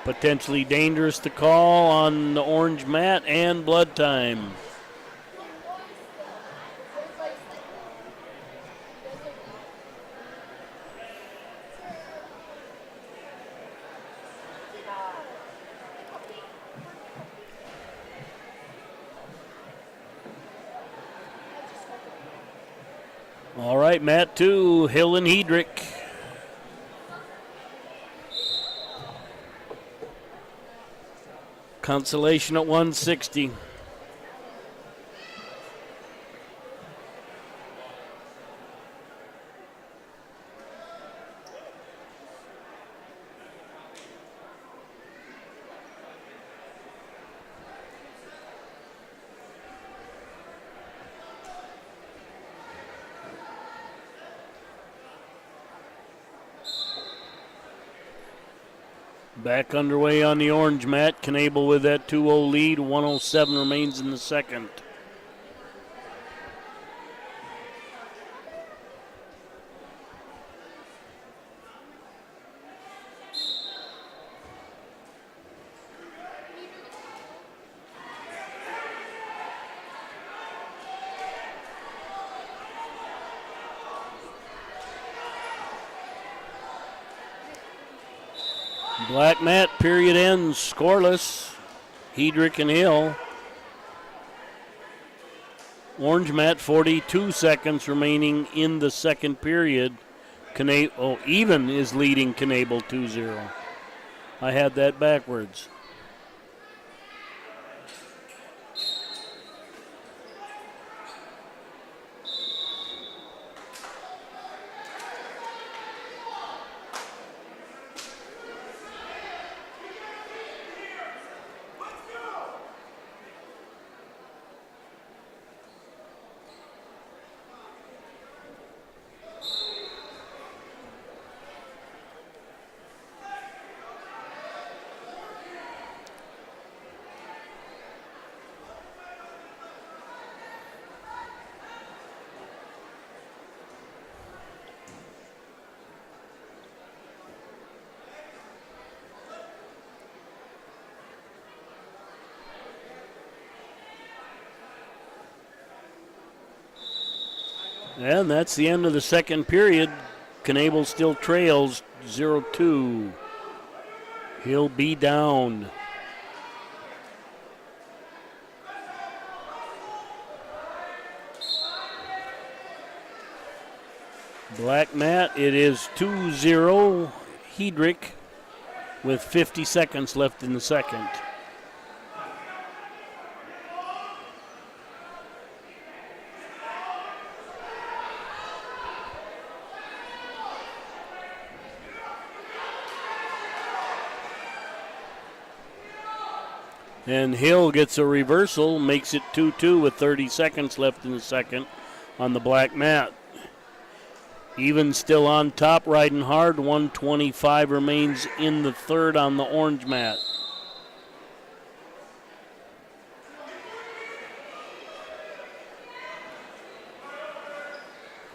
Potentially dangerous to call on the orange mat and blood time. All right, mat 2, Hill and Hedrick. Consolation at 160. Back underway on the orange mat. Knabel with that 2-0 lead. 1:07 remains in the second. Black mat, period ends, scoreless. Hedrick and Hill. Orange mat, 42 seconds remaining in the second period. Even is leading Knable 2-0. I had that backwards. And that's the end of the second period. Knable still trails 0-2. He'll be down. Black mat, it is 2-0 Hedrick with 50 seconds left in the second. And Hill gets a reversal, makes it 2-2 with 30 seconds left in the second on the black mat. Even still on top, riding hard. 1:25 remains in the third on the orange mat.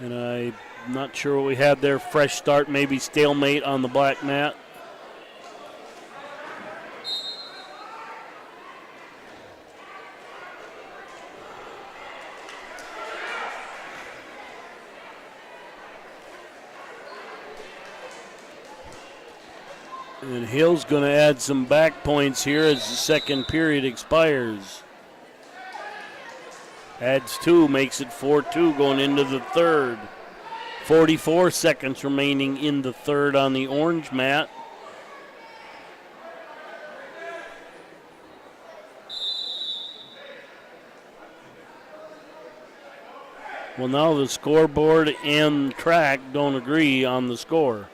And I'm not sure what we had there. Fresh start, maybe stalemate on the black mat. And Hill's going to add some back points here as the second period expires. Adds 2, makes it 4-2 going into the third. 44 seconds remaining in the third on the orange mat. Well, now the scoreboard and track don't agree on the score.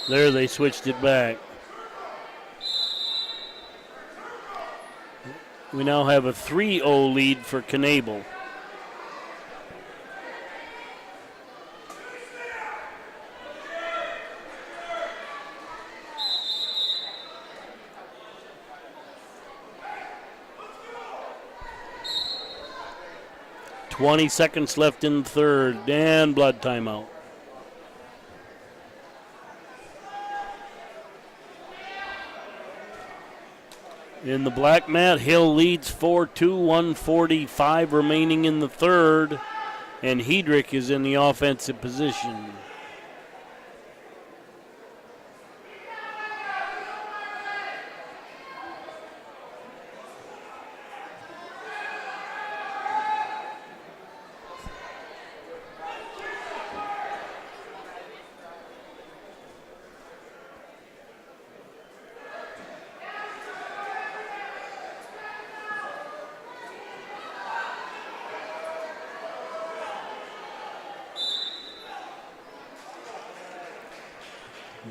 There, they switched it back. We now have a 3-0 lead for Knable. Seconds left in the third, and blood timeout. In the black mat, Hill leads 4-2, 1:45 remaining in the third, and Hedrick is in the offensive position.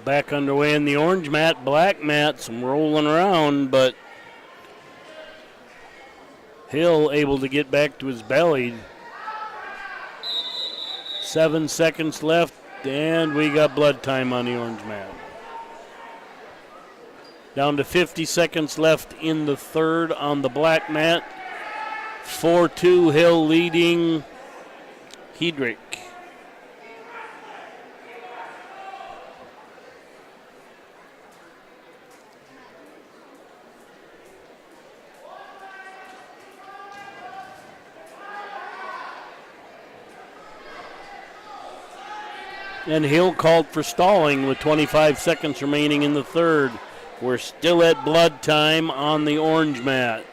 Back underway in the orange mat, black mat, some rolling around, but Hill able to get back to his belly. 7 seconds left, and we got blood time on the orange mat. Down to 50 seconds left in the third on the black mat. 4-2, Hill leading Hedrick. And Hill called for stalling with 25 seconds remaining in the third. We're still at blood time on the orange mat.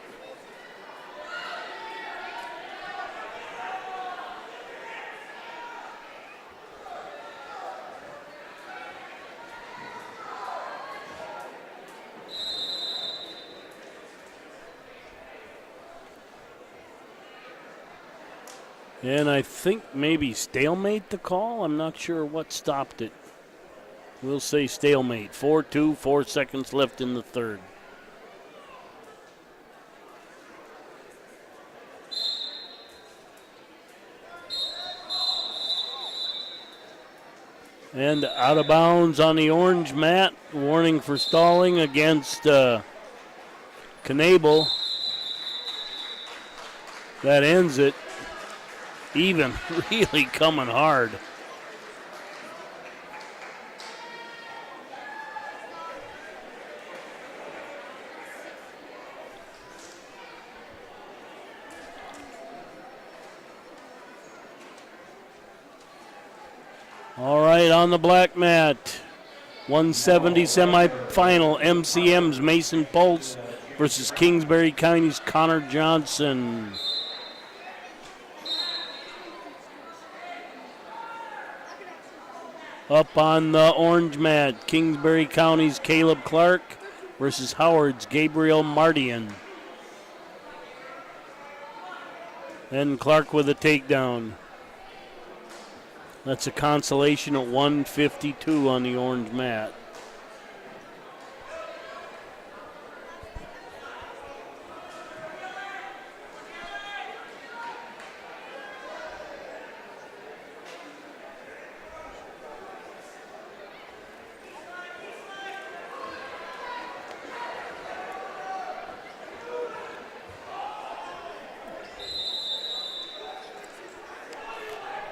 And I think maybe stalemate the call. I'm not sure what stopped it. We'll say stalemate. 4-2, 4 seconds left in the third. And out of bounds on the orange mat. Warning for stalling against Knable. That ends it. Even, really coming hard. All right, on the black mat, 170 semifinal, MCM's Mason Pulse versus Kingsbury County's Connor Johnson. Up on the orange mat, Kingsbury County's Caleb Clark versus Howard's Gabriel Mardian. And Clark with a takedown. That's a consolation at 152 on the orange mat.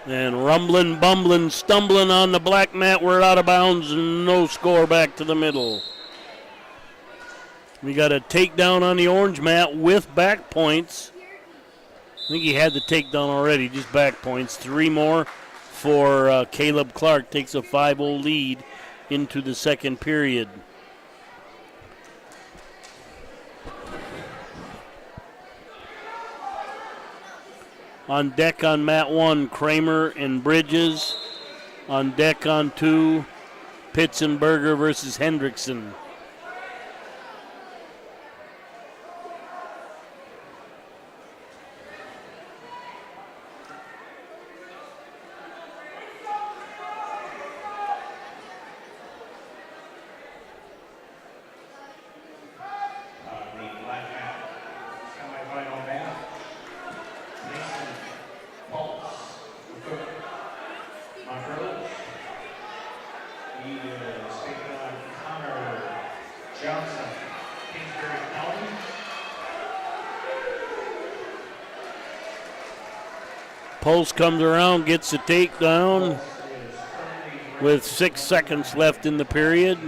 And rumbling, bumbling, stumbling on the black mat. We're out of bounds and no score back to the middle. We got a takedown on the orange mat with back points. I think he had the takedown already, just back points. 3 more for Caleb Clark. Takes a 5-0 lead into the second period. On deck on mat 1, Kramer and Bridges. On deck on 2, Pitzenberger versus Hendrickson. Pulse comes around, gets a takedown with 6 seconds left in the period.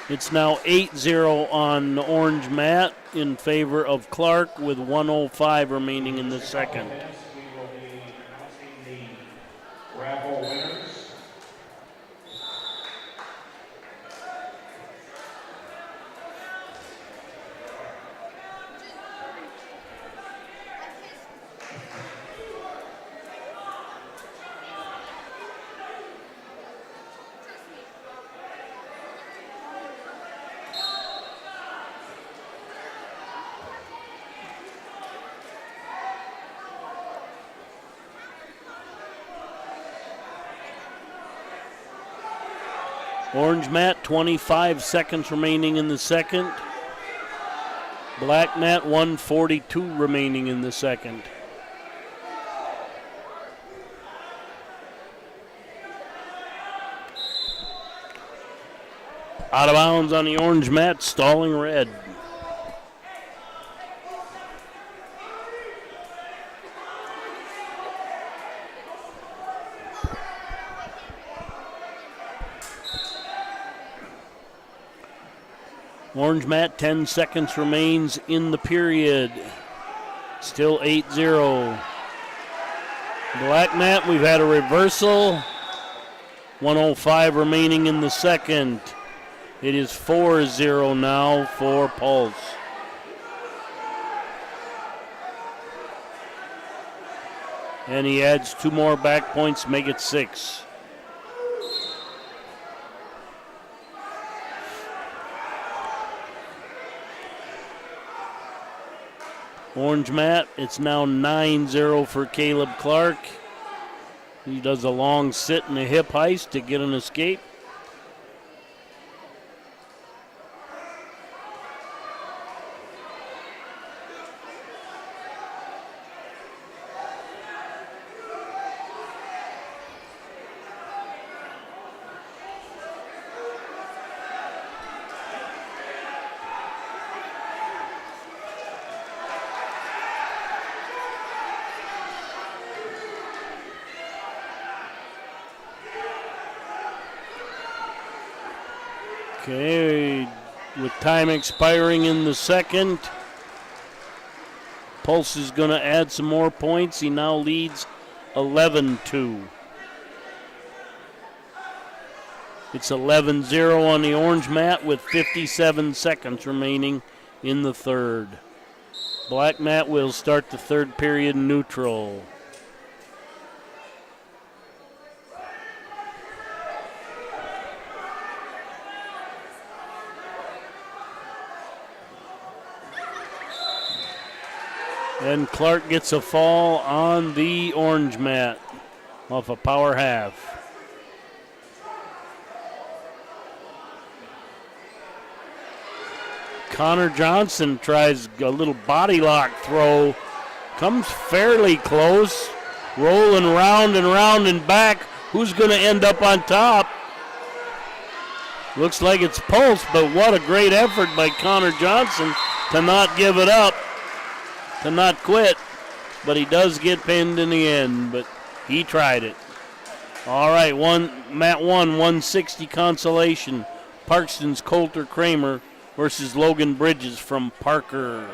It's now 8-0 on the orange mat in favor of Clark with 1:05 remaining in the second. We will be announcing the raffle winners. Orange mat, 25 seconds remaining in the second. Black mat, 1:42 remaining in the second. Out of bounds on the orange mat, stalling red. Orange mat, 10 seconds remains in the period. Still 8-0. Black mat, we've had a reversal 1:05 remaining in the second. It is 4-0 now for Pulse. And he adds 2 more back points, make it 6. Orange mat, it's now 9-0 for Caleb Clark. He does a long sit and a hip heist to get an escape. Okay, with time expiring in the second, Pulse is going to add some more points. He now leads 11-2. It's 11-0 on the orange mat with 57 seconds remaining in the third. Black mat will start the third period neutral. And Clark gets a fall on the orange mat off a power half. Connor Johnson tries a little body lock throw, comes fairly close, rolling round and round and back. Who's going to end up on top? Looks like it's Pulse, but what a great effort by Connor Johnson to not give it up, to not quit. But he does get pinned in the end, but he tried it. All right, mat 160 consolation. Parkston's Coulter Kramer versus Logan Bridges from Parker.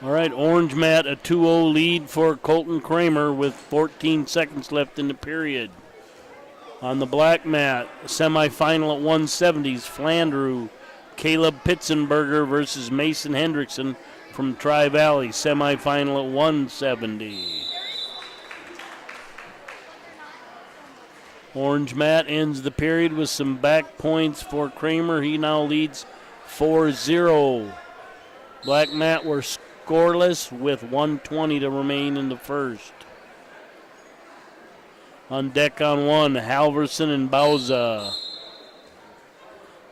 All right, orange mat, a 2-0 lead for Colton Kramer with 14 seconds left in the period. On the black mat, semifinal at 170s, Flandreau, Caleb Pitzenberger versus Mason Hendrickson from Tri-Valley, semifinal at 170. Orange mat ends the period with some back points for Kramer. He now leads 4-0. Black mat were scoreless with 1:20 to remain in the first. On deck on one, Halverson and Bauza.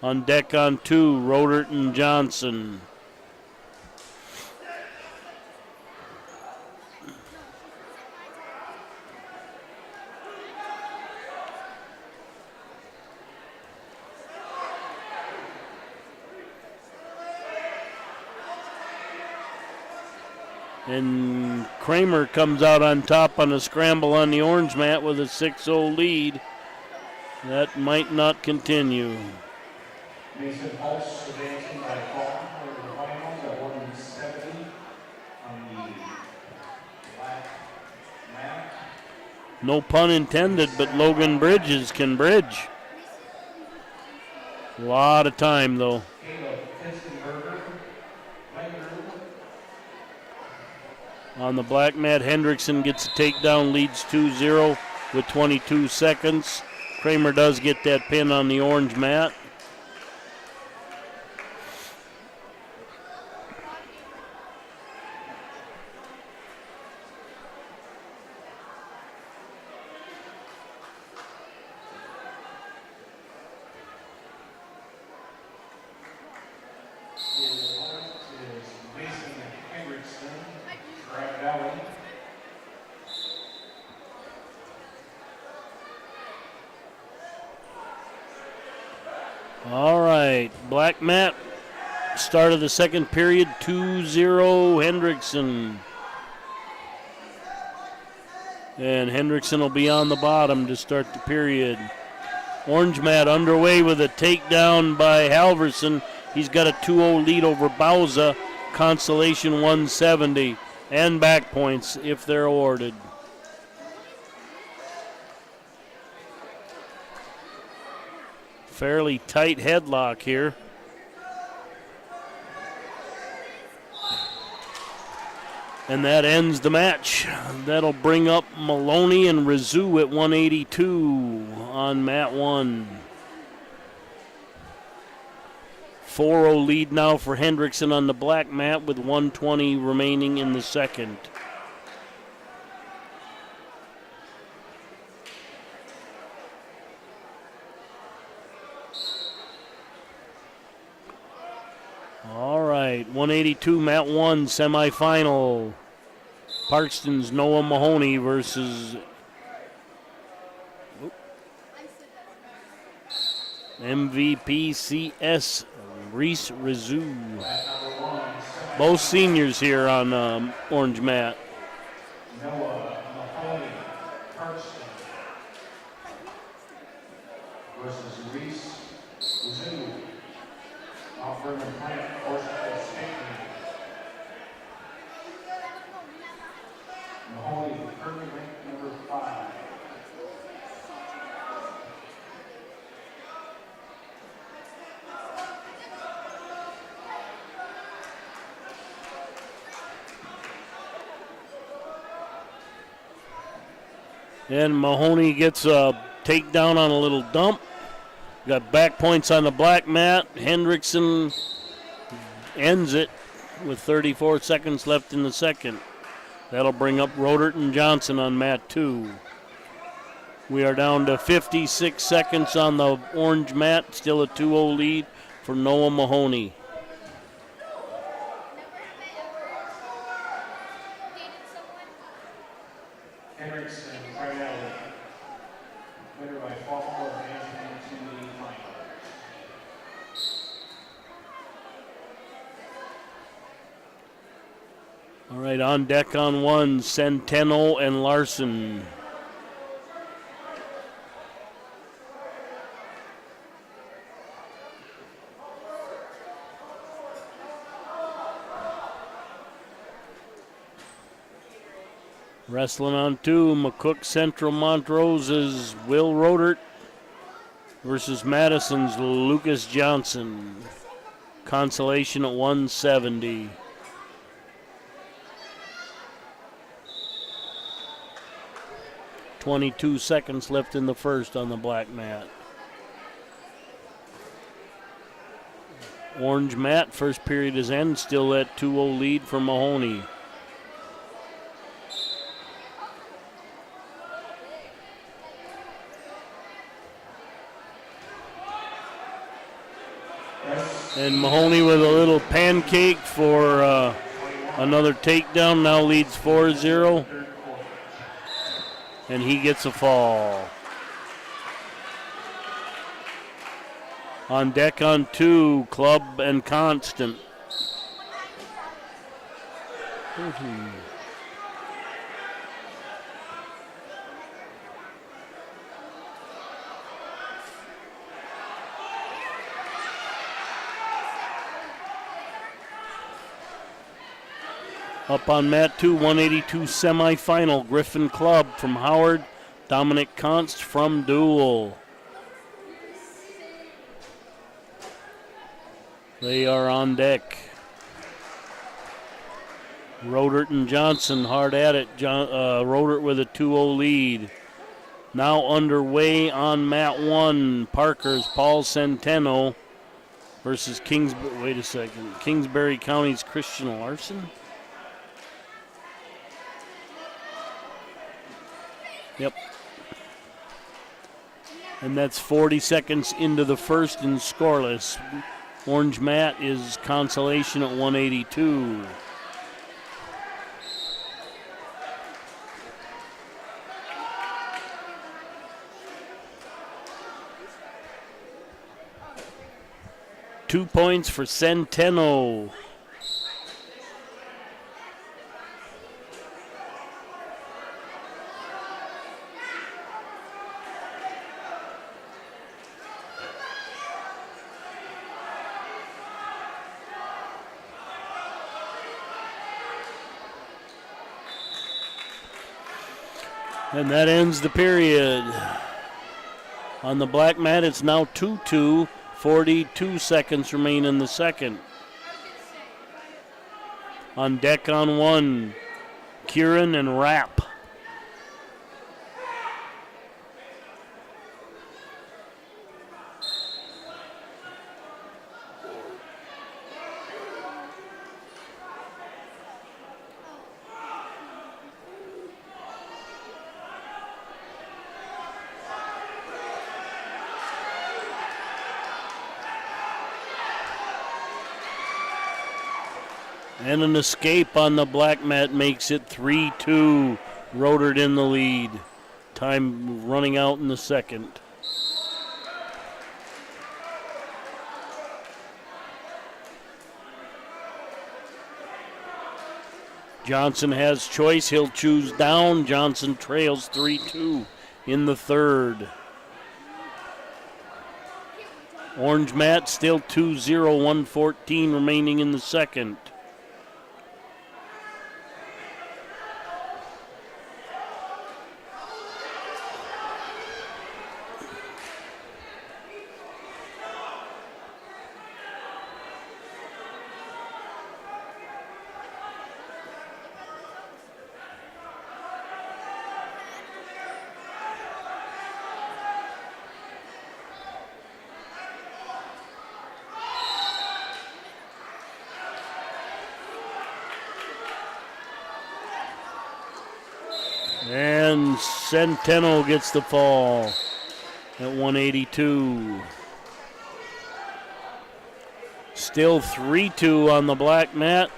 On deck on two, Rodert and Johnson. And Kramer comes out on top on a scramble on the orange mat with a 6-0 lead. That might not continue. Mason Pulse advancing by far over the finals at 170 on the black mat. No pun intended, but Logan Bridges can bridge. A lot of time, though. On the black mat, Hendrickson gets a takedown, leads 2-0 with 22 seconds. Kramer does get that pin on the orange mat. All right, black mat. Start of the second period, 2-0 Hendrickson. And Hendrickson will be on the bottom to start the period. Orange mat underway with a takedown by Halverson. He's got a 2-0 lead over Bauza. Consolation 170. And back points if they're awarded. Fairly tight headlock here. And that ends the match. That'll bring up Maloney and Rizou at 182 on mat 1. 4-0 lead now for Hendrickson on the black mat with 120 remaining in the second. All right, 182 mat 1 semifinal. Parkston's Noah Mahoney versus MVP CS Reese Rizou. Both seniors here on orange mat. Noah Mahoney Parkston versus Reese Rizou. Offering a plant Orchard Stickney. Mahoney currently ranked number 5. And Mahoney gets a takedown on a little dump. Got back points on the black mat. Hendrickson ends it with 34 seconds left in the second. That'll bring up Rodert and Johnson on mat 2. We are down to 56 seconds on the orange mat. Still a 2-0 lead for Noah Mahoney. Hendrickson, Trny, winner by fall, advancing into the final. All right, on deck on 1, Centeno and Larson. Wrestling on 2, McCook Central Montrose's Will Rodert versus Madison's Lucas Johnson. Consolation at 170. .22 seconds left in the first on the black mat. Orange mat, first period is end, still at 2-0 lead for Mahoney. And Mahoney with a little pancake for another takedown, now leads 4-0. And he gets a fall. On deck on 2, Club and Constant. Up on mat 2, 182 semifinal, Griffin Club from Howard, Dominic Const from Dual. They are on deck. Rodert and Johnson hard at it. Rodert with a 2-0 lead. Now underway on mat 1, Parker's Paul Centeno versus Kingsbury County's Christian Larson. Yep. And that's 40 seconds into the first and scoreless. Orange mat is consolation at 182. 2 points for Centeno. And that ends the period. On the black mat, it's now 2-2. 42 seconds remain in the second. On deck on one, Kieran and Rapp. And an escape on the black mat makes it 3-2. Rodert in the lead. Time running out in the second. Johnson has choice. He'll choose down. Johnson trails 3-2 in the third. Orange mat still 2-0, 1:14 remaining in the second. And Centeno gets the fall at 182. Still 3-2 on the black mat.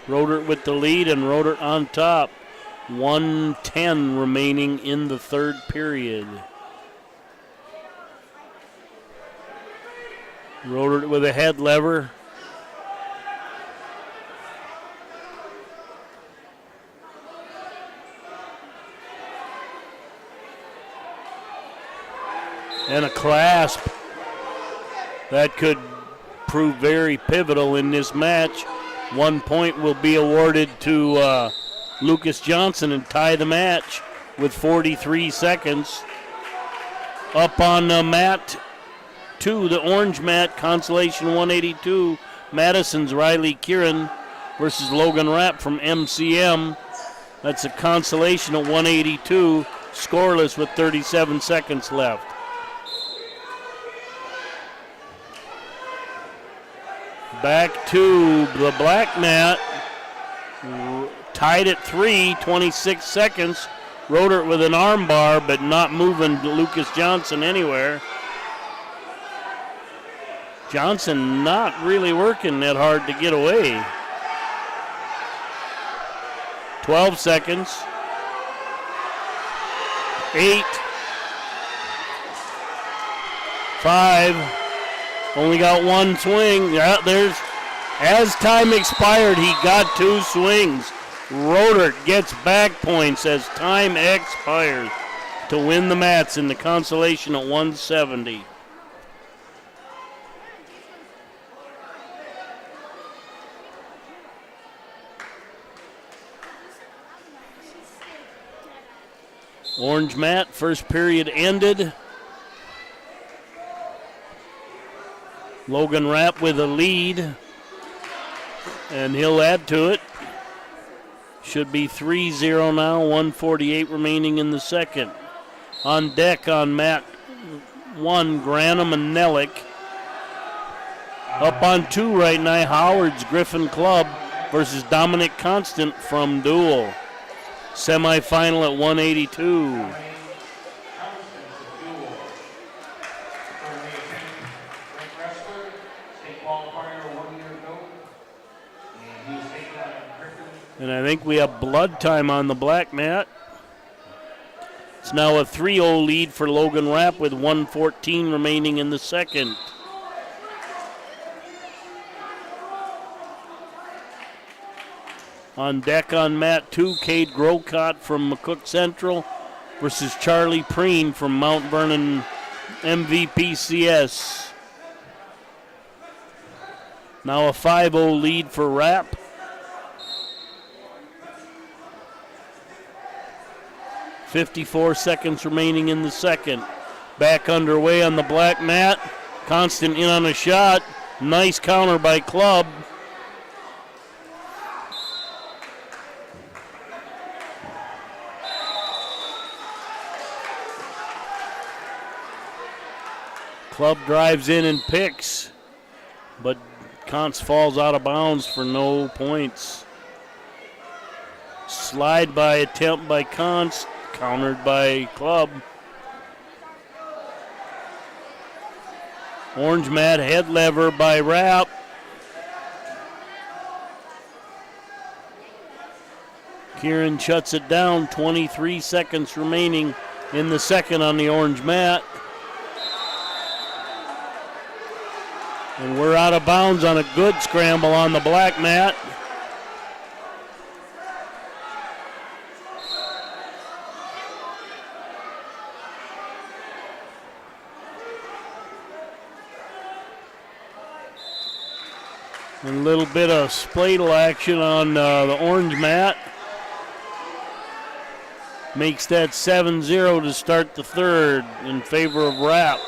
Rodert with the lead and Rodert on top. 1:10 remaining in the third period. Rodert with a head lever. And a clasp that could prove very pivotal in this match. 1 point will be awarded to Lucas Johnson and tie the match with 43 seconds. Up on mat 2, the orange mat, consolation 182. Madison's Riley Kieran versus Logan Rapp from MCM. That's a consolation at 182, scoreless with 37 seconds left. Back to the black mat, tied at 3, 26 seconds. Rodert with an arm bar, but not moving Lucas Johnson anywhere. Johnson not really working that hard to get away. 12 seconds. 8. 5. Only got one swing. Yeah, as time expired, he got 2 swings. Rodert gets back points as time expires to win the mats in the consolation at 170. Orange mat, first period ended. Logan Rapp with a lead, and he'll add to it. Should be 3-0 now, 1:48 remaining in the second. On deck on mat 1, Granum and Nellick. Up on 2 right now, Howard's Griffin Club versus Dominic Constant from Dual. Semifinal at 182. And I think we have blood time on the black mat. It's now a 3-0 lead for Logan Rapp with 1:14 remaining in the second. On deck on mat 2, Cade Grocott from McCook Central versus Charlie Preen from Mount Vernon MVPCS. Now a 5-0 lead for Rapp. .54 seconds remaining in the second. Back underway on the black mat. Constant in on a shot. Nice counter by Club. Club drives in and picks, but Const falls out of bounds for no points. Slide by attempt by Const, countered by Club. Orange mat head lever by Rapp. Kieran shuts it down, 23 seconds remaining in the second on the orange mat. And we're out of bounds on a good scramble on the black mat. A little bit of spladle action on the orange mat. Makes that 7-0 to start the third in favor of Rapp.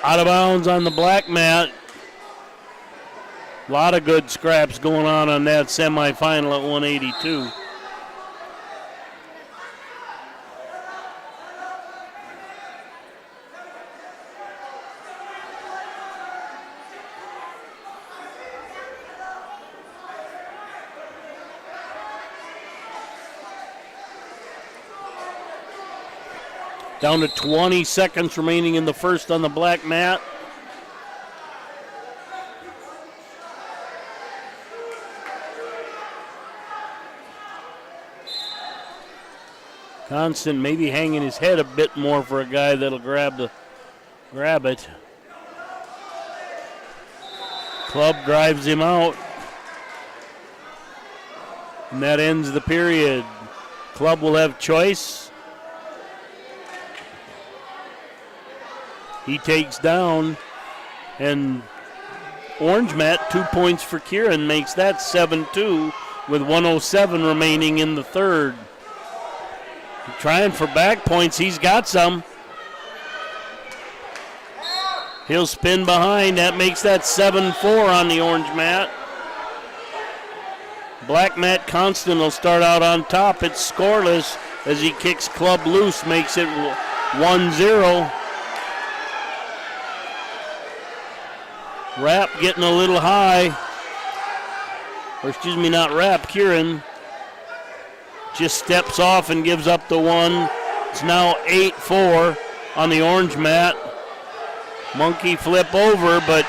Out of bounds on the black mat. A lot of good scraps going on that semifinal at 182. Down to 20 seconds remaining in the first on the black mat. Constant maybe hanging his head a bit more for a guy that'll grab it. Club drives him out. And that ends the period. Club will have choice. He takes down, and orange mat, 2 points for Kieran, makes that 7-2 with 1:07 remaining in the third. Trying for back points, he's got some. He'll spin behind, that makes that 7-4 on the orange mat. Black mat Constant will start out on top. It's scoreless as he kicks Club loose, makes it 1-0. Rapp getting a little high. Or excuse me, not Rapp, Kieran. Just steps off and gives up the one. It's now 8-4 on the orange mat. Monkey flip over, but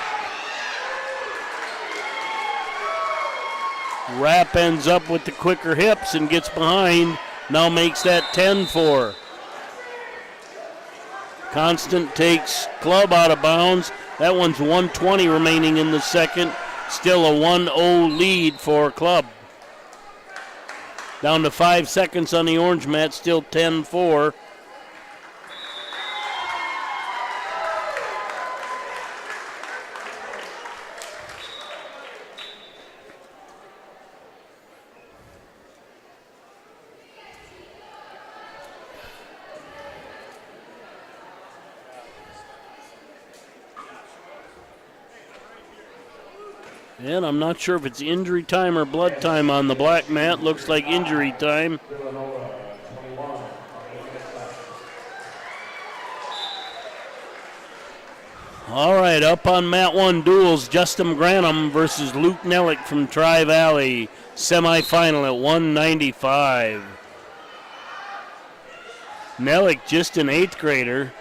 Rapp ends up with the quicker hips and gets behind. Now makes that 10-4. Constant takes Club out of bounds. That one's 1:20 remaining in the second. Still a 1-0 lead for Club. Down to 5 seconds on the orange mat, still 10-4. And I'm not sure if it's injury time or blood time on the black mat. Looks like injury time. All right, up on mat 1 duels, Justin Granum versus Luke Nellick from Tri-Valley. Semifinal at 195. Nellick, just an 8th grader.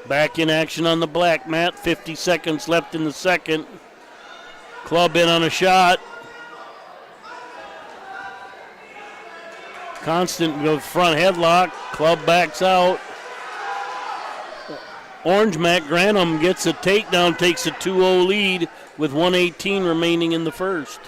Back in action on the black mat, 50 seconds left in the second. Club in on a shot. Constant goes front headlock. Club backs out. Orange Matt Granum gets a takedown, takes a 2-0 lead with 1:18 remaining in the first.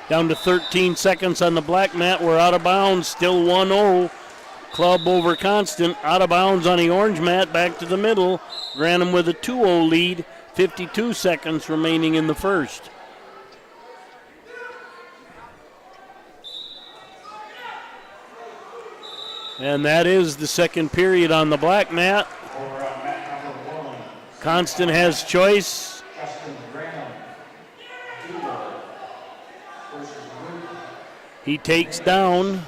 Down to 13 seconds on the black mat. We're out of bounds. Still 1-0. Club over Constant. Out of bounds on the orange mat. Back to the middle. Granum with a 2-0 lead. 52 seconds remaining in the first. And that is the second period on the black mat. Constant has choice. He takes down,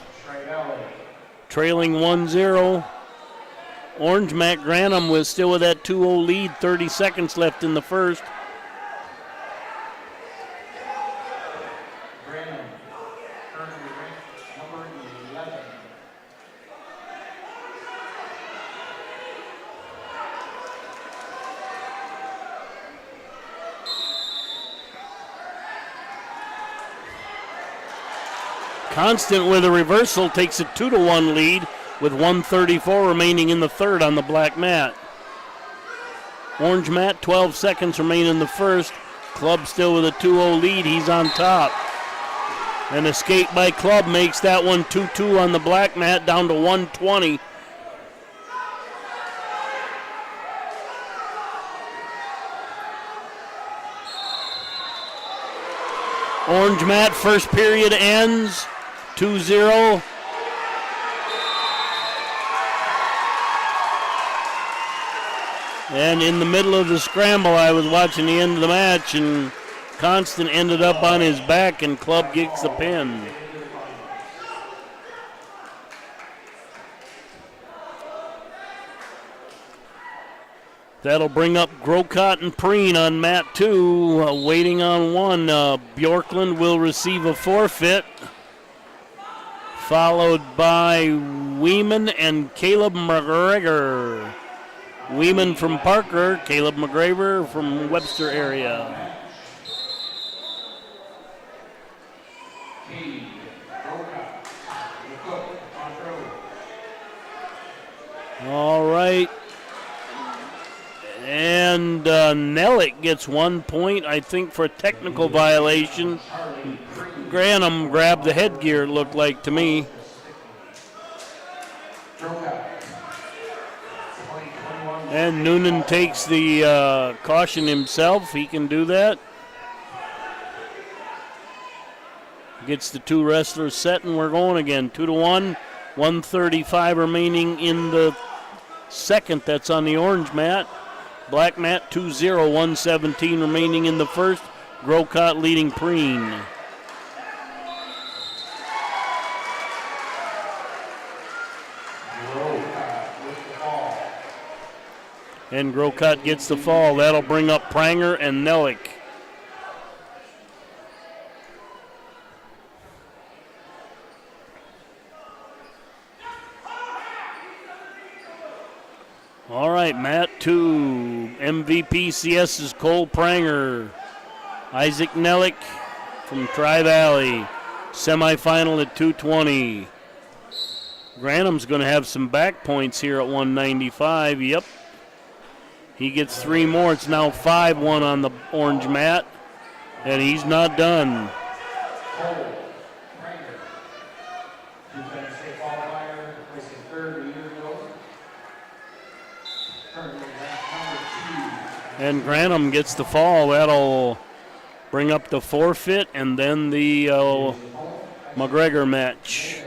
trailing 1-0. Orange Matt Granum was still with that 2-0 lead, 30 seconds left in the first. Constant with a reversal takes a 2-1 lead with 1:34 remaining in the third on the black mat. Orange mat, 12 seconds remain in the first. Club still with a 2-0 lead. He's on top. An escape by Club makes that one 2-2 on the black mat, down to 1:20. Orange mat, first period ends 2-0. And in the middle of the scramble, I was watching the end of the match, and Constant ended up on his back, and Club gets the pin. That'll bring up Grocott and Preen on mat 2, waiting on one. Bjorklund will receive a forfeit, followed by Weeman and Caleb McGregor. Weeman from Parker, Caleb McGregor from Webster area. All right. And Nellick gets 1 point, I think, for a technical violation. Granum grabbed the headgear, it looked like to me. And Noonan takes the caution himself. He can do that. Gets the two wrestlers set, and we're going again. 2-1, 1:35 remaining in the second. That's on the orange mat. Black mat 2-0, 1:17 remaining in the first. Grocott leading Preen. And Grocott gets the fall. That'll bring up Pranger and Nellick. All right, mat 2. MVP CS is Cole Pranger. Isaac Nellick from Tri-Valley. Semifinal at 220. Granum's going to have some back points here at 195. Yep. He gets 3 more. It's now 5-1 on the orange mat. And he's not done. And Granum gets the fall. That'll bring up the forfeit and then the McGregor match.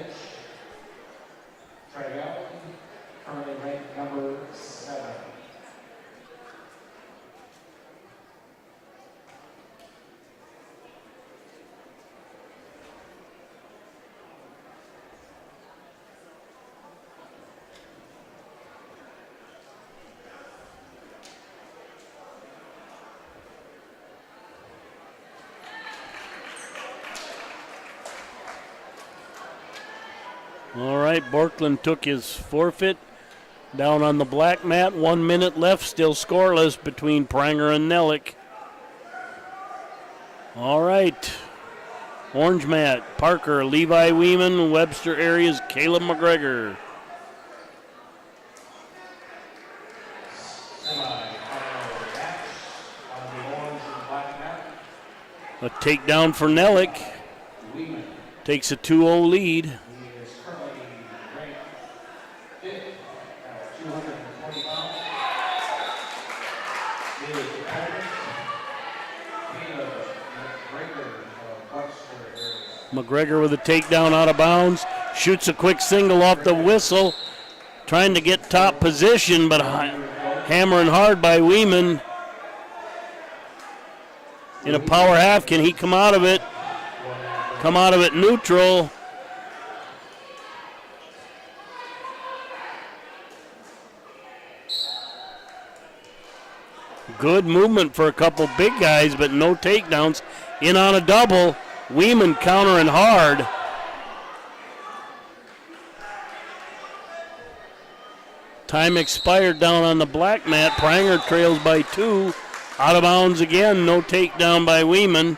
All right, Borkland took his forfeit. Down on the black mat, 1 minute left, still scoreless between Pranger and Nellick. All right, orange mat, Parker, Levi Weeman, Webster areas, Caleb McGregor. A takedown for Nellick. Takes a 2-0 lead. McGregor with a takedown out of bounds. Shoots a quick single off the whistle. Trying to get top position, but hammering hard by Weeman. In a power half, can he come out of it? Come out of it neutral. Good movement for a couple big guys, but no takedowns. In on a double. Weeman countering hard. Time expired down on the black mat. Pranger trails by 2. Out of bounds again. No takedown by Weeman.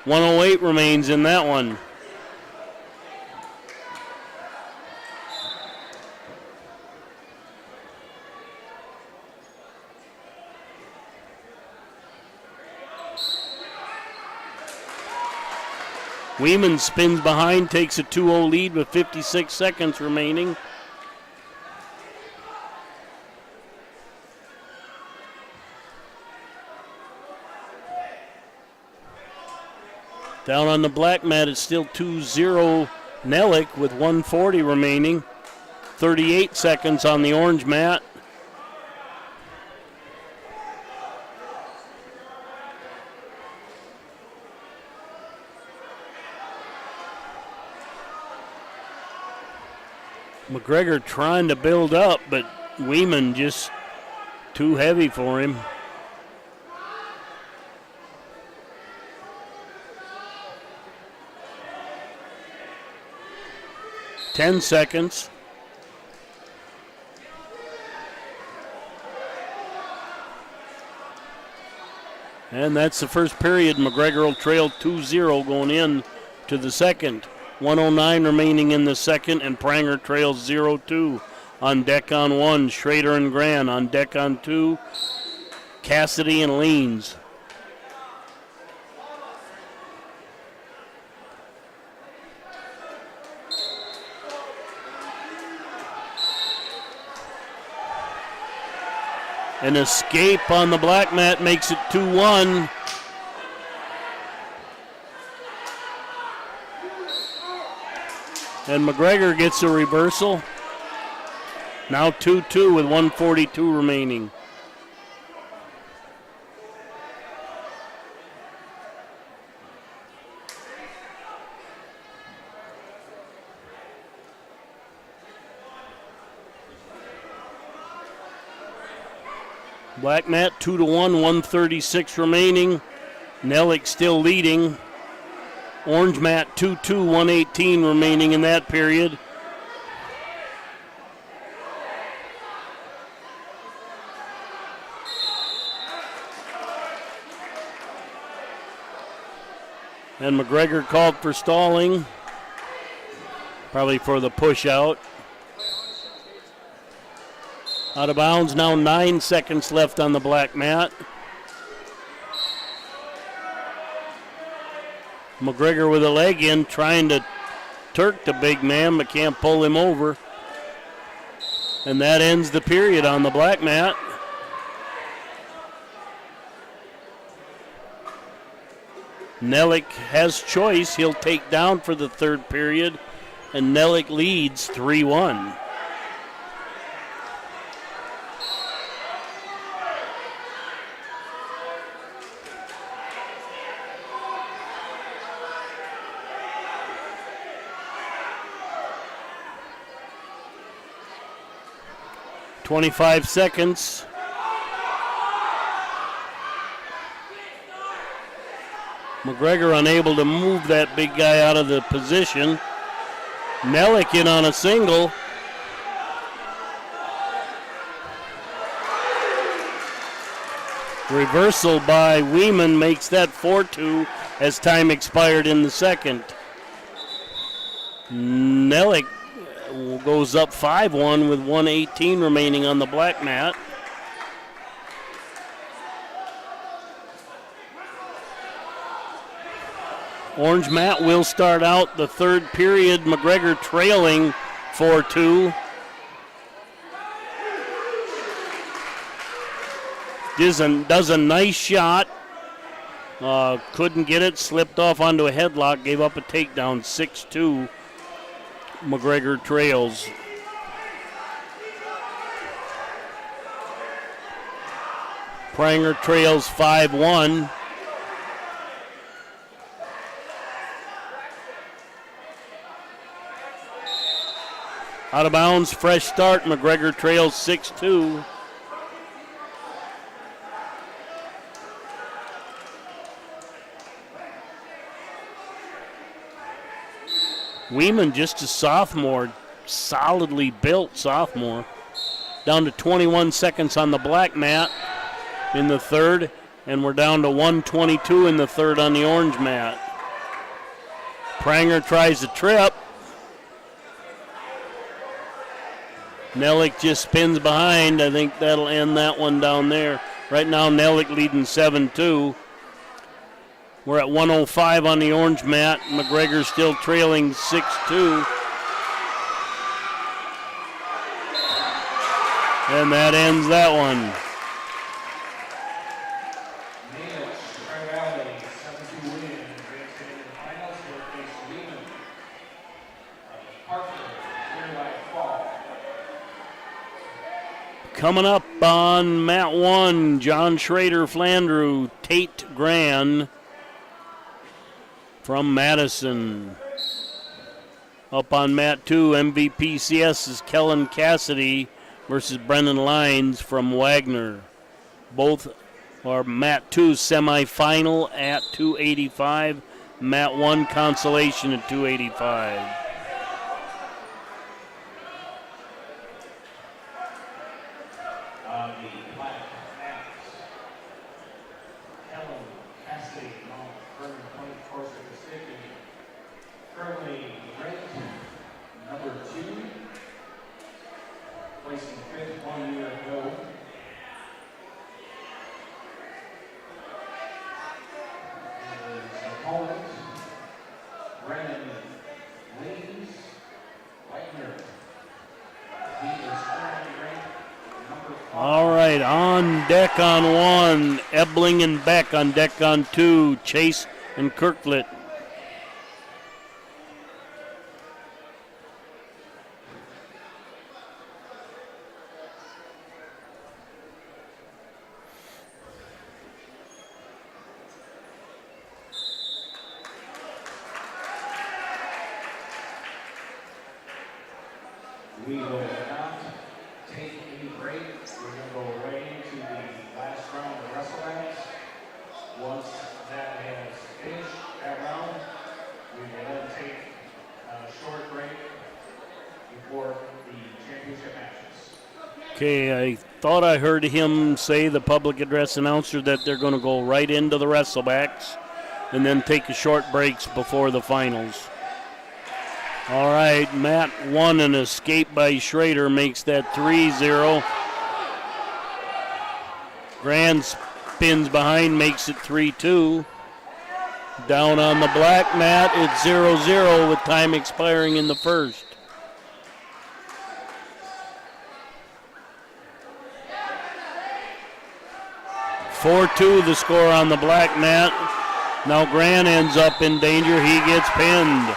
1:08 remains in that one. Weeman spins behind, takes a 2-0 lead with 56 seconds remaining. Down on the black mat, it's still 2-0 Nellick with 1:40 remaining. 38 seconds on the orange mat. McGregor trying to build up, but Weeman just too heavy for him. Ten seconds. And that's the first period. McGregor will trail 2-0 going in to the second. 1:09 remaining in the second, and Pranger trails 0-2. On deck on 1, Schrader and Gran. On deck on 2, Cassidy and Leans. An escape on the black mat makes it 2-1. And McGregor gets a reversal. Now 2-2 with 1:42 remaining. Black mat 2-1, 1:36 remaining. Nellick still leading. Orange mat 2-2, 1:18 remaining in that period. And McGregor called for stalling, probably for the push out. Out of bounds, now 9 seconds left on the black mat. McGregor with a leg in, trying to Turk the big man, but can't pull him over. And that ends the period on the black mat. Nellick has choice. He'll take down for the third period, and Nellick leads 3-1. .25 seconds. McGregor unable to move that big guy out of the position. Nellick in on a single. Reversal by Weeman makes that 4-2 as time expired in the second. Nellick goes up 5-1 with 1:18 remaining on the black mat. Orange mat will start out the third period. McGregor trailing 4-2. Does a nice shot. Couldn't get it. Slipped off onto a headlock. Gave up a takedown. 6-2. McGregor trails. Pranger trails 5-1. Out of bounds, fresh start. McGregor trails 6-2. Weeman, just a sophomore, solidly built sophomore. Down to 21 seconds on the black mat in the third, and we're down to 1:22 in the third on the orange mat. Pranger tries a trip. Nellick just spins behind. I think that'll end that one down there. Right now, Nellick leading 7-2. We're at 1:05 on the orange mat. McGregor still trailing 6-2. And that ends that one. Coming up on mat 1, John Schrader, Flandreau, Tate Gran from Madison. Up on mat 2, MVP CS is Kellen Cassidy versus Brendan Lyons from Wagner. Both are mat 2 semifinal at 285, mat 1 consolation at 285. All right, on deck on 1, Ebling and Beck. On deck on 2, Chase and Kirklet. We will not take any break. We're going to go right into the last round of WrestleMats. Once that has finished that round, we will then take a short break before the championship matches. Okay, I thought I heard him say, the public address announcer, that they're going to go right into the WrestleMats and then take a short breaks before the finals. All right, mat 1, an escape by Schrader makes that 3-0. Grand spins behind, makes it 3-2. Down on the black mat, it's 0-0 with time expiring in the first. (4-2) the score on the black mat. Now Grant ends up in danger. He gets pinned.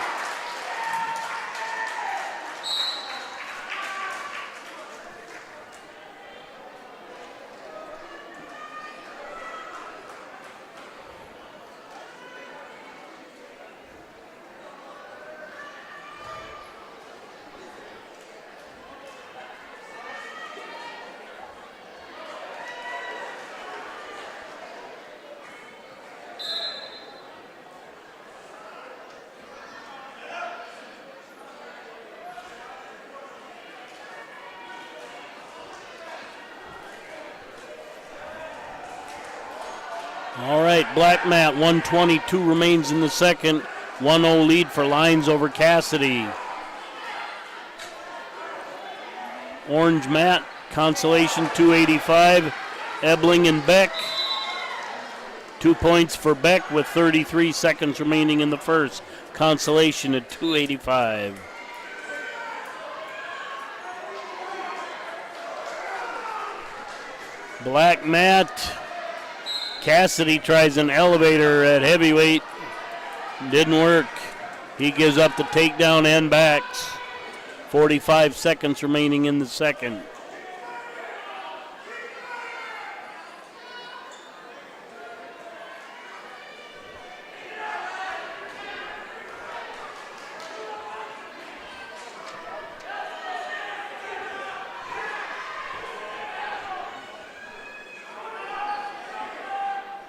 All right, Black Mat, 1:22 remains in the second. 1-0 lead for Lions over Cassidy. Orange Mat, Consolation 285. Ebling and Beck. 2 points for Beck with 33 seconds remaining in the first. Consolation at 285. Black Mat. Cassidy tries an elevator at heavyweight. Didn't work. He gives up the takedown and backs. 45 seconds remaining in the second.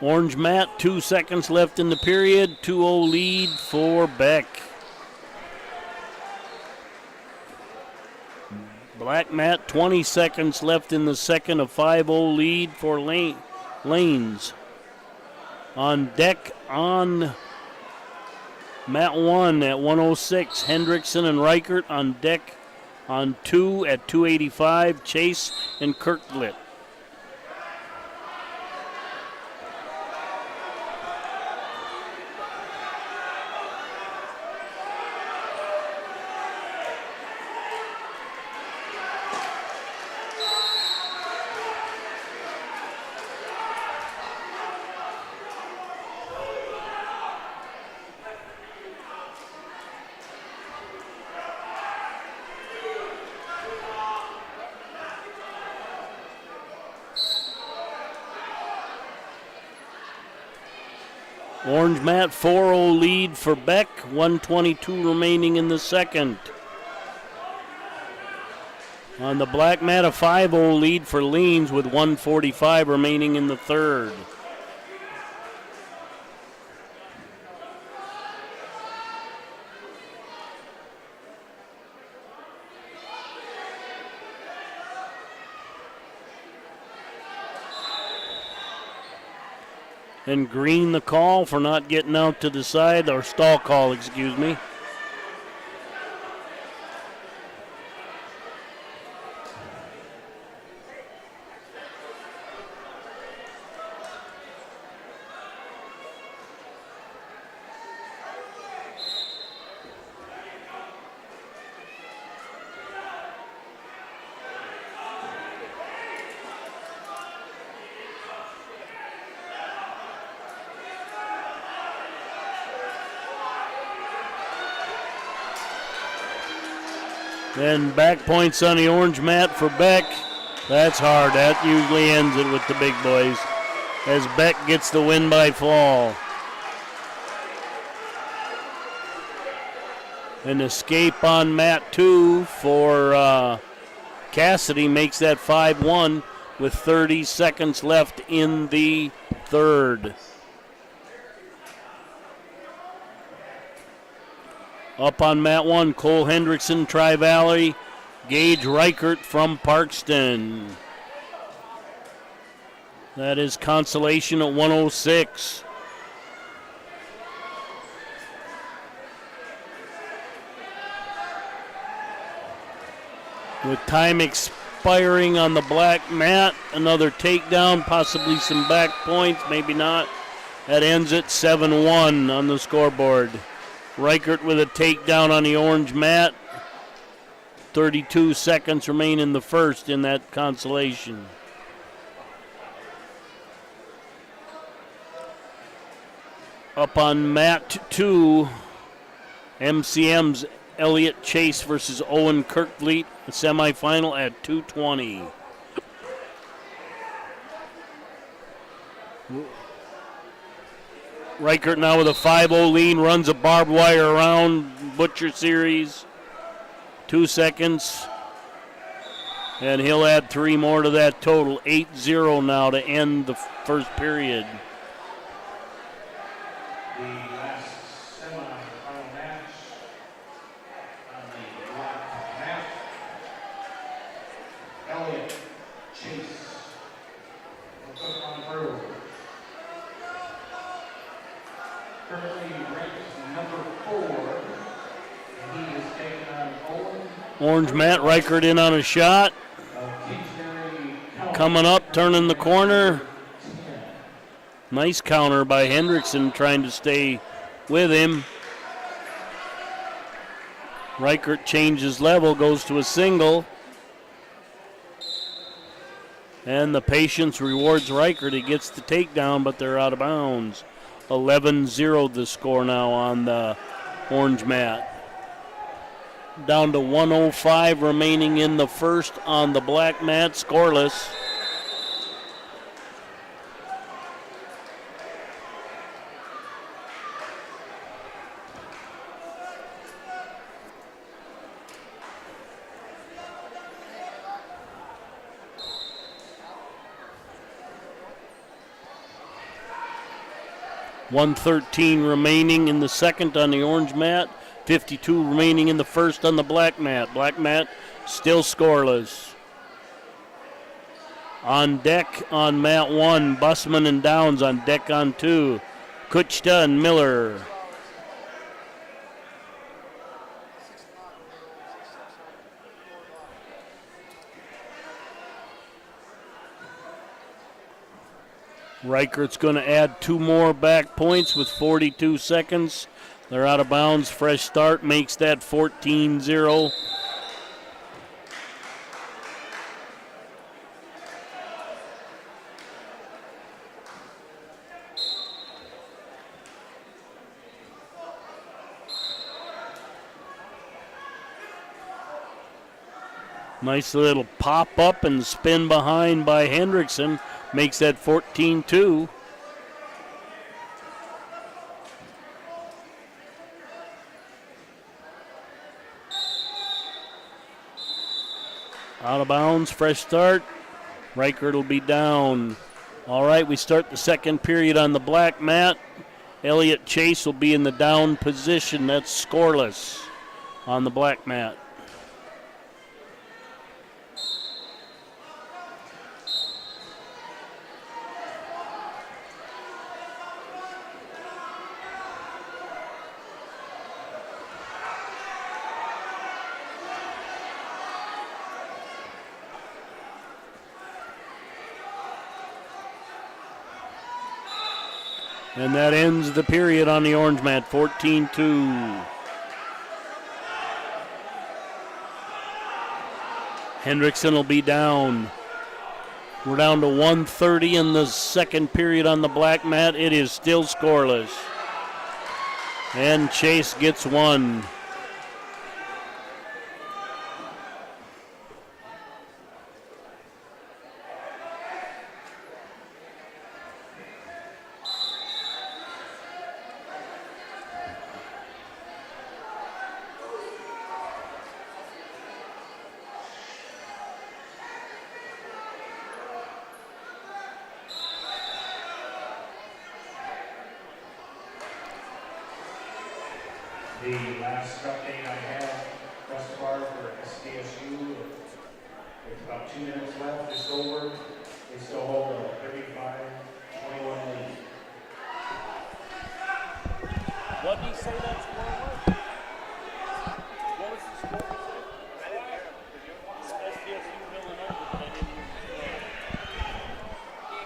Orange Mat, 2 seconds left in the period. 2-0 lead for Beck. Black Mat, 20 seconds left in the second. A 5-0 lead for Lanes. On deck on Mat 1 at 106. Hendrickson and Reichert on deck on 2 at 285. Chase and Kirklet. Orange Mat, 4-0 lead for Beck. 1:22 remaining in the second. On the Black Mat, a 5-0 lead for Leans with 1:45 remaining in the third. And green the call for not getting out to the side, or stall call, excuse me. Then back points on the Orange Mat for Beck. That's hard. That usually ends it with the big boys, as Beck gets the win by fall. An escape on Mat 2 for Cassidy makes that 5-1 with 30 seconds left in the third. Up on Mat 1, Cole Hendrickson, Tri-Valley, Gage Reichert from Parkston. That is Consolation at 106. With time expiring on the Black Mat, another takedown, possibly some back points, maybe not. That ends at 7-1 on the scoreboard. Reichert with a takedown on the Orange Mat. 32 seconds remain in the first in that Consolation. Up on Mat 2, MCM's Elliott Chase versus Owen Kirkfleet, a semifinal at 2:20. Reichert now with a 5-0 lead, runs a barbed wire around Butcher Series. 2 seconds. And he'll add 3 more to that total. 8-0 now to end the first period. The last semi-final match on the Black Mat. Elliott Chase will cook on through. currently ranked number 4. And he is taking on Owen. Orange Matt Reichert in on a shot. Coming up, turning the corner. Nice counter by Hendrickson, trying to stay with him. Reichert changes level, goes to a single. And the patience rewards Reichert. He gets the takedown, but they're out of bounds. 11-0 the score now on the orange mat. Down to 1:05 remaining in the first on the black mat, scoreless. .113 remaining in the second on the orange mat. 52 remaining in the first on the black mat. Black mat still scoreless. On deck on mat 1, Bussman and Downs. On deck on 2, Kuchta and Miller. Reichert's going to add 2 more back points with 42 seconds. They're out of bounds. Fresh start makes that 14-0. Nice little pop up and spin behind by Hendrickson. Makes that 14-2. Out of bounds, fresh start. Reichert will be down. All right, we start the second period on the black mat. Elliott Chase will be in the down position. That's scoreless on the black mat. And that ends the period on the orange mat, 14-2. Hendrickson will be down. We're down to 1:30 in the second period on the black mat. It is still scoreless. And Chase gets one. The last update I have thus far for SDSU, with about 2 minutes left, just over, they still hold a 35-21 lead. What did he say that score was? What was the score? SDSU Villanova, but I didn't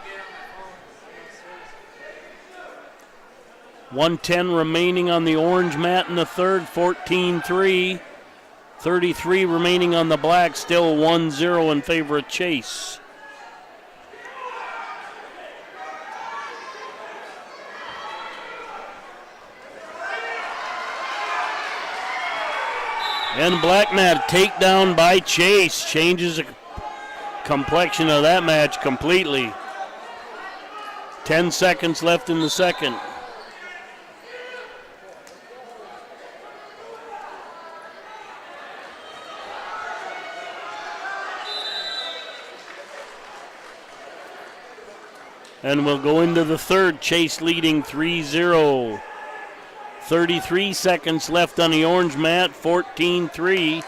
hear the score. 1:10 remaining on the orange mat in the third, 14-3. 33 remaining on the black, still 1-0 in favor of Chase. And black mat takedown by Chase. Changes the complexion of that match completely. 10 seconds left in the second. And we'll go into the third, Chase leading 3-0. 33 seconds left on the orange mat, 14-3.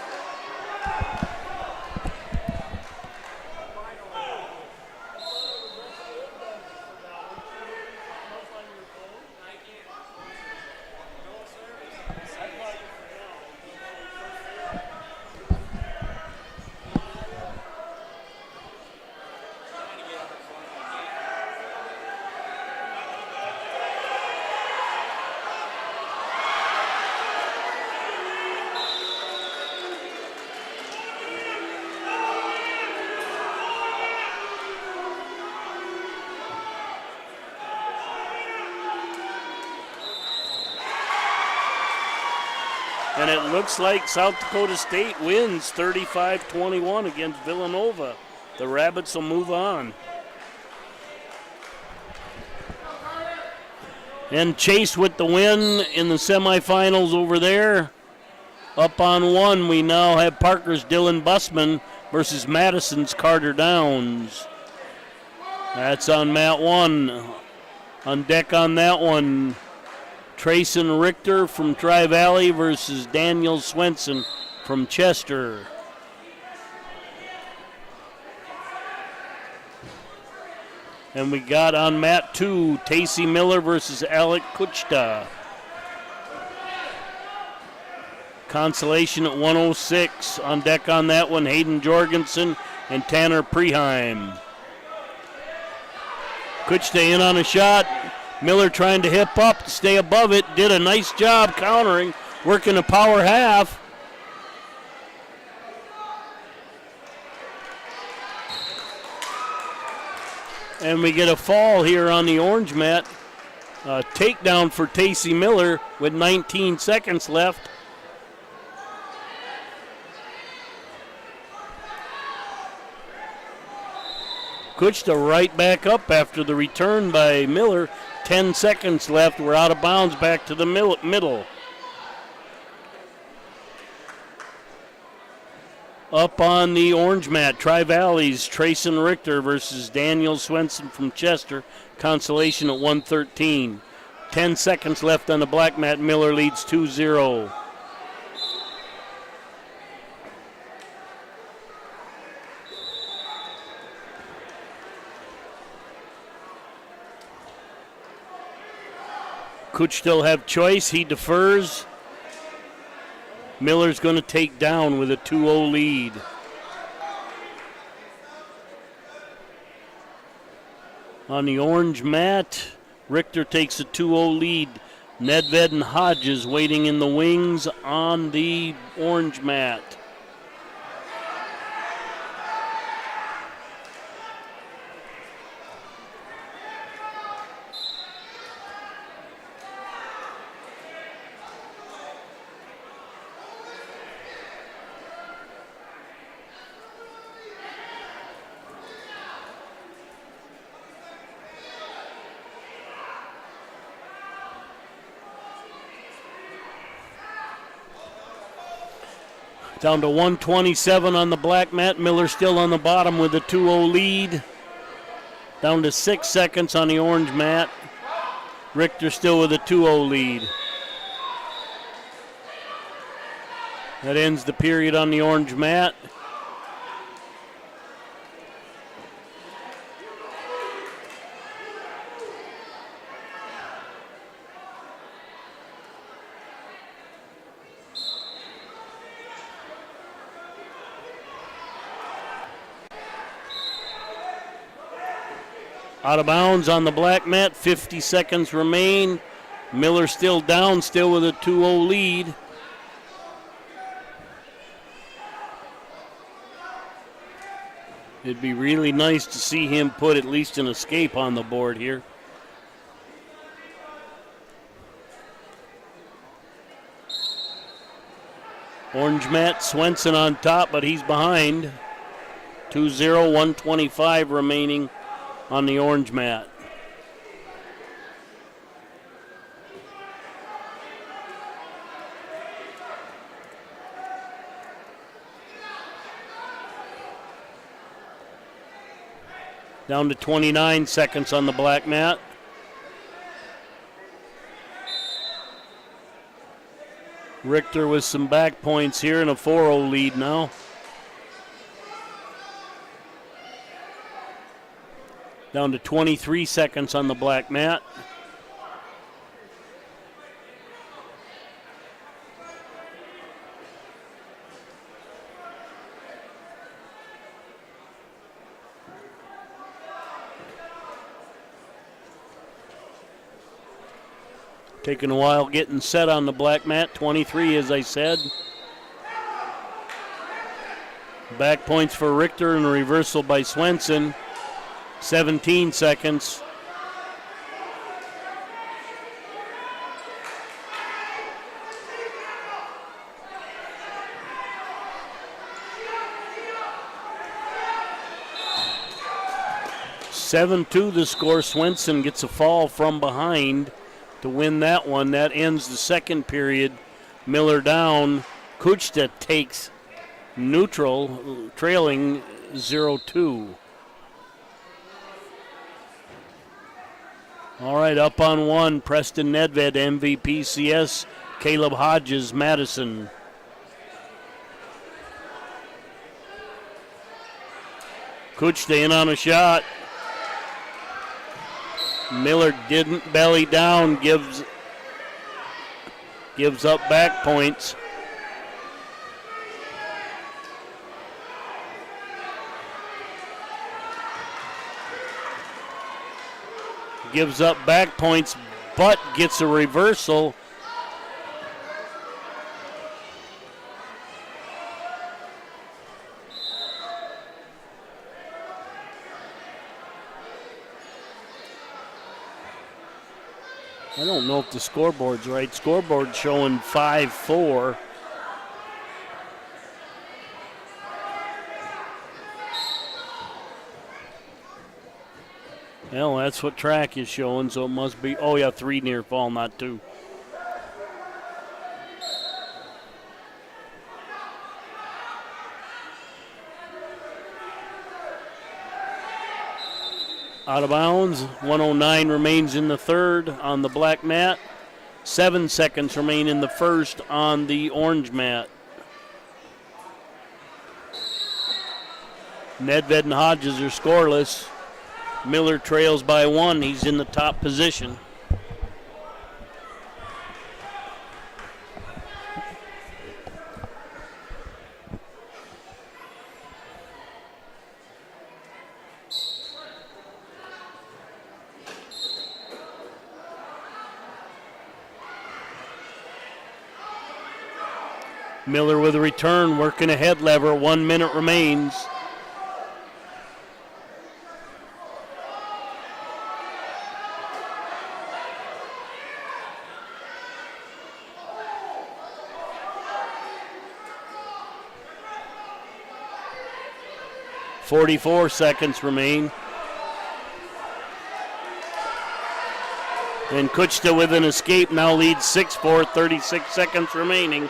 And it looks like South Dakota State wins 35-21 against Villanova. The Rabbits will move on. And Chase with the win in the semifinals over there. Up on one, we now have Parker's Dylan Busman versus Madison's Carter Downs. That's on mat one. On deck on that one, Trayson Richter from Tri-Valley versus Daniel Swenson from Chester. And we got on mat two, Tacey Miller versus Alec Kuchta. Consolation at 106. On deck on that one, Hayden Jorgensen and Tanner Preheim. Kuchta in on a shot. Miller trying to hip up to stay above it. Did a nice job countering, working a power half. And we get a fall here on the orange mat. Takedown for Tacey Miller with 19 seconds left. Kuchta right back up after the return by Miller. 10 seconds left. We're out of bounds back to the middle. Up on the orange mat, Tri-Valley's Trayson Richter versus Daniel Swenson from Chester. Consolation at 113. 10 seconds left on the black mat. Miller leads 2-0. Could still have choice. He defers. Miller's going to take down with a 2-0 lead. On the orange mat, Richter takes a 2-0 lead. Nedved and Hodges waiting in the wings on the orange mat. Down to 127 on the black mat. Miller still on the bottom with a 2-0 lead. Down to 6 seconds on the orange mat. Richter still with a 2-0 lead. That ends the period on the orange mat. Out of bounds on the black mat, 50 seconds remain. Miller still down, still with a 2-0 lead. It'd be really nice to see him put at least an escape on the board here. Orange mat, Swenson on top, but he's behind. 2-0, 125 remaining on the orange mat. Down to 29 seconds on the black mat. Richter with some back points here and a 4-0 lead now. Down to 23 seconds on the black mat. Taking a while getting set on the black mat. 23, as I said. Back points for Richter and a reversal by Swenson. 17 seconds. 7-2 the score. Swenson gets a fall from behind to win that one. That ends the second period. Miller down. Kuchta takes neutral, trailing 0-2. All right, up on one, Preston Nedved, MVP CS, Caleb Hodges, Madison. Kuchta in on a shot. Miller didn't belly down, gives up back points. Gives up back points, but gets a reversal. I don't know if the scoreboard's right. Scoreboard showing 5-4. Well, that's what track is showing, so it must be, oh yeah, 3 near fall, not 2. Out of bounds, 109 remains in the third on the black mat. 7 seconds remain in the first on the orange mat. Nedved and Hodges are scoreless. Miller trails by 1. He's in the top position. Miller with a return, working a head lever. 1 minute remains. .44 seconds remain. And Kuchta with an escape now leads 6-4, 36 seconds remaining.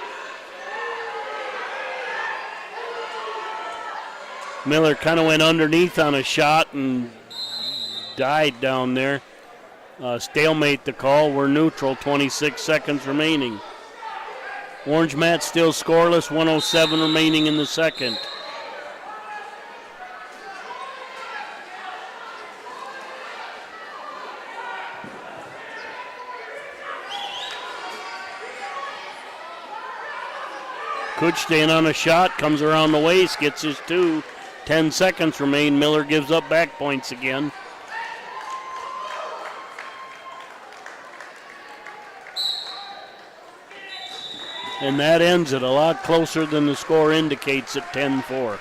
Miller kind of went underneath on a shot and died down there. Stalemate the call. We're neutral, 26 seconds remaining. Orange mat still scoreless, 107 remaining in the second. Kuchta in on a shot, comes around the waist, gets his 2. 10 seconds remain. Miller gives up back points again. And that ends it a lot closer than the score indicates at 10-4.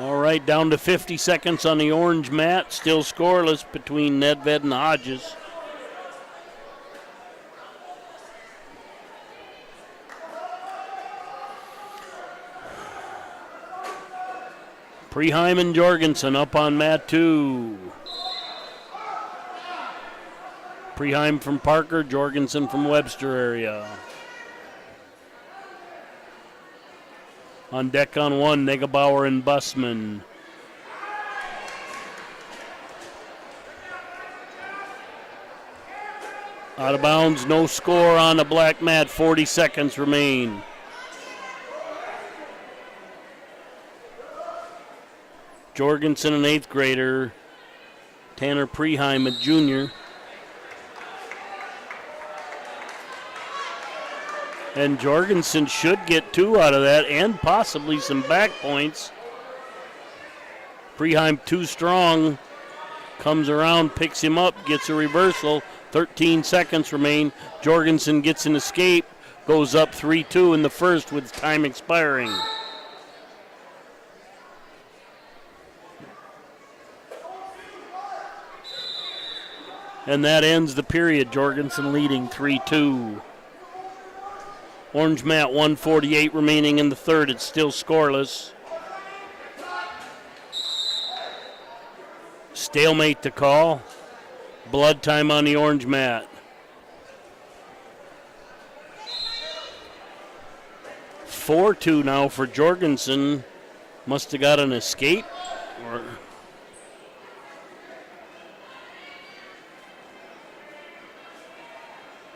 All right, down to 50 seconds on the orange mat. Still scoreless between Nedved and Hodges. Preheim and Jorgensen up on mat 2. Preheim from Parker, Jorgensen from Webster area. On deck on 1, Negebauer and Bussman. Out of bounds, no score on the black mat, 40 seconds remain. Jorgensen, an 8th grader. Tanner Preheim, a junior. And Jorgensen should get 2 out of that and possibly some back points. Preheim too strong. Comes around, picks him up, gets a reversal. 13 seconds remain. Jorgensen gets an escape. Goes up 3-2 in the first with time expiring. And that ends the period. Jorgensen leading 3-2. Orange mat, 1:48 remaining in the third. It's still scoreless. Stalemate to call. Blood time on the orange mat. (4-2) now for Jorgensen. Must have got an escape.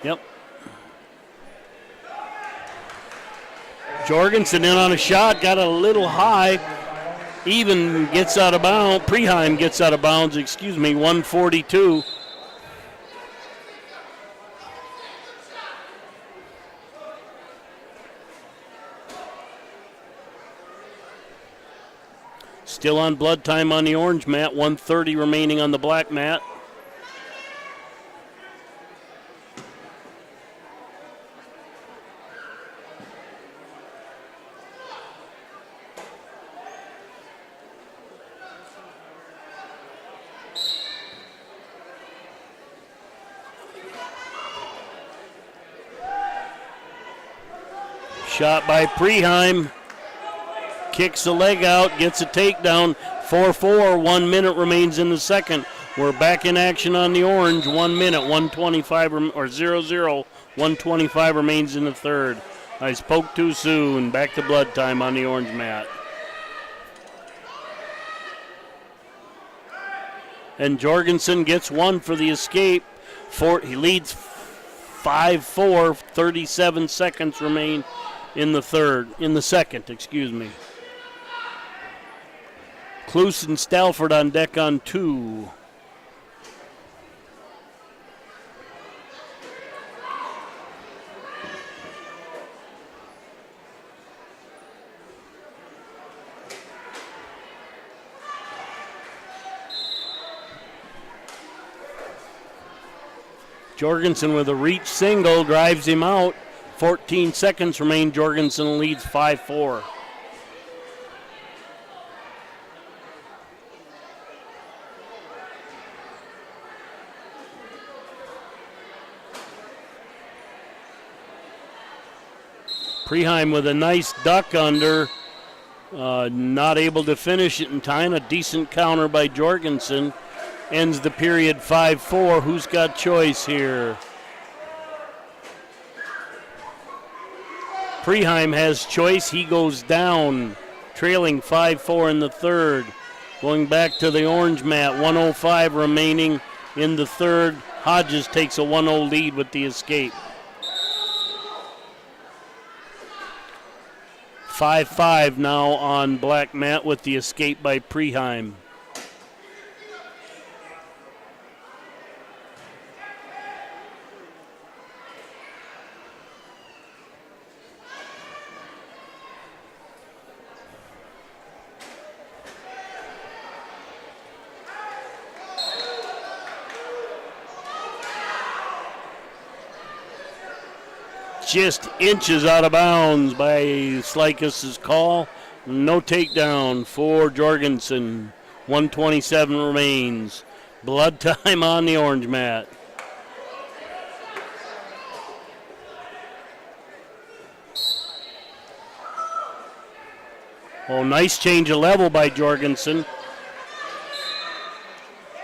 Yep. Jorgensen in on a shot, got a little high. Even gets out of bounds. Preheim gets out of bounds, 142. Still on blood time on the orange mat, 1:30 remaining on the black mat. Shot by Preheim. Kicks the leg out, gets a takedown. 4-4, 1 minute remains in the second. We're back in action on the orange. 1 minute, 125 or 0-0, 125 remains in the third. I spoke too soon. Back to blood time on the orange mat. And Jorgensen gets one for the escape. He leads 5-4, 37 seconds remain in the second. Kloos and Stalford on deck on 2. Jorgensen with a reach single drives him out. 14 seconds remain. Jorgensen leads 5-4. Preheim with a nice duck under. Not able to finish it in time. A decent counter by Jorgensen. Ends the period 5-4. Who's got choice here? Preheim has choice. He goes down, trailing 5-4 in the third. Going back to the orange mat, 1:05 remaining in the third. Hodges takes a 1-0 lead with the escape. 5-5 now on black mat with the escape by Preheim. Just inches out of bounds by Slikus' call. No takedown for Jorgensen. 1:27 remains. Blood time on the orange mat. Oh, nice change of level by Jorgensen.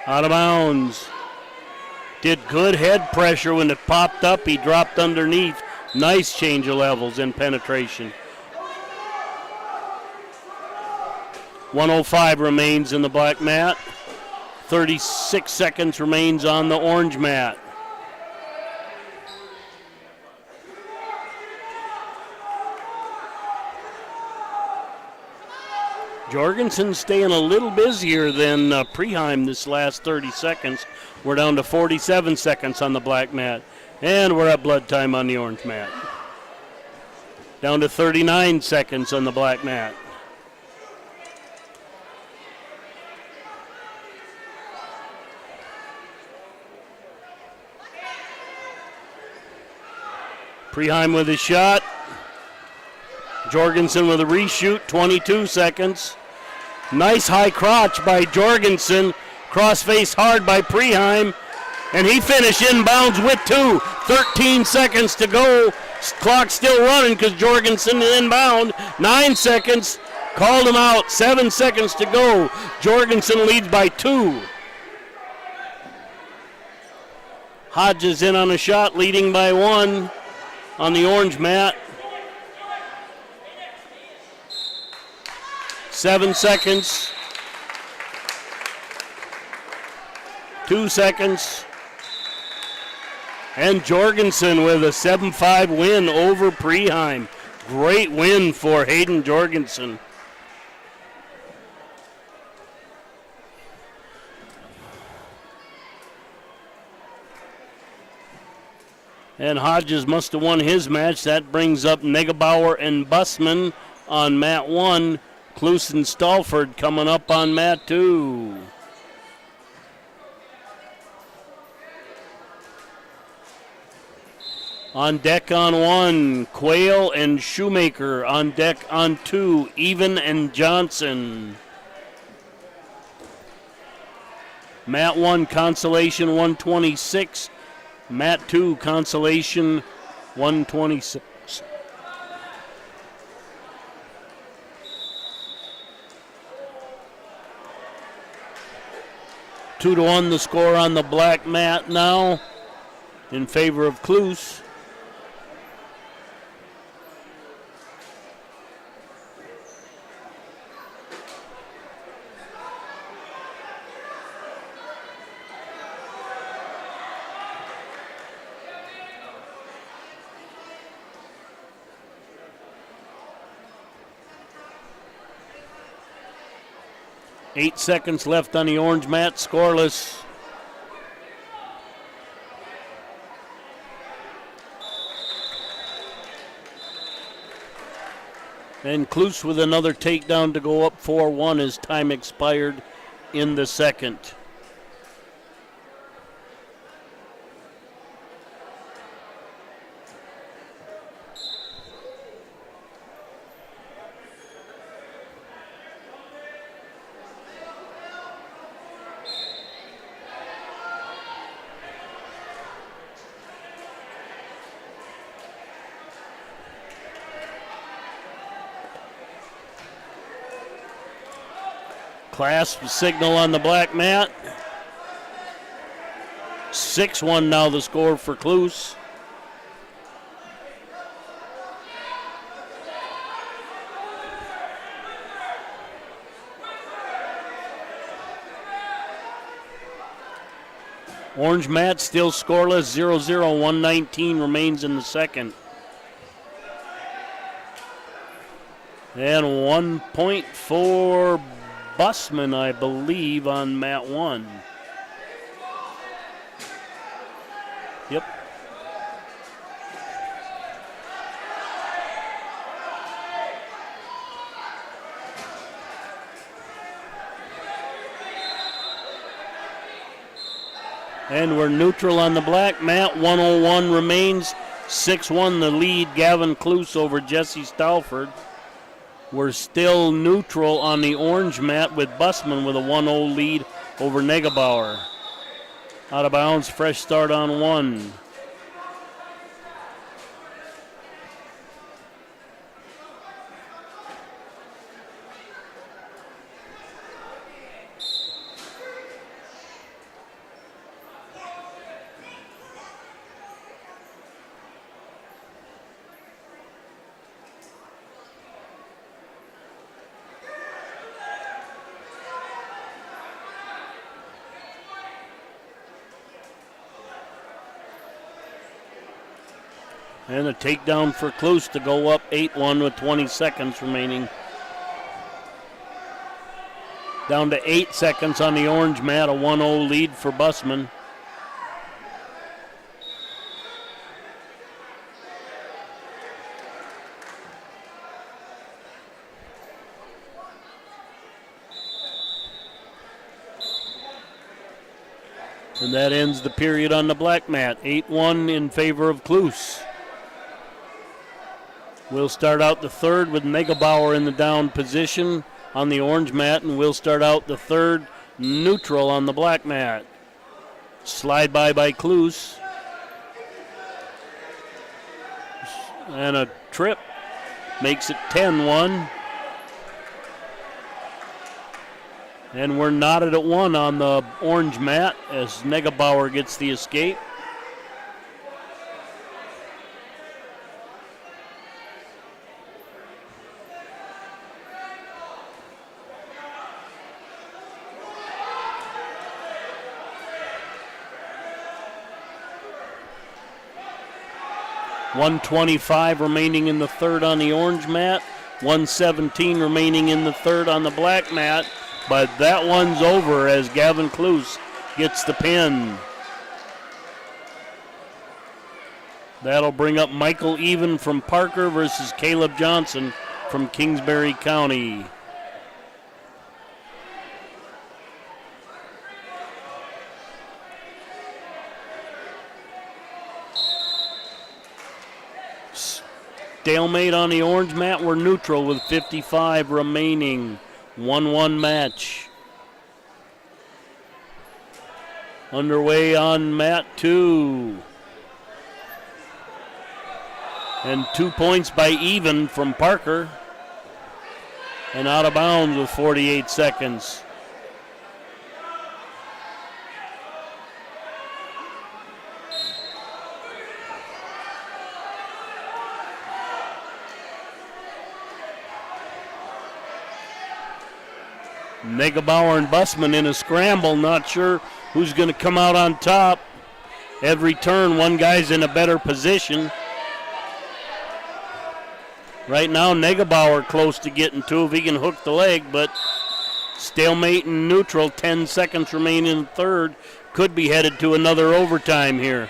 Out of bounds. Did good head pressure when it popped up. He dropped underneath. Nice change of levels and penetration. 1:05 remains in the black mat. 36 seconds remains on the orange mat. Jorgensen staying a little busier than Preheim this last 30 seconds. We're down to 47 seconds on the black mat. And we're at blood time on the orange mat. Down to 39 seconds on the black mat. Preheim with a shot. Jorgensen with a reshoot, 22 seconds. Nice high crotch by Jorgensen. Cross face hard by Preheim. And he finished inbounds with 2. 13 seconds to go. Clock still running because Jorgensen inbound. 9 seconds. Called him out. 7 seconds to go. Jorgensen leads by 2. Hodges in on a shot, leading by 1 on the orange mat. 7 seconds. 2 seconds. And Jorgensen with a 7-5 win over Preheim. Great win for Hayden Jorgensen. And Hodges must have won his match. That brings up Negebauer and Bussman on mat 1. Klus and Stalford coming up on mat 2. On deck on 1, Quayle and Shoemaker. On deck on 2, Even and Johnson. Mat 1, Consolation 126. Mat 2, Consolation 126. Two to 1 the score on the black mat now in favor of Klus. Eight seconds left on the orange mat, scoreless. And Klus with another takedown to go up 4-1 as time expired in the second. Clasp signal on the black mat. 6-1 now the score for Klus. Orange mat still scoreless, 0-0, 119 remains in the second. And 1 point for Bussman, I believe, on mat 1. Yep. And we're neutral on the black mat. 101 remains. 6-1 the lead. Gavin Klus over Jesse Stalford. We're still neutral on the orange mat with Bussman with a 1-0 lead over Negebauer. Out of bounds, fresh start on 1. And a takedown for Klus to go up 8-1 with 20 seconds remaining. Down to 8 seconds on the orange mat, a 1-0 lead for Bussman. And that ends the period on the black mat, 8-1 in favor of Klus. We'll start out the third with Negebauer in the down position on the orange mat, and we'll start out the third neutral on the black mat. Slide by Klus. and a trip makes it 10-1. And we're knotted at 1 on the orange mat as Negebauer gets the escape. .125 remaining in the third on the orange mat. 1:17 remaining in the third on the black mat. But that one's over as Gavin Cluse gets the pin. That'll bring up Michael Even from Parker versus Caleb Johnson from Kingsbury County. Stalemate on the orange mat. We're neutral with 55 remaining. 1-1 match. Underway on mat 2. And 2 points by Even from Parker. And out of bounds with 48 seconds. Negebauer and Busman in a scramble, not sure who's going to come out on top. Every turn, one guy's in a better position. Right now, Negebauer close to getting two if he can hook the leg, but stalemate in neutral, 10 seconds remain in the third. Could be headed to another overtime here.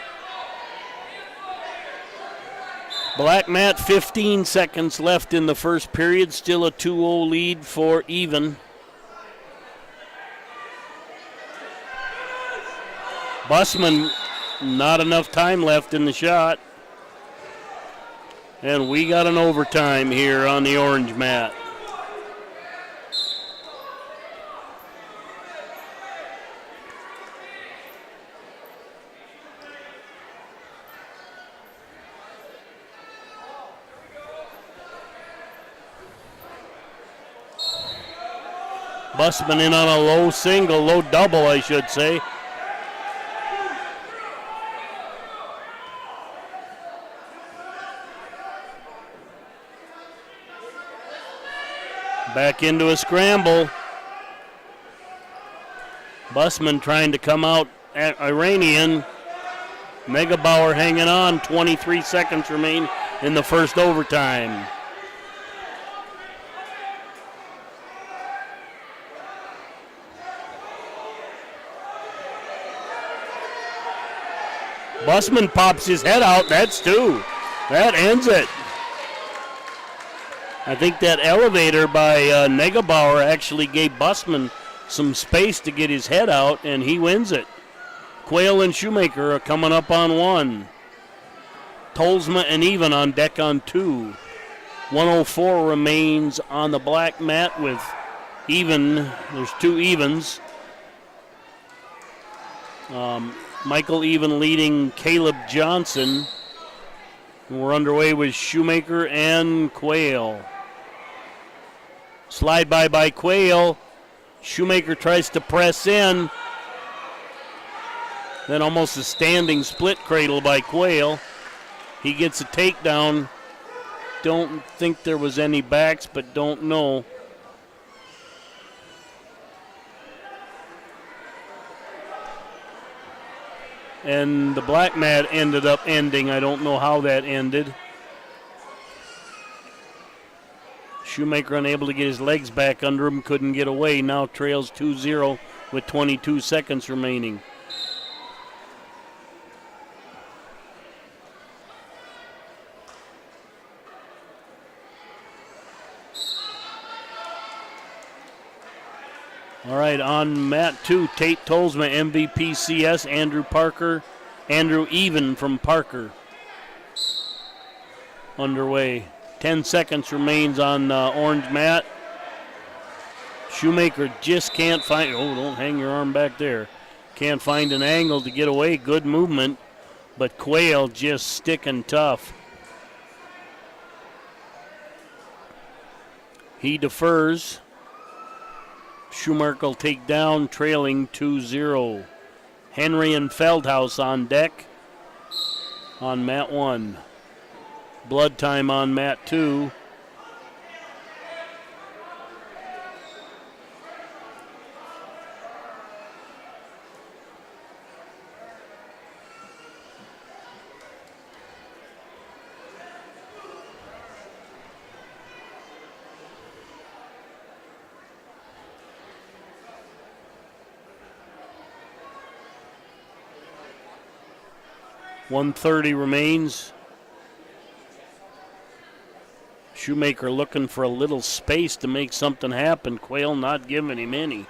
Black mat, 15 seconds left in the first period. Still a 2-0 lead for Even. Busman, not enough time left in the shot. And we got an overtime here on the orange mat. Busman in on a low single, low double, I should say. Back into a scramble. Busman trying to come out at Iranian. Negebauer hanging on. 23 seconds remain in the first overtime. Busman pops his head out. That's two. That ends it. I think that elevator by Negebauer actually gave Busman some space to get his head out, and he wins it. Quayle and Shoemaker are coming up on one. Tolsma and Even on deck on two. 104 remains on the black mat with Even. There's two Evens. Michael Even leading Caleb Johnson. And we're underway with Shoemaker and Quayle. Slide by Quayle. Shoemaker tries to press in. Then almost a standing split cradle by Quayle. He gets a takedown. Don't think there was any backs, but don't know. And the black mat ended up ending. I don't know how that ended. Shoemaker unable to get his legs back under him, couldn't get away. Now trails 2-0 with 22 seconds remaining. All right, on mat 2, Tate Tolsma, MVP CS, Andrew Even from Parker. Underway. 10 seconds remains on orange mat. Shoemaker just can't find, don't hang your arm back there. Can't find an angle to get away. Good movement, but Quayle just sticking tough. He defers. Schumacher will take down, trailing 2-0. Henry and Feldhaus on deck on mat 1. Blood time on mat 2. .130 remains. Shoemaker looking for a little space to make something happen. Quayle not giving him any.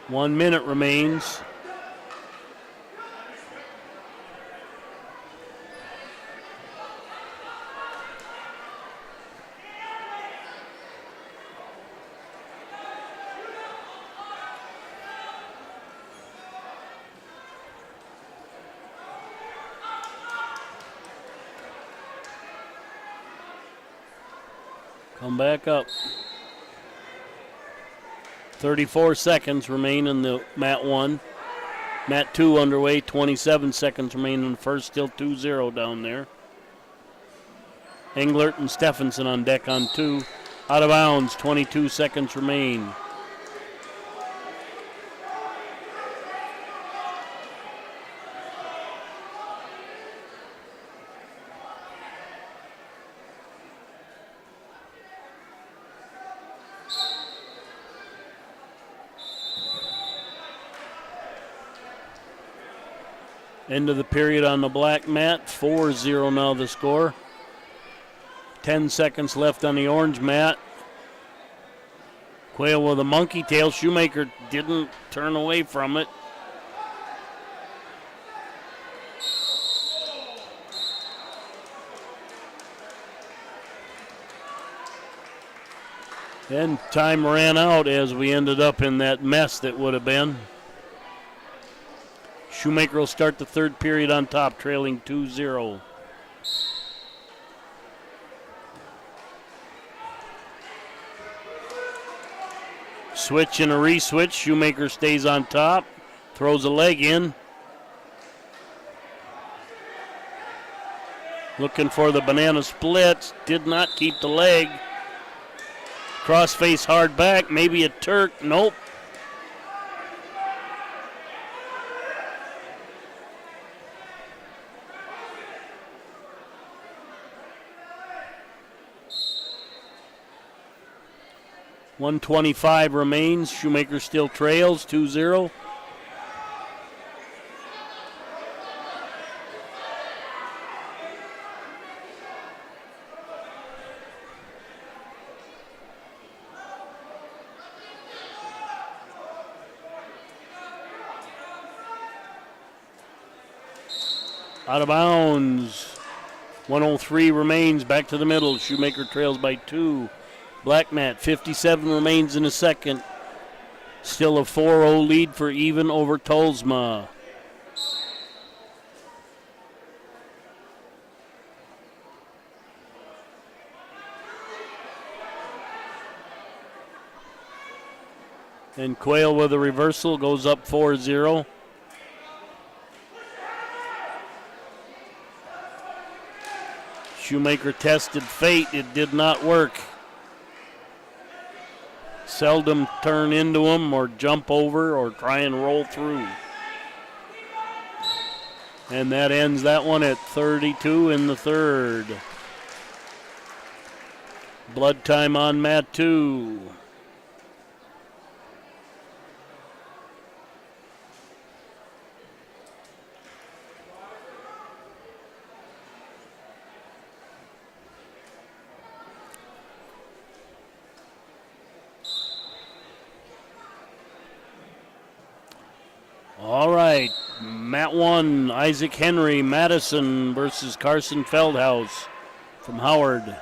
One minute remains. Come back up. 34 seconds remain in the mat 1. Mat 2 underway, 27 seconds remain in the first, still 2-0 down there. Englert and Stephenson on deck on 2. Out of bounds, 22 seconds remain. End of the period on the black mat, 4-0 now the score. 10 seconds left on the orange mat. Quayle with a monkey tail. Shoemaker didn't turn away from it. And time ran out as we ended up in that mess that would have been. Shoemaker will start the third period on top, trailing 2-0. Switch and a re-switch. Shoemaker stays on top, throws a leg in. Looking for the banana splits, did not keep the leg. Crossface hard back, maybe a Turk, nope. .125 remains. Shoemaker still trails 2-0. Out of bounds. 103 remains. Back to the middle. Shoemaker trails by 2. Black mat, 57 remains in a second. Still a 4-0 lead for even over Tolsma. And Quayle with a reversal goes up 4-0. Shoemaker tested fate. It did not work. Seldom turn into him or jump over or try and roll through. And that ends that one at 32 in the third. Blood time on mat 2. All right, mat 1, Isaac Henry Madison versus Carson Feldhaus. from Howard.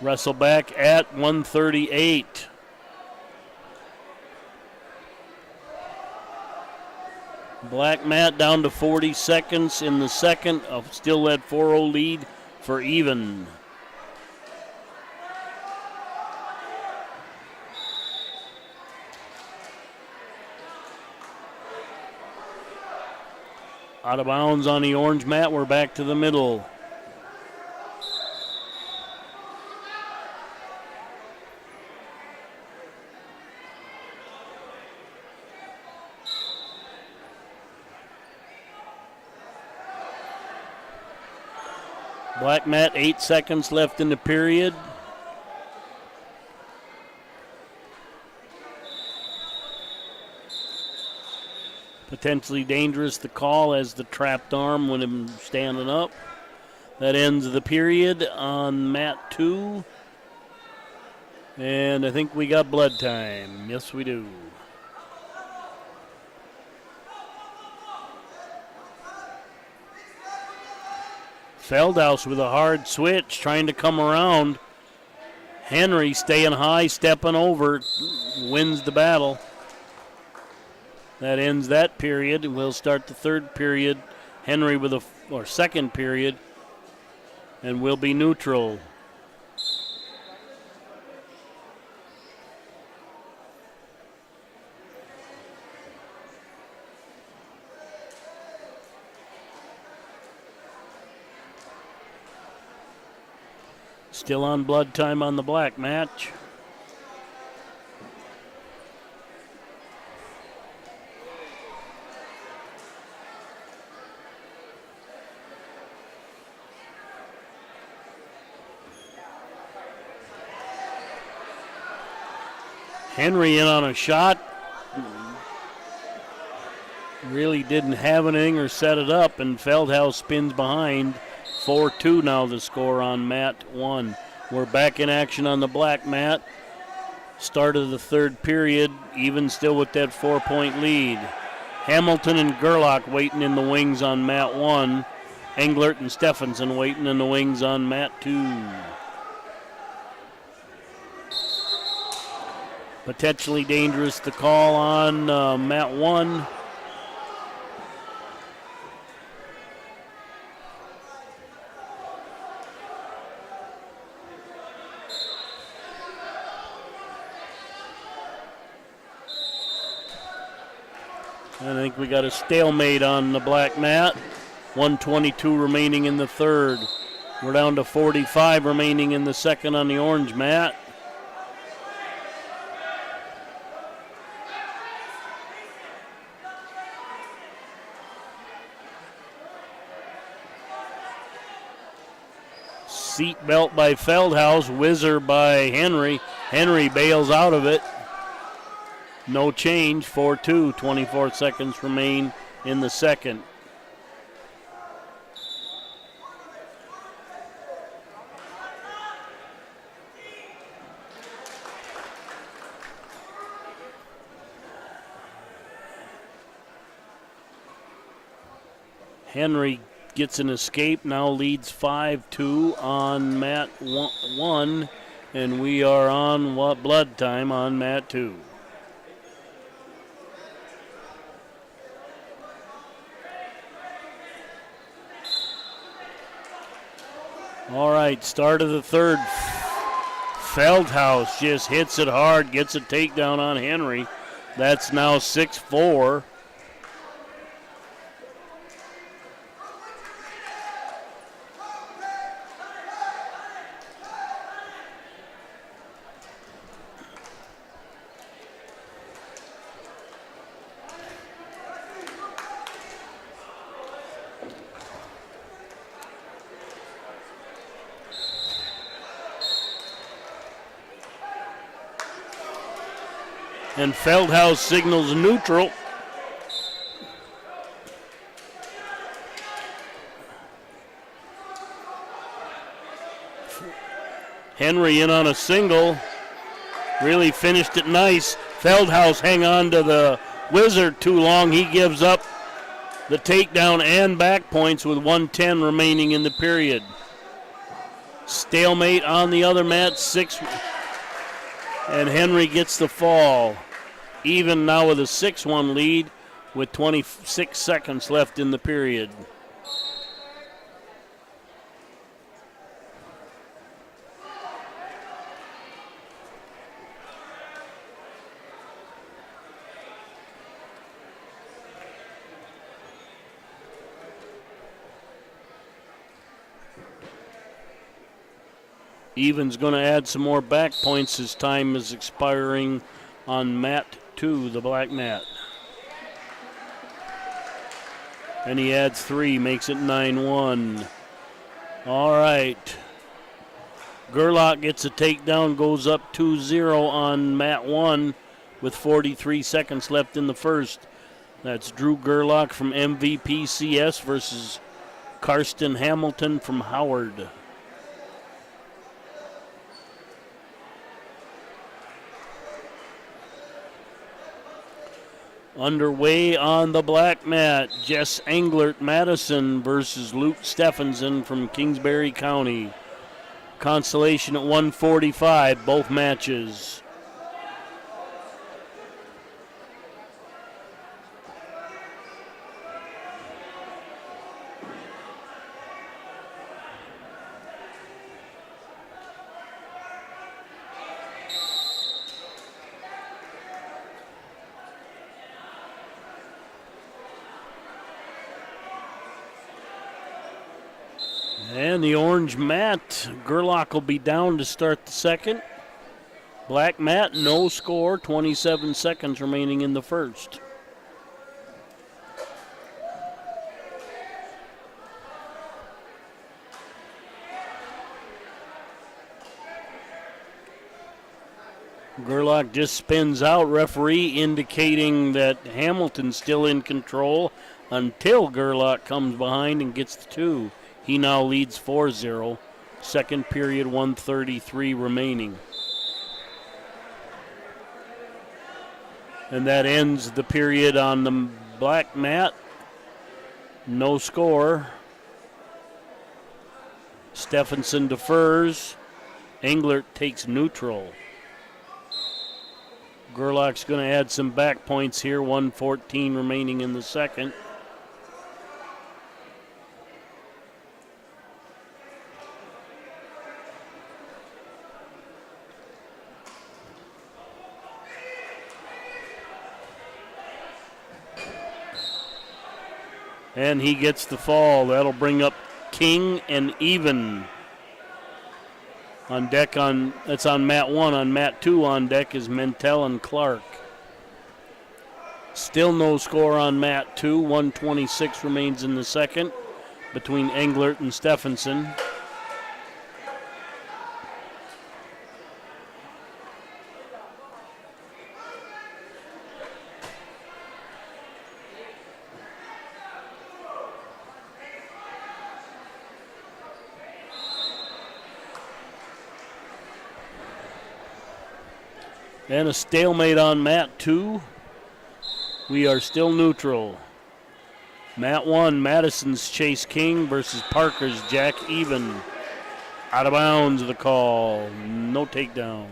Wrestle back at 138. Black mat down to 40 seconds in the second. Still that 4-0 lead for even. Out of bounds on the orange mat. We're back to the middle. Black mat, 8 seconds left in the period. Potentially dangerous, the call as the trapped arm when him standing up. That ends the period on mat 2. And I think we got blood time. Yes, we do. Feldhaus with a hard switch, trying to come around. Henry staying high, stepping over, wins the battle. That ends that period. We'll start the third period. Henry with second period, and we'll be neutral. Still on blood time on the black match. Henry in on a shot. Really didn't have anything or set it up, and Feldhaus spins behind. 4-2 now the score on mat 1. We're back in action on the black mat. Start of the third period, even still with that 4-point lead. Hamilton and Gerlach waiting in the wings on mat 1. Englert and Stephenson waiting in the wings on mat 2. Potentially dangerous, the call on mat 1. I think we got a stalemate on the black mat. 1:22 remaining in the third. We're down to 45 remaining in the second on the orange mat. Seat belt by Feldhaus, whizzer by Henry. Henry bails out of it. No change, 4-2, 24 seconds remain in the second. Henry gets an escape, now leads 5-2 on mat 1, and we are on blood time on mat 2. All right, start of the third. Feldhaus just hits it hard, gets a takedown on Henry. That's now 6-4. And Feldhaus signals neutral. Henry in on a single. Really finished it nice. Feldhaus hang on to the wizard too long. He gives up the takedown and back points with 1:10 remaining in the period. Stalemate on the other mat, 6. And Henry gets the fall. Even now with a 6-1 lead with 26 seconds left in the period. Even's going to add some more back points. His time is expiring on mat 2, the black mat. And he adds 3, makes it 9-1. All right. Gerlach gets a takedown, goes up 2-0 on mat 1 with 43 seconds left in the first. That's Drew Gerlach from MVP CS versus Karsten Hamilton from Howard. Underway on the black mat, Jess Englert Madison versus Luke Stephenson from Kingsbury County. Consolation at 145, both matches. And the orange mat, Gerlach will be down to start the second. Black mat, no score, 27 seconds remaining in the first. Gerlach just spins out, referee indicating that Hamilton's still in control until Gerlach comes behind and gets the 2. He now leads 4-0. Second period, 1:33 remaining. And that ends the period on the black mat. No score. Stephenson defers. Englert takes neutral. Gerlach's going to add some back points here. 1:14 remaining in the second. And he gets the fall. That'll bring up King and Even. On deck that's on mat 1. On mat 2 on deck is Mentel and Clark. Still no score on mat 2. 1:26 remains in the second between Englert and Stephenson. And a stalemate on mat 2. We are still neutral. Mat 1, Madison's Chase King versus Parker's Jack Even. Out of bounds, the call. No takedown.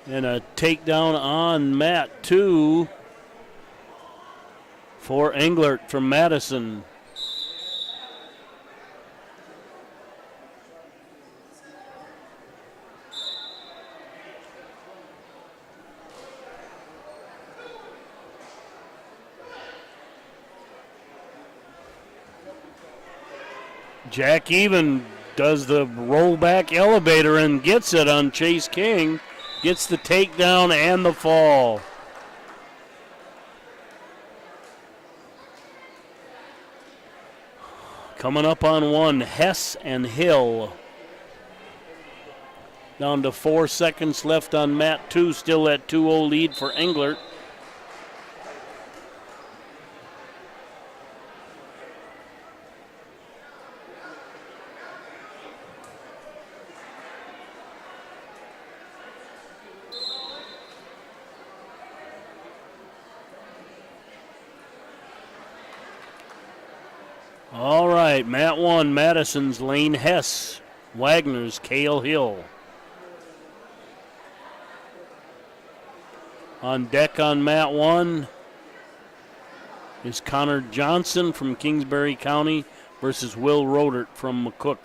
And a takedown on mat 2 for Englert from Madison. Jack Even does the rollback elevator and gets it on Chase King. Gets the takedown and the fall. Coming up on 1, Hess and Hill. Down to 4 seconds left on mat 2. Still that 2-0 lead for Englert. All right, Mat 1, Madison's Lane Hess. Wagner's Cale Hill. On deck on Mat 1 is Connor Johnson from Kingsbury County versus Will Rodert from McCook.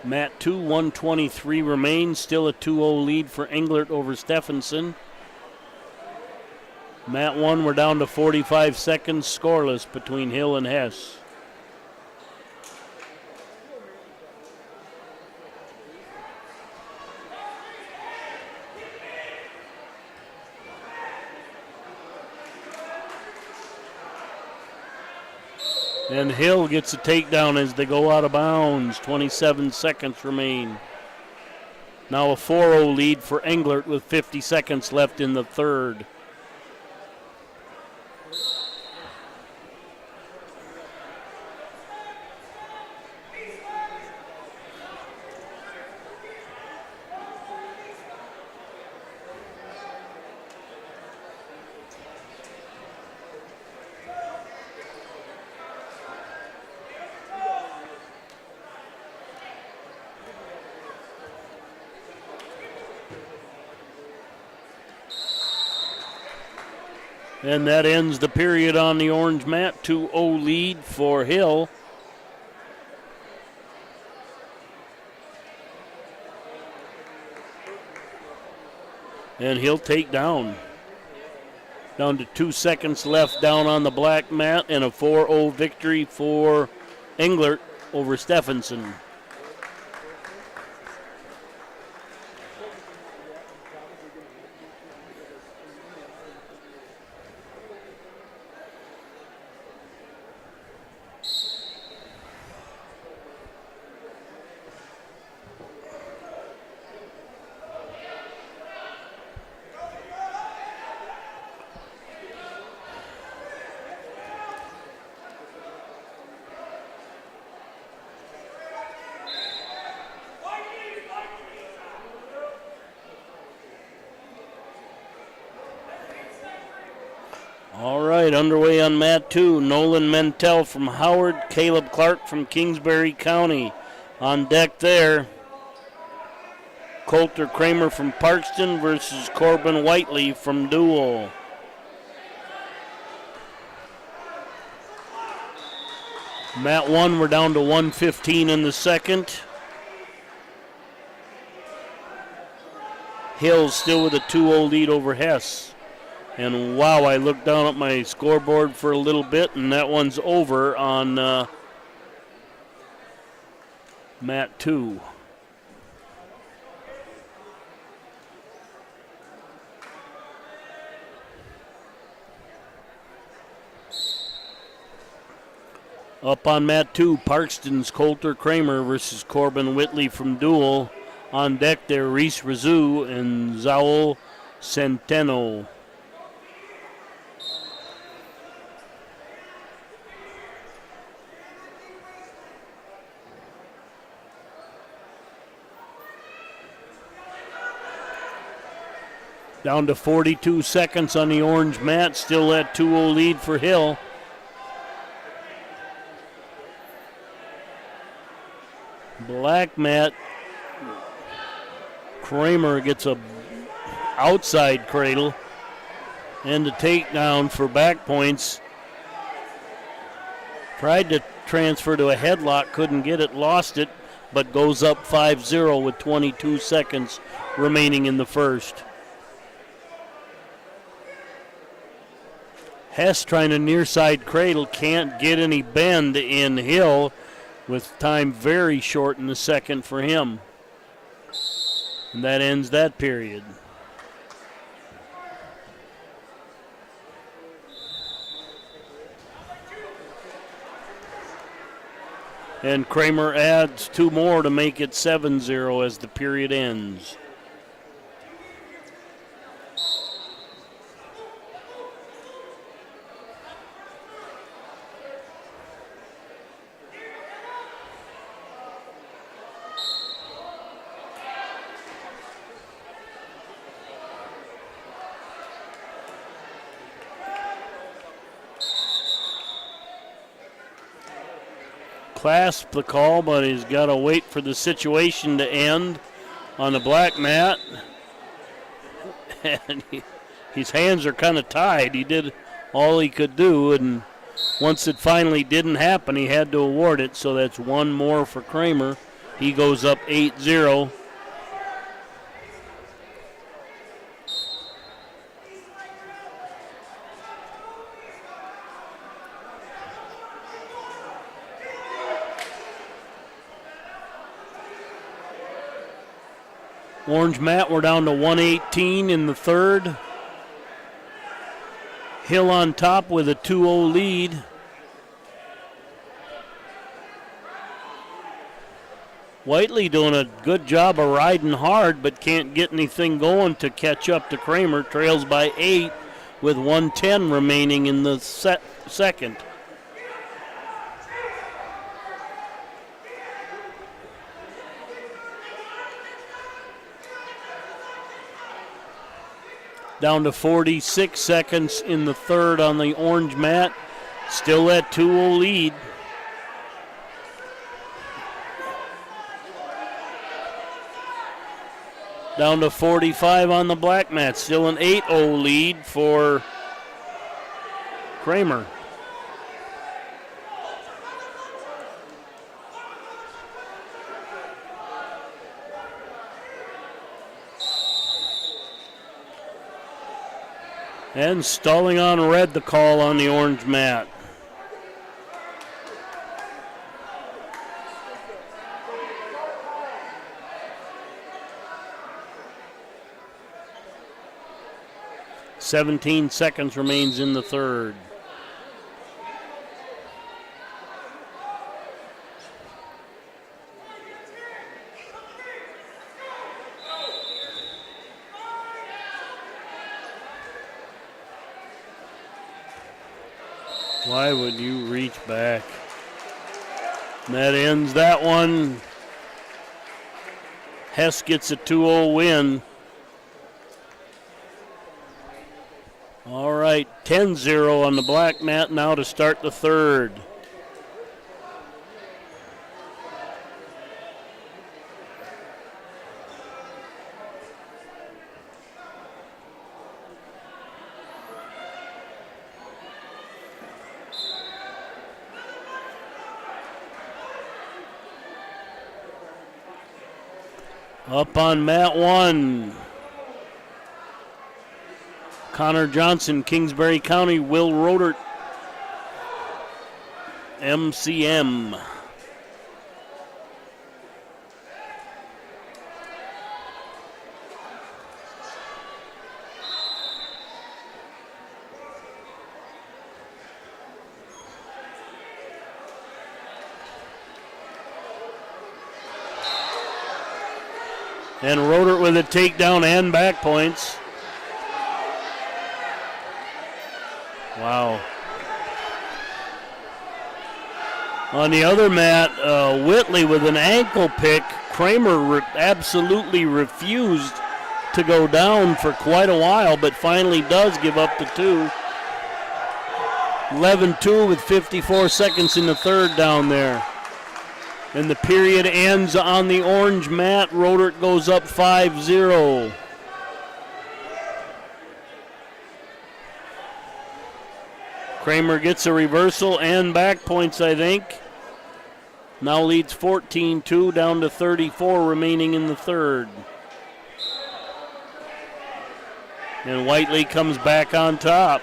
Mat 2, 123 remains. Still a 2-0 lead for Englert over Stephenson. Mat 1, we're down to 45 seconds, scoreless between Hill and Hess. And Hill gets a takedown as they go out of bounds. 27 seconds remain. Now a 4-0 lead for Englert with 50 seconds left in the third. And that ends the period on the orange mat. 2-0 lead for Hill. And he'll take down. Down to 2 seconds left down on the black mat, and a 4-0 victory for Englert over Stephenson. All right, underway on mat 2. Nolan Mentel from Howard, Caleb Clark from Kingsbury County. On deck there, Coulter Kramer from Parkston versus Corbin Whiteley from Dual. Mat 1, we're down to 1:15 in the second. Hill still with a 2-0 lead over Hess. And wow, I looked down at my scoreboard for a little bit, and that one's over on mat 2. Up on mat 2, Parkston's Coulter Kramer versus Corbin Whitley from Dual. On deck there, Reese Razoo and Zaul Centeno. Down to 42 seconds on the orange mat. Still that 2-0 lead for Hill. Black mat. Kramer gets a outside cradle and a takedown for back points. Tried to transfer to a headlock, couldn't get it, lost it, but goes up 5-0 with 22 seconds remaining in the first. Hess trying to near side cradle, can't get any bend in Hill, with time very short in the second for him. And that ends that period. And Kramer adds 2 more to make it 7-0 as the period ends. clasp the call, but he's got to wait for the situation to end on the black mat. And his hands are kind of tied. He did all he could do, and once it finally didn't happen, he had to award it, so that's one more for Kramer. He goes up 8-0. Orange mat, we're down to 118 in the third. Hill on top with a 2-0 lead. Whiteley doing a good job of riding hard, but can't get anything going to catch up to Kramer. Trails by 8 with 1:10 remaining in the second. Down to 46 seconds in the third on the orange mat. Still that 2-0 lead. Down to 45 on the black mat. Still an 8-0 lead for Kramer. And stalling on red, the call on the orange mat. "17 seconds remains in the third. Why would you reach back? And that ends that one. Hess gets a 2-0 win. All right, 10-0 on the black mat now to start the third. Up on mat 1. Connor Johnson, Kingsbury County, Will Rodert, MCM. And Rodert with a takedown and back points. Wow. On the other mat, Whitley with an ankle pick. Kramer absolutely refused to go down for quite a while, but finally does give up the 2. 11-2 with 54 seconds in the third down there. And the period ends on the orange mat. Rodert goes up 5-0. Kramer gets a reversal and back points, I think. Now leads 14-2, down to 34 remaining in the third. And Whiteley comes back on top.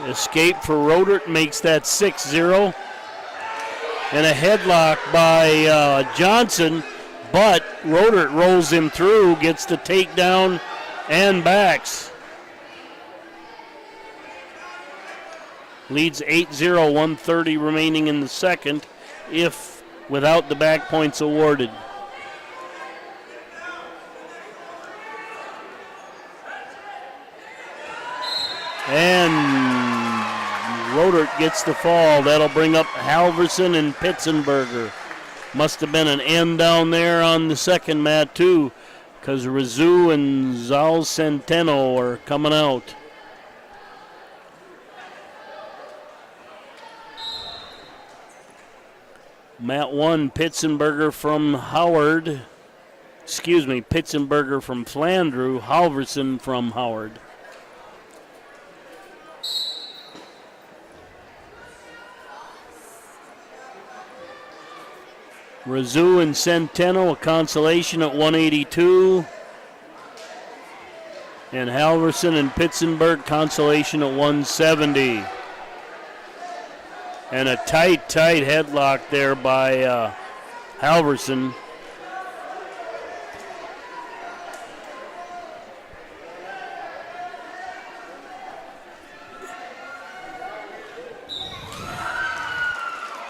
Escape for Rodert makes that 6-0. And a headlock by Johnson, but Rodert rolls him through, gets the takedown and backs. Leads 8-0, 1:30 remaining in the second, if without the back points awarded. And Rodert gets the fall. That'll bring up Halverson and Pitzenberger. Must have been an end down there on the second mat too, because Rizzu and Zal Centeno are coming out. Mat 1, Pitzenberger from Howard. Pitzenberger from Flandreau, Halverson from Howard. Rizzu and Centeno, a consolation at 182. And Halverson and Pitzenberg, consolation at 170. And a tight headlock there by Halverson.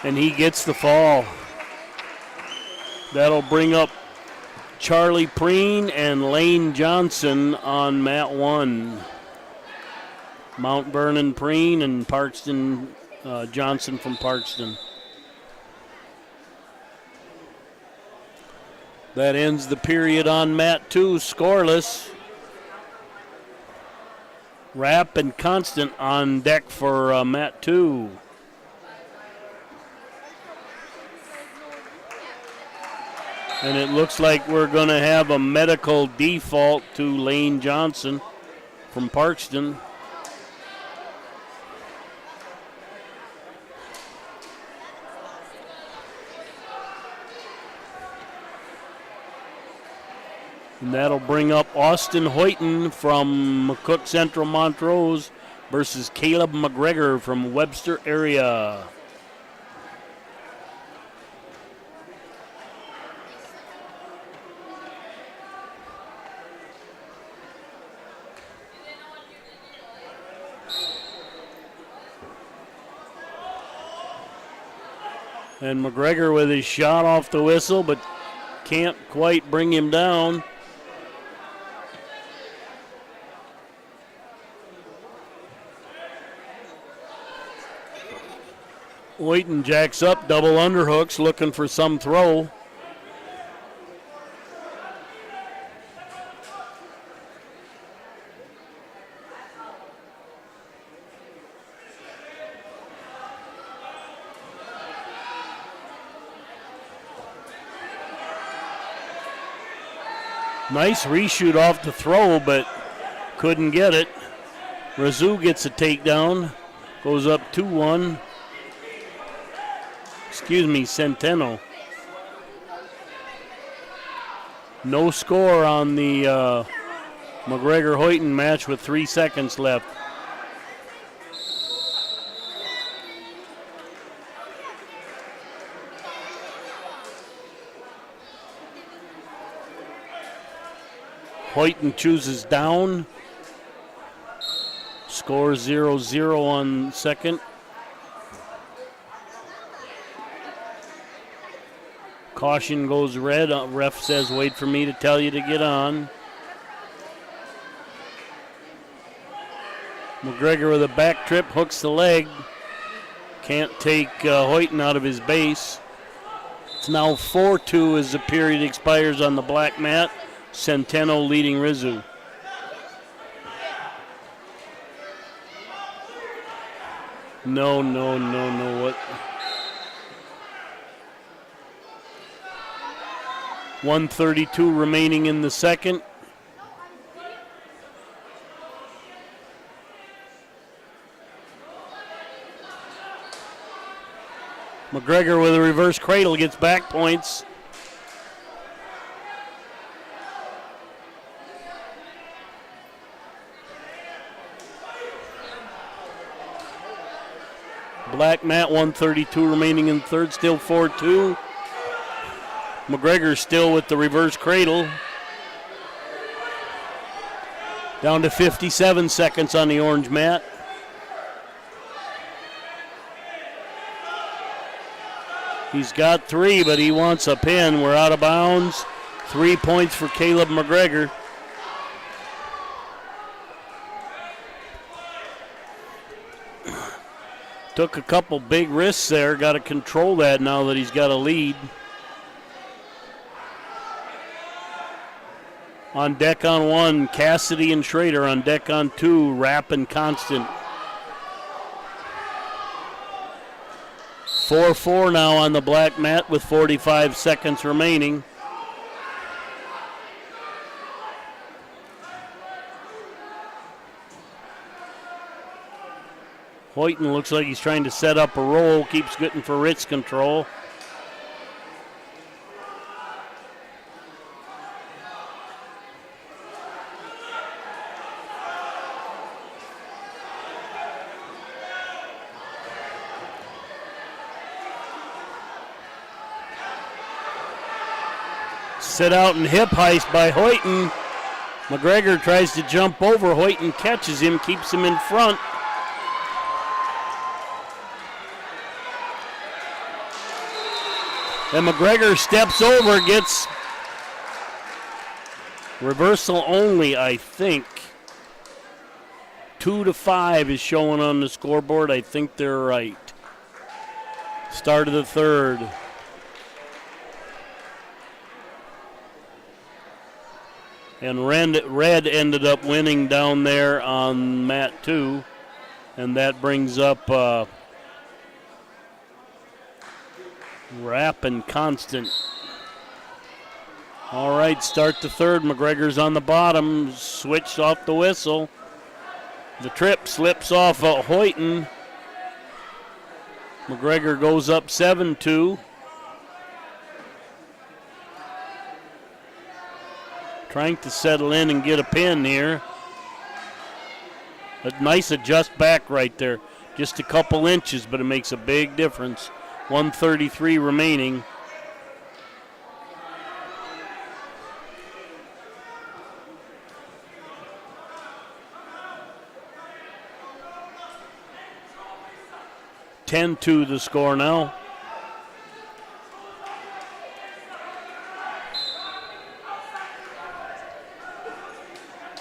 And he gets the fall. That'll bring up Charlie Preen and Lane Johnson on mat 1. Mount Vernon Preen and Parkston Johnson from Parkston. That ends the period on mat 2, scoreless. Rapp and Constant on deck for mat 2. And it looks like we're going to have a medical default to Lane Johnson from Parkston. And that'll bring up Austin Hoyton from McCook Central Montrose versus Caleb McGregor from Webster area. And McGregor with his shot off the whistle, but can't quite bring him down. Hoyton jacks up, double underhooks, looking for some throw. Nice reshoot off the throw, but couldn't get it. Rizzu gets a takedown, goes up 2-1. Centeno. No score on the McGregor-Hoyton match with 3 seconds left. Hoyton chooses down. Score 0-0 on second. Caution goes red. Ref says, wait for me to tell you to get on. McGregor with a back trip, hooks the leg. Can't take Hoyton out of his base. It's now 4-2 as the period expires on the black mat. Centeno leading Rizzu. No. What? 1:32 remaining in the second. McGregor with a reverse cradle gets back points. Black mat, 1:32 remaining in third, still 4-2. McGregor still with the reverse cradle. Down to 57 seconds on the orange mat. He's got 3, but he wants a pin. We're out of bounds. 3 points for Caleb McGregor. Took a couple big risks there. Got to control that now that he's got a lead. On deck on one, Cassidy and Schrader. On deck on two, Rapp and Constant. 4-4 now on the black mat with 45 seconds remaining. Hoyton looks like he's trying to set up a roll, keeps getting for wrist control. Sit out and hip heist by Hoyton. McGregor tries to jump over. Hoyton catches him, keeps him in front. And McGregor steps over, gets reversal only, I think. 2-5 is showing on the scoreboard. I think they're right. Start of the third. And Red ended up winning down there on mat 2. And that brings up Rapp and Constant. All right, start the third. McGregor's on the bottom, switched off the whistle. The trip slips off Hoyton. McGregor goes up 7-2. Trying to settle in and get a pin here. A nice adjust back right there. Just a couple inches, but it makes a big difference. 1:33 remaining. (10-2) the score now.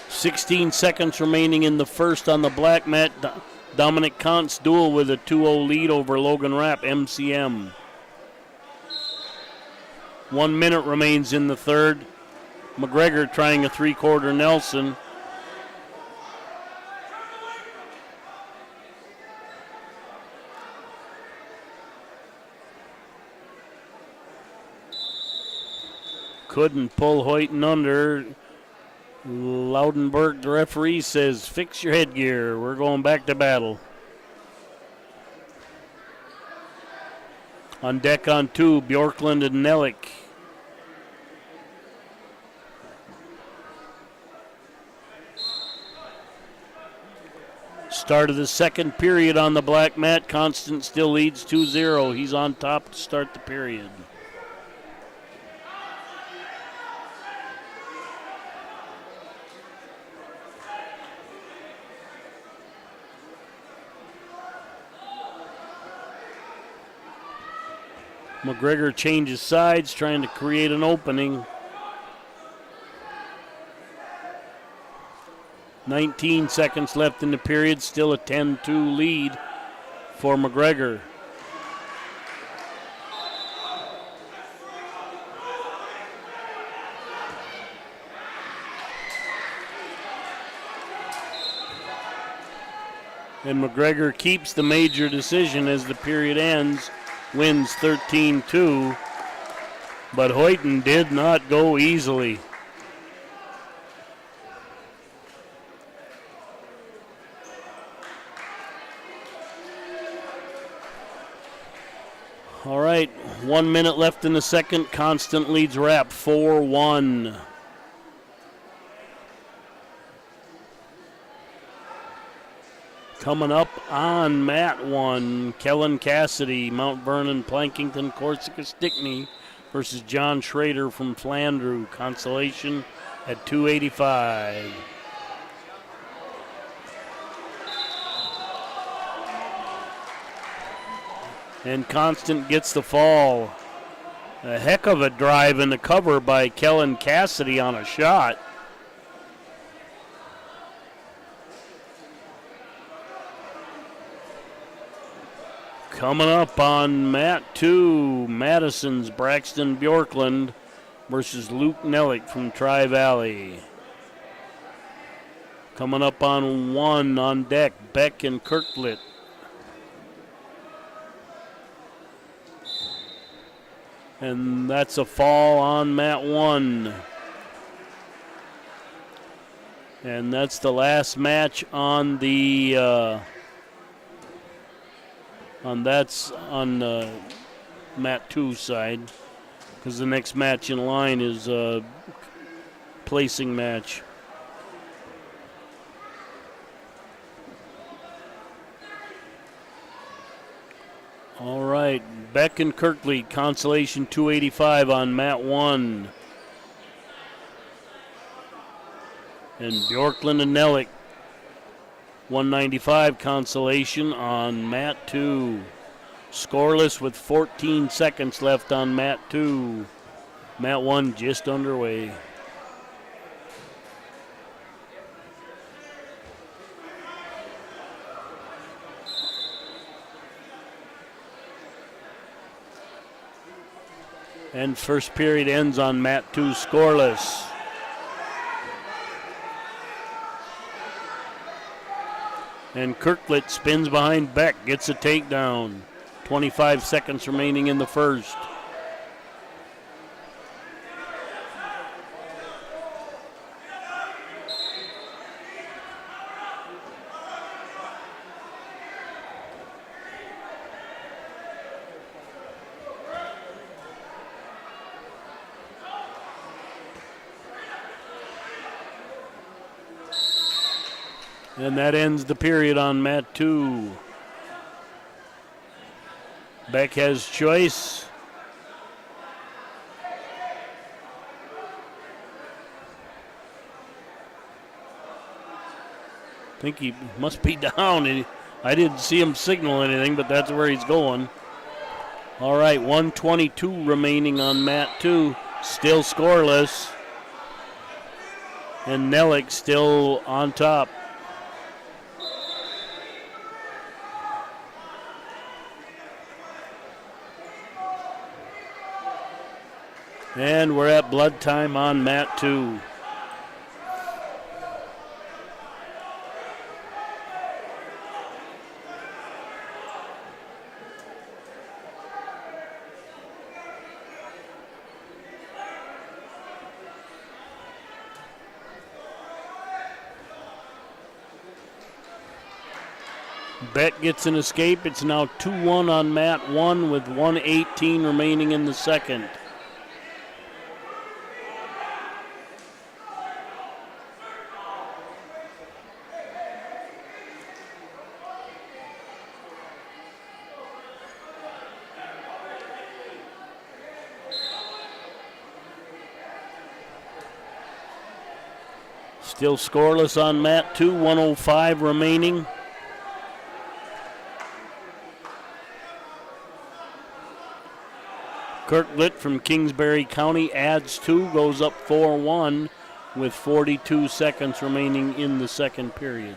(16 seconds remaining in the first on the black mat. Dominic Kant's duel with a 2-0 lead over Logan Rapp, MCM. 1 minute remains in the third. McGregor trying a three-quarter Nelson. Couldn't pull Hoyton under. Loudenberg, the referee, says, fix your headgear. We're going back to battle. On deck on two, Bjorklund and Nellick. Start of the second period on the black mat. Constant still leads 2-0. He's on top to start the period. McGregor changes sides, trying to create an opening. 19 seconds left in the period, still a 10-2 lead for McGregor. And McGregor keeps the major decision as the period ends. Wins 13-2, but Hoyton did not go easily. All right, 1 minute left in the second. Constant leads Rapp 4-1. Coming up on mat 1, Kellen Cassidy, Mount Vernon, Plankington, Corsica, Stickney versus John Schrader from Flandreau. Consolation at 285. And Constant gets the fall. A heck of a drive in the cover by Kellen Cassidy on a shot. Coming up on mat 2, Madison's Braxton Bjorklund versus Luke Nellick from Tri-Valley. Coming up on 1 on deck, Beck and Kirklet. And that's a fall on mat 1. And that's the last match on the mat 2 side, because the next match in line is a placing match. All right, Beck and Kirkley, consolation 285 on mat 1. And Bjorklund and Nellick, 195 consolation on mat 2. Scoreless with 14 seconds left on mat 2. Mat 1 just underway. And first period ends on mat 2 scoreless. And Kirklet spins behind Beck, gets a takedown. 25 seconds remaining in the first. And that ends the period on mat 2. Beck has choice. I think he must be down. I didn't see him signal anything, but that's where he's going. All right, 1:22 remaining on mat 2. Still scoreless. And Nellick still on top. And we're at blood time on mat 2. Beck gets an escape. It's now 2-1 on mat 1 with 1:18 remaining in the second. Still scoreless on mat 2, 1:05 remaining. Kirklet from Kingsbury County adds 2, goes up 4-1 with 42 seconds remaining in the second period.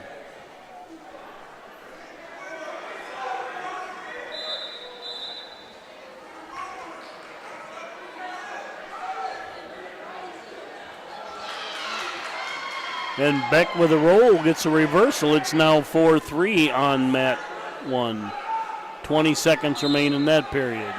And Beck with a roll gets a reversal. It's now 4-3 on mat 1. 20 seconds remain in that period.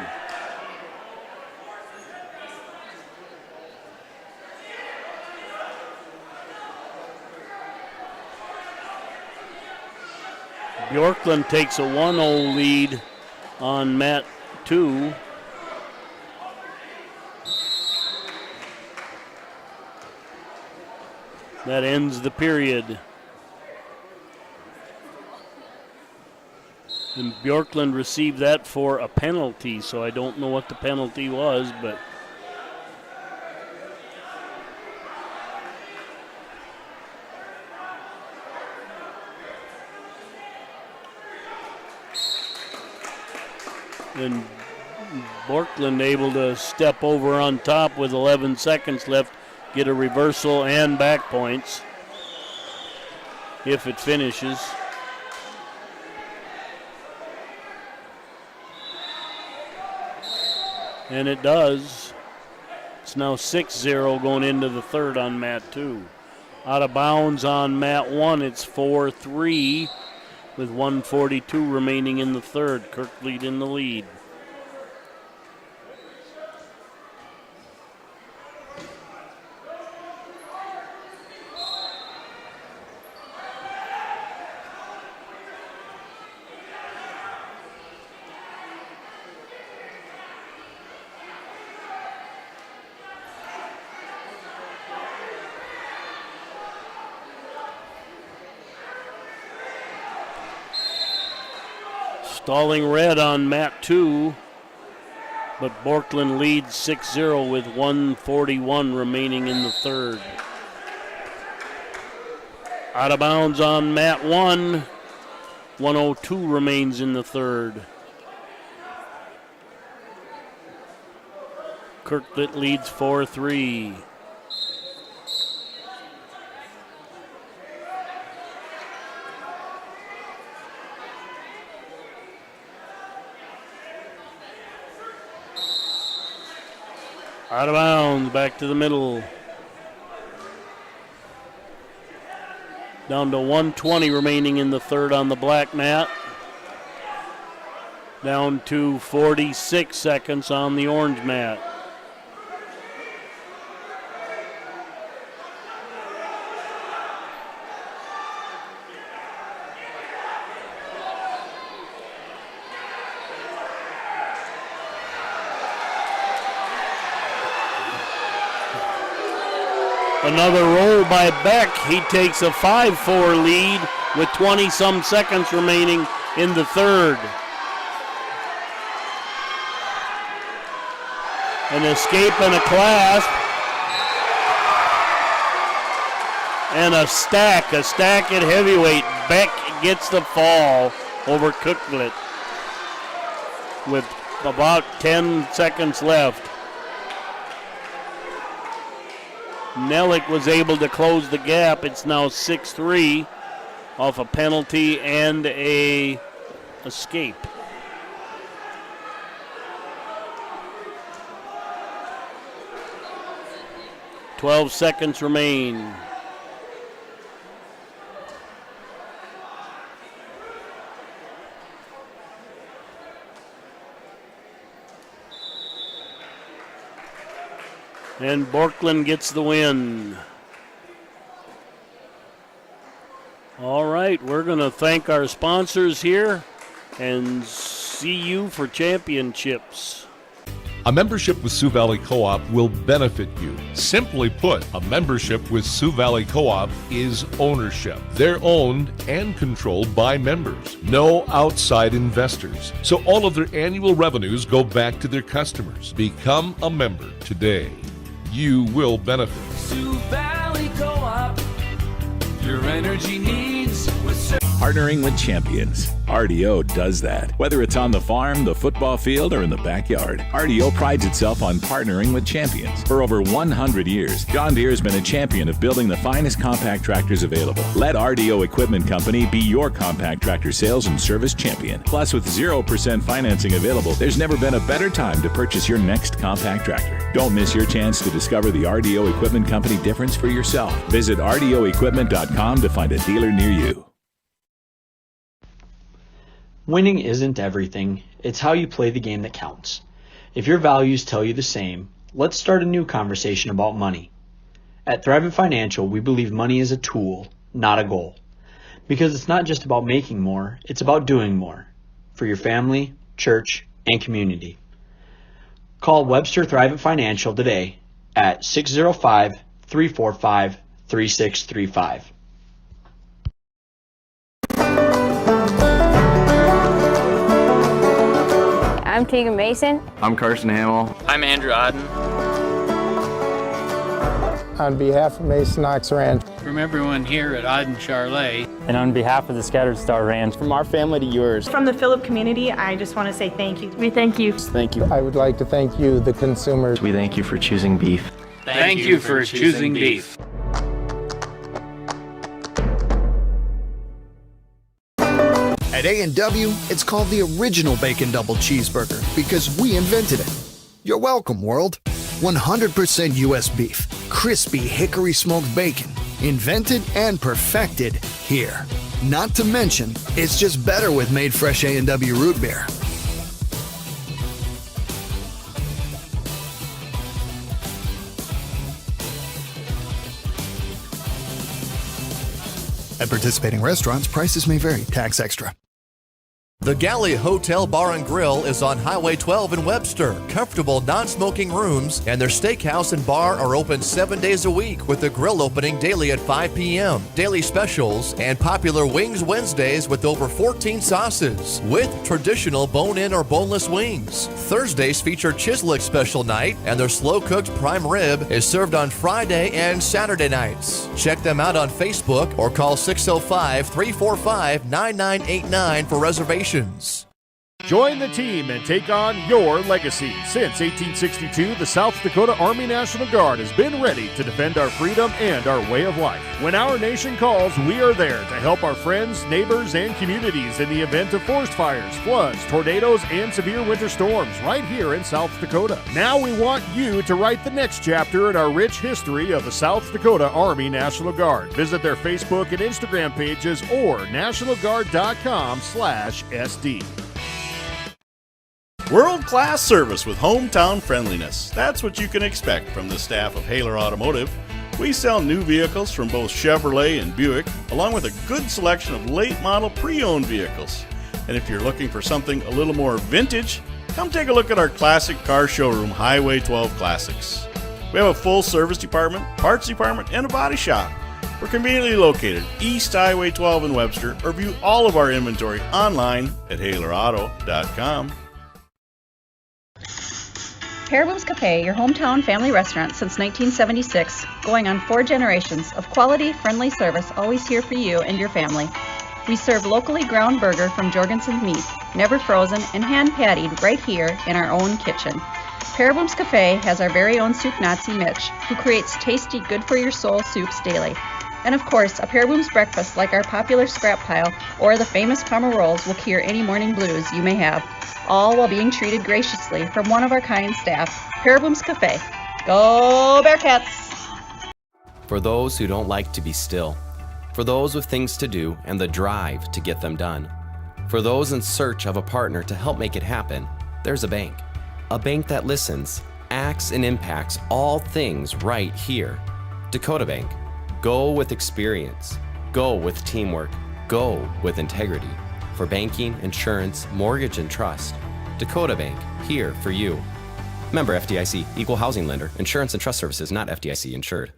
Bjorklund takes a 1-0 lead on mat 2. That ends the period. And Bjorklund received that for a penalty, so I don't know what the penalty was, but and Bjorklund able to step over on top with 11 seconds left, get a reversal and back points if it finishes. And it does. It's now 6-0 going into the third on mat 2. Out of bounds on mat 1, it's 4-3 with 1:42 remaining in the third. Kirklead in the lead. Stalling red on mat 2, but Borkland leads 6-0 with 1:41 remaining in the third. Out of bounds on mat 1, 1:02 remains in the third. Kirkland leads 4-3. Out of bounds, back to the middle. Down to 1:20 remaining in the third on the black mat. Down to 46 seconds on the orange mat. Another roll by Beck. He takes a 5-4 lead with 20-some seconds remaining in the third. An escape and a clasp. And a stack at heavyweight. Beck gets the fall over Cooklet with about 10 seconds left. Nellick was able to close the gap. It's now 6-3 off a penalty and a escape. "12 seconds remain. And Borkland gets the win. All right, we're going to thank our sponsors here and see you for championships. A membership with Sioux Valley Co-op will benefit you. Simply put, a membership with Sioux Valley Co-op is ownership. They're owned and controlled by members. No outside investors. So all of their annual revenues go back to their customers. Become a member today. You will benefit. Sioux Valley Co-op, your energy needs with Partnering with champions. RDO does that. Whether it's on the farm, the football field, or in the backyard, RDO prides itself on partnering with champions. For over 100 years, John Deere has been a champion of building the finest compact tractors available. Let RDO Equipment Company be your compact tractor sales and service champion. Plus, with 0% financing available, there's never been a better time to purchase your next compact tractor. Don't miss your chance to discover the RDO Equipment Company difference for yourself. Visit RDOequipment.com to find a dealer near you. Winning isn't everything. It's how you play the game that counts. If your values tell you the same, let's start a new conversation about money. At Thrivent Financial, we believe money is a tool, not a goal. Because it's not just about making more, it's about doing more. For your family, church, and community. Call Webster Thrivent Financial today at 605-345-3635. I'm Tegan Mason. I'm Carson Hamill. I'm Andrew Odden. On behalf of Mason Ox Ranch. From everyone here at Odden Charlet. And on behalf of the Scattered Star Ranch. From our family to yours. From the Phillip community, I just want to say thank you. We thank you. Thank you. I would like to thank you, the consumers. We thank you for choosing beef. Thank you for choosing beef. At A&W, it's called the original Bacon Double Cheeseburger because we invented it. You're welcome, world. 100% U.S. beef, crispy hickory smoked bacon, invented and perfected here. Not to mention, it's just better with made fresh A&W root beer. At participating restaurants, prices may vary. Tax extra. The Galley Hotel Bar and Grill is on Highway 12 in Webster. Comfortable non-smoking rooms and their steakhouse and bar are open 7 days a week with the grill opening daily at 5 p.m. Daily specials and popular Wings Wednesdays with over 14 sauces with traditional bone-in or boneless wings. Thursdays feature Chislick special night and their slow-cooked prime rib is served on Friday and Saturday nights. Check them out on Facebook or call 605-345-9989 for reservations. Join the team and take on your legacy. Since 1862, the South Dakota Army National Guard has been ready to defend our freedom and our way of life. When our nation calls, we are there to help our friends, neighbors, and communities in the event of forest fires, floods, tornadoes, and severe winter storms right here in South Dakota. Now we want you to write the next chapter in our rich history of the South Dakota Army National Guard. Visit their Facebook and Instagram pages or nationalguard.com/SD. World-class service with hometown friendliness. That's what you can expect from the staff of Haler Automotive. We sell new vehicles from both Chevrolet and Buick, along with a good selection of late-model pre-owned vehicles. And if you're looking for something a little more vintage, come take a look at our classic car showroom, Highway 12 Classics. We have a full service department, parts department, and a body shop. We're conveniently located East Highway 12 in Webster, or view all of our inventory online at HalerAuto.com. Pearboom's Cafe, your hometown family restaurant since 1976, going on 4 generations of quality, friendly service, always here for you and your family. We serve locally ground burger from Jorgensen's Meat, never frozen and hand-pattied right here in our own kitchen. Pearboom's Cafe has our very own soup Nazi Mitch, who creates tasty, good-for-your-soul soups daily. And of course, a Pearboom's breakfast like our popular scrap pile or the famous Parma rolls will cure any morning blues you may have, all while being treated graciously from one of our kind staff. Pearboom's Cafe. Go Bearcats! For those who don't like to be still, for those with things to do and the drive to get them done, for those in search of a partner to help make it happen, there's a bank that listens, acts, and impacts all things right here. Dakota Bank. Go with experience. Go with teamwork. Go with integrity. For banking, insurance, mortgage, and trust, Dakota Bank, here for you. Member FDIC, Equal Housing Lender, Insurance and Trust Services, not FDIC insured.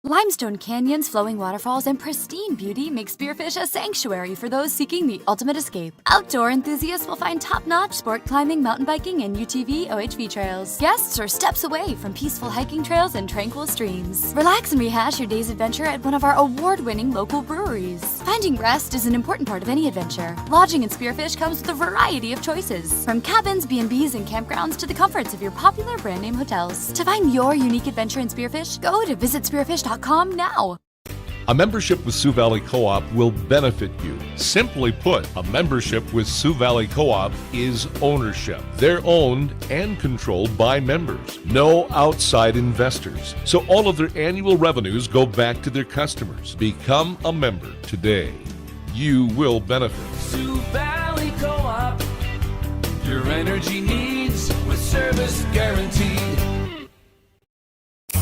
Limestone canyons, flowing waterfalls, and pristine beauty make Spearfish a sanctuary for those seeking the ultimate escape. Outdoor enthusiasts will find top-notch sport climbing, mountain biking, and UTV OHV trails. Guests are steps away from peaceful hiking trails and tranquil streams. Relax and rehash your day's adventure at one of our award-winning local breweries. Finding rest is an important part of any adventure. Lodging in Spearfish comes with a variety of choices, from cabins, B&Bs, and campgrounds to the comforts of your popular brand-name hotels. To find your unique adventure in Spearfish, go to visitspearfish.com now. A membership with Sioux Valley Co-op will benefit you. Simply put, a membership with Sioux Valley Co-op is ownership. They're owned and controlled by members. No outside investors. So all of their annual revenues go back to their customers. Become a member today. You will benefit. Sioux Valley Co-op, your energy needs with service guaranteed.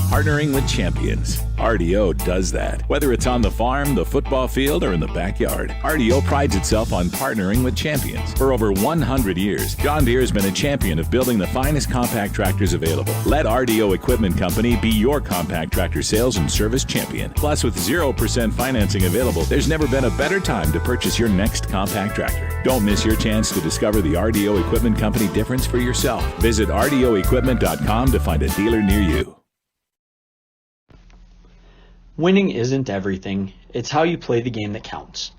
Partnering with champions. RDO does that. Whether it's on the farm, the football field, or in the backyard, RDO prides itself on partnering with champions. For over 100 years, John Deere has been a champion of building the finest compact tractors available. Let RDO Equipment Company be your compact tractor sales and service champion. Plus, with 0% financing available, there's never been a better time to purchase your next compact tractor. Don't miss your chance to discover the RDO Equipment Company difference for yourself. Visit RDOequipment.com to find a dealer near you. Winning isn't everything. It's how you play the game that counts.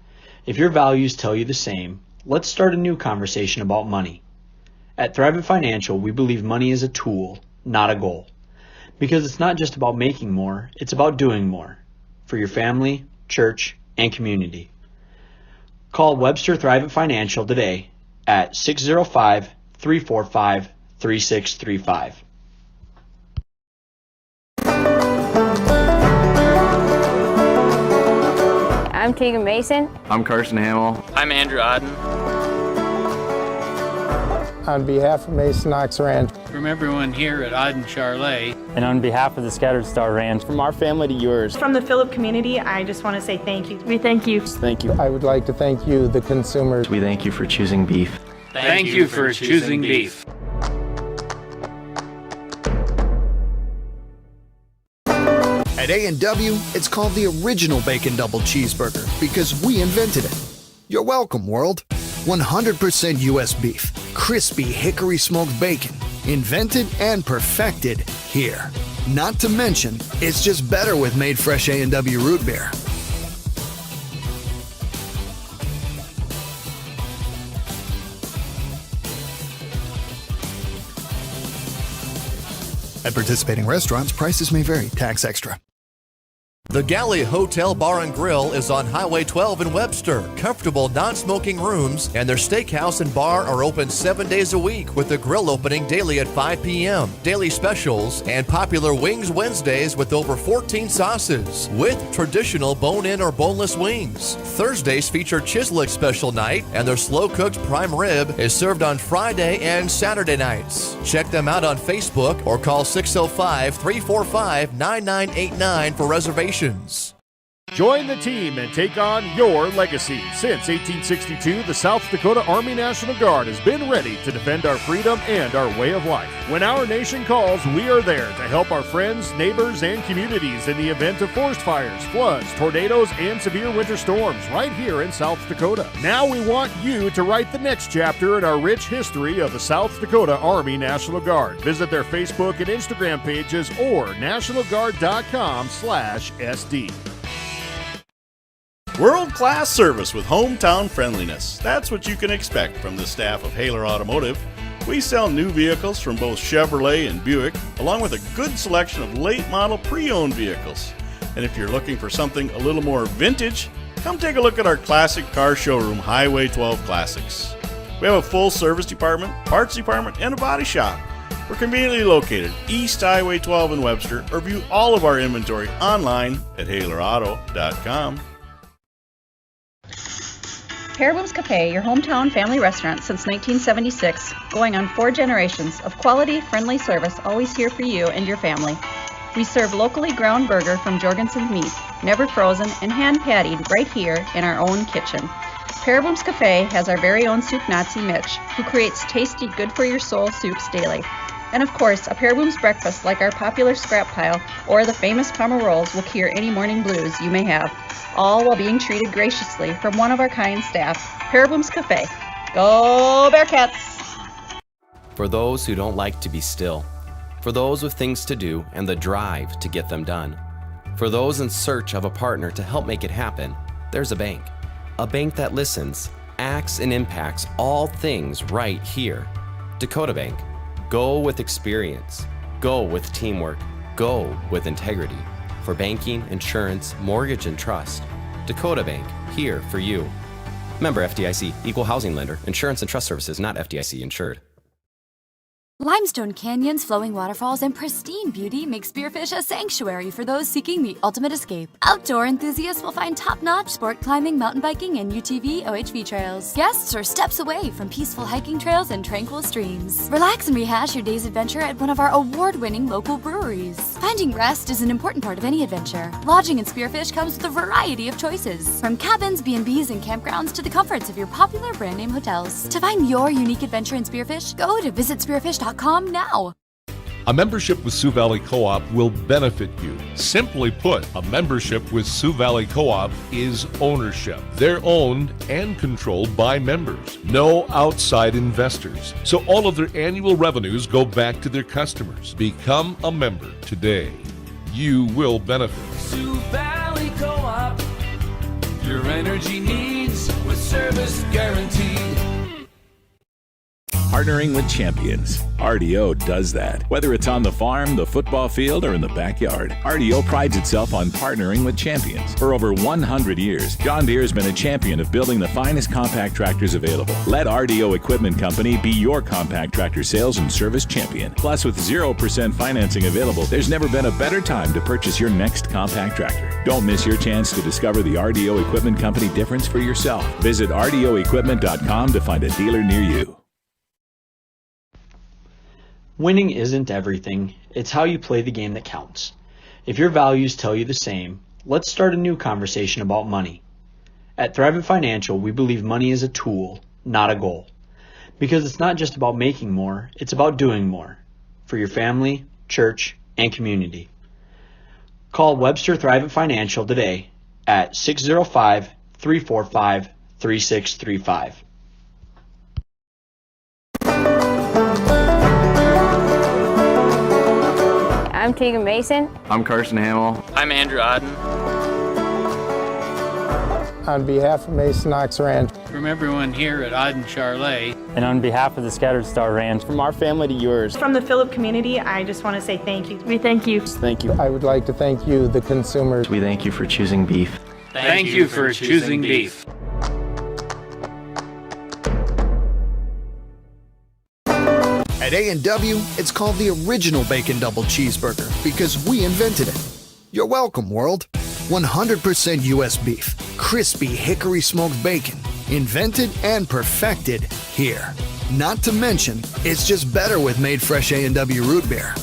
If your values tell you the same, let's start a new conversation about money. At Thrivent Financial, we believe money is a tool, not a goal. Because it's not just about making more, it's about doing more. For your family, church, and community. Call Webster Thrivent Financial today at 605-345-3635. I'm Tegan Mason. I'm Carson Hamill. I'm Andrew Odden. On behalf of Mason Knox Ranch, From everyone here at Odden Charlet. And on behalf of the Scattered Star Ranch, From our family to yours. From the Phillip community, I just want to say thank you. We thank you. Thank you. I would like to thank you, the consumers. We thank you for choosing beef. Thank you for choosing beef. At A&W, it's called the original Bacon Double Cheeseburger because we invented it. You're welcome, world. 100% U.S. beef, crispy hickory smoked bacon, invented and perfected here. Not to mention, it's just better with made fresh A&W root beer. At participating restaurants, prices may vary. Tax extra. The Galley Hotel Bar and Grill is on Highway 12 in Webster. Comfortable non-smoking rooms and their steakhouse and bar are open 7 days a week with the grill opening daily at 5 p.m. Daily specials and popular Wings Wednesdays with over 14 sauces with traditional bone-in or boneless wings. Thursdays feature Chislick special night and their slow-cooked prime rib is served on Friday and Saturday nights. Check them out on Facebook or call 605-345-9989 for reservations. Join the team and take on your legacy. Since 1862, the South Dakota Army National Guard has been ready to defend our freedom and our way of life. When our nation calls, we are there to help our friends, neighbors, and communities in the event of forest fires, floods, tornadoes, and severe winter storms right here in South Dakota. Now we want you to write the next chapter in our rich history of the South Dakota Army National Guard. Visit their Facebook and Instagram pages or nationalguard.com/SD. World-class service with hometown friendliness. That's what you can expect from the staff of Haler Automotive. We sell new vehicles from both Chevrolet and Buick, along with a good selection of late-model pre-owned vehicles. And if you're looking for something a little more vintage, come take a look at our classic car showroom, Highway 12 Classics. We have a full service department, parts department, and a body shop. We're conveniently located East Highway 12 in Webster, or view all of our inventory online at HalerAuto.com. Paraboom's Cafe, your hometown family restaurant since 1976, going on 4 generations of quality, friendly service, always here for you and your family. We serve locally ground burger from Jorgensen's Meat, never frozen and hand-pattied right here in our own kitchen. Paraboom's Cafe has our very own soup Nazi Mitch, who creates tasty, good-for-your-soul soups daily. And of course, a Paraboom's breakfast like our popular scrap pile or the famous Parma rolls will cure any morning blues you may have, all while being treated graciously from one of our kind staff. Paraboom's Cafe. Go Bearcats! For those who don't like to be still, for those with things to do and the drive to get them done, for those in search of a partner to help make it happen, there's a bank that listens, acts, and impacts all things right here. Dakota Bank. Go with experience. Go with teamwork. Go with integrity. For banking, insurance, mortgage, and trust. Dakota Bank, here for you. Member FDIC, Equal Housing Lender, Insurance and Trust Services, not FDIC insured. Limestone canyons, flowing waterfalls, and pristine beauty make Spearfish a sanctuary for those seeking the ultimate escape. Outdoor enthusiasts will find top-notch sport climbing, mountain biking, and UTV OHV trails. Guests are steps away from peaceful hiking trails and tranquil streams. Relax and rehash your day's adventure at one of our award-winning local breweries. Finding rest is an important part of any adventure. Lodging in Spearfish comes with a variety of choices, from cabins, B&Bs, and campgrounds to the comforts of your popular brand-name hotels. To find your unique adventure in Spearfish, go to visitspearfish.com now. A membership with Sioux Valley Co-op will benefit you. Simply put, a membership with Sioux Valley Co-op is ownership. They're owned and controlled by members. No outside investors. So all of their annual revenues go back to their customers. Become a member today. You will benefit. Sioux Valley Co-op, your energy needs with service guaranteed. partnering with champions. RDO does that. Whether it's on the farm, the football field, or in the backyard, RDO prides itself on partnering with champions. For over 100 years, John Deere has been a champion of building the finest compact tractors available. Let RDO Equipment Company be your compact tractor sales and service champion. Plus, with 0% financing available, there's never been a better time to purchase your next compact tractor. Don't miss your chance to discover the RDO Equipment Company difference for yourself. Visit RDOequipment.com to find a dealer near you. Winning isn't everything. It's how you play the game that counts. If your values tell you the same, let's start a new conversation about money. At Thrivent Financial, we believe money is a tool, not a goal. Because it's not just about making more, it's about doing more. For your family, church, and community. Call Webster Thrivent Financial today at 605-345-3635. I'm Tegan Mason. I'm Carson Hamill. I'm Andrew Auden. On behalf of Mason Knox Ranch, From everyone here at Auden Charlet. And on behalf of the Scattered Star Ranch, From our family to yours. From the Phillip community, I just want to say thank you. We thank you. Thank you. I would like to thank you, the consumers. We thank you for choosing beef. Thank you for choosing beef. At A&W, it's called the original Bacon Double Cheeseburger because we invented it. You're welcome, world. 100% U.S. beef, crispy hickory smoked bacon, invented and perfected here. Not to mention, it's just better with made fresh A&W root beer.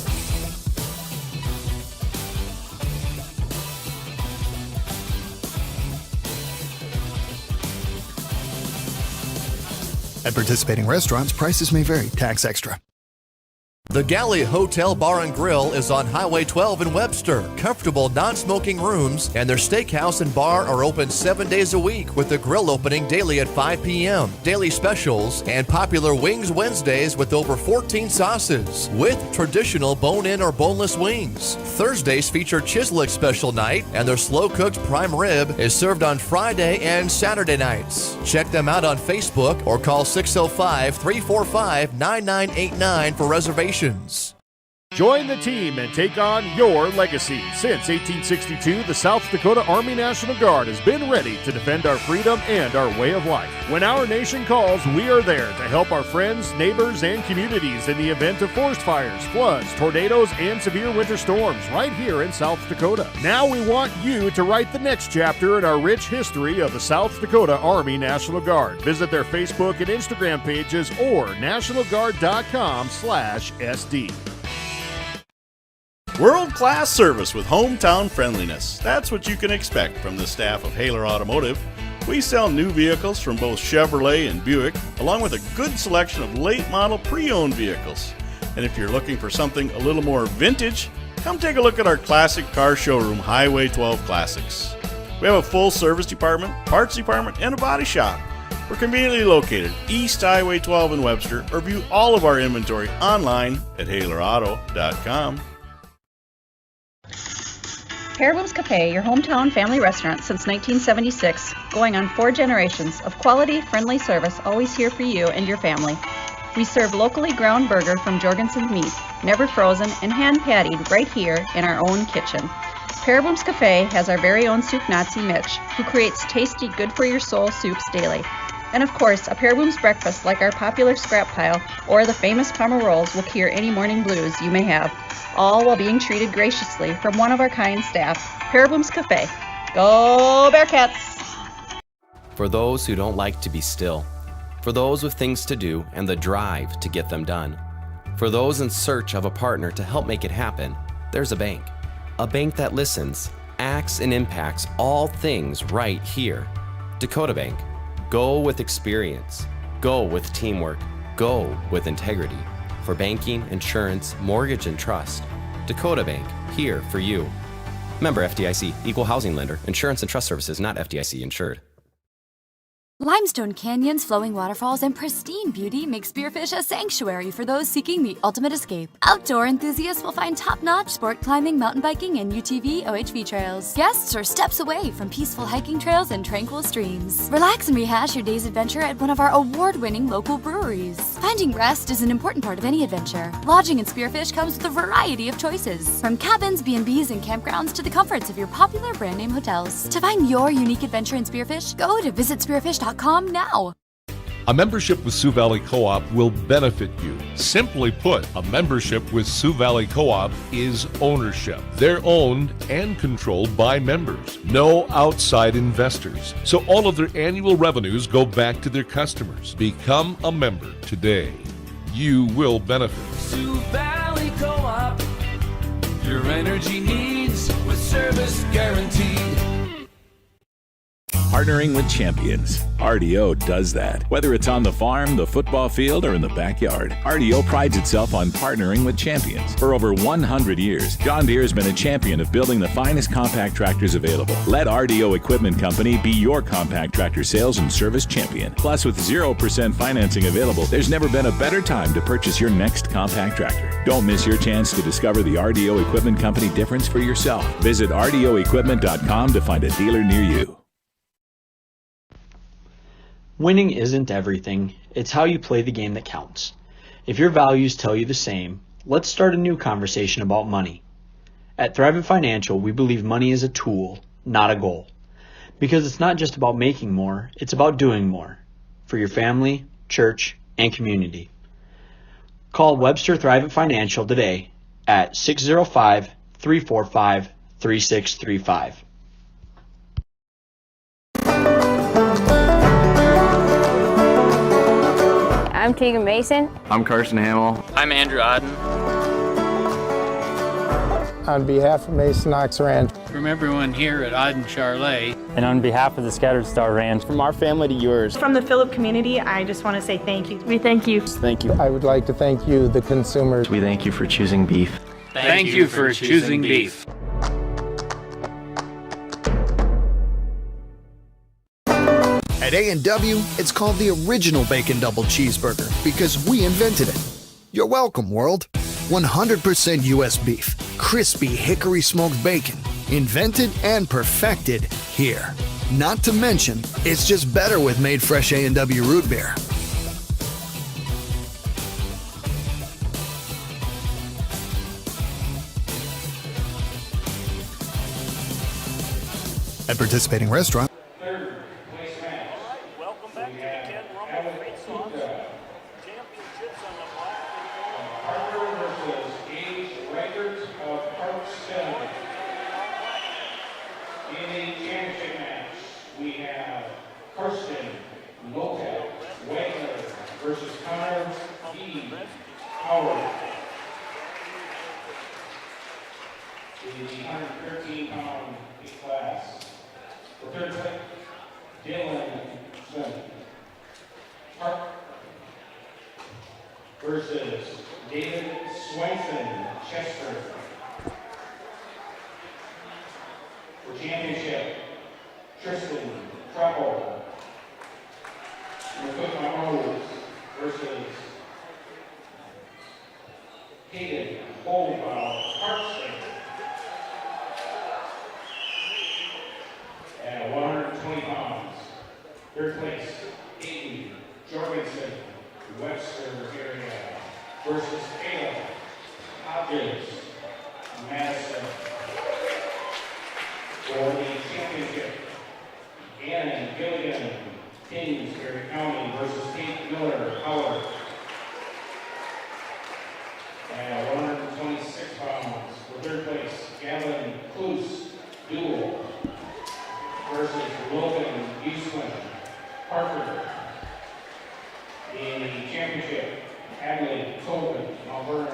At participating restaurants, prices may vary. Tax extra. The Galley Hotel Bar and Grill is on Highway 12 in Webster. Comfortable non-smoking rooms and their steakhouse and bar are open 7 days a week with the grill opening daily at 5 p.m. Daily specials and popular Wings Wednesdays with over 14 sauces with traditional bone-in or boneless wings. Thursdays feature Chislick special night and their slow-cooked prime rib is served on Friday and Saturday nights. Check them out on Facebook or call 605-345-9989 for reservations. Join the team and take on your legacy. Since 1862, the South Dakota Army National Guard has been ready to defend our freedom and our way of life. When our nation calls, we are there to help our friends, neighbors, and communities in the event of forest fires, floods, tornadoes, and severe winter storms right here in South Dakota. Now we want you to write the next chapter in our rich history of the South Dakota Army National Guard. Visit their Facebook and Instagram pages or nationalguard.com/SD. World-class service with hometown friendliness. That's what you can expect from the staff of Haler Automotive. We sell new vehicles from both Chevrolet and Buick, along with a good selection of late-model pre-owned vehicles. And if you're looking for something a little more vintage, come take a look at our classic car showroom, Highway 12 Classics. We have a full service department, parts department, and a body shop. We're conveniently located East Highway 12 in Webster, or view all of our inventory online at HalerAuto.com. Paraboom's Cafe, your hometown family restaurant since 1976, going on 4 generations of quality, friendly service, always here for you and your family. We serve locally ground burger from Jorgensen's Meat, never frozen and hand pattied right here in our own kitchen. Paraboom's Cafe has our very own soup Nazi Mitch, who creates tasty, good-for-your-soul soups daily. And of course, a Paraboom's breakfast like our popular scrap pile or the famous Parma rolls will cure any morning blues you may have, all while being treated graciously from one of our kind staff. Paraboom's Cafe. Go Bearcats! For those who don't like to be still, for those with things to do and the drive to get them done, for those in search of a partner to help make it happen, there's a bank. A bank that listens, acts, and impacts all things right here. Dakota Bank. Go with experience. Go with teamwork. Go with integrity. For banking, insurance, mortgage, and trust. Dakota Bank, here for you. Member FDIC, Equal Housing Lender. Insurance and trust services not FDIC insured. Limestone canyons, flowing waterfalls, and pristine beauty make Spearfish a sanctuary for those seeking the ultimate escape. Outdoor enthusiasts will find top-notch sport climbing, mountain biking, and UTV OHV trails. Guests are steps away from peaceful hiking trails and tranquil streams. Relax and rehash your day's adventure at one of our award-winning local breweries. Finding rest is an important part of any adventure. Lodging in Spearfish comes with a variety of choices, from cabins, B&Bs, and campgrounds to the comforts of your popular brand-name hotels. To find your unique adventure in Spearfish, go to visitspearfish.com now. A membership with Sioux Valley Co-op will benefit you. Simply put, a membership with Sioux Valley Co-op is ownership. They're owned and controlled by members. No outside investors. So all of their annual revenues go back to their customers. Become a member today. You will benefit. Sioux Valley Co-op, your energy needs with service guaranteed. Partnering with champions. RDO does that. Whether it's on the farm, the football field, or in the backyard, RDO prides itself on partnering with champions. For over 100 years, John Deere has been a champion of building the finest compact tractors available. Let RDO Equipment Company be your compact tractor sales and service champion. Plus, with 0% financing available, there's never been a better time to purchase your next compact tractor. Don't miss your chance to discover the RDO Equipment Company difference for yourself. Visit RDOequipment.com to find a dealer near you. Winning isn't everything. It's how you play the game that counts. If your values tell you the same, let's start a new conversation about money. At Thrivent Financial, we believe money is a tool, not a goal. Because it's not just about making more, it's about doing more. For your family, church, and community. Call Webster Thrivent Financial today at 605-345-3635. I'm Tegan Mason. I'm Carson Hamill. I'm Andrew Odden. On behalf of Mason Knox Ranch, From everyone here at Odden Charlet. And on behalf of the Scattered Star Ranch, From our family to yours, From the Phillip community, I just want to say thank you. We thank you. thank you. I would like to thank you, the consumers. We thank you for choosing beef. Thank you for choosing beef. At A&W, it's called the original Bacon Double Cheeseburger because we invented it. You're welcome, world. 100% U.S. beef, crispy hickory smoked bacon, invented and perfected here. Not to mention, it's just better with made fresh A&W root beer. At participating restaurant. Welcome back to the Ken Rumble Face-Off. Championships on the black. Parker versus Gage Reichert of Parkston. In the championship match, we have Karsten Lopez Wagner versus Connor E. Howard. In the 113-pound class. For third place, Dylan Smith. Park versus David Swenson, Chester. For championship, Tristan Trapple. Rose versus Hayden Holdbaugh, Parkston. At 120 pounds. Third place, Aiden Jorgensen, Webster area, versus Caleb Hodges, Madison. For the championship, Gannon Gilligan, Kingsbury County versus Kate Miller, Howard. At 126 pounds. For third place, Gavin Cluse, Dual, versus Logan Eastman, Parker. In the championship, Adelaide Tobin, Malvern,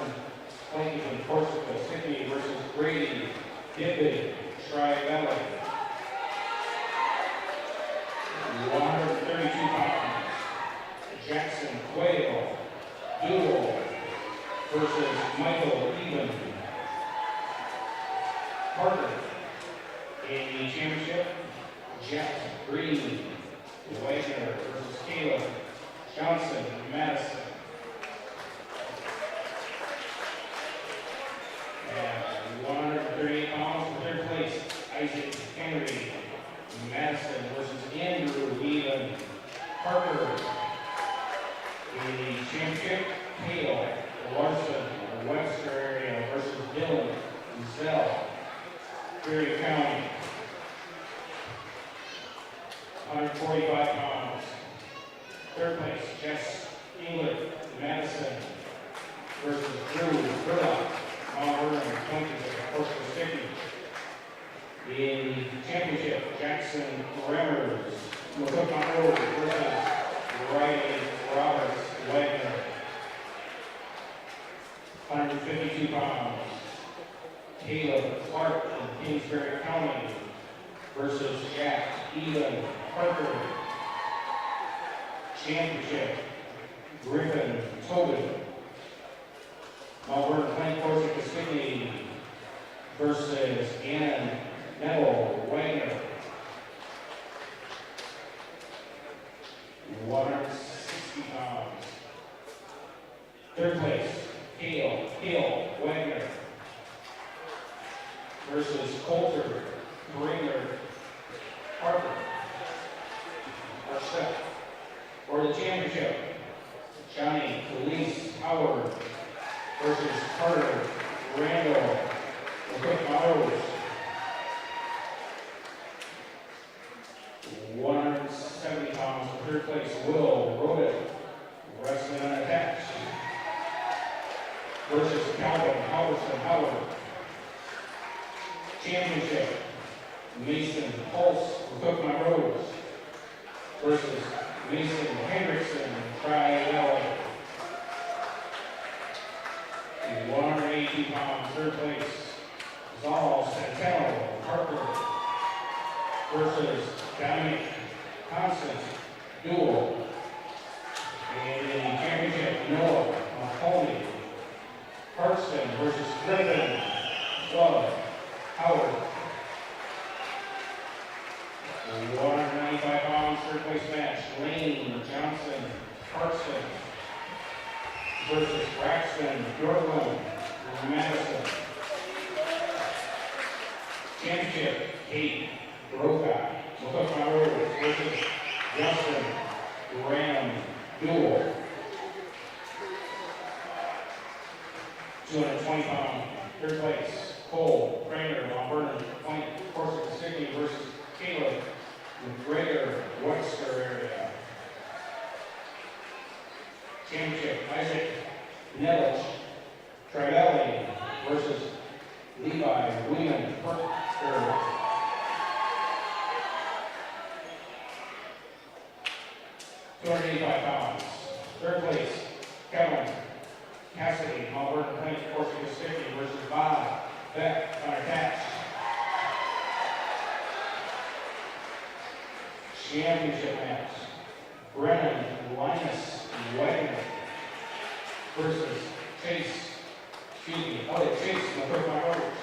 Clayton, Corsica City versus Brady Dibbid, Tri-Valley. 132 pounds. Jackson Quayle, Dual, versus Michael Even, Parker. In the championship, Jeff Green, Wagner Parker. In the championship, Hale Larson, Webster area versus Dylan Zell, Erie County. 145 pounds. Third place, Jess England, Madison versus Drew Burlock, Mount Vernon, Corpus Christi. In the championship, Jackson Remmers, McCook Monroe versus Riley Roberts, Wagner. 152 pounds. Caleb Clark from Kingsbury County versus Jack Elan Parker. Championship, Griffin Tobin. Mount Vernon Plain Corpus Christi versus Ann Neville Wagner. 160 pounds. Third place, Hale Wagner versus Coulter Bringer Parker. Our step for the championship, Johnny Police Howard versus Carter Randall. Quick models. 170 pounds. Third place, Will Robit, wrestling unattached, versus Calvin Halverson Howard. Championship, Mason Pulse, Cook My Rose, versus Mason Hendrickson, Tri-Valley. 180 pounds. Third place, Zal Santano Parker versus Dominic Constant Duel. And in the championship, Noah Mahoney Parkston versus Griffin Love Howard. 195 pounds, third place match, Lane Johnson Parkston versus Braxton Dortmund Madison. Championship, Kate Broca versus Justin Graham Duel. 220 pound, third place, Cole Kramer, Mount Vernon, Point Corpus Christi versus Caleb McGregor, Webster area. Championship, Isaac Nettles, Tri-Valley versus Levi Wieman Parker. 285 pounds. Third place, Kevin Cassidy, Mount Vernon Plains, Corpus Christi versus Bob Beck, unattached. Championship match, Brennan Linus Wagner versus Chase McCook My Rose.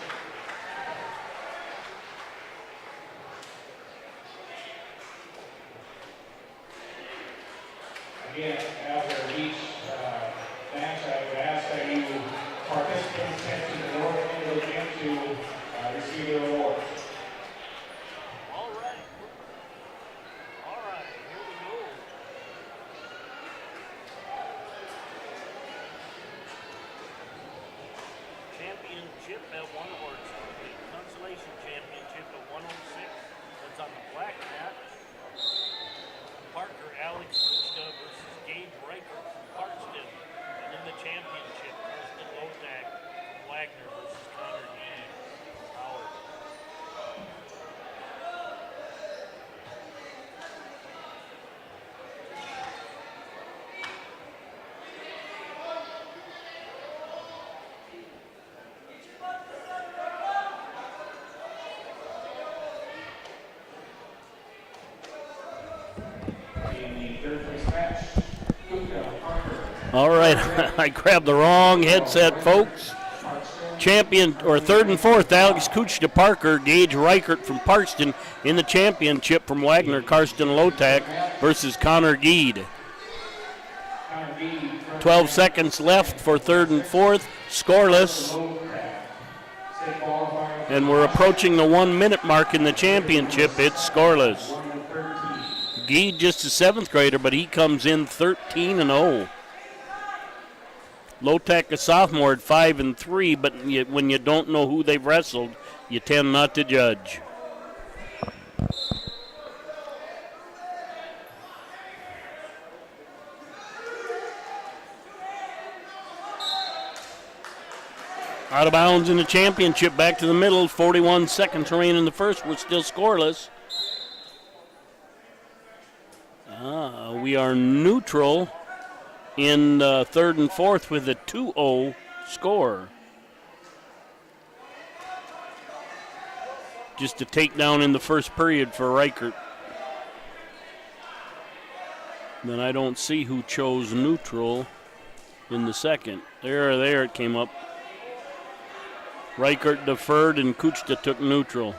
Again, after each match, I would ask that you participants head to the north end of the gym to receive their awards. All right, here we go. Championship at 1 horse. The consolation championship at 106. That's on the black mat. Parker Alex Richta versus Gabe Reicher from Parkston. And in the championship, Kristen Lotak from Wagner versus Connor Dean Howard. All right, I grabbed the wrong headset, folks. Champion, or third and fourth, Alex Kuchta Parker, Gage Reichert from Parkston in the championship from Wagner, Karsten Lotak versus Connor Geed. 12 seconds left for third and fourth, scoreless. And we're approaching the 1 minute mark in the championship. It's scoreless. Gede just a 7th grader, but he comes in 13-0. Low-Tech a sophomore at 5-3, but when you don't know who they've wrestled, you tend not to judge. Out of bounds in the championship, back to the middle, 41 seconds remain in the first. We're still scoreless. We are neutral in third and fourth with a 2-0 score. Just a takedown in the first period for Reichert. Then I don't see who chose neutral in the second. There it came up. Reichert deferred and Kuchta took neutral.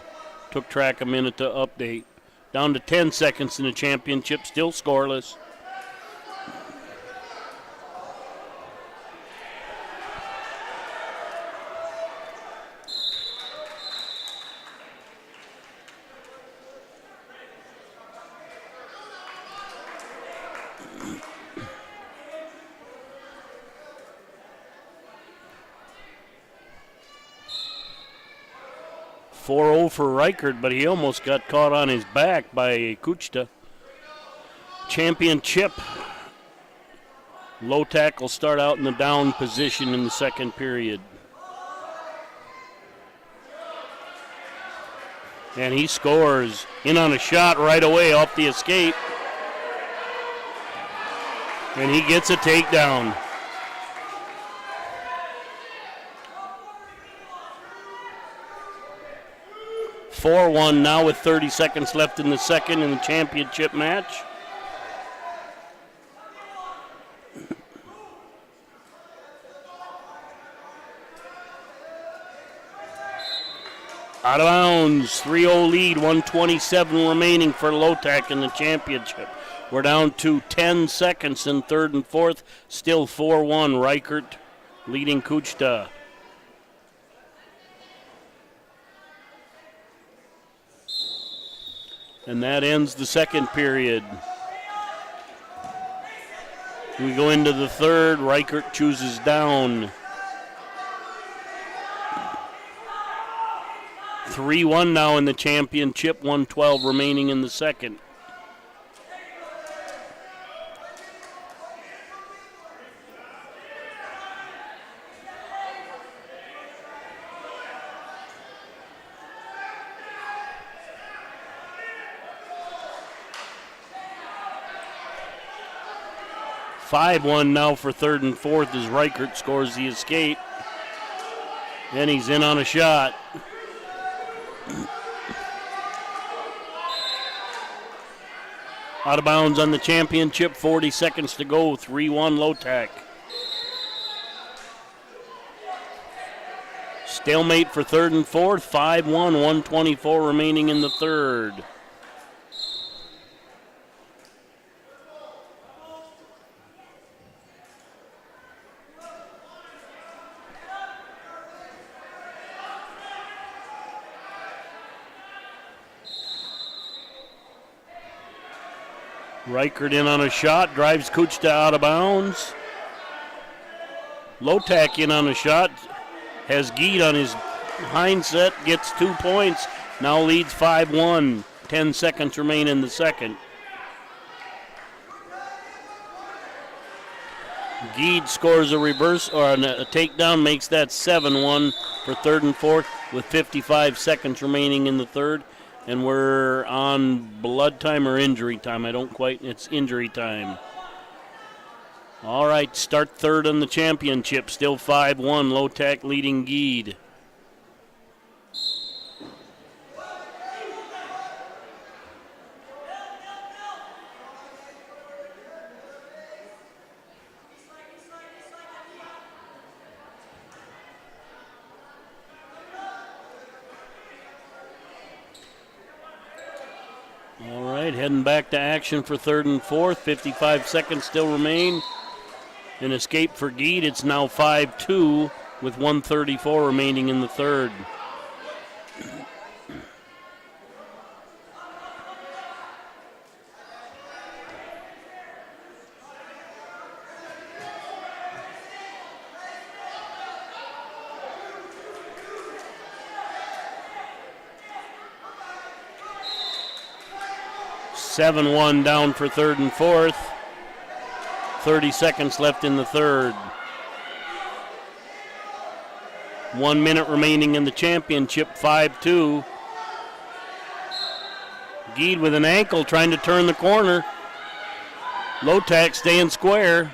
Took track a minute to update. Down to 10 seconds in the championship, still scoreless. For Reichert, but he almost got caught on his back by Kuchta. Championship. Low tackle start out in the down position in the second period. And he scores in on a shot right away off the escape. And he gets a takedown. 4-1 now with 30 seconds left in the second in the championship match. Out of bounds, 3-0 lead, 1:27 remaining for Low-Tech in the championship. We're down to 10 seconds in third and fourth, still 4-1, Reichert leading Kuchta. And that ends the second period. We go into the third. Reichert chooses down. 3-1 now in the championship, 1:12 remaining in the second. $5-1 now for third and fourth as Reichert scores the escape. And he's in on a shot. Out of bounds on the championship, 40 seconds to go, 3-1 Low-Tech. Stalemate for third and fourth, 5-1, 1:24 remaining in the third. Reichert in on a shot, drives Kuchta out of bounds. Low-Tech in on a shot, has Gede on his hind set, gets 2 points, now leads 5-1. 10 seconds remain in the second. Gede scores a reverse or a takedown, makes that 7-1 for third and fourth with 55 seconds remaining in the third. And we're on blood time or injury time. It's injury time. All right, start third on the championship. Still 5-1, Low-Tech leading Gede. All right, heading back to action for third and fourth. 55 seconds still remain. An escape for Gede. It's now 5-2 with 1:34 remaining in the third. 7-1 down for third and fourth. 30 seconds left in the third. 1 minute remaining in the championship, 5-2. Geed with an ankle trying to turn the corner. Lotak staying square.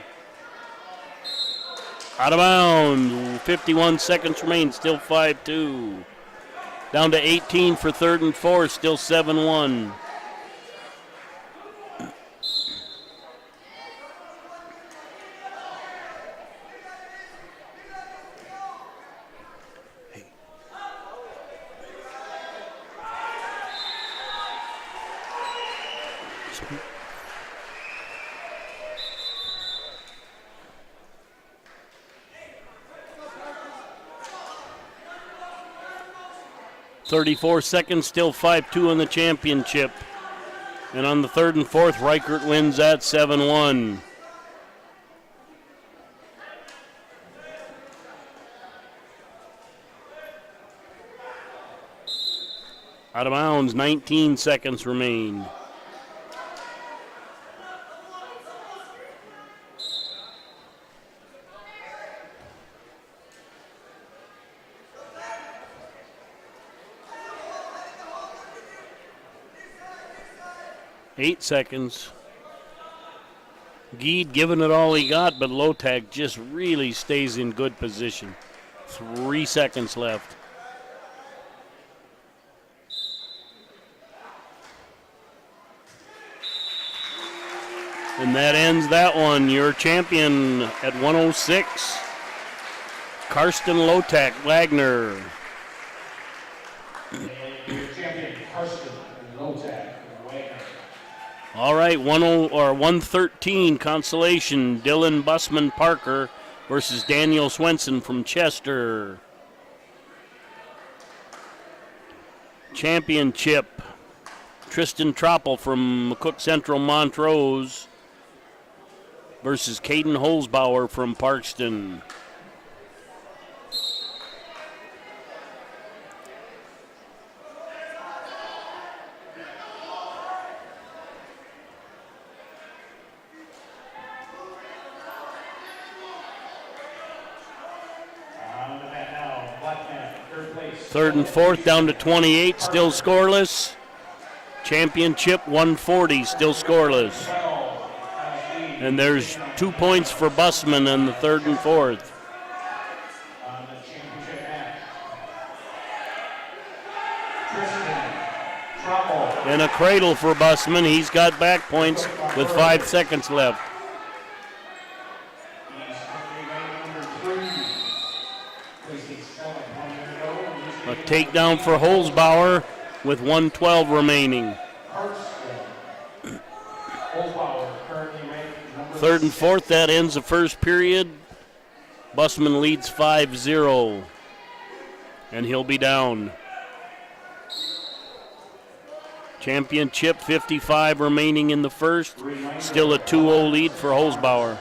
Out of bounds. 51 seconds remain, still 5-2. Down to 18 for third and fourth, still 7-1. .34 seconds, still 5-2 in the championship. And on the third and fourth, Reichert wins at 7-1. Out of bounds, 19 seconds remain. Eight seconds. Geed giving it all he got, but Lotak just really stays in good position. 3 seconds left. And that ends that one. Your champion at 106, Karsten Lotak Wagner. Your champion, Karsten Lotak. All right, 113 consolation. Dylan Busman Parker versus Daniel Swenson from Chester. Championship. Tristan Troppel from McCook Central Montrose versus Caden Holzbauer from Parkston. Third and fourth down to 28, still scoreless. Championship 140, still scoreless. And there's 2 points for Busman in the third and fourth. And a cradle for Busman. He's got back points with 5 seconds left. A takedown for Holzbauer with 1:12 remaining. Third and fourth, that ends the first period. Busman leads 5-0, and he'll be down. Championship, 55 remaining in the first. Still a 2-0 lead for Holzbauer.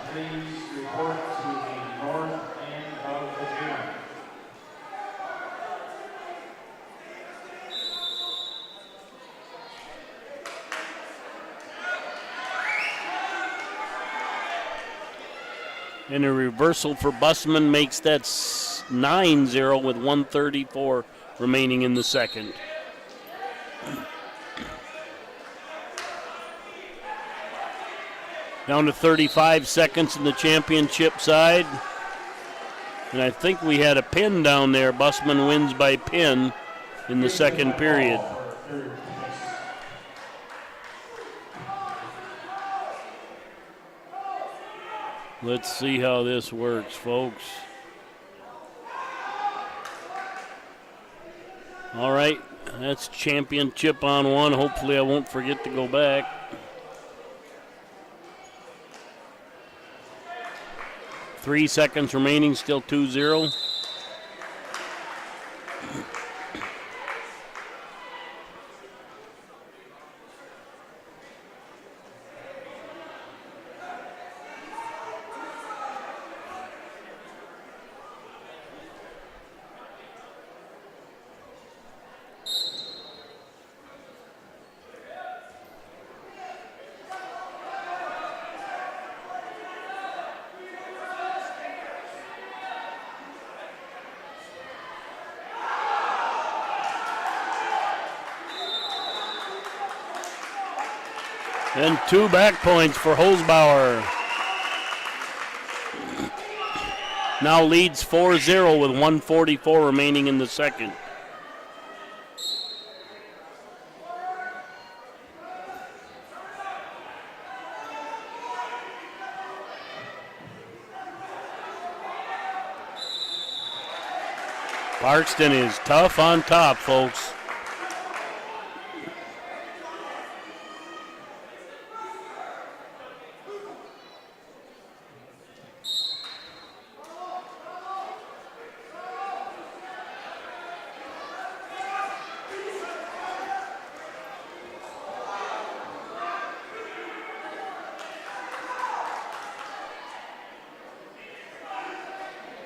And a reversal for Busman makes that 9-0 with 1:34 remaining in the second. Down to 35 seconds in the championship side. And I think we had a pin down there. Busman wins by pin in the second period. Let's see how this works, folks. All right, that's championship on one. Hopefully I won't forget to go back. Three seconds remaining, still 2-0. And 2 back points for Holzbauer. Now leads 4-0 with 1:44 remaining in the second. Parkston is tough on top, folks.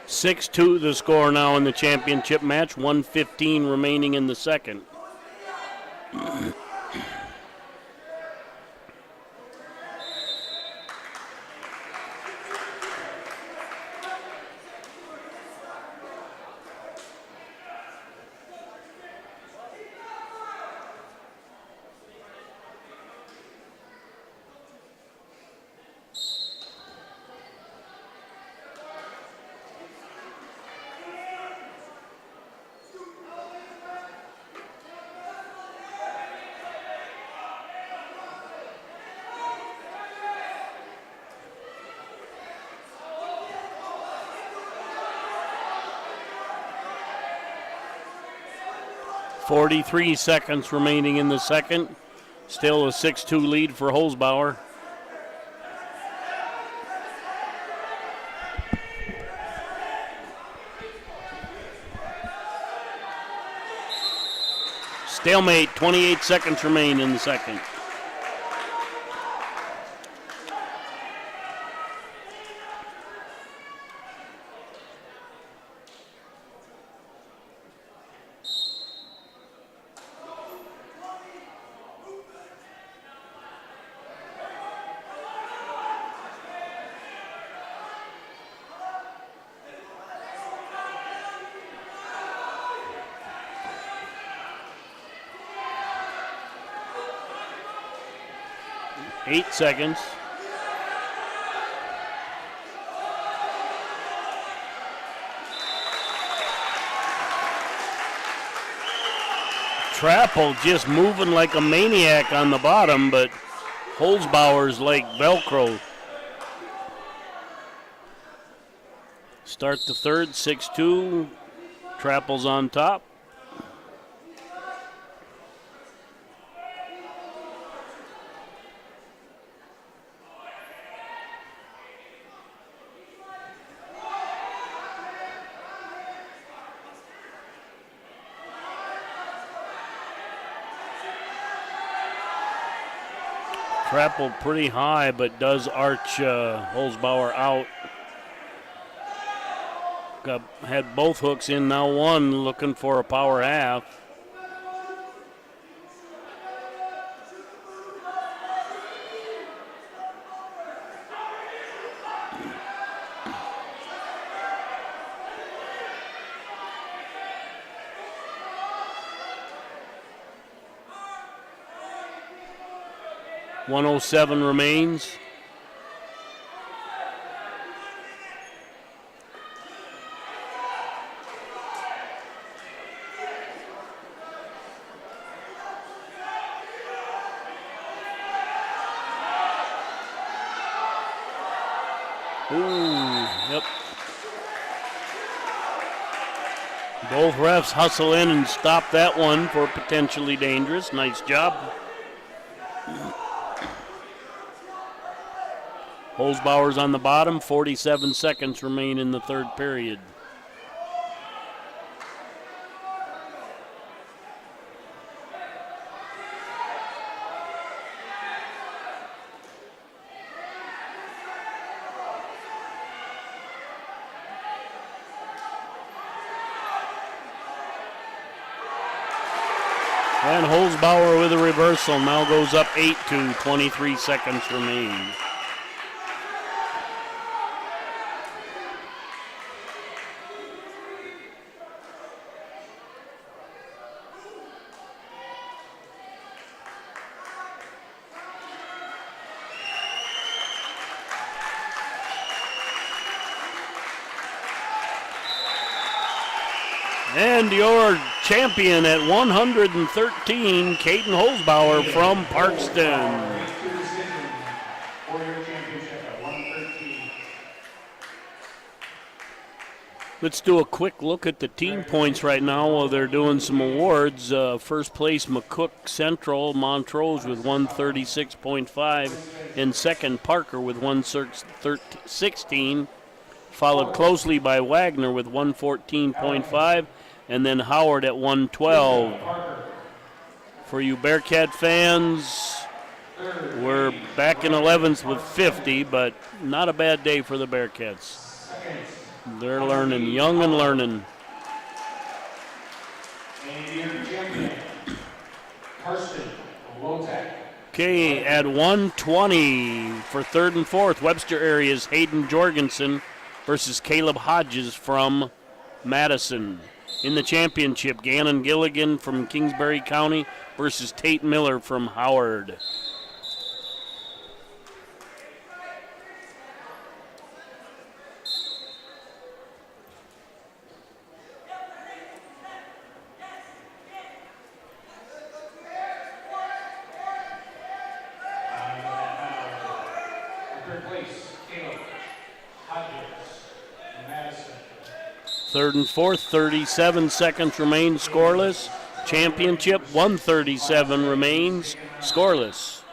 (6-2) the score now in the championship match. 1:15 remaining in the second. .43 seconds remaining in the second. Still a 6-2 lead for Holzbauer. Stalemate, 28 seconds remain in the second. Eight seconds. Trappel just moving like a maniac on the bottom, but Holzbauer's like Velcro. Start the third, 6-2. Trappel's on top. Trappel pretty high, but does arch Holzbauer out. Had both hooks in, now one, looking for a power half. .107 remains. Yep. Both refs hustle in and stop that one for potentially dangerous. Nice job. Holzbauer's on the bottom. 47 seconds remain in the third period. And Holzbauer with a reversal now goes up 8-2, 23 seconds remain. And your champion at 113, Caden Holzbauer from Parkston. Let's do a quick look at the team points right now while they're doing some awards. First place, McCook Central, Montrose with 136.5. And second, Parker with 116. Followed closely by Wagner with 114.5. And then Howard at 112. For you Bearcat fans, we're back in 11th with 50, but not a bad day for the Bearcats. They're learning, young and learning. Okay, at 120 for third and fourth, Webster area's Hayden Jorgensen versus Caleb Hodges from Madison. In the championship, Gannon Gilligan from Kingsbury County versus Tate Miller from Howard. Third and fourth, 37 seconds remain scoreless. Championship, 137 remains scoreless.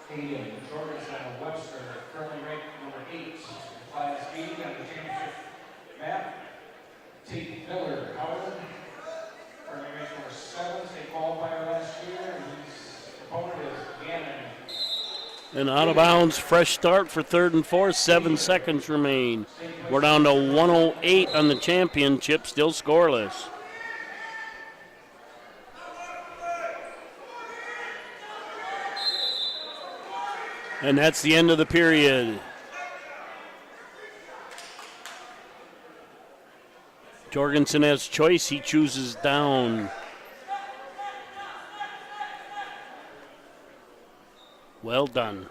Hayden Jorgensen of Webster, currently ranked number 8 in Class B on the championship map. Tate Miller, Howard, currently ranked number 7, state qualifier last year, and his opponent is Gannon. And out of bounds, fresh start for third and fourth, 7 seconds remain. We're down to 108 on the championship, still scoreless. And that's the end of the period. Jorgensen has choice, he chooses down. Well done.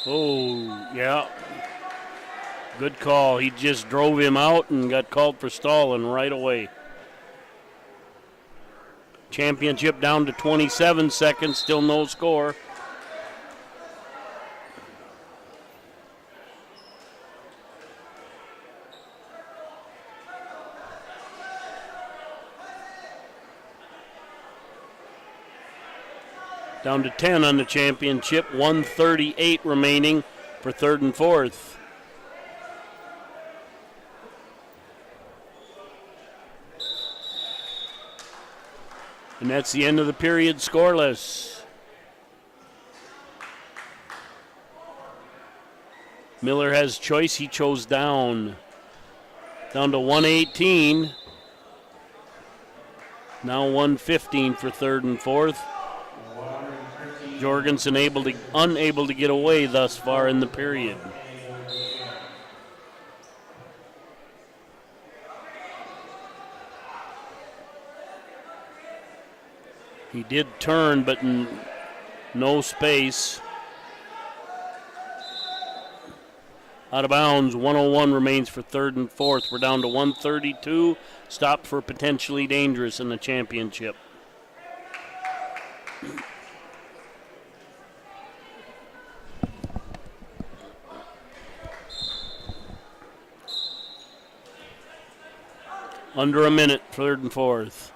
Oh, yeah. Good call. He just drove him out and got called for stalling right away. Championship down to 27 seconds, still no score. Down to 10 on the championship, 138 remaining for third and fourth. And that's the end of the period, scoreless. Miller has choice, he chose down. Down to 118. Now 115 for third and fourth. Jorgensen unable to get away thus far in the period. He did turn, but no space. Out of bounds, 101 remains for third and fourth. We're down to 132, stopped for potentially dangerous in the championship. Under a minute, third and fourth.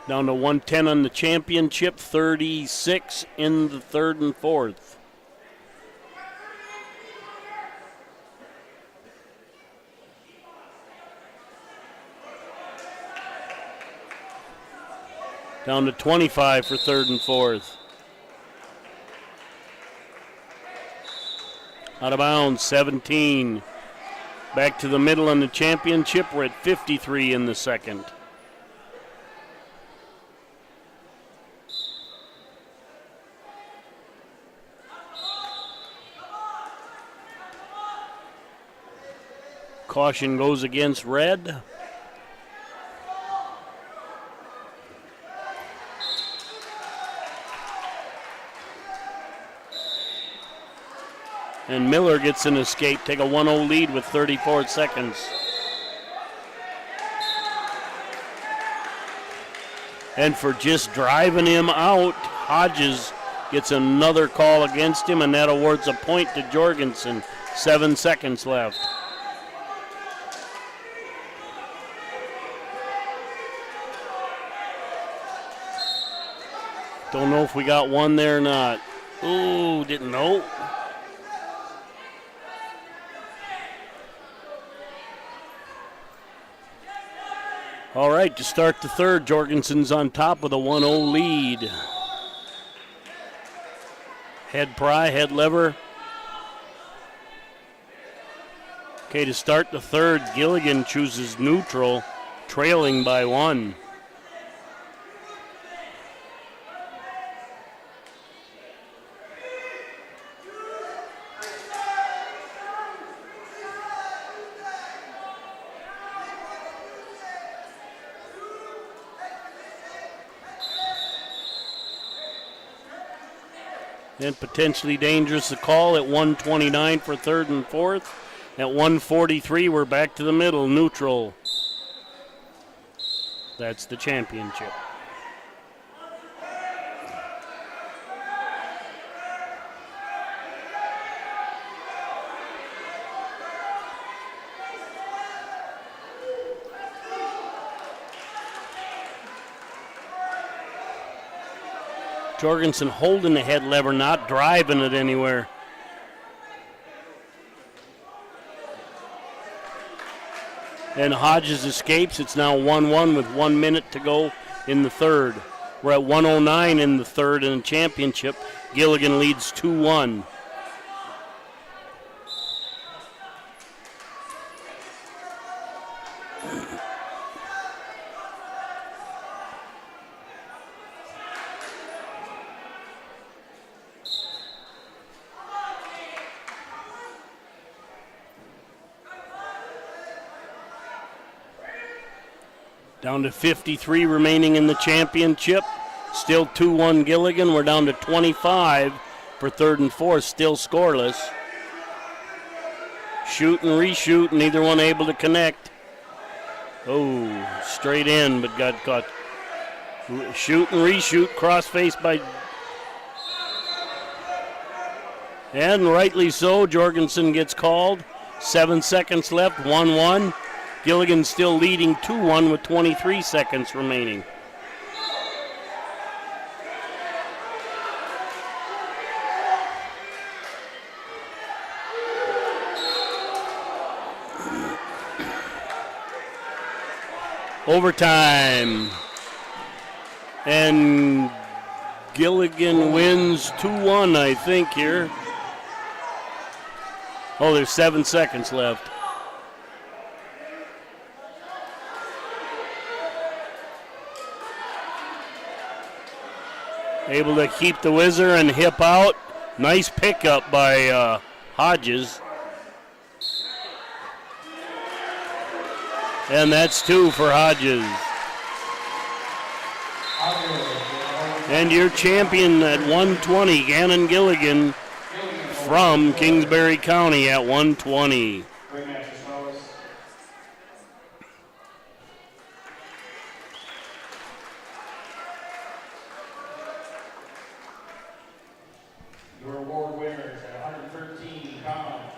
Down to 110 on the championship, 36 in the third and fourth. Down to 25 for third and fourth. Out of bounds, 17. Back to the middle on the championship. We're at 53 in the second. Caution goes against Red. And Miller gets an escape, take a 1-0 lead with 34 seconds. And for just driving him out, Hodges gets another call against him, and that awards a point to Jorgensen. 7 seconds left. Don't know if we got one there or not. Ooh, didn't know. All right, to start the third, Jorgensen's on top with a 1-0 lead. Head pry, head lever. Okay, to start the third, Gilligan chooses neutral, trailing by 1. And potentially dangerous to call at 1:29 for third and fourth. At 1:43, we're back to the middle, neutral. That's the championship. Jorgensen holding the head lever, not driving it anywhere. And Hodges escapes. It's now 1-1 with 1 minute to go in the third. We're at 1:09 in the third in the championship. Gilligan leads 2-1. Down to 53 remaining in the championship. Still 2-1 Gilligan. We're down to 25 for third and fourth. Still scoreless. Shoot and reshoot. Neither one able to connect. Oh, straight in, but got caught. Shoot and reshoot. Cross-face by... And rightly so. Jorgensen gets called. 7 seconds left. 1-1. Gilligan still leading 2-1 with 23 seconds remaining. Overtime. And Gilligan wins 2-1, I think, here. Oh, there's 7 seconds left. Able to keep the whizzer and hip out. Nice pickup by Hodges. And that's 2 for Hodges. And your champion at 120, Gannon Gilligan from Kingsbury County at 120. Your award winners at 113 pounds.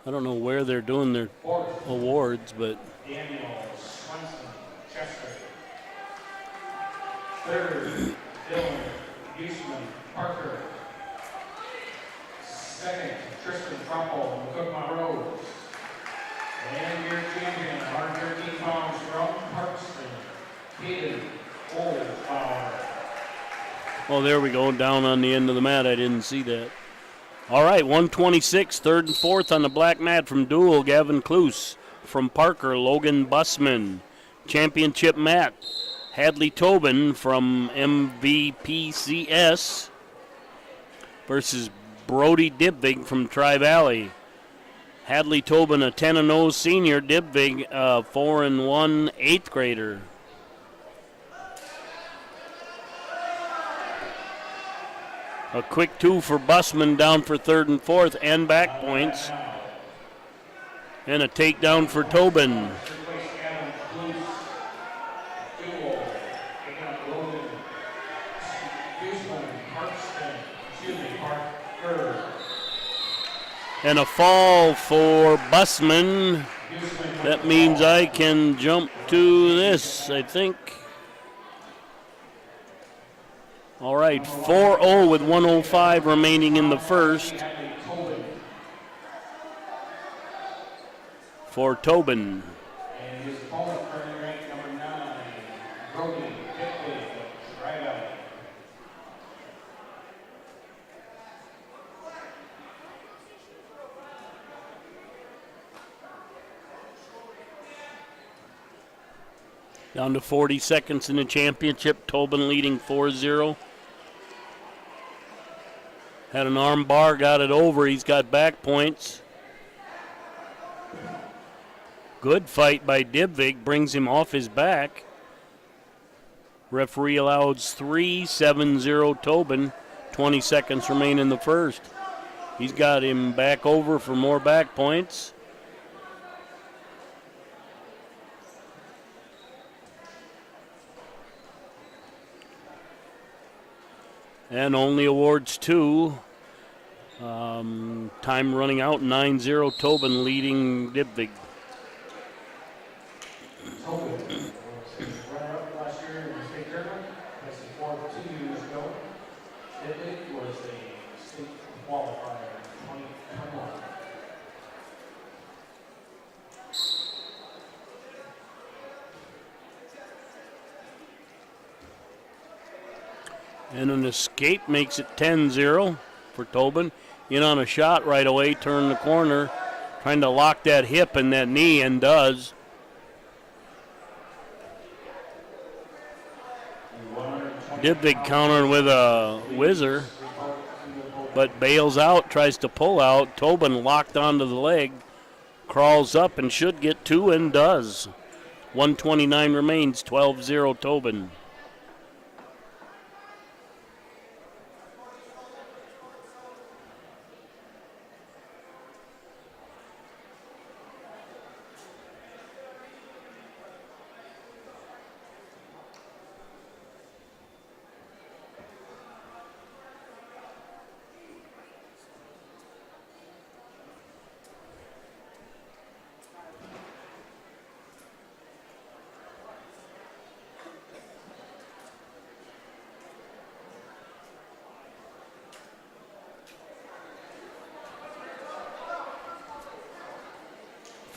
I don't know where they're doing their awards, but Daniel Swenson, Chester. Third, Dylan Huseman, Parker. Second, Tristan Trumple, McCook Road. And your champion, 113 pounds from Parkston, Hayden Oldflower. oh, there we go, down on the end of the mat. I didn't see that. All right, 126, third and fourth on the black mat from Dual, Gavin Kloos. From Parker, Logan Bussman. Championship mat, Hadley Tobin from MVPCS versus Brody Dibvig from Tri-Valley. Hadley Tobin, a 10-0 senior. Dibvig, 4-1 eighth grader. A quick 2 for Bussman down for third and fourth and back points. And a takedown for Tobin. And a fall for Bussman. That means I can jump to this, I think. All right, 4-0 with 1:05 remaining in the first. For Tobin. And his opponent currently ranked number 9, Brody Pickwick, right out. Down to 40 seconds in the championship. Tobin leading 4-0. Had an arm bar, got it over. He's got back points. Good fight by Dibvig, brings him off his back. Referee allows 3, 7-0 Tobin. 20 seconds remain in the first. He's got him back over for more back points. And only awards 2. Time running out, 9-0 Tobin leading Dibvig. Tobin was runner-up last year in the state tournament. That's the fourth 2 years ago. It was a state qualifier in 2021. And an escape makes it 10-0 for Tobin. In on a shot right away, turn the corner, trying to lock that hip and that knee, and does. Dibvig countered with a whizzer, but bails out, tries to pull out. Tobin locked onto the leg, crawls up and should get 2 and does. 1:29 remains, 12-0 Tobin.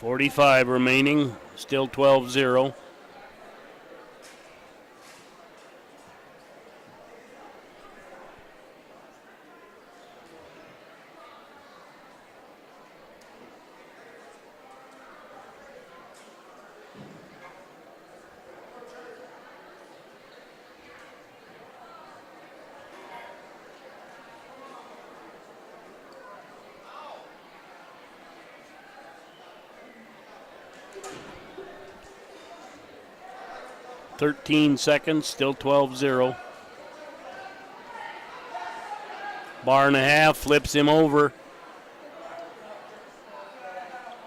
.45 remaining, still 12-0. .13 seconds, still 12-0. Bar and a half, flips him over.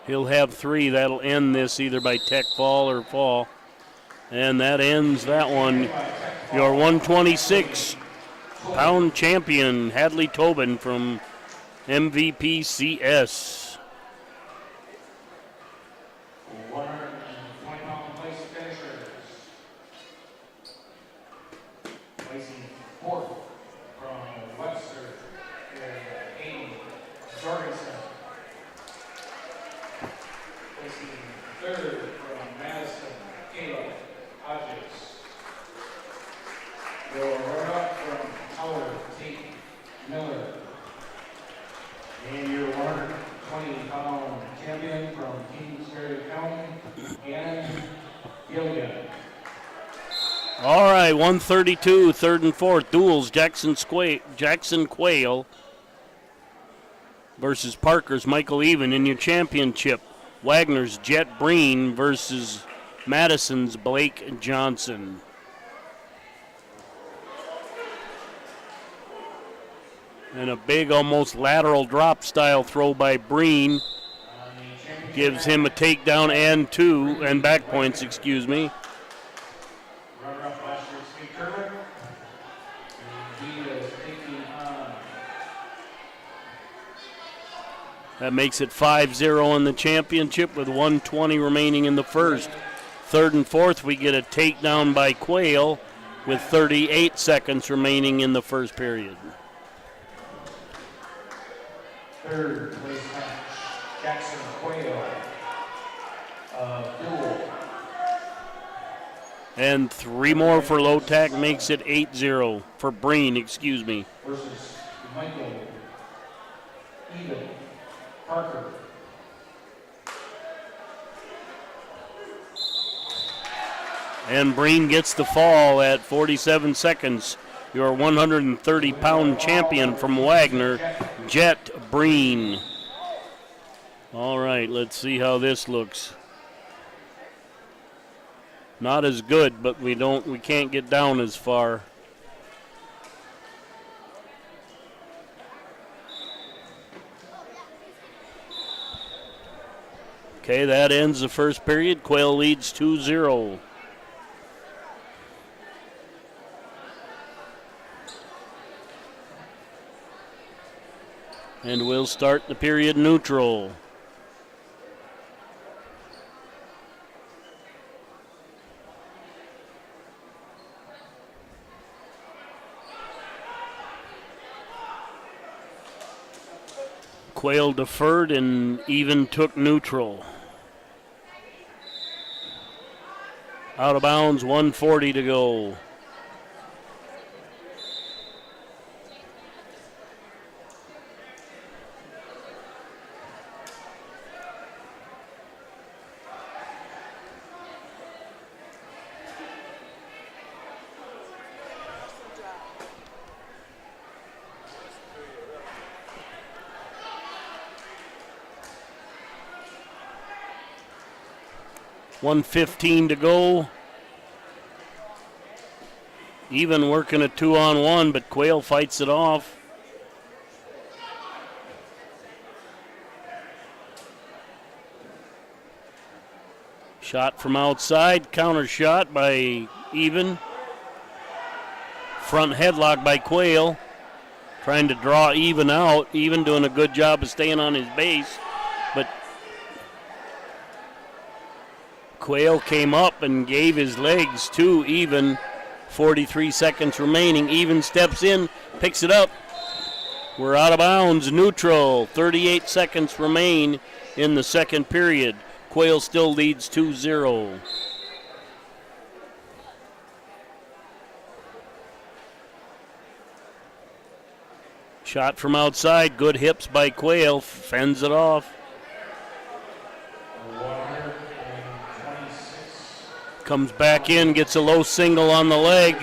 He'll have 3. That'll end this either by tech fall or fall. And that ends that one. Your 126-pound champion, Hadley Tobin from MVP CS. Placing fourth from Webster, Aiden Jorgensen. Placing third from Madison, Caleb Hodges. Your runner-up from Howard Tate Miller. And your 120-pound champion from Kingsbury County, Ann Gilligan. All right, 132, third and fourth, duels, Jackson Quayle versus Parker's Michael Even. In your championship, Wagner's Jet Breen versus Madison's Blake Johnson. And a big, almost lateral drop style throw by Breen gives him a takedown and back points, excuse me. Runner-up last year's state tournament. And he is taking on. That makes it 5-0 in the championship with 1:20 remaining in the first. Third and fourth, we get a takedown by Quayle with 38 seconds remaining in the first period. Third place match, Jackson Quayle, duel. And 3 more for low tack makes it 8-0 for Breen, excuse me. Versus Michael Even Parker. And Breen gets the fall at 47 seconds. Your 130-pound champion from Wagner, Jet Breen. All right, let's see how this looks. Not as good, but we can't get down as far. Okay, that ends the first period. Quayle leads 2-0. And we'll start the period neutral. Quayle deferred and Even took neutral. Out of bounds, 1:40 to go. .115 to go. Even working a 2-on-1, but Quayle fights it off. Shot from outside, counter shot by Even. Front headlock by Quayle. Trying to draw Even out. Even doing a good job of staying on his base, but Quayle came up and gave his legs to Even. 43 seconds remaining. Even steps in, picks it up. We're out of bounds, neutral. 38 seconds remain in the second period. Quayle still leads 2-0. Shot from outside, good hips by Quayle, fends it off. Comes back in, gets a low single on the leg,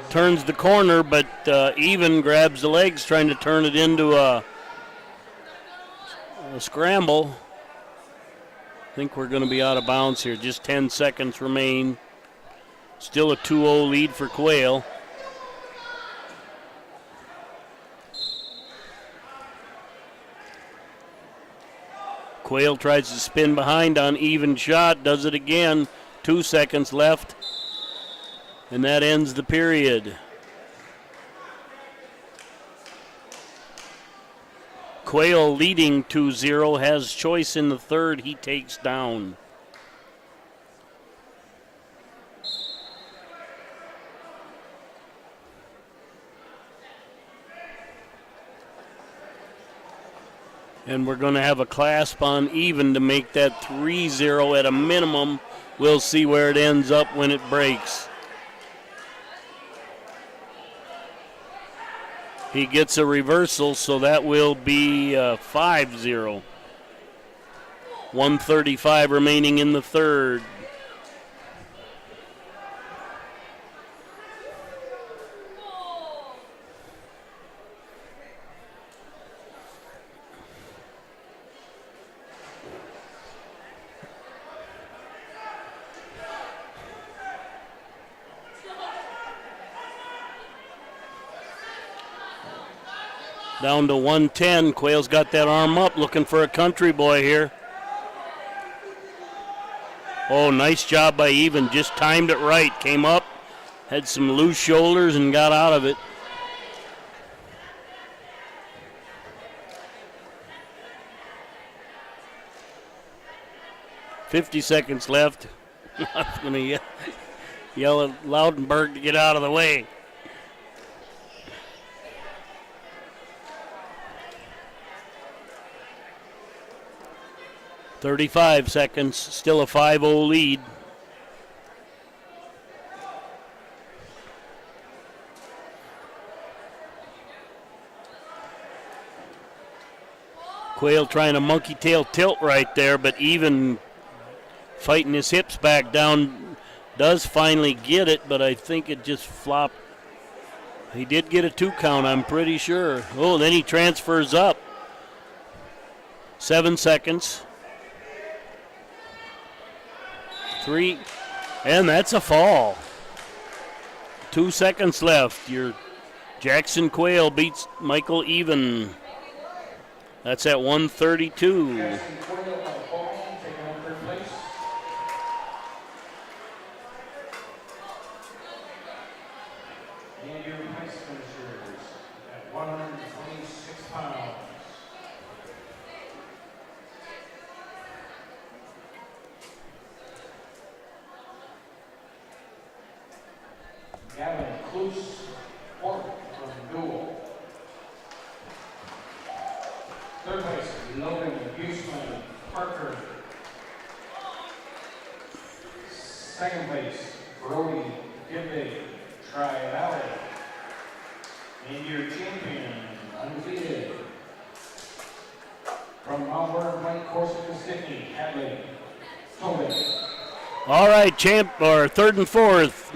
turns the corner, but Even grabs the legs, trying to turn it into a scramble. I think we're going to be out of bounds here. Just 10 seconds remain. Still a 2-0 lead for Quayle. Quayle tries to spin behind on Even shot, does it again. 2 seconds left, and that ends the period. Quayle leading 2-0, has choice in the third, he takes down. And we're going to have a clasp on Even to make that 3-0 at a minimum. We'll see where it ends up when it breaks. He gets a reversal, so that will be 5-0. 1:35 remaining in the third. Down to 110. Quayle's got that arm up, looking for a country boy here. Oh, nice job by Even. Just timed it right. Came up, had some loose shoulders, and got out of it. "50 seconds left." I was going to yell at Loudenberg to get out of the way. "35 seconds, still a 5-0 lead. Quayle trying a monkey tail tilt right there, but Even fighting his hips back down, does finally get it, but I think it just flopped. He did get a 2 count, I'm pretty sure. Oh, then he transfers up. 7 seconds. 3, and that's a fall. 2 seconds left. Your Jackson Quayle beats Michael Even. That's at 132. Jackson Quayle on the ball, taking on third place. And your vice finishers at 126 pounds. Gavin Kloos, fourth from Dual. Third place, Logan Buseman Parker. Second place, Brody Gibby Tri-Valley. And your champion, undefeated, from Mount Vernon Plank, Corsica, Stickney, Hadley, Tobin. All right, third and fourth,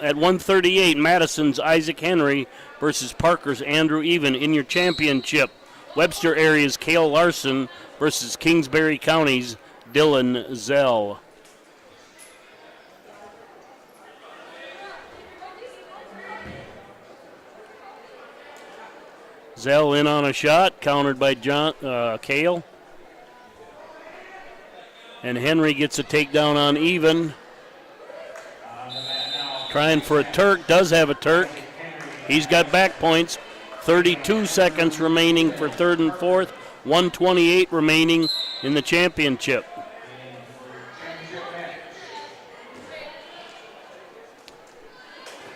at 138, Madison's Isaac Henry versus Parker's Andrew Even in your championship. Webster area's Cale Larson versus Kingsbury County's Dylan Zell. Zell in on a shot, countered by Cale. And Henry gets a takedown on Even. Trying for a Turk, does have a Turk. He's got back points. 32 seconds remaining for third and fourth. 128 remaining in the championship.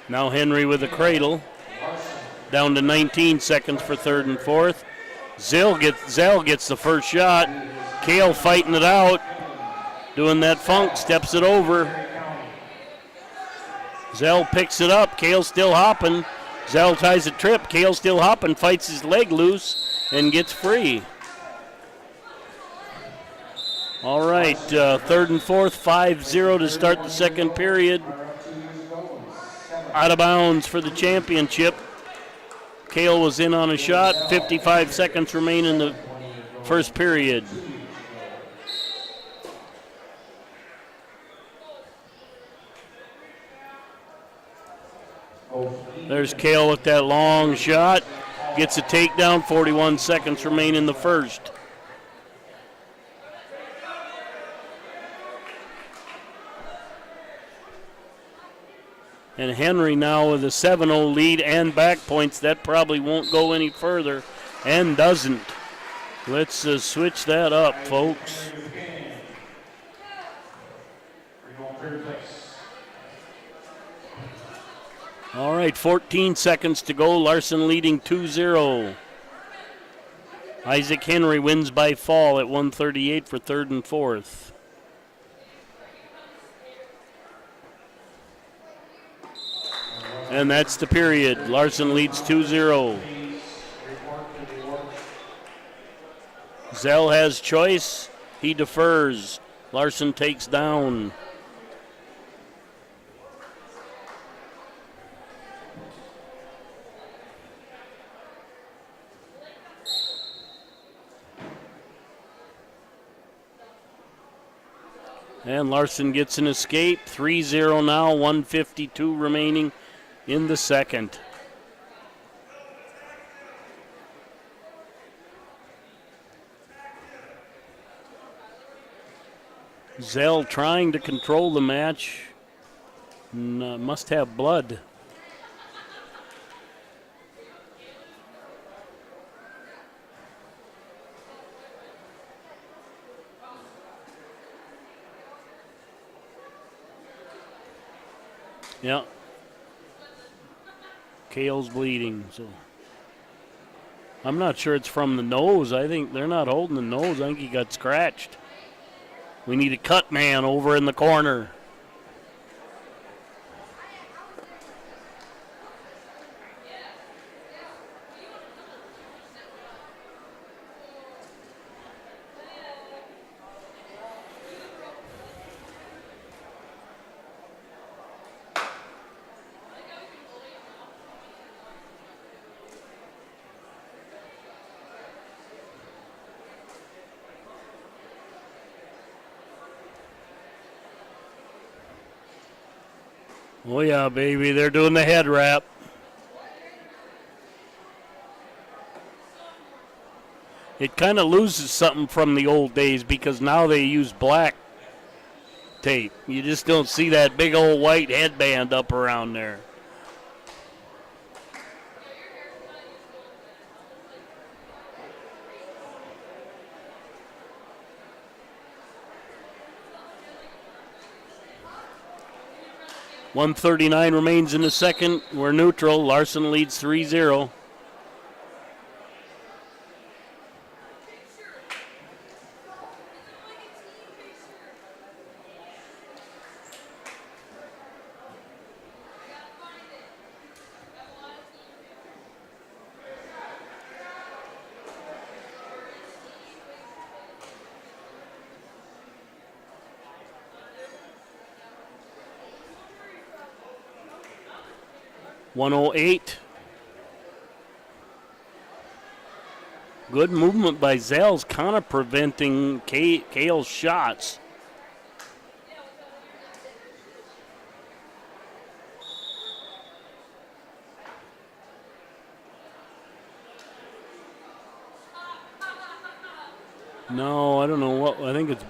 Now Henry with a cradle. Down to 19 seconds for third and fourth. Zell gets the first shot. Cale fighting it out. Doing that funk, steps it over. Zell picks it up. Cale still hopping. Zell ties a trip. Cale still hopping, fights his leg loose, and gets free. All right, third and fourth, 5-0 to start the second period. Out of bounds for the championship. Cale was in on a shot. 55 seconds remain in the first period. There's Cale with that long shot. Gets a takedown. 41 seconds remain in the first. And Henry now with a 7-0 lead and back points. That probably won't go any further, and doesn't. Let's switch that up, folks. All right, 14 seconds to go. Larson leading 2-0. Isaac Henry wins by fall at 138 for third and fourth. And that's the period. Larson leads 2-0. Zell has choice. He defers. Larson takes down. And Larson gets an escape. 3-0 now, 1:52 remaining in the second. Zell trying to control the match. Must have blood. Yeah. Kale's bleeding, so I'm not sure it's from the nose. I think they're not holding the nose. I think he got scratched. We need a cut man over in the corner. Oh, yeah, baby. They're doing the head wrap. It kind of loses something from the old days because now they use black tape. You just don't see that big old white headband up around there. .139 remains in the second. We're neutral. Larson leads 3-0. .108. Good movement by Zell's, kind of preventing Kale's shots. No, I don't know what. I think it's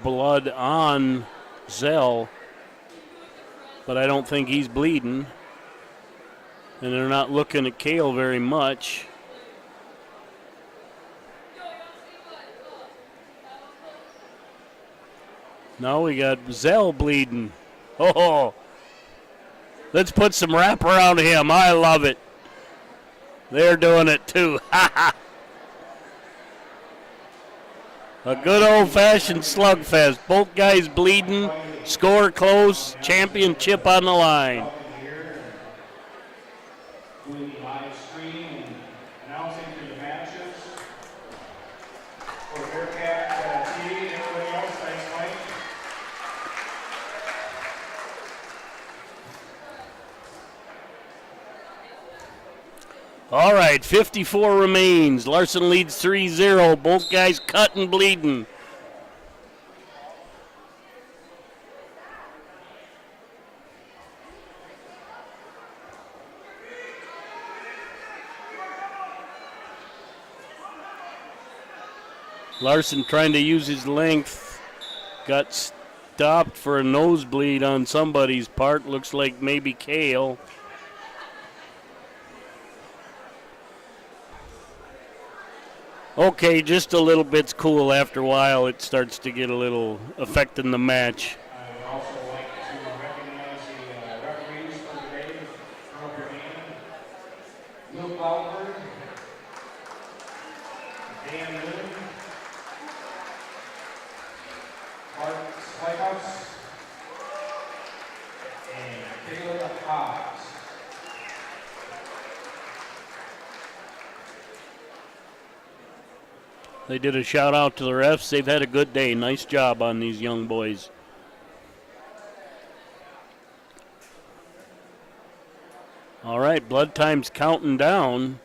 blood on Zell, but I don't think he's bleeding. And they're not looking at Kale very much. Now we got Zell bleeding. Oh, let's put some wrap around him. I love it. They're doing it too. A good old-fashioned slugfest. Both guys bleeding. Score close. Championship on the line. Doing the live stream and announcing through the matches for Bearcats TV and everybody else. Thanks, Mike. All right, 54 remains. Larson leads 3-0. Both guys cut and bleeding. Larson trying to use his length. Got stopped for a nosebleed on somebody's part. Looks like maybe Kale. Okay, just a little bit's cool. After a while, it starts to get a little affecting the match. I would also like to recognize the referees for today. Turn up your hand. Luke Alford, Dan Lynn, Mark Slyhouse, and Caleb Hobbs. They did a shout out to the refs. They've had a good day. Nice job on these young boys. All right, blood time's counting down.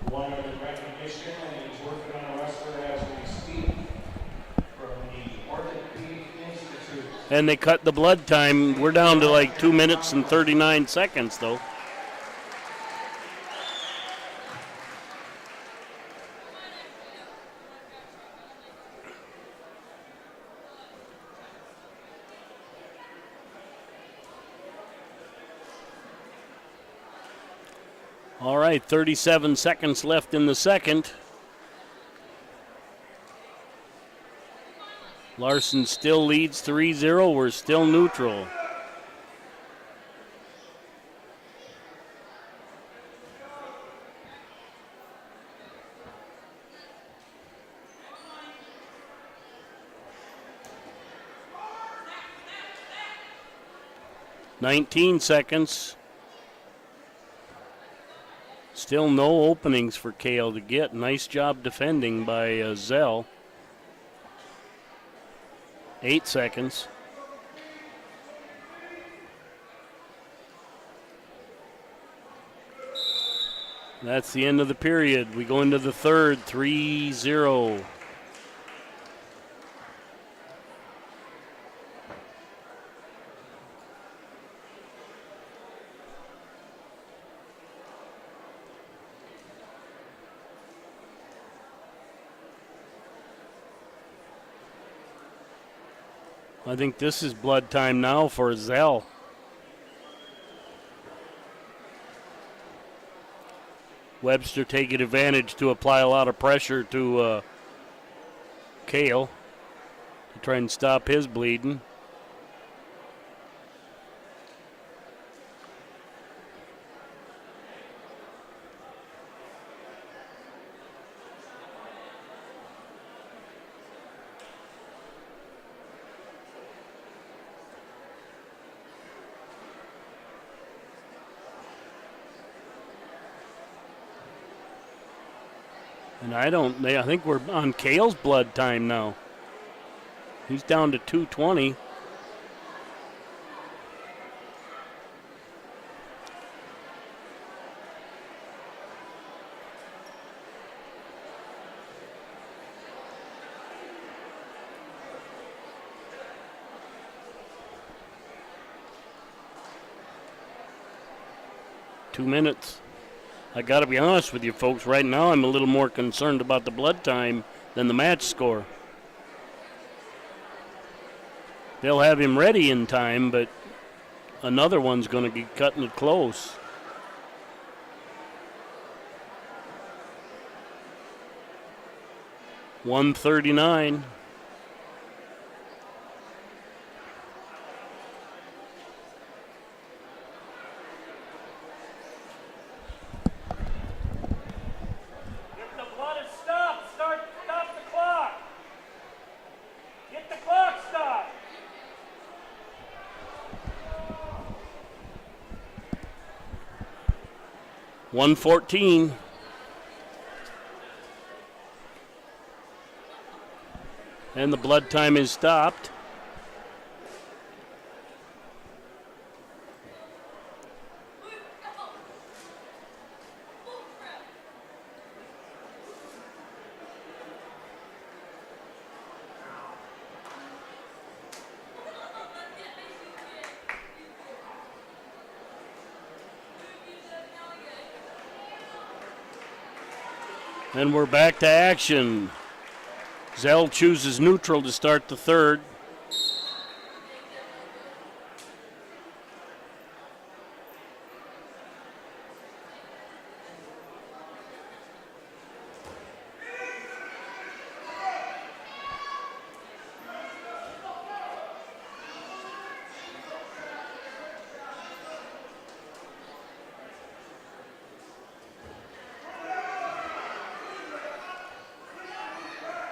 One of the recognition, and he's working on a wrestler as we speak, from the Orthopedic Institute. And they cut the blood time. We're down to like 2 minutes and 39 seconds, though. All right, 37 seconds left in the second. Larson still leads 3-0. We're still neutral. "19 seconds. Still no openings for Kale to get. Nice job defending by Zell. 8 seconds. That's the end of the period. We go into the third, 3-0. I think this is blood time now for Zell. Webster taking advantage to apply a lot of pressure to Kale to try and stop his bleeding. And I think we're on Kale's blood time now. He's down to 2:20. Two minutes. I got to be honest with you folks, right now I'm a little more concerned about the blood time than the match score. They'll have him ready in time, but another one's going to be cutting it close. .139. .114. And the blood time is stopped. And we're back to action. Zell chooses neutral to start the third.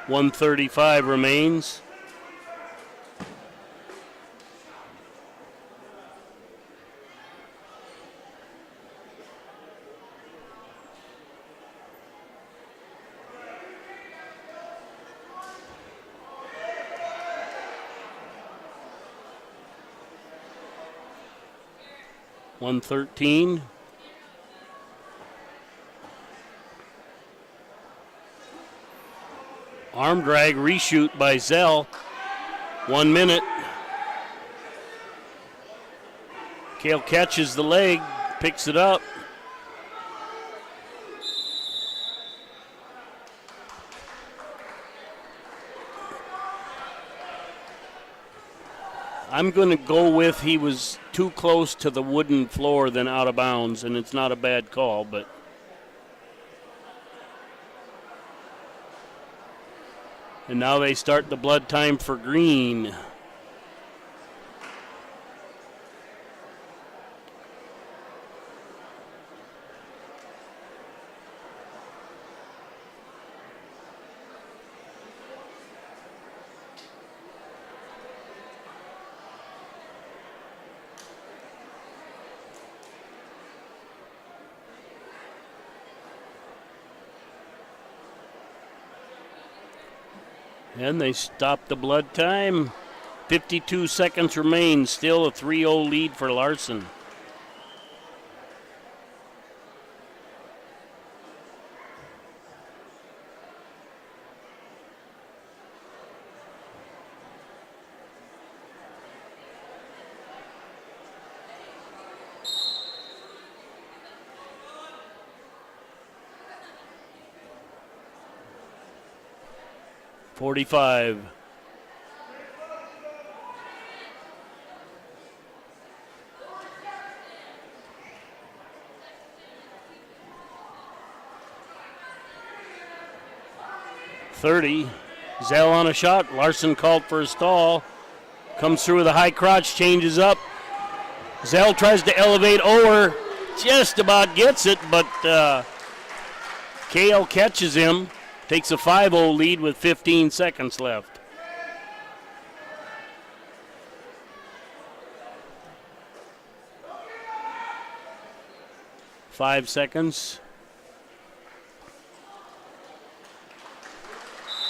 .135 remains. .113. Arm drag reshoot by Zell. 1 minute. Kale catches the leg, picks it up. I'm going to go with he was too close to the wooden floor than out of bounds, and it's not a bad call, but. And now they start the blood time for Green. And they stop the blood time. 52 seconds remain. Still a 3-0 lead for Larson. .45. .30. Zell on a shot. Larson called for a stall. Comes through with a high crotch, changes up. Zell tries to elevate over. Just about gets it, but Kale catches him. Takes a 5-0 lead with 15 seconds left. Five seconds.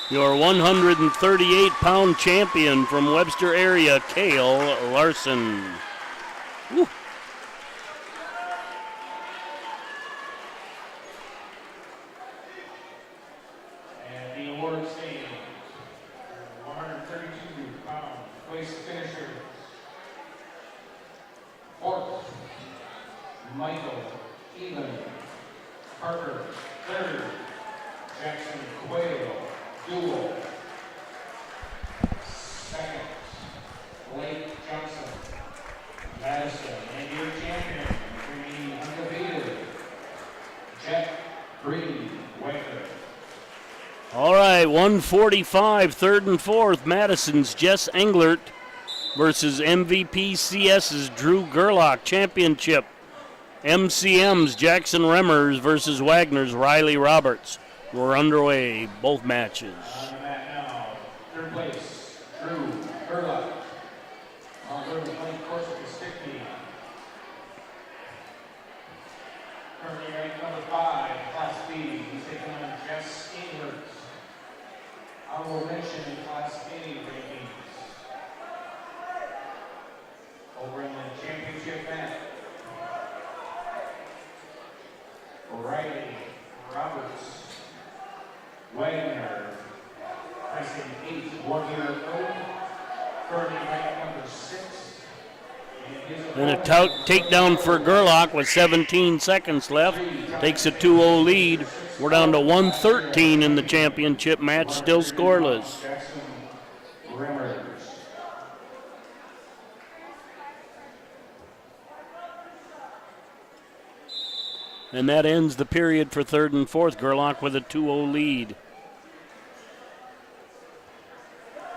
Your 138-pound champion from Webster area, Kale Larson. Woo. All right, 145, third and fourth. Madison's Jess Englert versus MVP CS's Drew Gerlach. Championship. MCM's Jackson Remmers versus Wagner's Riley Roberts. We're underway, both matches. On the mat now, third place, Drew Gerlach. On third and playing course with the stick knee. Currently ranked number 5, Class B. He's taking on Jess Englert. Honorable mention in Class A rankings. Over in the championship mat. Riley Roberts. Wagner. Pricing 8, 1 year old. Currently ranked number 6. And a takedown for Gerlach with 17 seconds left. Takes a 2-0 lead. We're down to 113 in the championship match, still scoreless. Jackson Remmers. And that ends the period for third and fourth. Gerlach with a 2-0 lead.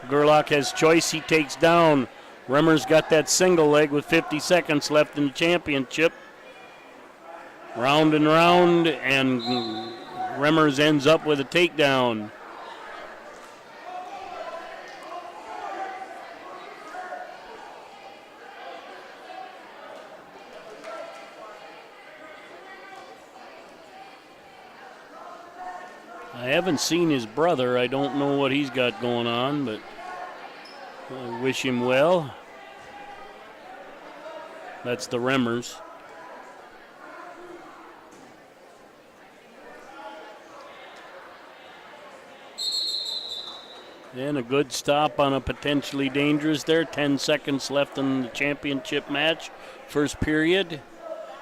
Gerlach has choice. He takes down. Remmers got that single leg with 50 seconds left in the championship. Round and round, and Remmers ends up with a takedown. I haven't seen his brother. I don't know what he's got going on, but I wish him well. That's the Remmers. And a good stop on a potentially dangerous there. 10 seconds left in the championship match. First period.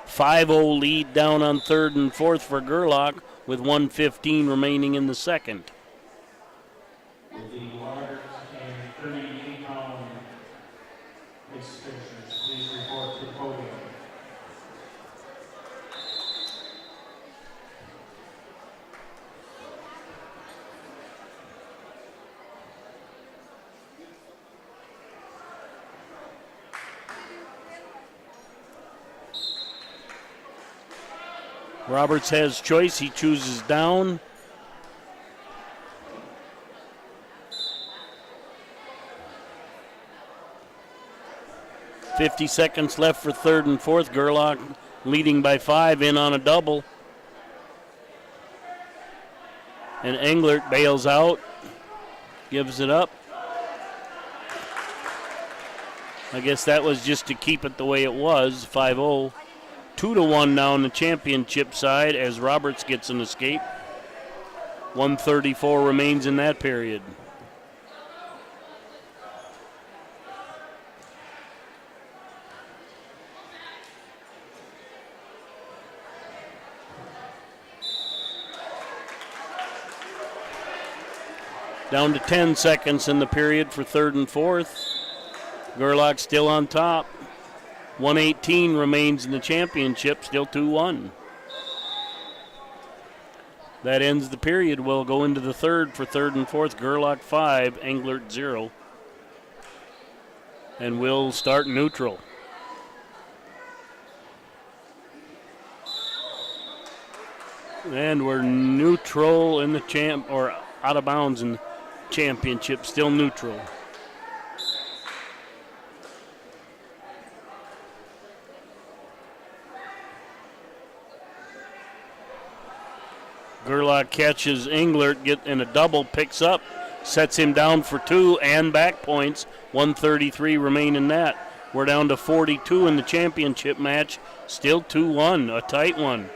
5-0 lead down on third and fourth for Gerlach with 1:15 remaining in the second. The large and 38-pound race finishers, please report to the podium. Roberts has choice. He chooses down. .50 seconds left for third and fourth. Gerlach leading by 5 in on a double. And Englert bails out. Gives it up. I guess that was just to keep it the way it was. 5-0. 2-1 now on the championship side as Roberts gets an escape. 1:34 remains in that period. Down to 10 seconds in the period for third and fourth. Gerlach still on top. 1:18 remains in the championship, still 2-1. That ends the period. We'll go into the third for third and fourth. Gerlach 5, Englert 0. And we'll start neutral. And we're neutral in the or out of bounds in the championship, still neutral. Gerlach catches Englert, get in a double, picks up, sets him down for 2 and back points. 1:33 remain in that. We're down to 42 in the championship match. Still 2-1, a tight one.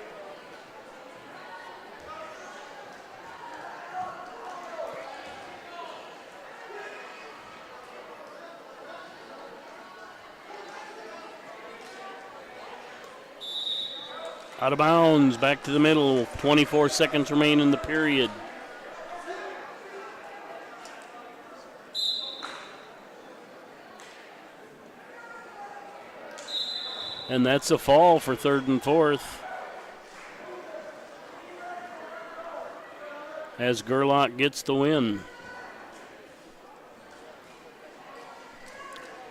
Out of bounds, back to the middle. 24 seconds remain in the period. And that's a fall for third and fourth. As Gerlach gets the win.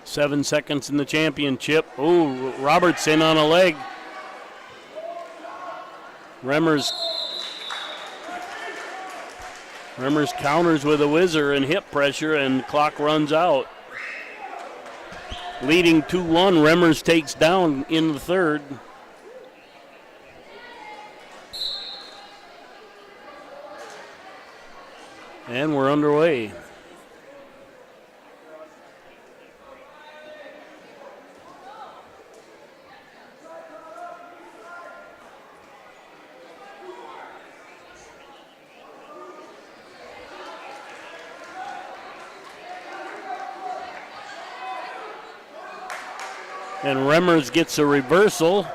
7 seconds in the championship. Ooh, Roberts in on a leg. Remmers counters with a whizzer and hip pressure, and clock runs out. Leading 2-1, Remmers takes down in the third. And we're underway. And Remmers gets a reversal,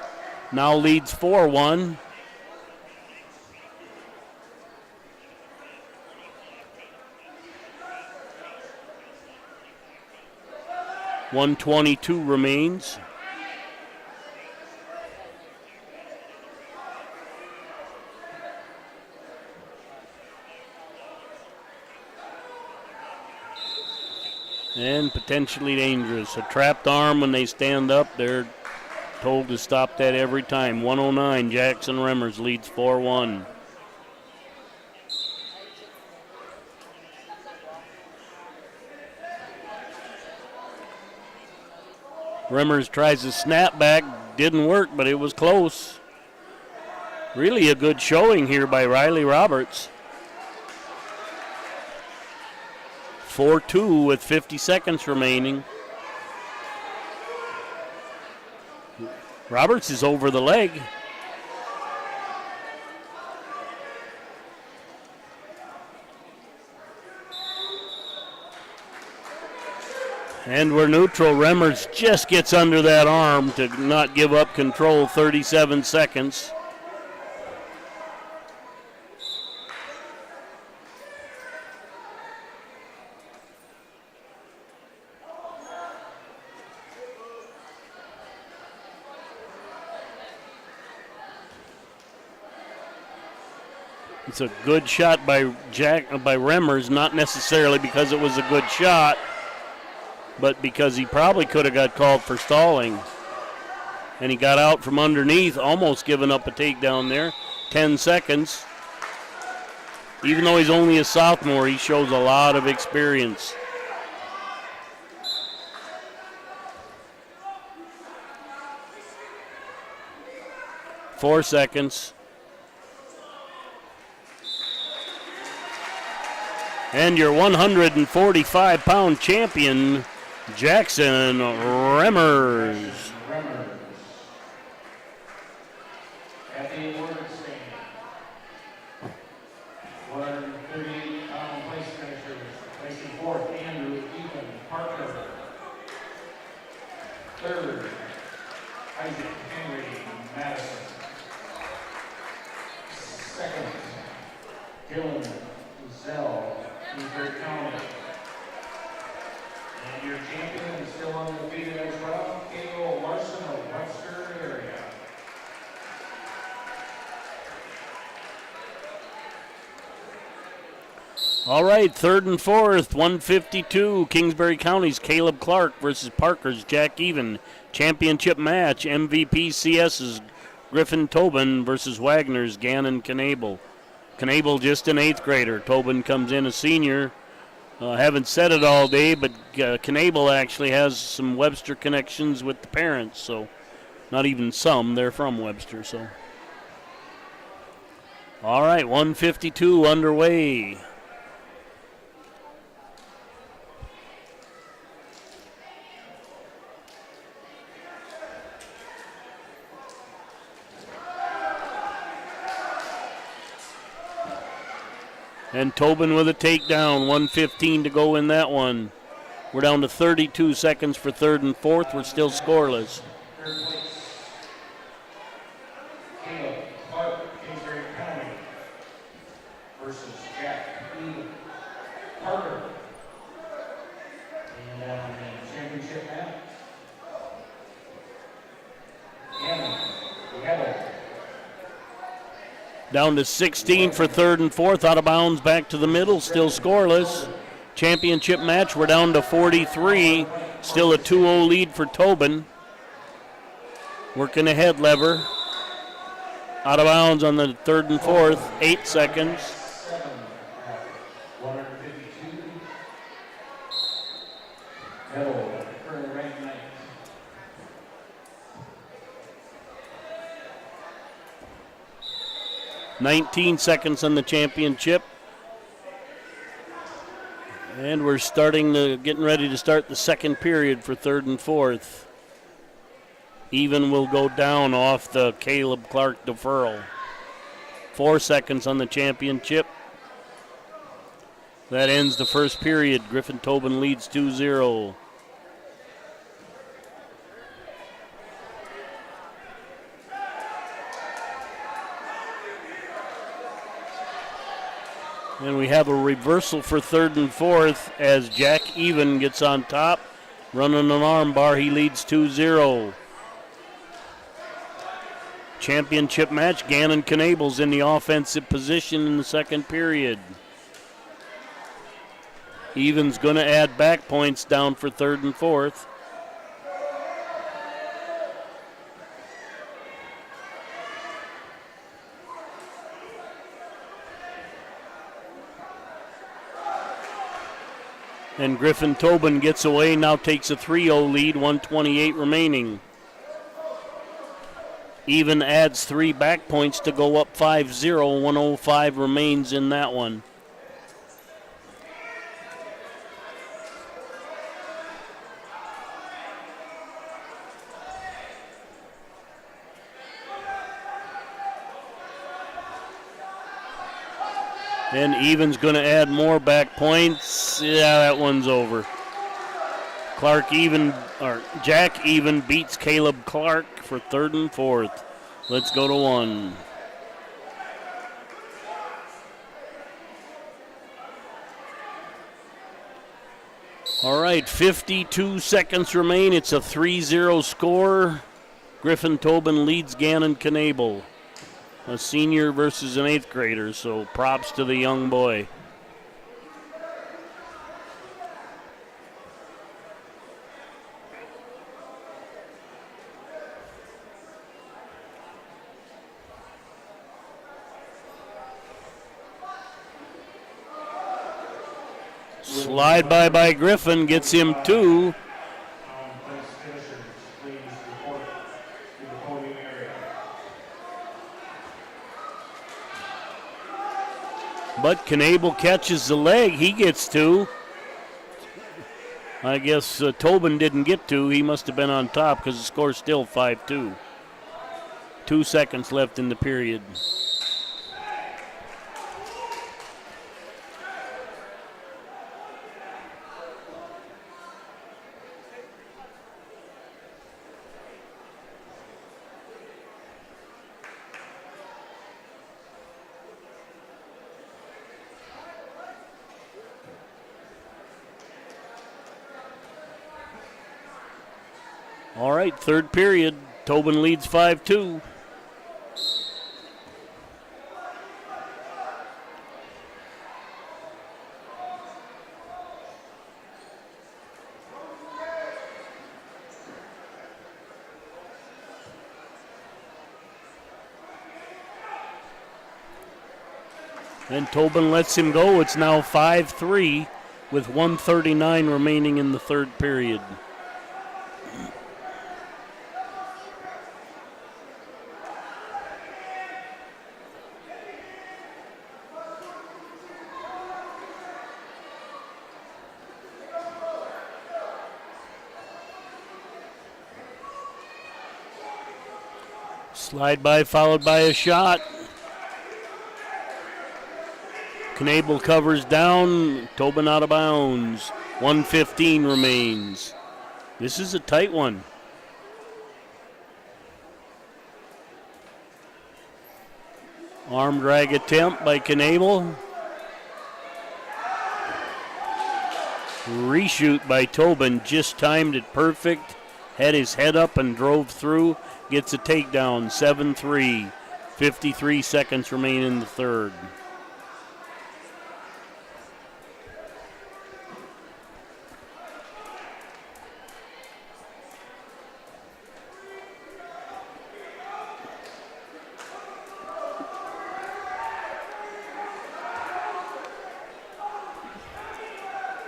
now leads 4-1. .122 remains. And potentially dangerous. A trapped arm when they stand up. They're told to stop that every time. 109, Jackson Remmers leads 4-1. Remmers tries a snap back. Didn't work, but it was close. Really a good showing here by Riley Roberts. 4-2 with 50 seconds remaining. Roberts is over the leg. And we're neutral. Remmers just gets under that arm to not give up control. 37 seconds. It's a good shot by Remmers, not necessarily because it was a good shot, but because he probably could have got called for stalling. And he got out from underneath, almost giving up a takedown there. 10 seconds. Even though he's only a sophomore, he shows a lot of experience. Four seconds. And your 145-pound champion, Jackson Remmers. At the award stand, 138-pound place finishers, placing fourth, Andrew Ethan Parker. Third, Isaac Henry Madison. Second, Dylan Zell, Kingsbury County. And your champion is still undefeated as well, Gail Larson of Webster area. All right, third and fourth, 152. Kingsbury County's Caleb Clark versus Parker's Jack Even. Championship match, MVP CS's Griffin Tobin versus Wagner's Gannon Knable. Knable just an 8th grader. Tobin comes in a senior. Haven't said it all day, but Knable actually has some Webster connections with the parents, so not even some, they're from Webster. So, all right, 152 underway. And Tobin with a takedown, 1:15 to go in that one. We're down to 32 seconds for third and fourth. We're still scoreless. Third place, Caleb Clark, Kingsbury County versus Jack E. Parker. And the championship match, Gannon Knable. Down to 16 for third and fourth. Out of bounds, back to the middle, still scoreless. Championship match, we're down to 43. Still a 2-0 lead for Tobin. Working ahead lever. Out of bounds on the third and fourth, 8 seconds. 152. Knable, currently ranked 9th. 19 seconds on the championship. And we're getting ready to start the second period for third and fourth. Even will go down off the Caleb Clark deferral. 4 seconds on the championship. That ends the first period. Griffin Tobin leads 2-0. And we have a reversal for third and fourth as Jack Even gets on top. Running an arm bar, he leads 2-0. Championship match, Gannon Knable's in the offensive position in the second period. Even's going to add back points down for third and fourth. And Griffin Tobin gets away, now takes a 3-0 lead, 1:28 remaining. Even adds 3 back points to go up 5-0, 1:05 remains in that one. And Even's going to add more back points. Yeah, that one's over. Jack Even beats Caleb Clark for 3rd and 4th. Let's go to 1. All right, 52 seconds remain. It's a 3-0 score. Griffin Tobin leads Gannon Knable. A senior versus an 8th grader, so props to the young boy. Slide by Griffin gets him 2. But Knable catches the leg. He gets 2. I guess Tobin didn't get 2. He must have been on top because the score's still 5-2. 2 seconds left in the period. All right, 3rd period. Tobin leads 5-2. Then Tobin lets him go. It's now 5-3 with 1:39 remaining in the 3rd period. Slide by followed by a shot. Knable covers down. Tobin out of bounds. 1:15 remains. This is a tight one. Arm drag attempt by Knable. Reshoot by Tobin. Just timed it perfect. Had his head up and drove through. Gets a takedown. 7-3. 53 seconds remain in the 3rd.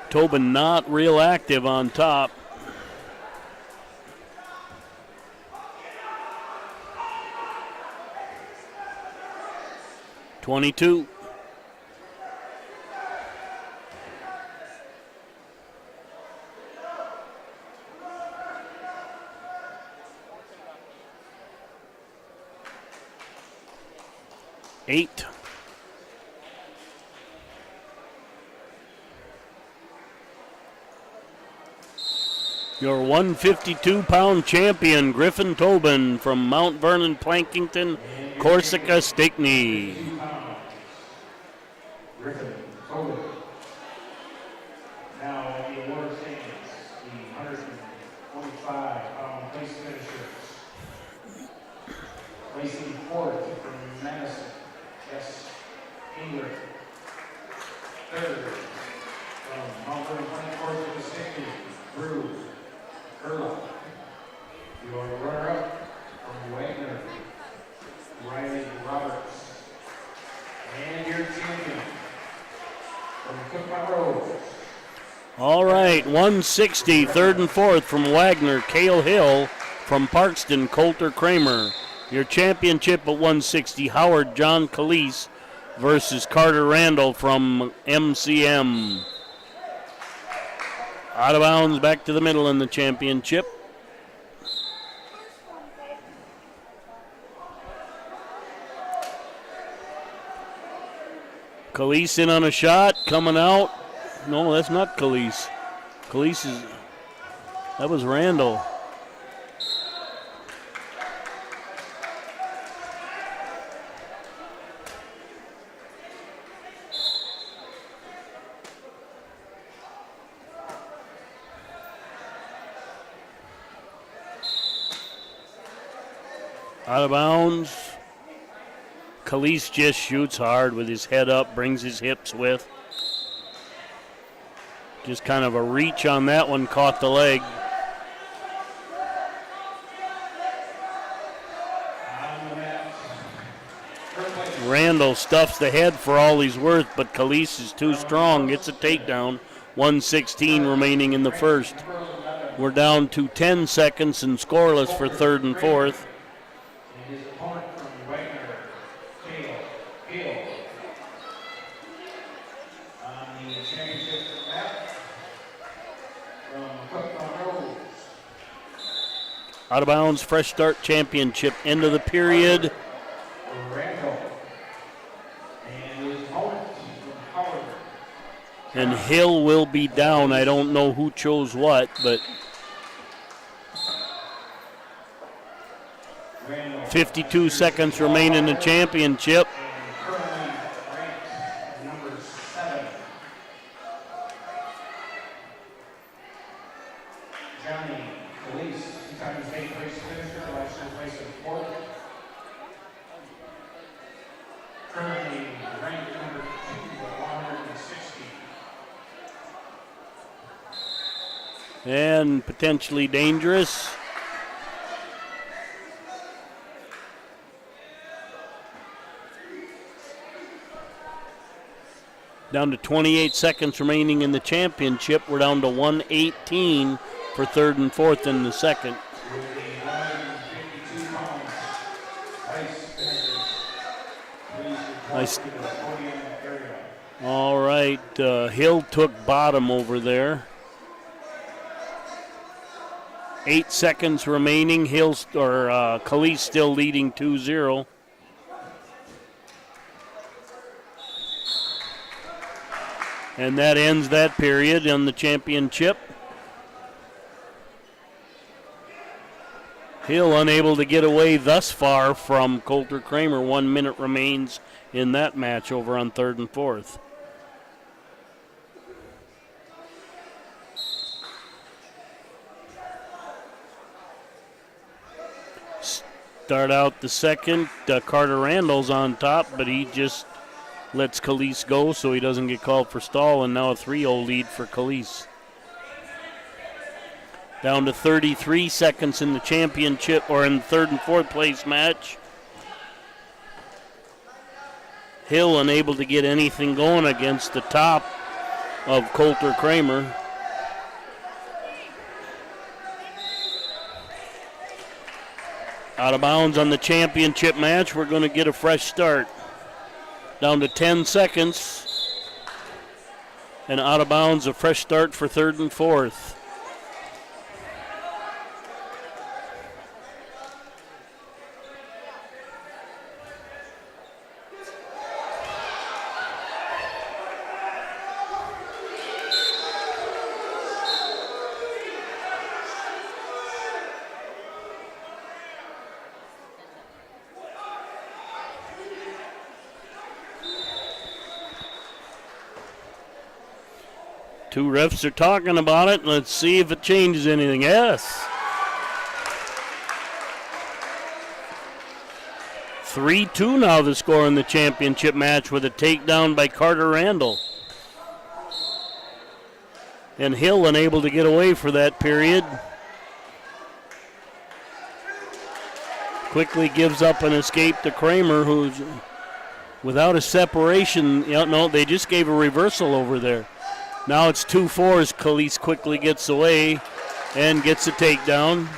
Tobin not real active on top. .22. Eight. Your 152-pound champion, Griffin Tobin from Mount Vernon, Plankington, Corsica, Stickney. Griffin Tobin. Now the award stands the 125-pound place finishers. Placing 4th from Madison, Jess Engler. 3rd from Mount Vernon, Corsica, Stickney, Drew Curlow. Your runner-up from Wagner, Riley Roberts. And your champion from Cook Rose. All right, 160, 3rd and 4th from Wagner, Cale Hill from Parkston, Coulter Kramer. Your championship at 160, Howard John Calise versus Carter Randall from MCM. Out of bounds, back to the middle in the championship. Calise in on a shot, coming out. No, that's not Calise. Calise is That was Randall. Out of bounds. Khalees just shoots hard with his head up, brings his hips with. Just kind of a reach on that one, caught the leg. Randall stuffs the head for all he's worth, but Khalees is too strong. Gets a takedown. 1:16 remaining in the first. We're down to 10 seconds and scoreless for third and fourth. Out of bounds, fresh start championship, end of the period. And Hill will be down. I don't know who chose what, but 52 seconds remain in the championship. And potentially dangerous. Down to 28 seconds remaining in the championship. We're down to 1:18 for third and fourth in the second. All right, Hill took bottom over there. 8 seconds remaining. Khalees still leading 2-0. And that ends that period on the championship. Hill unable to get away thus far from Coulter Kramer. 1 minute remains in that match over on third and fourth. Start out the second. Carter Randall's on top, but he just lets Khalees go so he doesn't get called for stall, and now a 3-0 lead for Khalees. Down to 33 seconds in the championship, or in the third and fourth place match. Hill unable to get anything going against the top of Coulter Kramer. Out of bounds on the championship match. We're going to get a fresh start. Down to 10 seconds. And out of bounds, a fresh start for third and fourth. Two refs are talking about it. Let's see if it changes anything. Yes. 3-2 now the score in the championship match with a takedown by Carter Randall. And Hill unable to get away for that period. Quickly gives up an escape to Kramer, who's without a separation. No, they just gave a reversal over there. Now it's 2-4 as Khalees quickly gets away and gets a takedown.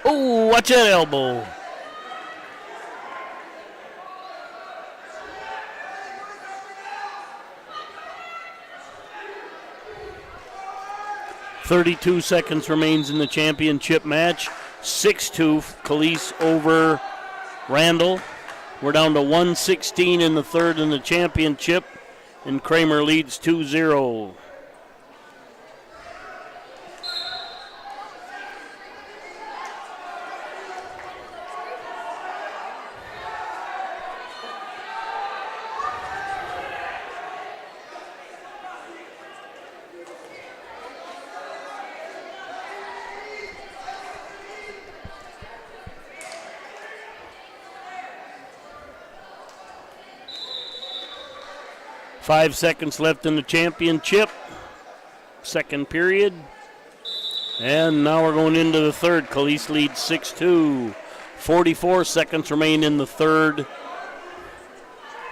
Oh, watch that elbow. .32 seconds remains in the championship match. 6-2, Khalees over Randall. We're down to 1:16 in the third in the championship. and Kramer leads 2-0. Five seconds left in the championship. Second period. And now we're going into the third. Calise leads 6-2. 44 seconds remain in the third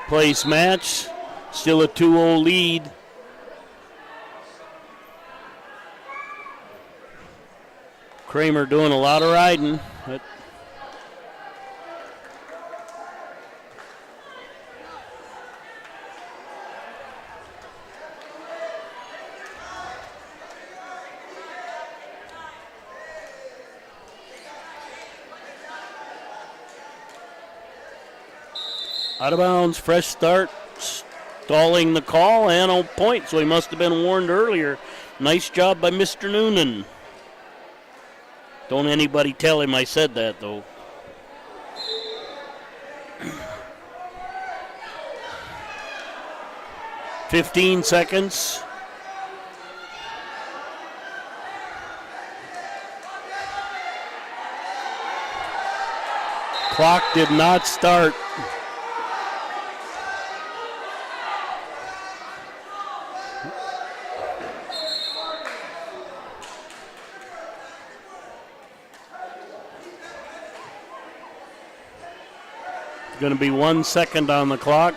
place match. Still a 2-0 lead. Kramer doing a lot of riding. But out of bounds, fresh start, stalling the call, and on point, so he must have been warned earlier. Nice job by Mr. Noonan. Don't anybody tell him I said that, though. "15 seconds. Clock did not start. Going to be 1 second on the clock.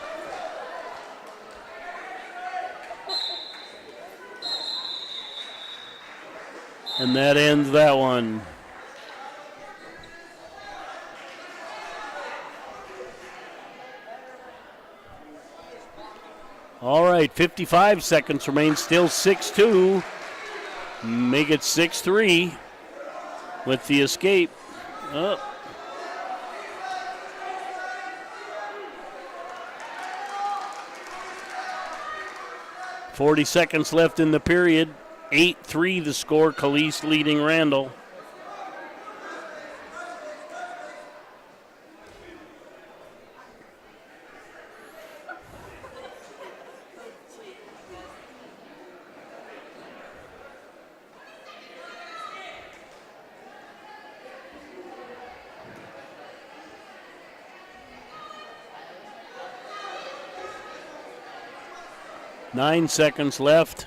And that ends that one. All right, 55 seconds remain, still 6-2. Make it 6-3 with the escape. Oh. 40 seconds left in the period. 8-3 the score. Calise leading Randall. Nine seconds left.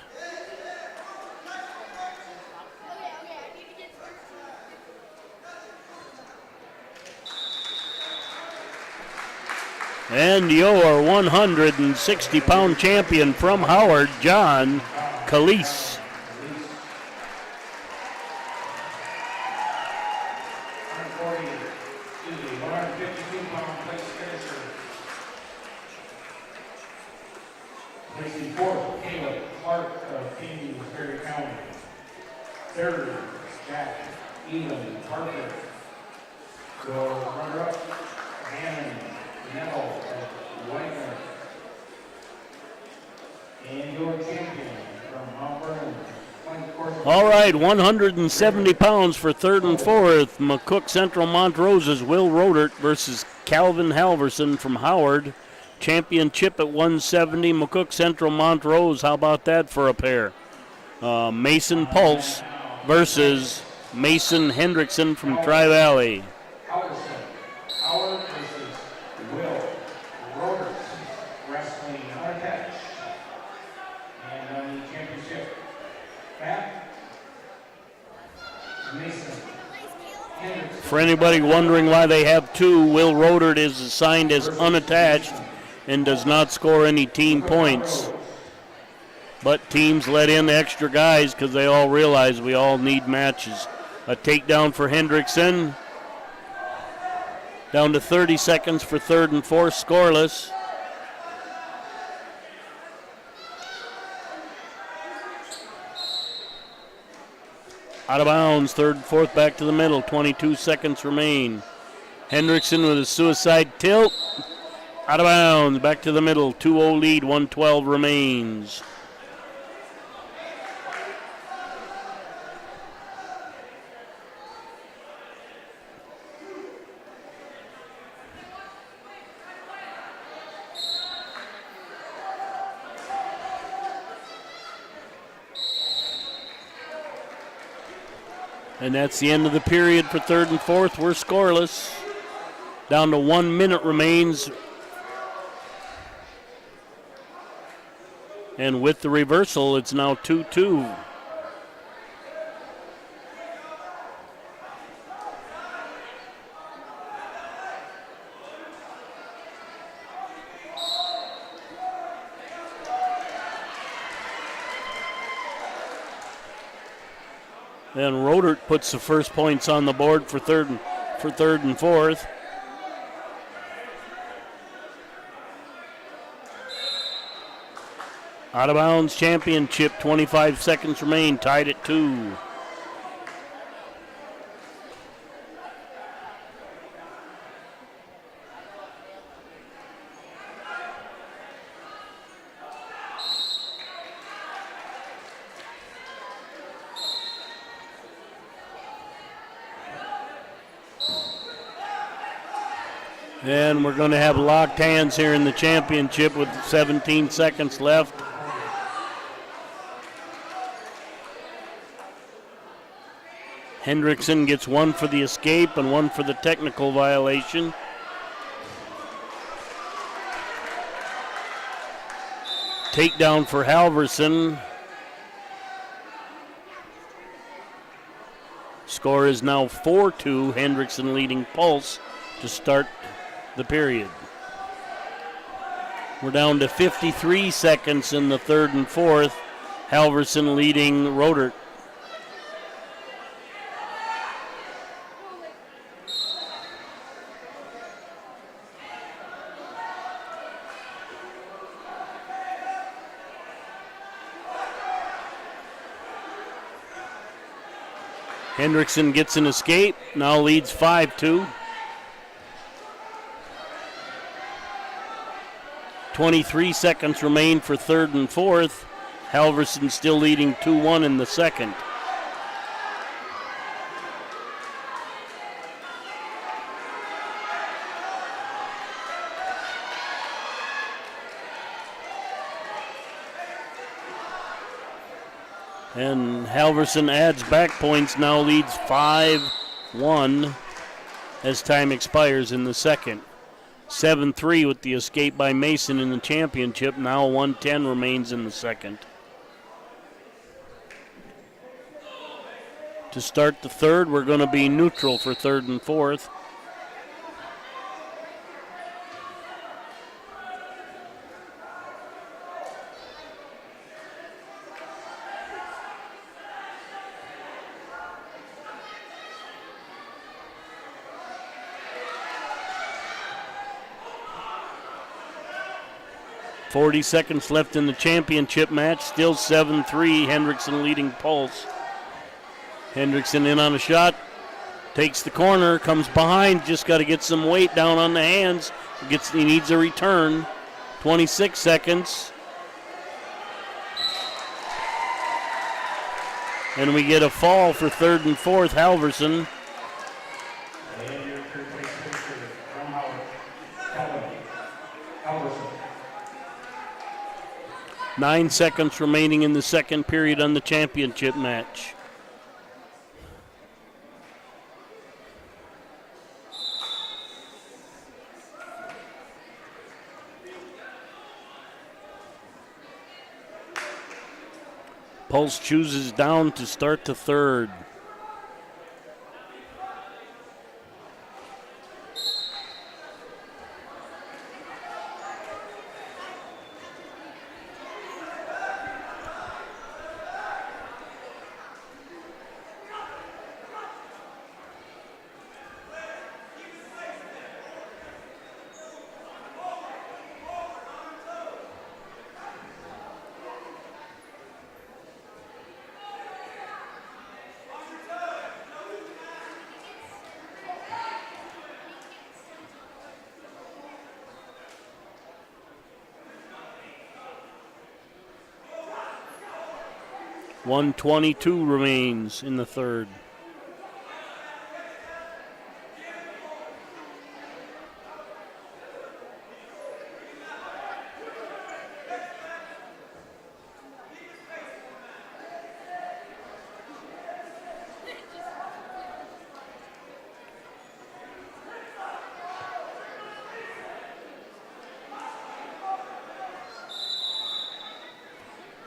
And your 160-pound champion from Howard, John Calise. All right, 170 pounds for third and fourth. McCook Central Montrose's Will Rodert versus Calvin Halverson from Howard. Championship at 170. McCook Central Montrose. How about that for a pair? Mason Pulse versus Mason Hendrickson from Tri-Valley. Howard versus Will Rodert, wrestling unattached. And on the championship back. For anybody wondering why they have two, Will Rodert is assigned as unattached and does not score any team points. But teams let in the extra guys because they all realize we all need matches. A takedown for Hendrickson. Down to 30 seconds for third and fourth, scoreless. Out of bounds, third and fourth, back to the middle. 22 seconds remain. Hendrickson with a suicide tilt. Out of bounds, back to the middle, 2-0 lead, 1:12 remains. And that's the end of the period for third and fourth. We're scoreless. Down to 1 minute remains. And with the reversal, it's now 2-2. Then Rodert puts the first points on the board for third and fourth. Out of bounds championship, 25 seconds remain, tied at 2. And we're going to have locked hands here in the championship with 17 seconds left. Hendrickson gets one for the escape and one for the technical violation. Takedown for Halverson. Score is now 4-2, Hendrickson leading Pulse to start the period. We're down to 53 seconds in the third and fourth. Halverson leading Rodert. Hendrickson gets an escape, now leads 5-2. 23 seconds remain for third and fourth. Halverson still leading 2-1 in the second. And Halverson adds back points, now leads 5-1 as time expires in the second. 7-3 with the escape by Mason in the championship. Now 1:10 remains in the second. To start the third, we're going to be neutral for third and fourth. .40 seconds left in the championship match. Still 7-3. Hendrickson leading Pulse. Hendrickson in on a shot. Takes the corner. Comes behind. Just got to get some weight down on the hands. He needs a return. 26 seconds. And we get a fall for third and fourth. Halverson. 9 seconds remaining in the second period on the championship match. Pulse chooses down to start the third. 1:22 remains in the third.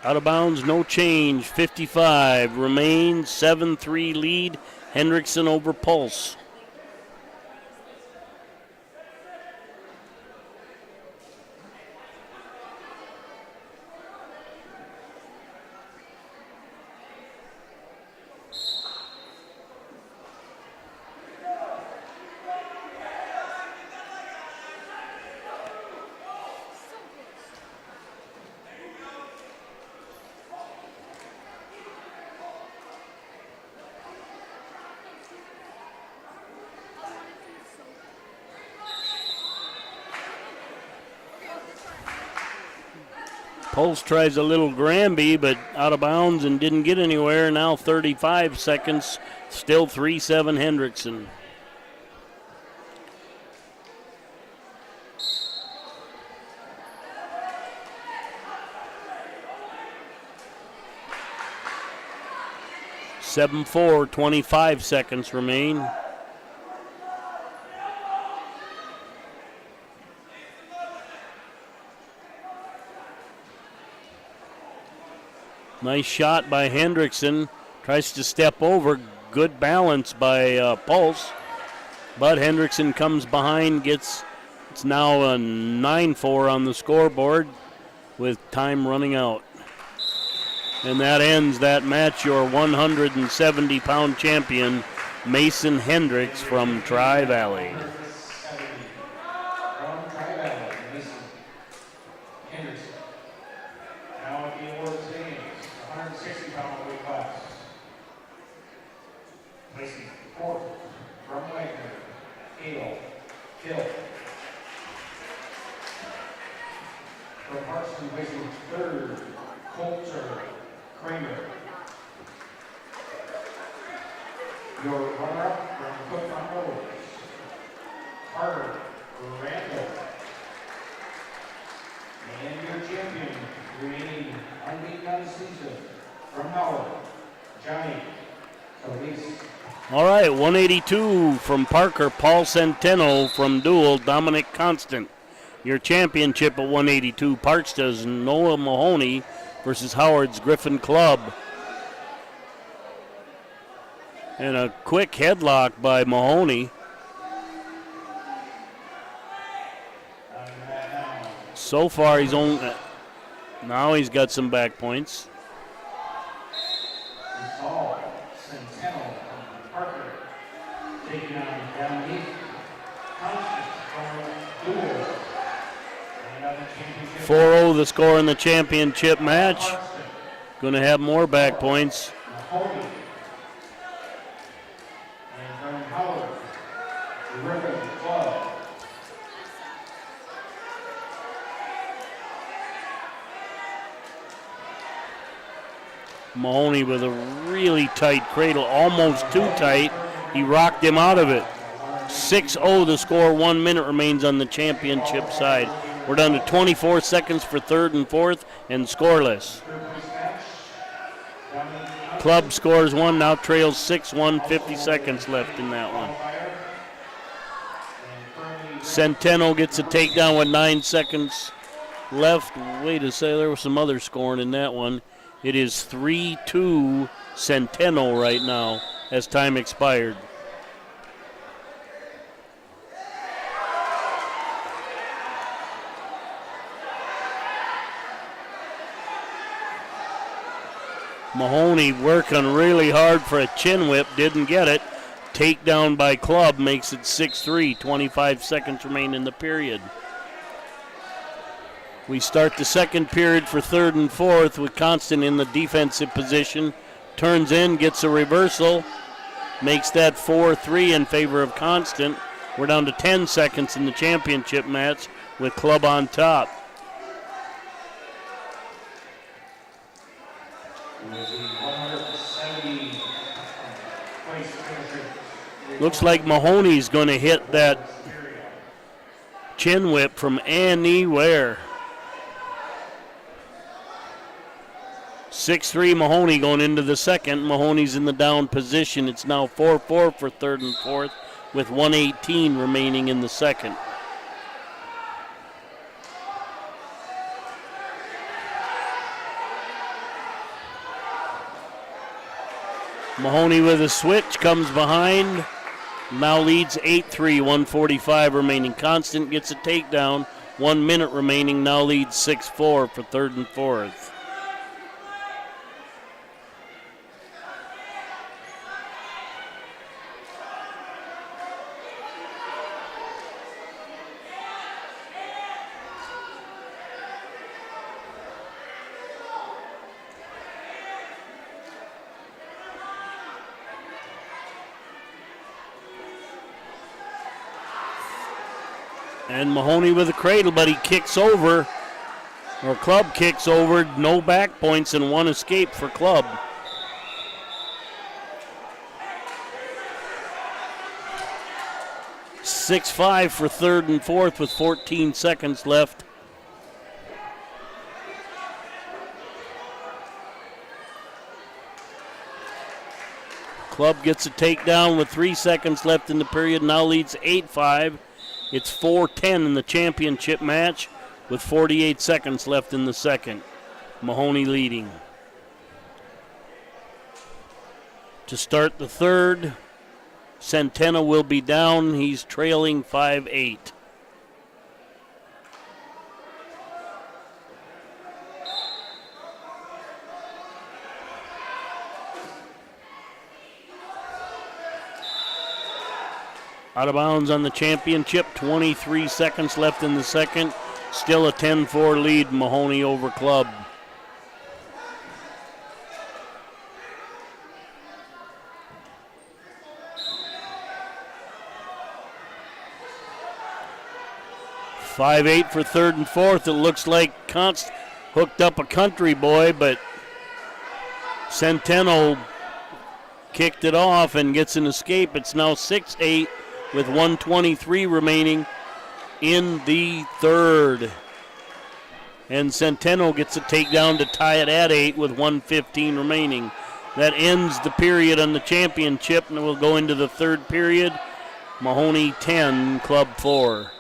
Out of bounds, no change. 55 remains. 7-3 lead. Hendrickson over Pulse. Pulse tries a little Granby, but out of bounds and didn't get anywhere. Now 35 seconds, still 3-7 Hendrickson. (7-4), 25 seconds remain. Nice shot by Hendrickson. Tries to step over. Good balance by Pulse. But Hendrickson comes behind, it's now a 9-4 on the scoreboard with time running out. And that ends that match. Your 170-pound champion, Mason Hendricks from Tri-Valley. Your runner-up from Cook on Rose, Carter Randall. And your champion, remaining unbeaten on the season, from Howard, Johnny Solis. All right, 182 from Parker, Paul Centeno from Dual, Dominic Constant. Your championship at 182, Parksta's Noah Mahoney versus Howard's Griffin Club. And a quick headlock by Mahoney. So far, now he's got some back points. Centeno from Parker, taking on Dominique Constant from Dual. 4-0 the score in the championship match. Going to have more back points. Mahoney with a really tight cradle, almost too tight. He rocked him out of it. 6-0 the score, 1 minute remains on the championship side. We're down to 24 seconds for third and fourth and scoreless. Club scores one, now trails 6-1, 50 seconds left in that one. Centeno gets a takedown with 9 seconds left. Wait a second, there was some other scoring in that one. It is 3-2 Centeno right now as time expired. Mahoney working really hard for a chin whip, didn't get it. Takedown by Club makes it 6-3, 25 seconds remain in the period. We start the second period for third and fourth with Constant in the defensive position. Turns in, gets a reversal, makes that 4-3 in favor of Constant. We're down to 10 seconds in the championship match with Club on top. who is the 170 place finisher. Looks like Mahoney's going to hit that chin whip from anywhere. 6-3 Mahoney going into the second. Mahoney's in the down position. It's now 4-4 for third and fourth with 1:18 remaining in the second. Mahoney with a switch, comes behind, now leads 8-3, 1:45 remaining. Constant gets a takedown, 1 minute remaining, now leads 6-4 for third and fourth. And Mahoney with a cradle, but he kicks over, or Club kicks over, no back points and 1 escape for Club. .65 for third and fourth with 14 seconds left. Club gets a takedown with 3 seconds left in the period, now leads 8-5. It's 4-10 in the championship match with 48 seconds left in the second. Mahoney leading. To start the third, Centeno will be down. He's trailing 5-8. Out of bounds on the championship, 23 seconds left in the second. Still a 10-4 lead, Mahoney over Club. .58 for third and fourth. It looks like Const hooked up a country boy, but Centeno kicked it off and gets an escape. It's now 6-8. With 1:23 remaining in the third. And Centeno gets a takedown to tie it at 8 with 1:15 remaining. That ends the period on the championship, and we'll go into the third period. Mahoney 10, Club 4.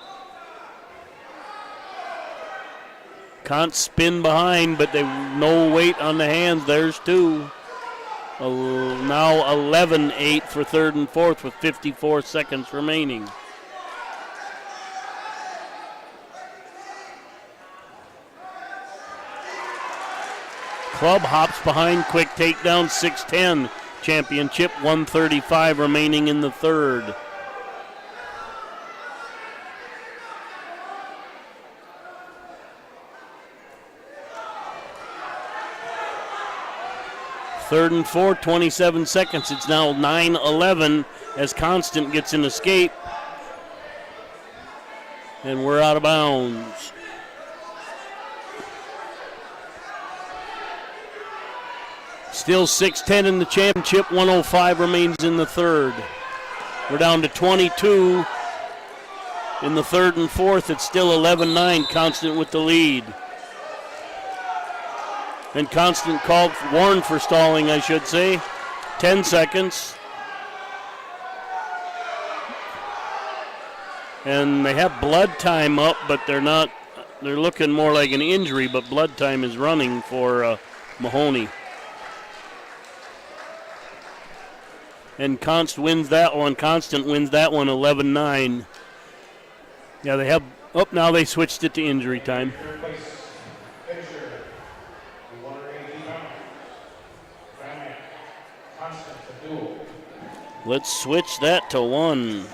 Can't spin behind, but they no weight on the hands. There's 2. Now 11-8 for third and fourth with 54 seconds remaining. Club hops behind, quick takedown, 6-10. Championship, 1:35 remaining in the third. Third and fourth, 27 seconds. It's now 9-11 as Constant gets an escape. And we're out of bounds. Still 6-10 in the championship, 1:05 remains in the third. We're down to 22 in the third and fourth. It's still 11-9, Constant with the lead. And Constant warned for stalling, I should say. 10 seconds. And they have blood time up, but they're looking more like an injury, but blood time is running for Mahoney. And Constant wins that one 11-9. Yeah, they have, now they switched it to injury time. Let's switch that to 1.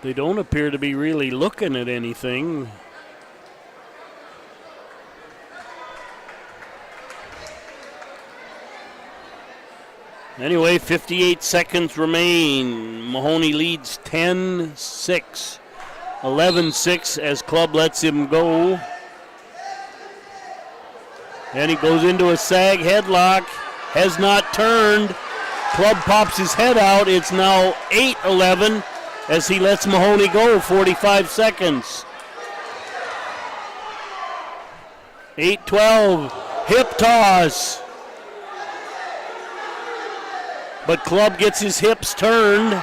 They don't appear to be really looking at anything. Anyway, 58 seconds remain. Mahoney leads 10-6. 11-6 as Club lets him go. And he goes into a sag headlock. Has not turned. Club pops his head out. It's now 8-11 as he lets Mahoney go. 45 seconds. 8-12. Hip toss. But Club gets his hips turned.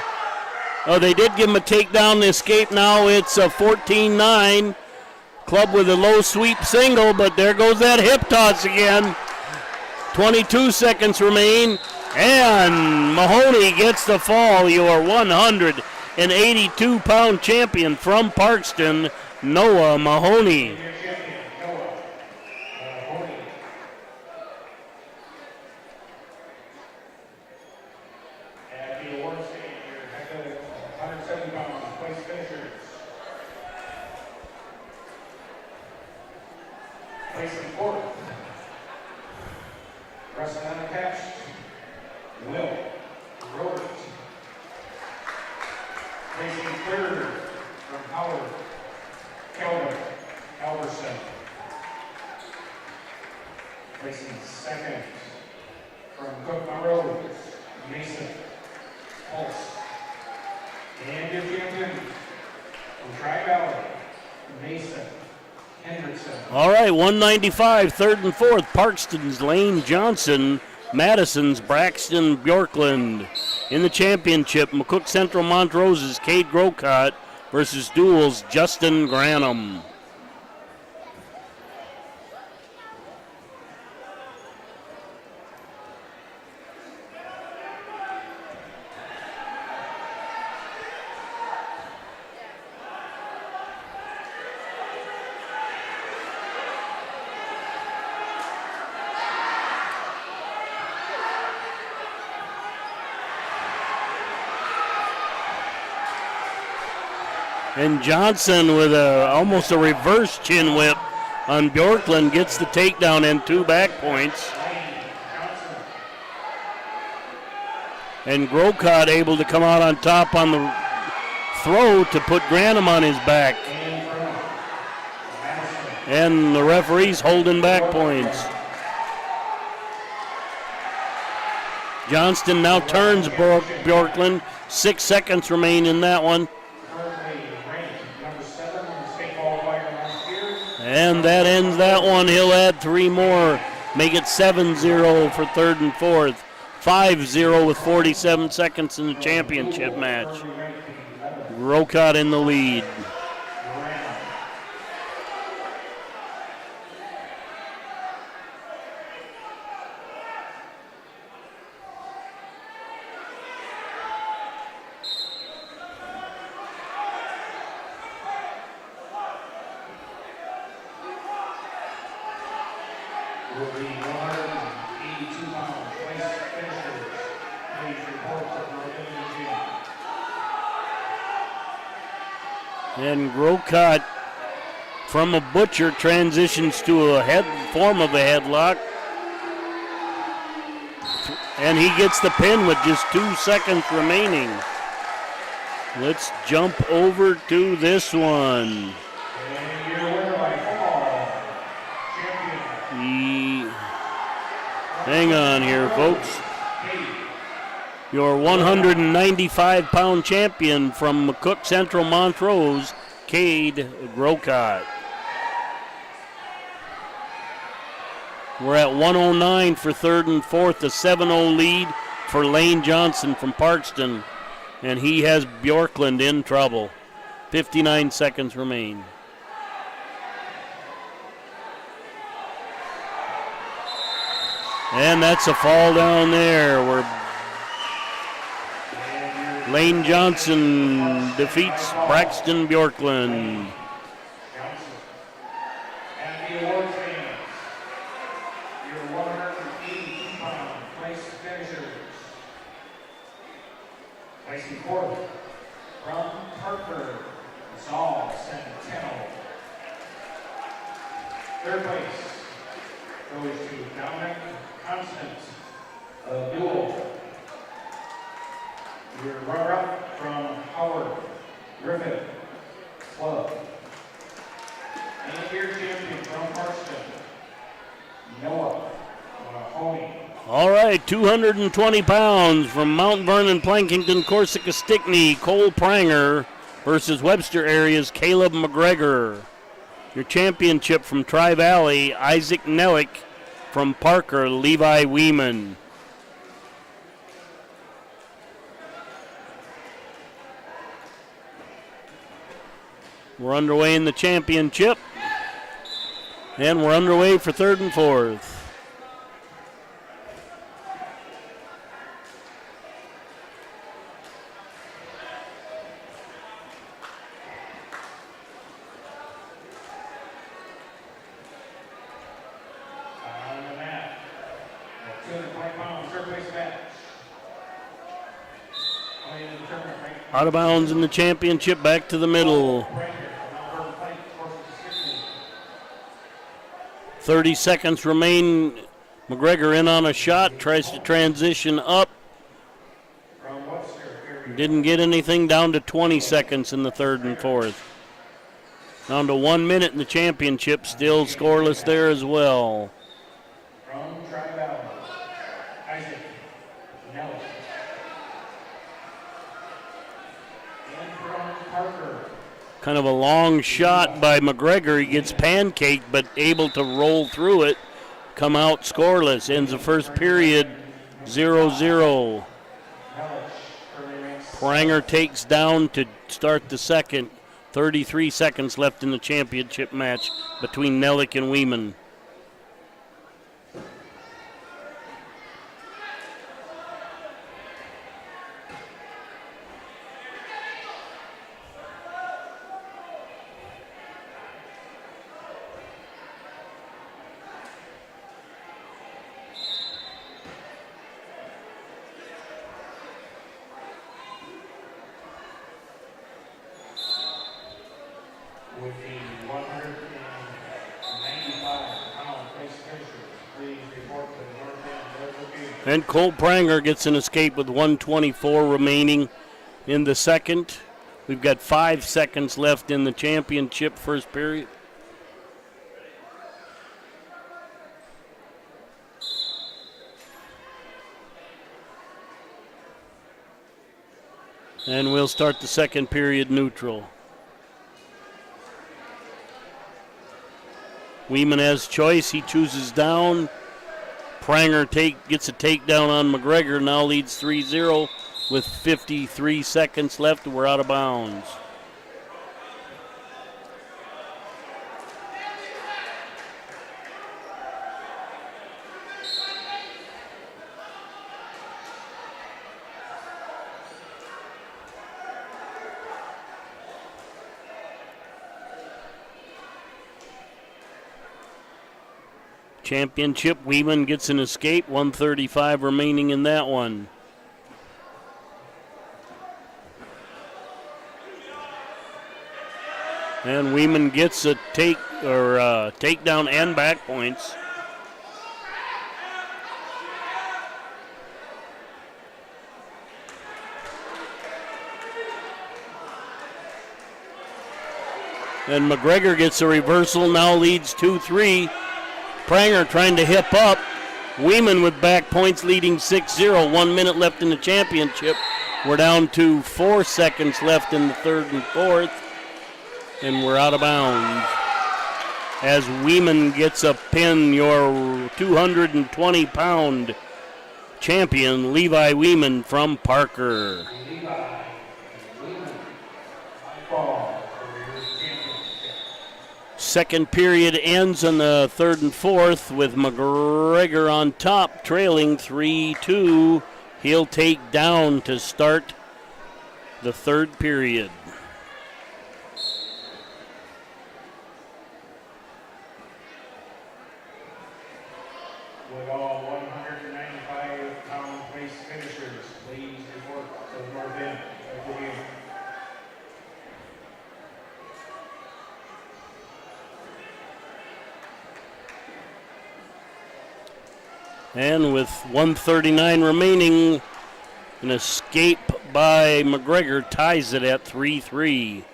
Oh, they did give him a takedown to escape. Now it's a 14-9. Club with a low sweep single, but there goes that hip toss again. 22 seconds remain, and Mahoney gets the fall. Your 182-pound champion from Parkston, Noah Mahoney. Placing fourth, wrestling unattached, Will Robert. Placing third from Howard, Kelvin Alberson. Placing second from Cook Monroe, Mason Pulse. And your champion from Tri-Valley, Mason Hendrickson. All right, 195, third and fourth. Parkston's Lane Johnson, Madison's Braxton Bjorklund. In the championship, McCook Central Montrose's Cade Grocott versus Duel's Justin Granum. And Johnson with almost a reverse chin whip on Bjorklund gets the takedown and 2 back points. And Grocott able to come out on top on the throw to put Granum on his back. And the referee's holding back points. Johnston now turns Bjorklund. 6 seconds remain in that one. And that ends that one. He'll add 3 more. Make it 7-0 for third and fourth. 5-0 with 47 seconds in the championship match. Grocott in the lead. Will be 182-pound place finishers. Please report to the And Grocott, from a butcher, transitions to a form of a headlock. And he gets the pin with just 2 seconds remaining. Let's jump over to this one. Hang on here, folks. Your 195-pound champion from McCook Central Montrose, Cade Grocott. We're at 109 for third and fourth, a 7-0 lead for Lane Johnson from Parkston. And he has Bjorklund in trouble. 59 seconds remain. And that's a fall down there where Lane Johnson defeats Braxton Bjorklund. And the awards fans, your 182-pound place finishers. Placing fourth from Parker, Third place goes to Dominic Constance of Dual. Your runner-up from Howard Griffith Club. And your champion from Parston, Noah Mahoney. All right, 220 pounds from Mount Vernon, Plankington, Corsica, Stickney, Cole Pranger versus Webster area's Caleb McGregor. Your championship from Tri-Valley, Isaac Nellick from Parker, Levi Weeman. We're underway in the championship, and we're underway for third and fourth. Out of bounds in the championship, back to the middle. 30 seconds remain. McGregor in on a shot, tries to transition up. Didn't get anything, down to 20 seconds in the third and fourth. Down to 1 minute in the championship, still scoreless there as well. Kind of a long shot by McGregor. He gets pancaked, but able to roll through it, come out scoreless. Ends the first period 0-0. Pranger takes down to start the second. 33 seconds left in the championship match between Nellick and Weeman. With the 195-pound place finishers, please report to the north end review. And Cole Pranger gets an escape with 1:24 remaining in the second. We've got 5 seconds left in the championship first period. And we'll start the second period neutral. Weeman has choice. He chooses down. Pranger gets a takedown on McGregor. Now leads 3-0 with 53 seconds left. We're out of bounds. Championship, Weeman gets an escape, 1:35 remaining in that one. And Weeman gets a takedown and back points. And McGregor gets a reversal, now leads 2-3. Pranger trying to hip up. Weeman with back points leading 6-0. 1 minute left in the championship. We're down to 4 seconds left in the third and fourth. And we're out of bounds. As Weeman gets a pin, your 220-pound champion, Levi Weeman from Parker. Second period ends on the third and fourth with McGregor on top, trailing 3-2. He'll take down to start the third period. With all 195-pound place finishers, please report to the north end review. And with 1:39 remaining, an escape by McGregor ties it at 3-3.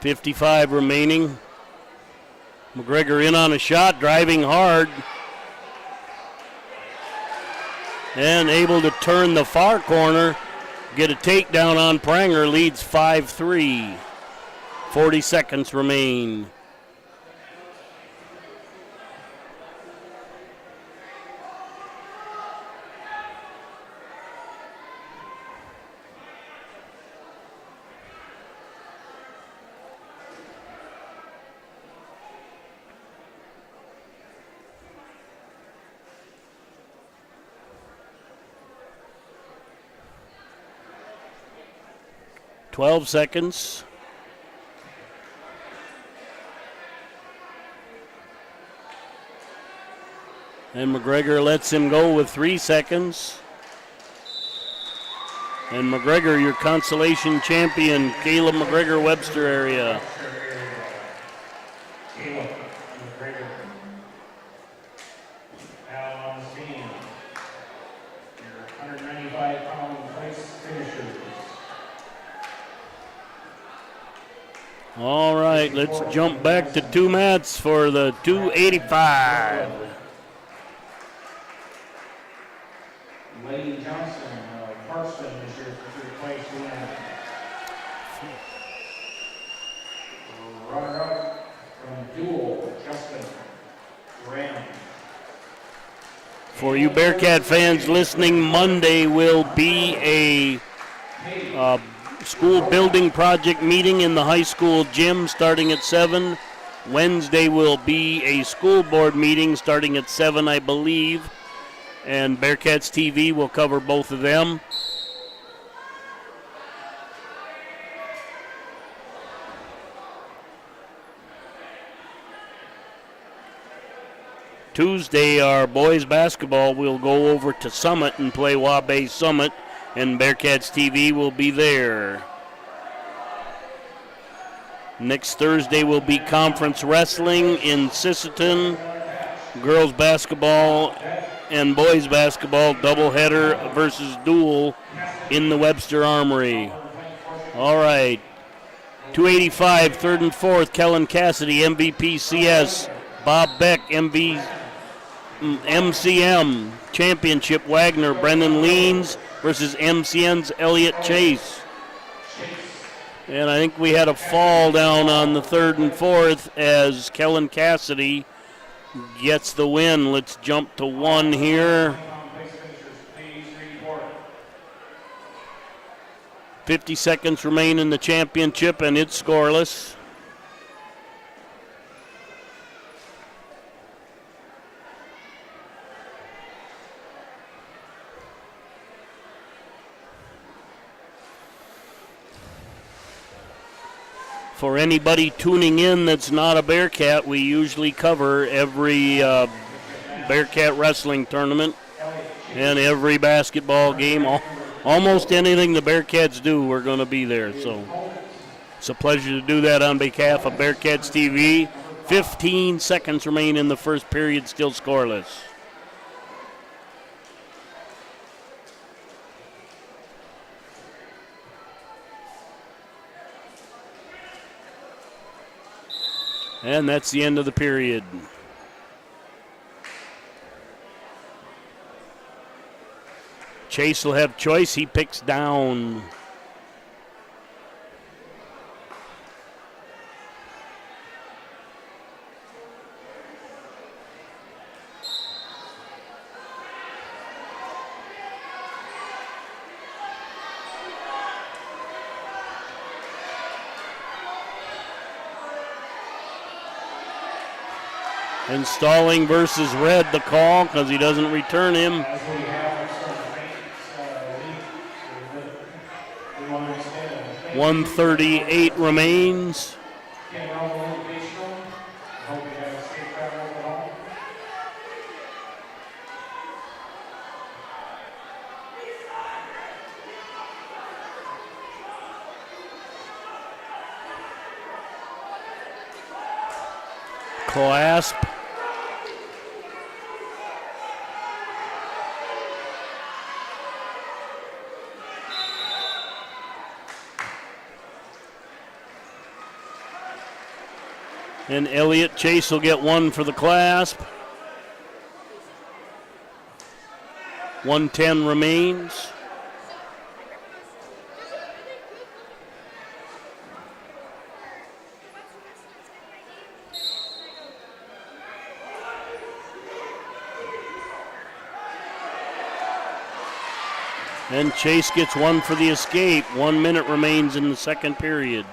.55 remaining. McGregor in on a shot, driving hard. And able to turn the far corner, get a takedown on Pranger, leads 5-3. 40 seconds remain. .12 seconds. And McGregor lets him go with 3 seconds. And McGregor, your consolation champion, Caleb McGregor, Webster area. Caleb McGregor. Now on the team, your 195-pound place finishers. All right, let's jump back to 2 mats for the 285. Lady Johnson, Parston is your third place winner. Runner-up from Dual, Justin Graham. For you Bearcat fans listening, Monday will be a school building project meeting in the high school gym starting at 7. Wednesday will be a school board meeting starting at 7, I believe. And Bearcats TV will cover both of them. Tuesday, our boys basketball will go over to Summit and play Wabash Summit, and Bearcats TV will be there. Next Thursday will be conference wrestling in Sisseton. Girls basketball and boys basketball doubleheader versus dual in the Webster Armory. All right. 285, third and fourth, Kellen Cassidy, MVP CS. Bob Beck, MCM Championship, Wagner. Brendan Leans versus MCN's Elliott Chase. And I think we had a fall down on the third and fourth as Kellen Cassidy gets the win. Let's jump to 1 here. 50 seconds remain in the championship, and it's scoreless. For anybody tuning in that's not a Bearcat, we usually cover every Bearcat wrestling tournament and every basketball game. Almost anything the Bearcats do, we're going to be there. So it's a pleasure to do that on behalf of Bearcats TV. 15 seconds remain in the first period, still scoreless. And that's the end of the period. Chase will have choice. He picks down. And Stalling versus Red, the call, because he doesn't return him. As we have some fans, we want to extend a 1:38 remains. Again, we're on the invitational. Hope you have a safe travel home. Clasp. And Elliott Chase will get one for the clasp. 1:10 remains. And Chase gets one for the escape. 1 minute remains in the second period.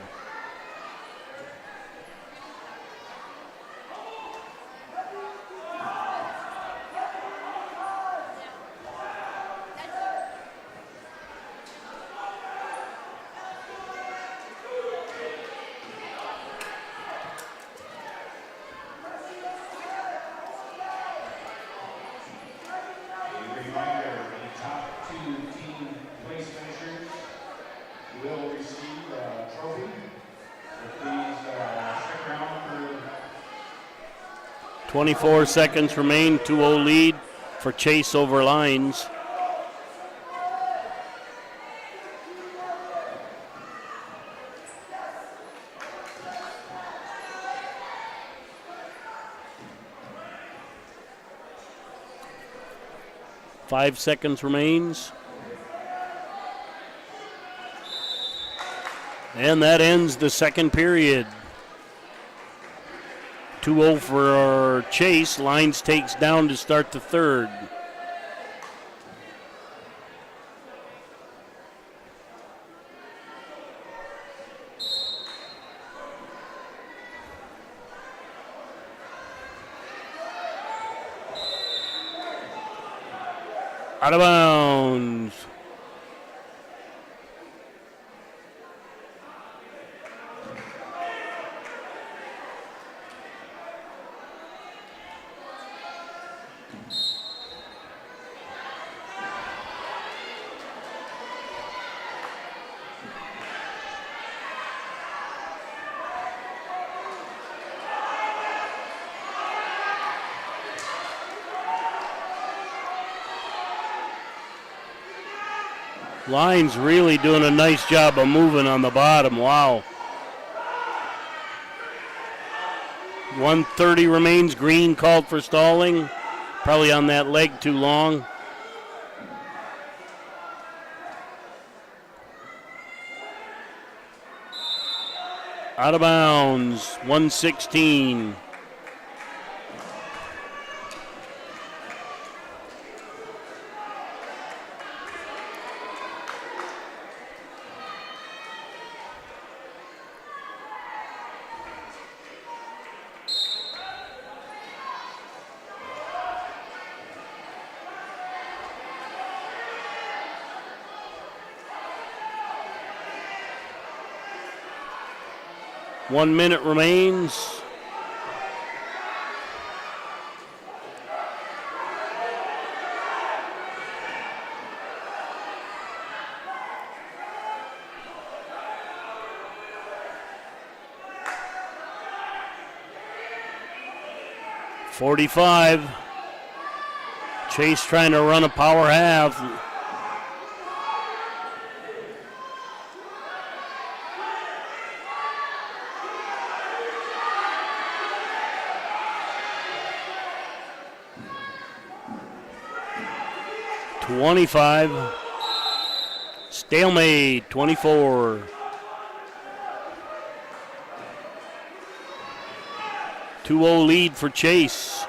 Place finishers will receive a trophy. So please stick around for 24 seconds remain, 2-0 lead for Chase over Lines. Five seconds remains. And that ends the second period. 2-0 for Chase. Lines takes down to start the third. Out of bounds. Lines really doing a nice job of moving on the bottom. Wow. 1:30 remains. Green called for stalling. Probably on that leg too long. Out of bounds. 1:16. One minute remains. .45. Chase trying to run a power half. .25. Stalemate. 24. .20 lead for Chase.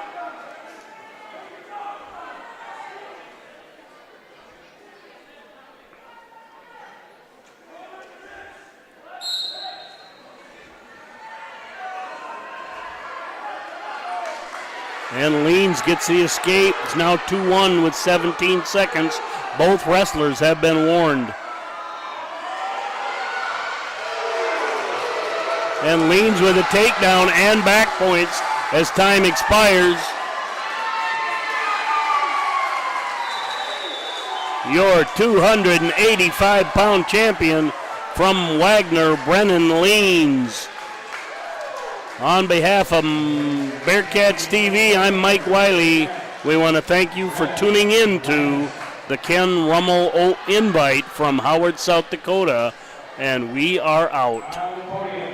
And Leans gets the escape. It's now 2-1 with 17 seconds. Both wrestlers have been warned. And Leans with a takedown and back points as time expires. Your 285-pound champion from Wagner, Brennan Leans. On behalf of Bearcats TV, I'm Mike Wiley. We want to thank you for tuning in to the Ken Rummel Invite from Howard, South Dakota, and we are out.